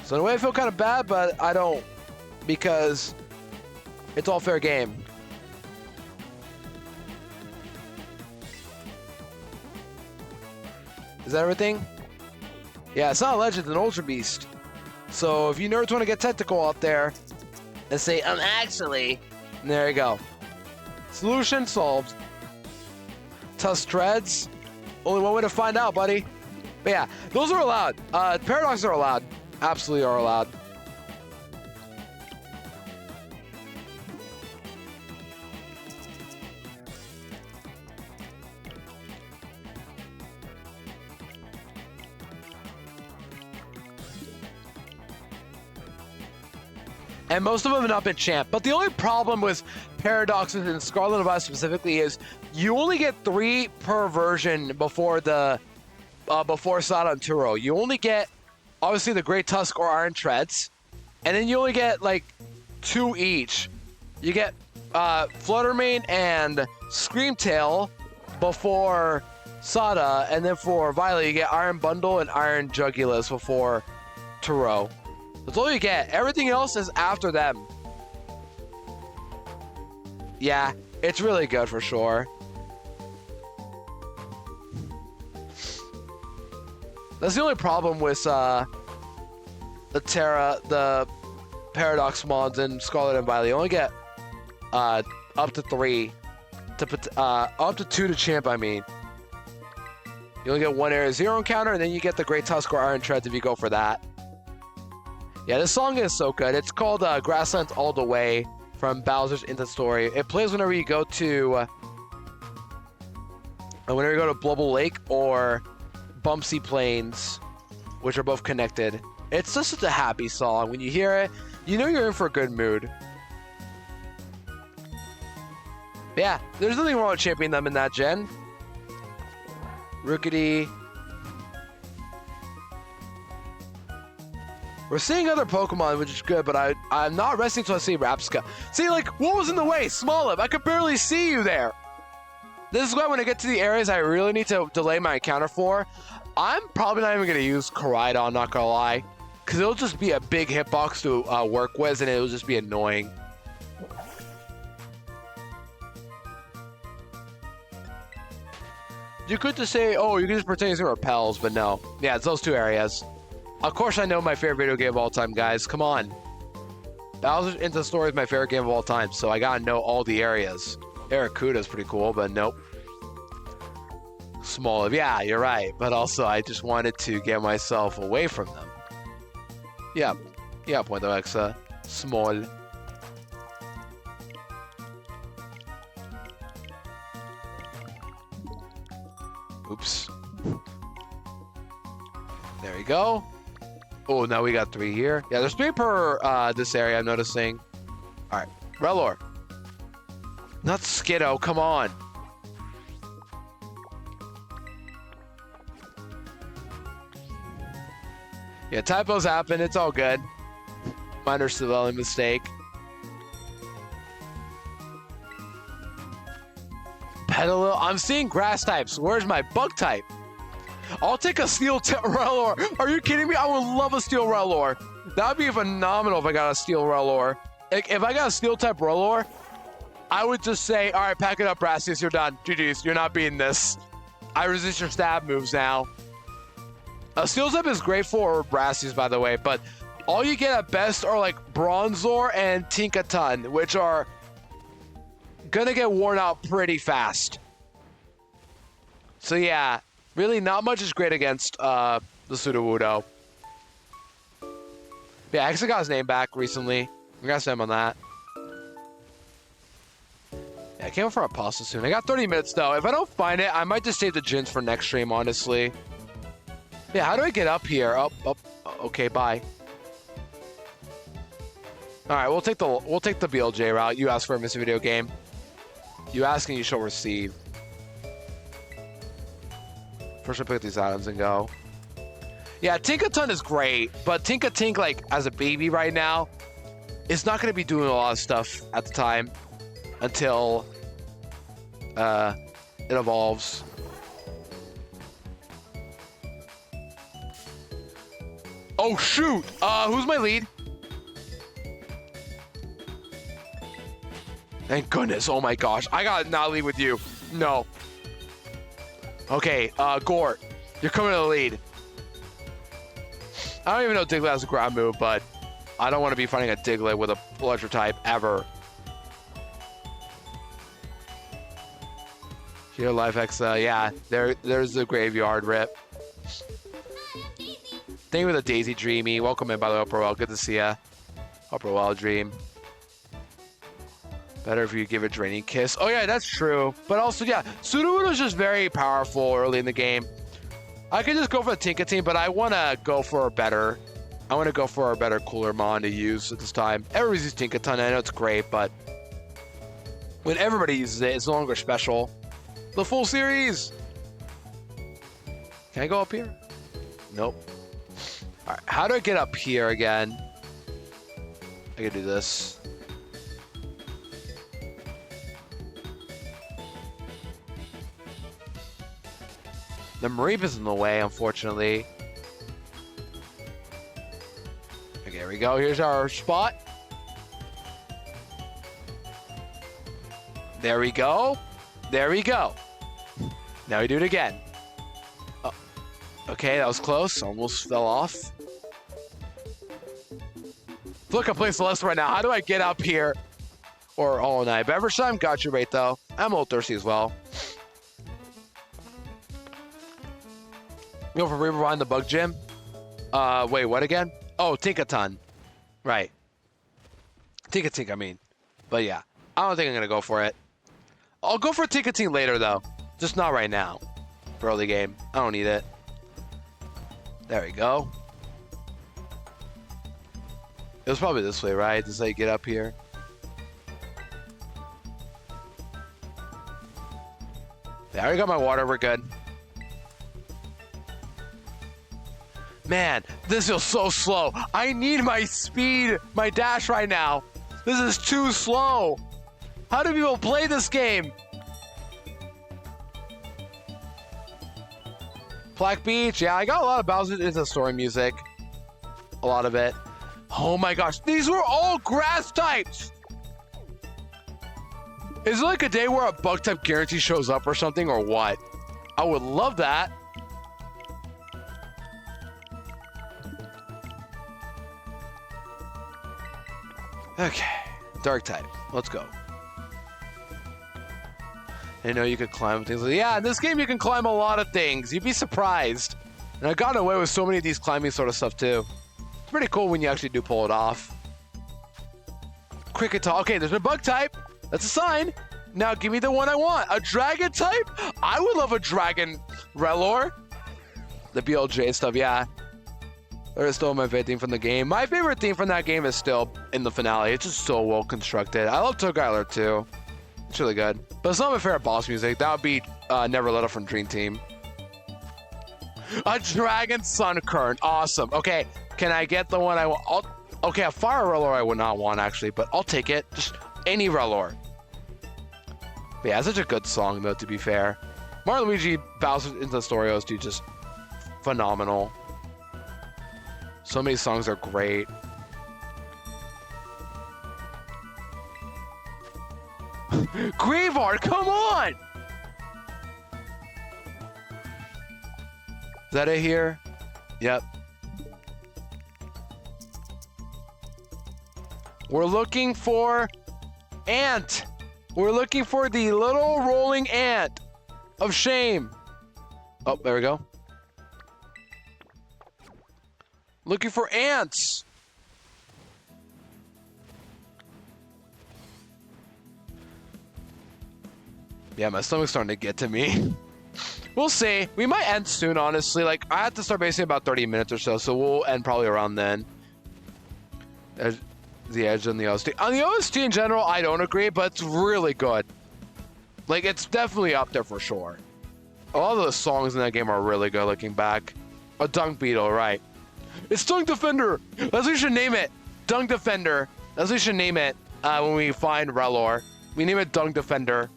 So in a way I feel kind of bad, but I don't, because it's all fair game. Is that everything? Yeah, it's not a legend, it's an Ultra Beast. So if you nerds want to get technical out there and say, actually, and there you go. Solution solved. Tusk Treads, only one way to find out, buddy. But yeah, those are allowed. Paradoxes are allowed. Absolutely are allowed. And most of them have not been champ. But the only problem with Paradoxes and Scarlet and Violet specifically is you only get 3 per version before the before Sada and Turo. You only get obviously the Great Tusk or Iron Treads, and then you only get like 2 each. You get Fluttermane and Screamtail before Sada, and then for Violet you get Iron Bundle and Iron Jugulus before Turo. That's all you get. Everything else is after them. Yeah, it's really good for sure. That's the only problem with the Paradox mods in Scarlet and Violet. You only get up to 3 to up to 2 to champ. I mean, you only get 1 Area 0 encounter, and then you get the Great Tusk or Iron Treads if you go for that. Yeah, this song is so good. It's called Grasslands All the Way from Bowser's Into Story. It plays whenever you go to Blubble Lake or Bumpsy Plains, which are both connected. It's just such a happy song. When you hear it, you know you're in for a good mood. But yeah, there's nothing wrong with championing them in that gen. Rookity. We're seeing other Pokemon, which is good, but I'm not resting until I see Rapska. See, like, what was in the way? Smolip, I could barely see you there. This is why when I get to the areas I really need to delay my encounter for, I'm probably not even going to use Koraidon, not going to lie. Because it'll just be a big hitbox to work with, and it'll just be annoying. You could just say, oh, you can just pretend using repels, but no. Yeah, it's those 2 areas. Of course I know my favorite video game of all time, guys. Come on. Bowser's Into Story is my favorite game of all time, so I gotta know all the areas. Aracuda's pretty cool, but nope. Small, yeah, you're right. But also, I just wanted to get myself away from them. Yeah. Yeah, Pointo Exa. Small. Oops. There we go. Oh, now we got 3 here. Yeah, there's 3 per this area, I'm noticing. Alright, Relor. Not Skiddo, come on. Yeah, typos happen. It's all good. Minor spelling mistake. Petalil. I'm seeing grass types. Where's my bug type? I'll take a steel Rellor. Are you kidding me? I would love a steel Rellor. That would be phenomenal if I got a steel Rellor. If I got a steel type Rellor, I would just say, all right, pack it up, Brassius. You're done. GG's. You're not beating this. I resist your stab moves now. Steel type is great for Brassius, by the way, but all you get at best are like Bronzor and Tinkaton, which are gonna get worn out pretty fast. So yeah, really not much is great against the Sudowoodo. Yeah, I actually got his name back recently. Congrats to him on that. Yeah, I can't wait for a pasta soon. I got 30 minutes though. If I don't find it, I might just save the gens for next stream, honestly. Yeah, how do I get up here? Up. Okay, bye. All right, we'll take the BLJ route. You ask for a missing video game. You ask and you shall receive. First, I'll pick up these items and go. Yeah, Tinkaton is great, but Tinkatink, like, as a baby right now, is not going to be doing a lot of stuff at the time until it evolves. Oh, shoot! Who's my lead? Thank goodness. Oh my gosh. I gotta not lead with you. No. Okay, Gort. You're coming to the lead. I don't even know Diglett has a ground move, but I don't want to be fighting a Diglett with a electric type ever. Here, Life X, yeah, there's the graveyard rip. Thank you for the Daisy Dreamy. Welcome in, by the way, Upper Well. Good to see ya. Upper Well Dream. Better if you give a draining kiss. Oh yeah, that's true. But also, yeah, Sudowoodo is just very powerful early in the game. I could just go for the Tinkaton, but I want to go for a better. I want to go for a better, cooler mon to use at this time. Everybody's used Tinkaton. I know it's great, but when everybody uses it, it's no longer special. The full series. Can I go up here? Nope. All right, how do I get up here again? I can do this. The Mareep is in the way, unfortunately. Okay, here we go. Here's our spot. There we go. There we go. Now we do it again. Oh, okay, that was close. Almost fell off. Look, I'm playing Celeste right now. How do I get up here? Or all night. Beverage time? Got you right, though. I'm a little thirsty as well. Go for Rewind the Bug Gym. Wait, what again? Oh, Tinkaton. Right. Tinkatink, I mean. But yeah, I don't think I'm going to go for it. I'll go for Tinkaton later, though. Just not right now. For early game. I don't need it. There we go. It was probably this way, right? This is how you get up here. Yeah, I already got my water. We're good. Man, this feels so slow. I need my speed, my dash right now. This is too slow. How do people play this game? Black Beach, yeah, I got a lot of Bowser into story music. A lot of it. Oh my gosh, these were all grass types. Is it like a day where a bug type guarantee shows up or something, or what? I would love that. Okay, dark type. Let's go. I know you could climb things. Yeah, in this game you can climb a lot of things. You'd be surprised. And I've gotten away with so many of these climbing sort of stuff too. It's pretty cool when you actually do pull it off. Cricket talk. Okay, there's a bug type. That's a sign. Now give me the one I want. A dragon type? I would love a dragon Rellor. The BLJ stuff, yeah. That is still my favorite theme from the game. My favorite theme from that game is still in the finale. It's just so well constructed. I love Togeiler too. It's really good. But it's not my favorite boss music. That would be Never Let Up from Dream Team. A Dragon Sunkern. Awesome. Okay, Can I get the one I want? Okay, a fire Rellor I would not want, actually, but I'll take it. Just any Rellor. But yeah, it's such a good song, though, to be fair. Mario and Luigi Bowser into the Story OST, just phenomenal. So many songs are great. Graveyard, come on! Is that it here? Yep. We're looking for ant. We're looking for the little rolling ant of shame. Oh, there we go. Looking for ants. Yeah, my stomach's starting to get to me. We'll see. We might end soon, honestly. Like, I have to start basing about 30 minutes or so, so we'll end probably around then. The edge on the OST. On the OST in general, I don't agree, but it's really good. Like, it's definitely up there for sure. A lot of the songs in that game are really good looking back. A Dunk Beetle, right. It's Dunk Defender! That's what we should name it. Dunk Defender. That's what we should name it when we find Rellor. We name it Dunk Defender.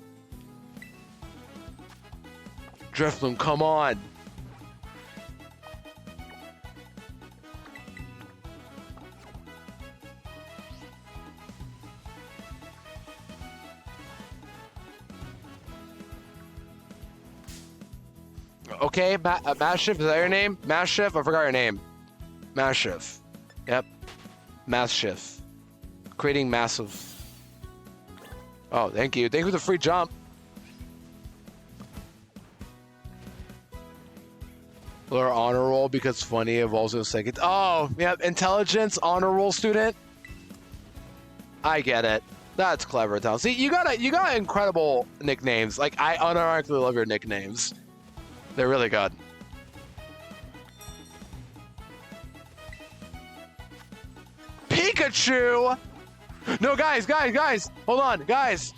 Drifloon, come on. Okay, Mastiff, is that your name? Mastiff? I forgot your name. Mastiff. Yep. Mastiff. Creating massive. Oh, thank you. Thank you for the free jump. Or honor roll because funny evolves in a second. Oh, yeah, intelligence, honor roll student. I get it. That's clever, Tal. See, you got incredible nicknames. Like, I unironically love your nicknames. They're really good. Pikachu! No, guys. Hold on, guys.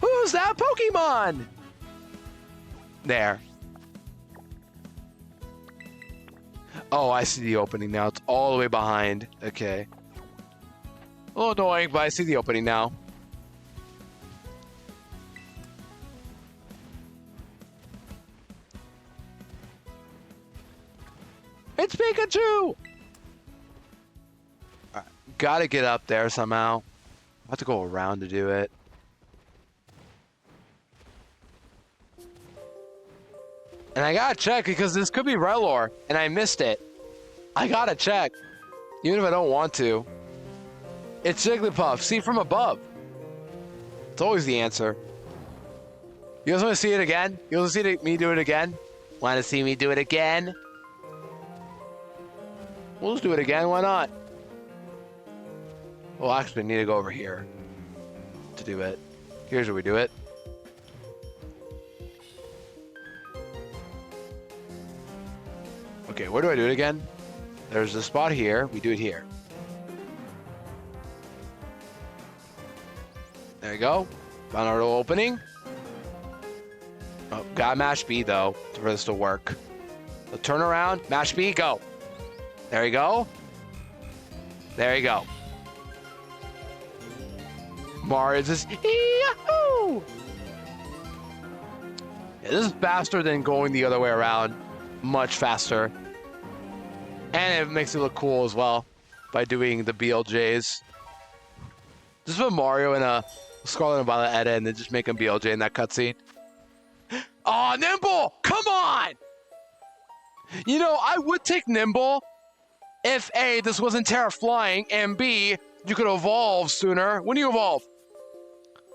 Who's that Pokemon? There. Oh, I see the opening now. It's all the way behind. Okay. A little annoying, but I see the opening now. It's Pikachu! Gotta get up there somehow. I have to go around to do it. And I gotta check because this could be Rellor, and I missed it. I gotta check, even if I don't want to. It's Jigglypuff. See from above. It's always the answer. You guys want to see it again? You want to see me do it again? Want to see me do it again? We'll just do it again. Why not? Well, actually, I need to go over here to do it. Here's where we do it. Okay, where do I do it again? There's a spot here. We do it here. There you go. Found our little opening. Oh, gotta mash B, though, for this to work. So turn around, mash B, go. There you go. There you go. Mario just yahoo! Yeah, this is faster than going the other way around. Much faster. And it makes it look cool as well by doing the BLJs. Just put Mario in a Scarlet and Violet edit and then just make him BLJ in that cutscene. Oh, Nimble! Come on! You know, I would take Nimble if A, this wasn't Terra Flying, and B, you could evolve sooner. When do you evolve?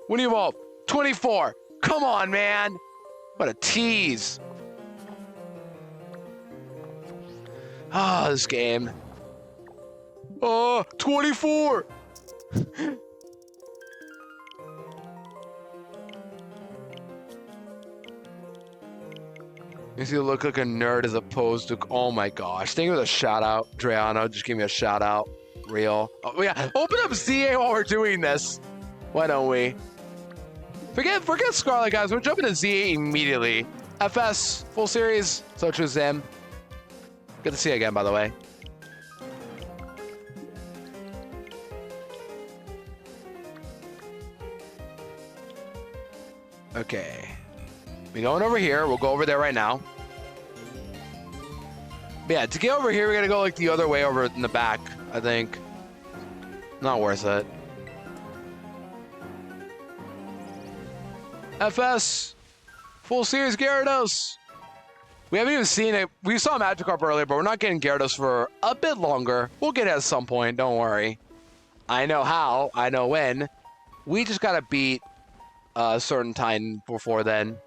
When do you evolve? 24. Come on, man. What a tease. Ah, this game. Oh, 24. Makes you look like a nerd as opposed to, oh my gosh. Thank you for the shout out, Dreano. Just give me a shout out. Real. Oh yeah, open up ZA while we're doing this. Why don't we? Forget Scarlet, guys. We're jumping to ZA immediately. FS, full series, so choose them. Good to see you again, by the way. Okay. We're going over here. We'll go over there right now. But yeah, to get over here, we gotta go like the other way over in the back, I think. Not worth it. FS! Full series Gyarados! We haven't even seen it. We saw Magikarp earlier, but we're not getting Gyarados for a bit longer. We'll get it at some point, don't worry. I know how, I know when. We just gotta beat a certain time before then.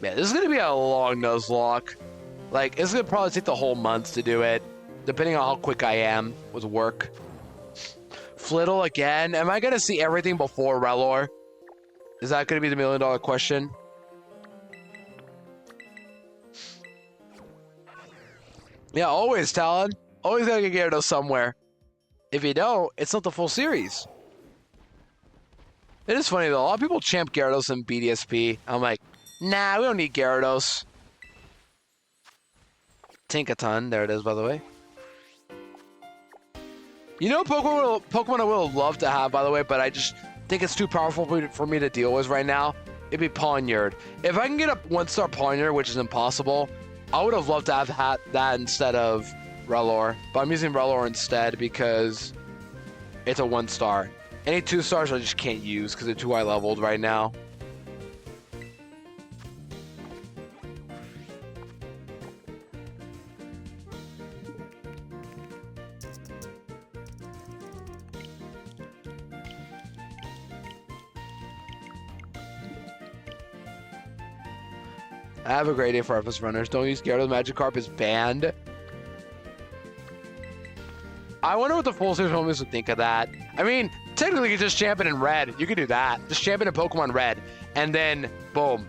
Man, this is gonna be a long Nuzlocke. Like, it's gonna probably take the whole month to do it, depending on how quick I am with work. Flittle again. Am I gonna see everything before Relor? Is that gonna be the $1,000,000 question? Yeah, always, Talon. Always gotta get Gyarados somewhere. If you don't, it's not the full series. It is funny though. A lot of people champ Gyarados in BDSP. I'm like, nah, we don't need Gyarados. Tinkaton, there it is, by the way. You know, Pokemon I would love to have, by the way, but I just think it's too powerful for me to deal with right now. It'd be Pawniard. If I can get a 1-star Pawniard, which is impossible, I would have loved to have that instead of Relor. But I'm using Relor instead because it's a 1-star. Any 2-stars I just can't use because they're too high leveled right now. I have a great day for FS runners. Don't use Gyarados. Magikarp is banned. I wonder what the full series homies would think of that. I mean, technically, you just champion in red. You could do that. Just champion in Pokemon red. And then, boom.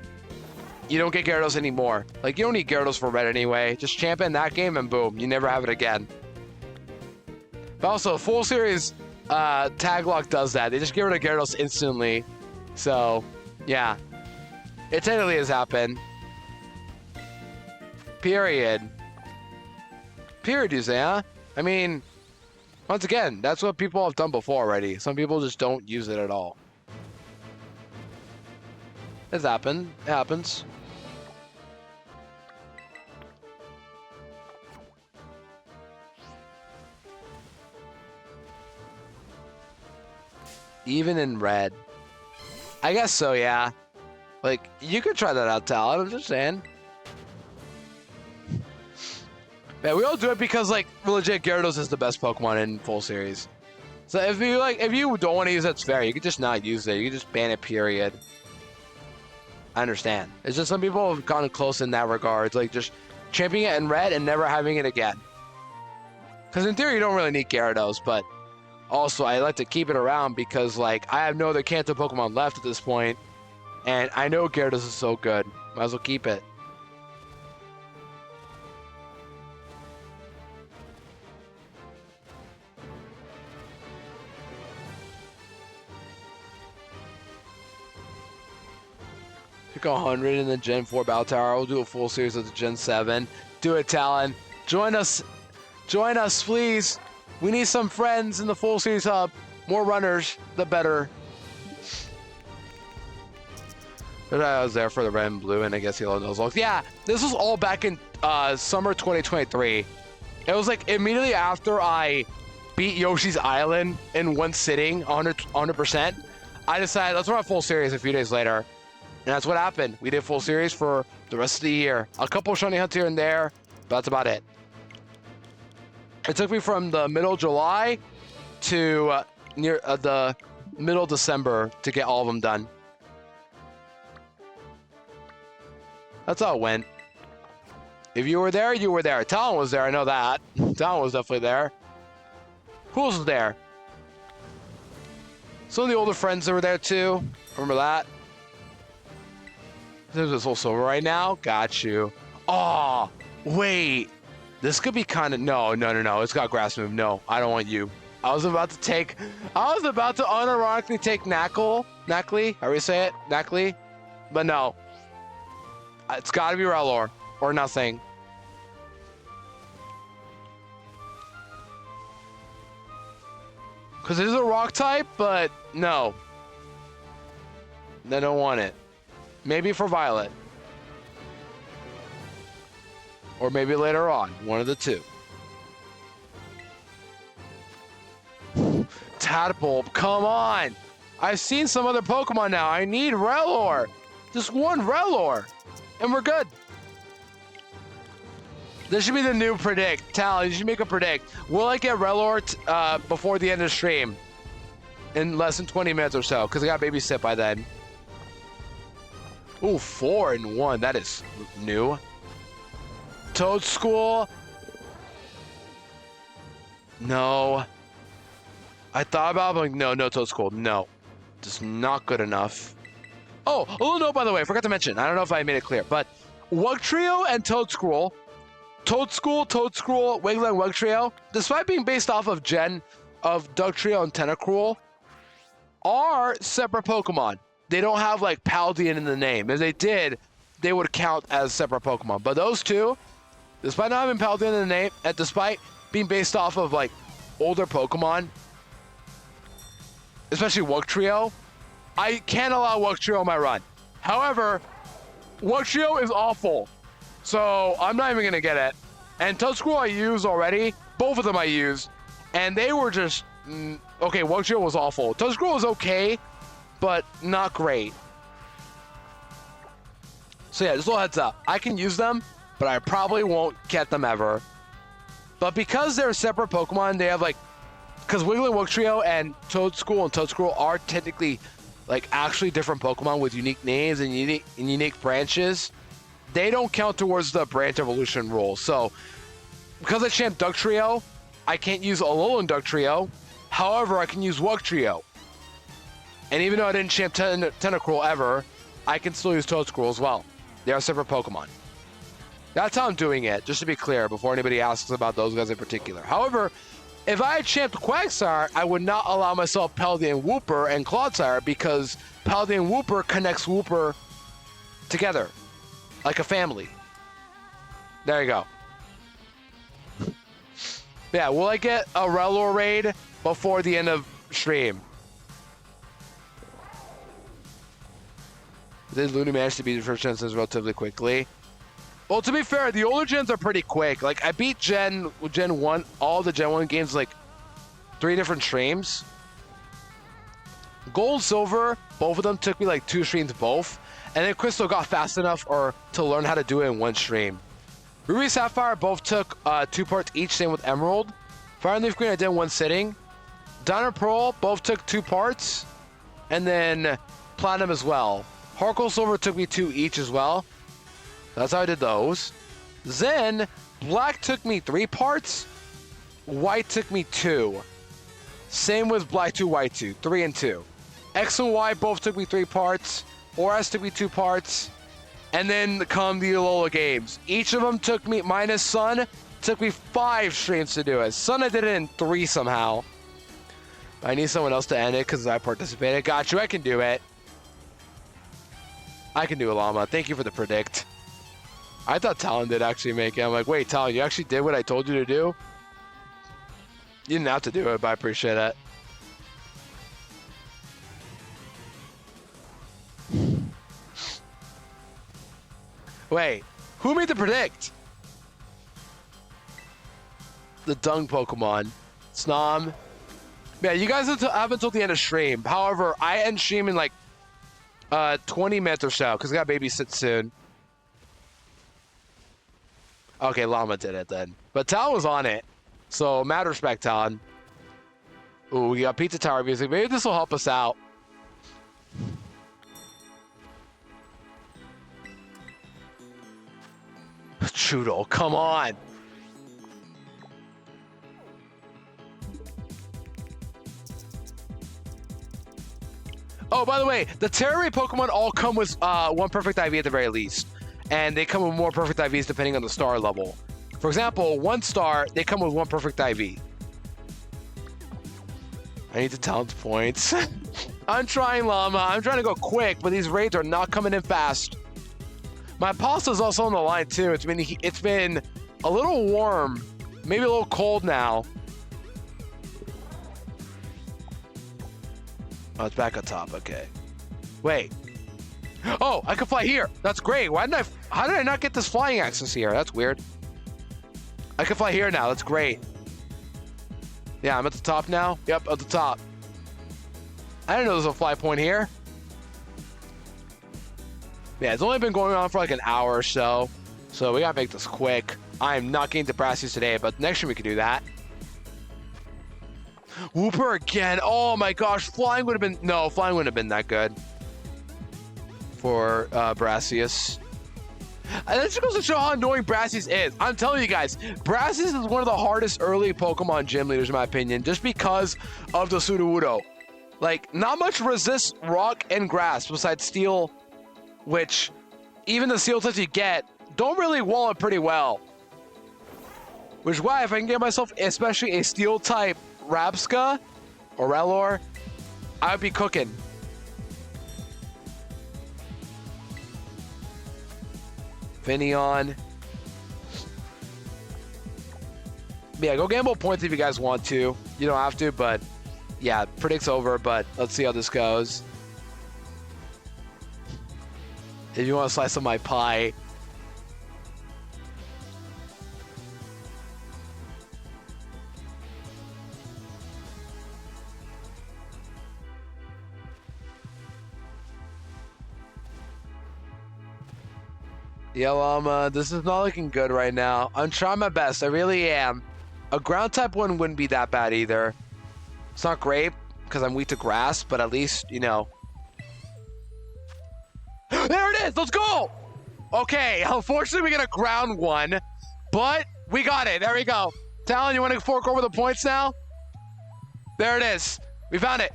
You don't get Gyarados anymore. Like, you don't need Gyarados for red anyway. Just champion that game and boom. You never have it again. But also, full series tag lock does that. They just get rid of Gyarados instantly. So, yeah. It technically has happened. Period. Period, you say, huh? I mean, once again, that's what people have done before already. Some people just don't use it at all. It's happened. It happens. Even in red. I guess so, yeah. Like, you could try that out, Talon. I'm just saying. Yeah, we all do it because, like, legit, Gyarados is the best Pokemon in full series. So if you don't want to use it, it's fair. You could just not use it. You could just ban it, period. I understand. It's just some people have gone close in that regard. Like, just championing it in red and never having it again. Because in theory, you don't really need Gyarados, but also, I like to keep it around because, like, I have no other Kanto Pokemon left at this point, and I know Gyarados is so good. Might as well keep it. Pick 100 in the Gen 4 Battle Tower. We'll do a full series of the Gen 7. Do it, Talon. Join us. Join us, please. We need some friends in the full series hub. More runners, the better. But I was there for the red and blue, and I guess yellow Nuzlocke. Yeah, this was all back in summer 2023. It was like immediately after I beat Yoshi's Island in one sitting, 100%. I decided let's run a full series a few days later. And that's what happened. We did full series for the rest of the year. A couple shiny hunts here and there, but that's about it. It took me from the middle of July to near the middle of December to get all of them done. That's how it went. If you were there, you were there. Talon was there, I know that. Talon was definitely there. Who else was there? Some of the older friends that were there too. Remember that? There's this whole silver right now. Got you. Oh, wait. This could be kind of... No. It's got grass move. No, I don't want you. I was about to unironically take Knackle. Knackley? How do you say it? Knackley? But no. It's gotta be Rellor or nothing. Because it is a rock type, but no. They don't want it. Maybe for Violet. Or maybe later on. One of the two. Tadpole, come on! I've seen some other Pokemon now. I need Rellor. Just one Rellor. And we're good. This should be the new predict. Tal, you should make a predict. Will I get Rellor before the end of the stream? In less than 20 minutes or so, because I got babysit by then. Ooh, 4-1. That is new. Toad School. No. I thought about it, but like, no Toad School. No. Just not good enough. Oh, a little note, by the way. I forgot to mention. I don't know if I made it clear, but Wugtrio and Toad School, Wiggler, and Wugtrio, despite being based off of Gen of Dugtrio and Tentacruel, are separate Pokemon. They don't have like Paldean in the name. If they did, they would count as separate Pokemon. But those two, despite not having Paldean in the name, and despite being based off of like older Pokemon, especially Wugtrio, I can't allow Wugtrio on my run. However, Wugtrio is awful, so I'm not even gonna get it. And Toadscroll I used already. Both of them I used, and they were just okay. Wugtrio was awful. Toadscroll was okay, but not great. So yeah, just a little heads up. I can use them, but I probably won't get them ever. But because they're separate Pokemon, they have like, because Wiggly Wugtrio and Toadscroll are technically like actually different Pokemon with unique names and unique branches. They don't count towards the branch evolution rule. So because I champ Dugtrio, I can't use Alolan Dugtrio. However, I can use Wugtrio. And even though I didn't champ Tentacruel ever, I can still use Toadscroll as well. They are separate Pokemon. That's how I'm doing it, just to be clear, before anybody asks about those guys in particular. However, if I had champed Quagsire, I would not allow myself Paldean Wooper and Clodsire because Paldean Wooper connects Wooper together, like a family. There you go. Yeah, will I get a Rellor raid before the end of stream? Did Looney manage to beat the first gens relatively quickly? Well, to be fair, the older gens are pretty quick. Like, I beat Gen 1, all the Gen 1 games, like, 3 different streams. Gold, Silver, both of them took me, like, 2 streams both. And then Crystal got fast enough to learn how to do it in 1 stream. Ruby, Sapphire both took 2 parts each, same with Emerald. Fire and Leaf Green, I did in 1 sitting. Diamond, Pearl both took 2 parts. And then Platinum as well. Harkle Silver took me 2 each as well. That's how I did those. Then, Black took me 3 parts. White took me 2. Same with Black 2, White 2. 3 and 2. X and Y both took me 3 parts. Oras took me 2 parts. And then come the Alola games. Each of them took me, minus Sun, took me 5 streams to do it. Sun, I did it in 3 somehow. I need someone else to end it because I participated. Got you, I can do it. I can do it, Llama. Thank you for the predict. I thought Talon did actually make it. I'm like, wait, Talon, you actually did what I told you to do? You didn't have to do it, but I appreciate it. Wait, who made the predict? The dung Pokemon. Snom. Yeah, you guys have until the end of stream. However, I end stream in like 20 minutes or so, because I got babysit soon. Okay, Llama did it then. But Talon was on it. So, mad respect, Talon. Ooh, we got Pizza Tower music. Maybe this will help us out. Choodle, come on. Oh, by the way, the Terrary Pokemon all come with 1 perfect IV at the very least. And they come with more perfect IVs depending on the star level. For example, 1 star, they come with 1 perfect IV. I need the talent points. I'm trying, Llama. I'm trying to go quick, but these raids are not coming in fast. My pasta's also on the line, too. It's been a little warm. Maybe a little cold now. Oh, it's back on top. Okay. Wait. Oh, I can fly here. That's great. How did I not get this flying access here? That's weird. I can fly here now. That's great. Yeah, I'm at the top now. Yep, at the top. I didn't know there was a fly point here. Yeah, it's only been going on for like an hour or so. So we gotta make this quick. I am not getting to Brassius today, but next year we can do that. Whooper again. Oh my gosh, flying wouldn't have been that good for Brassius. And this goes to show how annoying Brassius is. I'm telling you guys, Brassius is one of the hardest early Pokemon gym leaders in my opinion, just because of the Sudowoodo. Like, not much resists rock and grass besides steel, which even the steel types you get don't really wall it pretty well. Which is why if I can get myself especially a steel type Rabsca or Rellor, I would be cooking. Finneon. Yeah, go gamble points if you guys want to. You don't have to, but yeah, predict's over, but let's see how this goes. If you want to slice of my pie. Yeah, Llama, this is not looking good right now. I'm trying my best. I really am. A ground type one wouldn't be that bad either. It's not great because I'm weak to grass, but at least, you know. There it is. Let's go. Okay. Unfortunately, we get a ground one, but we got it. There we go. Talon, you want to fork over the points now? There it is. We found it.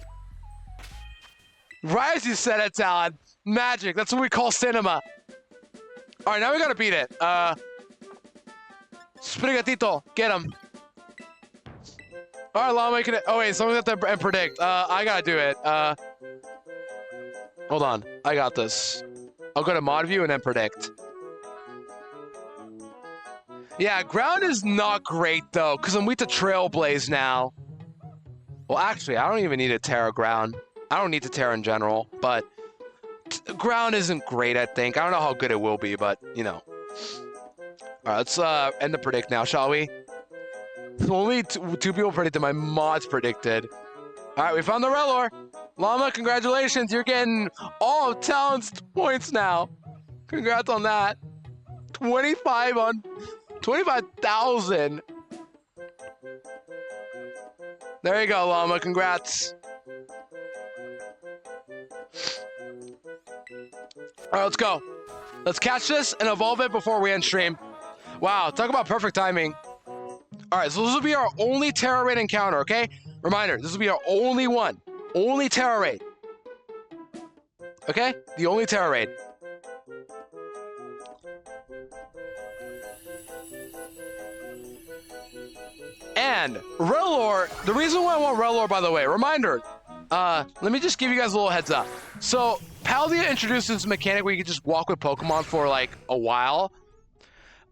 Right as you said it, Talon. Magic. That's what we call cinema. All right, now we got to beat it. Sprigatito. Get him. All right, Llama, making it. Oh, wait, someone got to and predict. I got to do it. Hold on. I got this. I'll go to mod view and then predict. Yeah, ground is not great, though, because I'm weak to Trailblaze now. Well, actually, I don't even need a Terra ground. I don't need to Terra in general, but ground isn't great, I think. I don't know how good it will be, but, you know. All right, let's end the predict now, shall we? Only two people predicted. My mods predicted. All right, we found the Rellor. Llama, congratulations. You're getting all of Talon's points now. Congrats on that. 25,000. There you go, Llama. Congrats. All right, let's go. Let's catch this and evolve it before we end stream. Wow, talk about perfect timing. All right, so this will be our only Terra Raid encounter, okay? Reminder, this will be our only one. Only Terra Raid. Okay? The only Terra Raid. And Rellor, the reason why I want Rellor, by the way, reminder, let me just give you guys a little heads up. So, Paldea introduced this mechanic where you can just walk with Pokemon for like a while.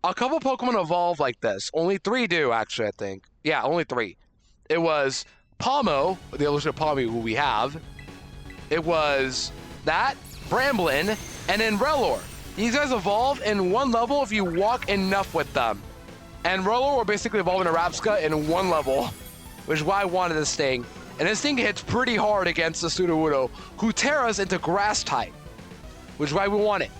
A couple Pokemon evolve like this. Only 3 do, actually, I think. Yeah, only 3. It was Palmo, the evolution of Palmy, who we have. It was that, Bramblin, and then Rellor. These guys evolve in one level if you walk enough with them. And Rellor will basically evolve into Rabsca in one level, which is why I wanted this thing. And this thing hits pretty hard against the Sudowoodo, who terras into grass type, which is why we want it.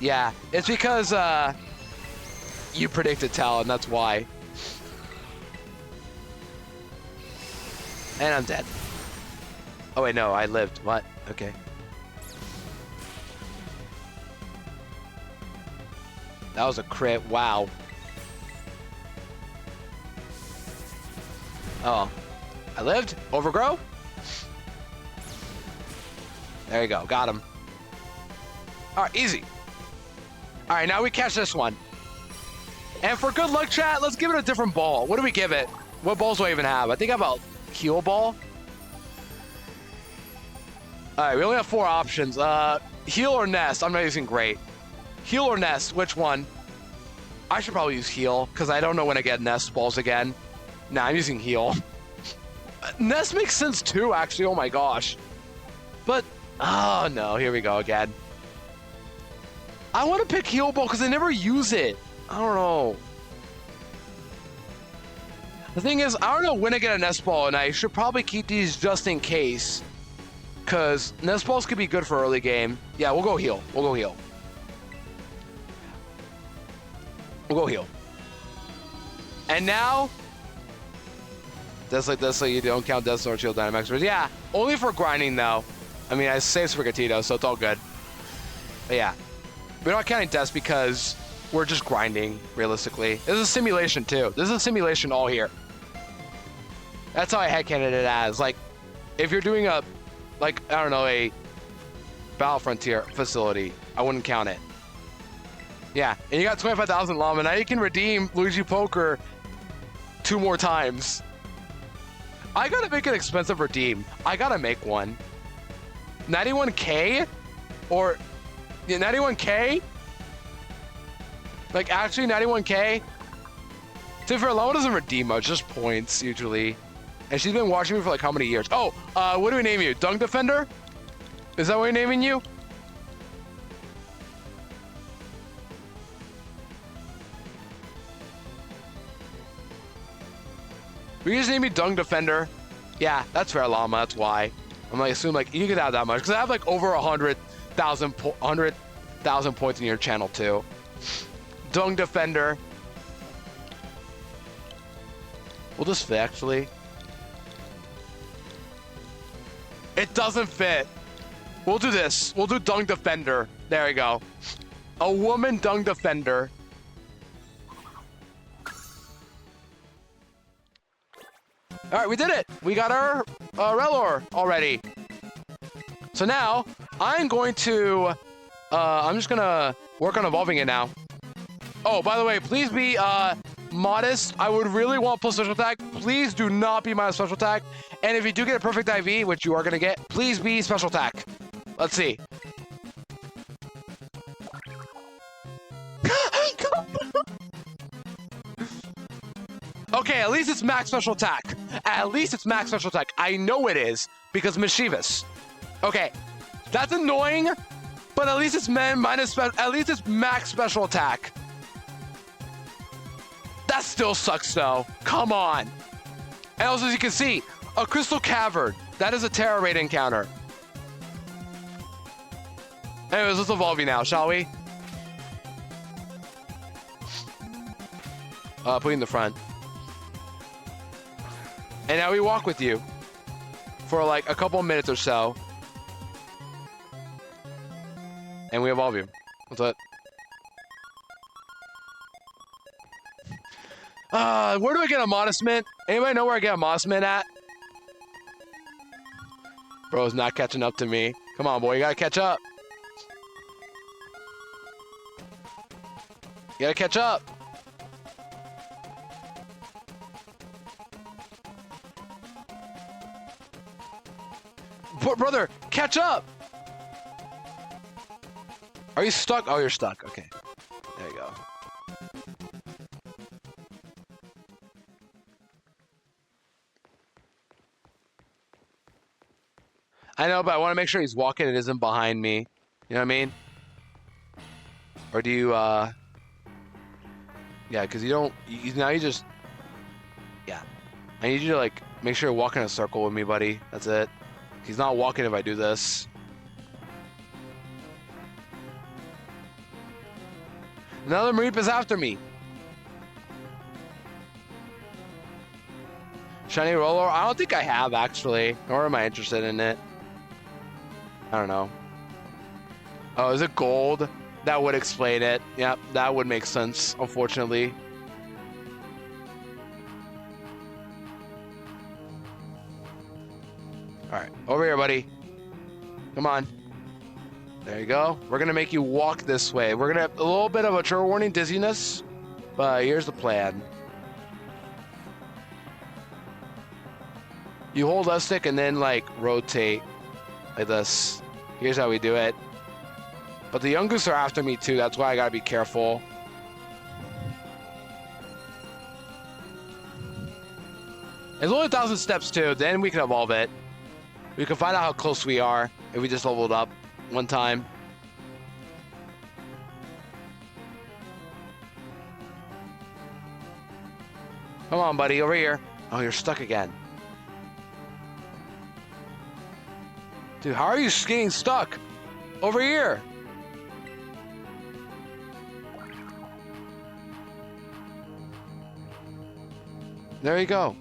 Yeah, it's because you predicted Talon, that's why. And I'm dead. Oh wait, no, I lived. What? Okay. That was a crit. Wow. Oh. I lived? Overgrow? There you go. Got him. Alright, easy. Alright, now we catch this one. And for good luck, chat, let's give it a different ball. What do we give it? What balls do I even have? I think I have a heal ball. All right, we only have 4 options. Heal or nest. I'm not using great. Heal or nest, which one? I should probably use heal because I don't know when I get nest balls again. Nah, I'm using heal. Nest makes sense too, actually. Oh my gosh. But, oh no, here we go again. I want to pick heal ball because I never use it. I don't know. The thing is, I don't know when I get a nest ball, and I should probably keep these just in case. Because nest balls could be good for early game. Yeah, we'll go heal. We'll go heal. We'll go heal. And now, Desolate, you don't count Death Sword Shield Dynamax. Yeah, only for grinding though. I mean, I saved Sprigatito, so it's all good. But yeah, we're not counting deaths because we're just grinding, realistically. This is a simulation too. This is a simulation all here. That's how I headcanon it as. Like, if you're doing a, like, I don't know, a Battle Frontier facility, I wouldn't count it. Yeah, and you got 25,000 llama. Now you can redeem Luigi Poker 2 more times. I gotta make an expensive redeem. I gotta make one. 91K? Or, yeah, 91K? Like, actually 91K? So for llama doesn't redeem much, just points, usually. And she's been watching me for like how many years? Oh, what do we name you? Dung Defender? Is that what we're naming you? We just name you Dung Defender. Yeah, that's fair, llama. That's why. I'm like, assume like you could have that much because I have like over 100,000 points in your channel too. Dung Defender. We'll just fit actually. It doesn't fit. We'll do this. We'll do Dung Defender. There we go. A woman Dung Defender. All right, we did it. We got our Relor already. So now I'm going to, I'm just gonna work on evolving it now. Oh, by the way, please be modest. I would really want plus special attack. Please do not be minus special attack. And if you do get a perfect IV, which you are gonna get, please be special attack. Let's see. Okay, at least it's max special attack. At least it's max special attack. I know it is because mischievous. Okay, that's annoying, but at least it's at least it's max special attack. That still sucks though. Come on. And also, as you can see, a Crystal Cavern. That is a Terra Raid encounter. Anyways, let's evolve you now, shall we? Put you in the front. And now we walk with you for like a couple minutes or so. And we evolve you. What's that? Where do I get a Modest Mint? Anybody know where I get a Modest Mint at? Bro's not catching up to me. Come on, boy, you gotta catch up. You gotta catch up. Brother, catch up! Are you stuck? Oh, you're stuck. Okay. There you go. I know, but I want to make sure he's walking and isn't behind me. You know what I mean? Or do you, yeah, because you don't, now you just, yeah. I need you to, like, make sure you're walking in a circle with me, buddy. That's it. He's not walking if I do this. Another Mareep is after me. Shiny Roller? I don't think I have, actually. Nor am I interested in it. I don't know. Oh, is it gold? That would explain it. Yep, that would make sense, unfortunately. Alright, over here, buddy. Come on. There you go. We're gonna make you walk this way. We're gonna have a little bit of a trigger warning, dizziness. But here's the plan. You hold left stick and then like rotate like this. Here's how we do it. But the young goose are after me too. That's why I gotta be careful. It's only 1,000 steps too. Then we can evolve it. We can find out how close we are if we just leveled up one time. Come on, buddy, over here. Oh, you're stuck again. Dude, how are you getting stuck? Over here. There you go.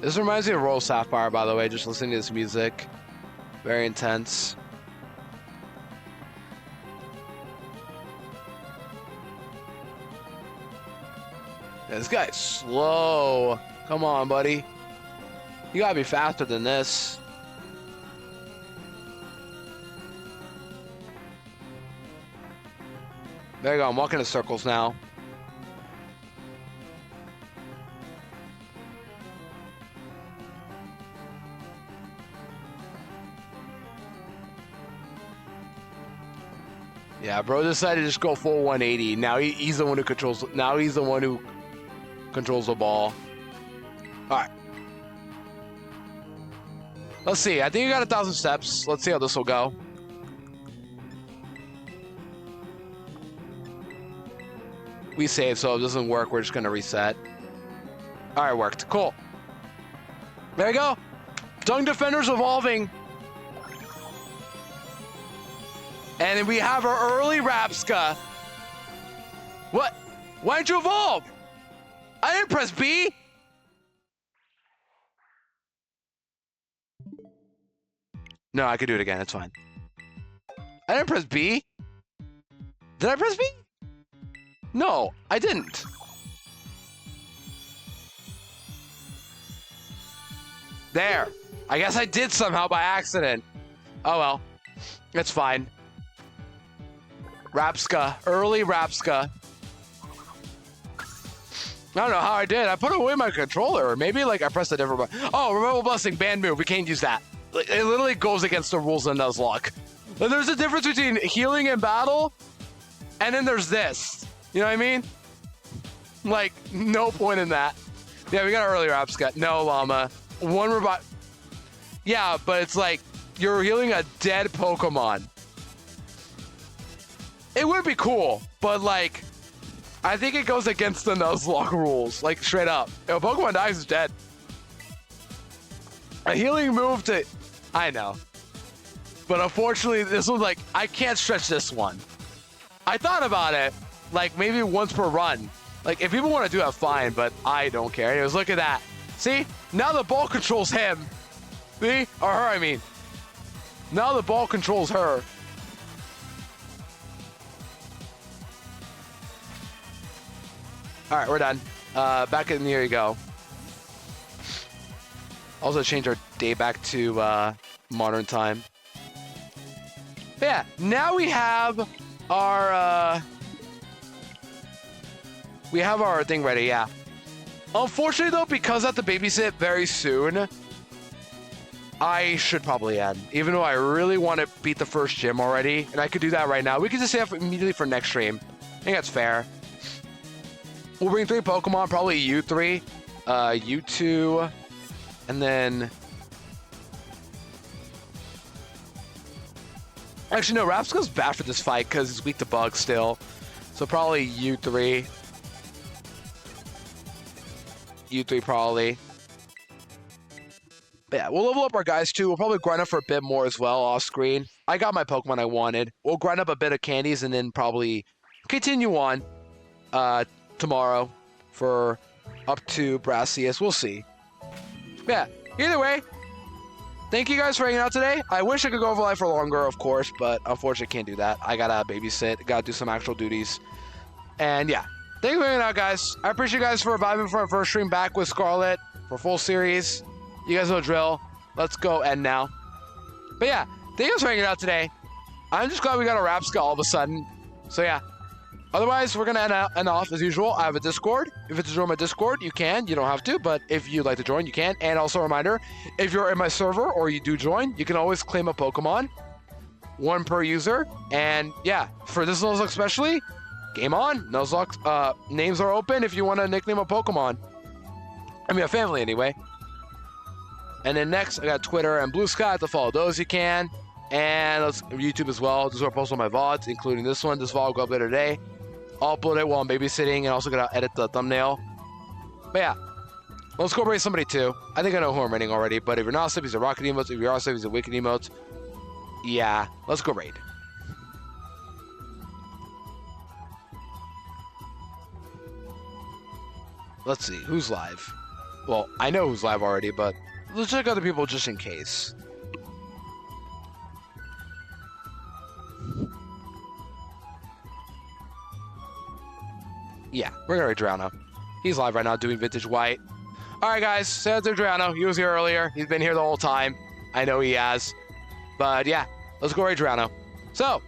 This reminds me of Royal Sapphire, by the way, just listening to this music. Very intense. Yeah, this guy's slow. Come on, buddy. You gotta be faster than this. There you go, I'm walking in circles now. Yeah, bro decided to just go full 180. Now he's the one who controls. Now he's the one who controls the ball. All right. Let's see. I think you got 1,000 steps. Let's see how this will go. We saved, so if it doesn't work, we're just gonna reset. All right, worked. Cool. There you go. Dung Defender's evolving. And then we have our early Rapska. What? Why didn't you evolve? I didn't press B. No, I could do it again. It's fine. I didn't press B. Did I press B? No, I didn't. There. I guess I did somehow by accident. Oh well. It's fine. Rapska. Early Rapska. I don't know how I did. I put away my controller. Or maybe like I pressed a different button. Oh, Rebel Blessing. Banned move. We can't use that. It literally goes against the rules of Nuzlocke. There's a difference between healing and battle, and then there's this. You know what I mean? Like, no point in that. Yeah, we got our early Rapska. No, Llama. One robot. Yeah, but it's like you're healing a dead Pokemon. It would be cool, but like, I think it goes against the Nuzlocke rules. Like, straight up. If a Pokemon dies, it's dead. A healing move to... I know. But unfortunately, this one's like, I can't stretch this one. I thought about it, like, maybe once per run. Like, if people want to do that, fine, but I don't care. Anyways, look at that. See? Now the ball controls him. See? Or her, I mean. Now the ball controls her. All right, we're done. Back in here you go. Also change our day back to modern time. But yeah, now we have our thing ready. Yeah. Unfortunately, though, because I have to babysit very soon, I should probably end. Even though I really want to beat the first gym already, and I could do that right now. We could just save immediately for next stream. I think that's fair. We'll bring 3 Pokemon, probably you 3, you 2, and then... Actually, no, Rapska's bad for this fight because he's weak to bugs still. So probably you 3. You 3 probably. But yeah, we'll level up our guys too. We'll probably grind up for a bit more as well off screen. I got my Pokemon I wanted. We'll grind up a bit of candies and then probably continue on tomorrow for up to Brassius. We'll see. Yeah, either way, thank you guys for hanging out today. I wish I could go over live for longer, of course, but unfortunately can't do that. I gotta babysit, gotta do some actual duties. And yeah, thank you for hanging out, guys. I appreciate you guys for reviving for our first stream back with Scarlet for full series. You guys know the drill. Let's go end now. But yeah, thank you guys for hanging out today. I'm just glad we got a Rapska all of a sudden. So yeah. Otherwise, we're going to end off as usual. I have a Discord. If it's to join my Discord, you can. You don't have to, but if you'd like to join, you can. And also a reminder, if you're in my server or you do join, you can always claim a Pokemon. 1 per user. And yeah, for this Nuzlocke especially, game on. Nuzlocke names are open if you want to nickname a Pokemon. I mean, a family anyway. And then next, I got Twitter and Blue Sky. To follow those, you can. And let's YouTube as well. This is where I post all my VODs, including this one. This VOD will go up later today. I'll upload it while I'm babysitting and also gonna edit the thumbnail. But yeah, let's go raid somebody too. I think I know who I'm raiding already, but if you're not sub, he's a rocket emotes. If you are sub, he's a wicked emotes. Yeah, let's go raid. Let's see, who's live? Well, I know who's live already, but let's check other people just in case. Yeah, we're gonna raid Drowno. He's live right now doing Vintage White. Alright guys, shout out to Drowno. He was here earlier. He's been here the whole time. I know he has. But yeah, let's go raid Drowno. So,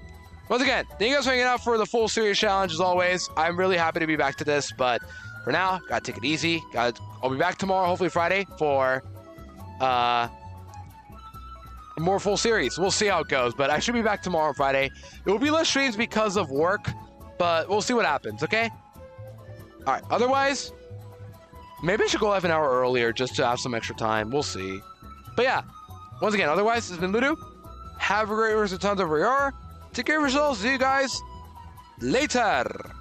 once again, thank you guys for hanging out for the full series challenge as always. I'm really happy to be back to this, but for now, gotta take it easy. I'll be back tomorrow, hopefully Friday, for more full series. We'll see how it goes, but I should be back tomorrow on Friday. It will be less streams because of work, but we'll see what happens, okay? Alright, otherwise, maybe I should go live an hour earlier just to have some extra time. We'll see. But yeah, once again, otherwise, this has been Ludo. Have a great rest of the time over here. Take care of yourselves. See you guys later.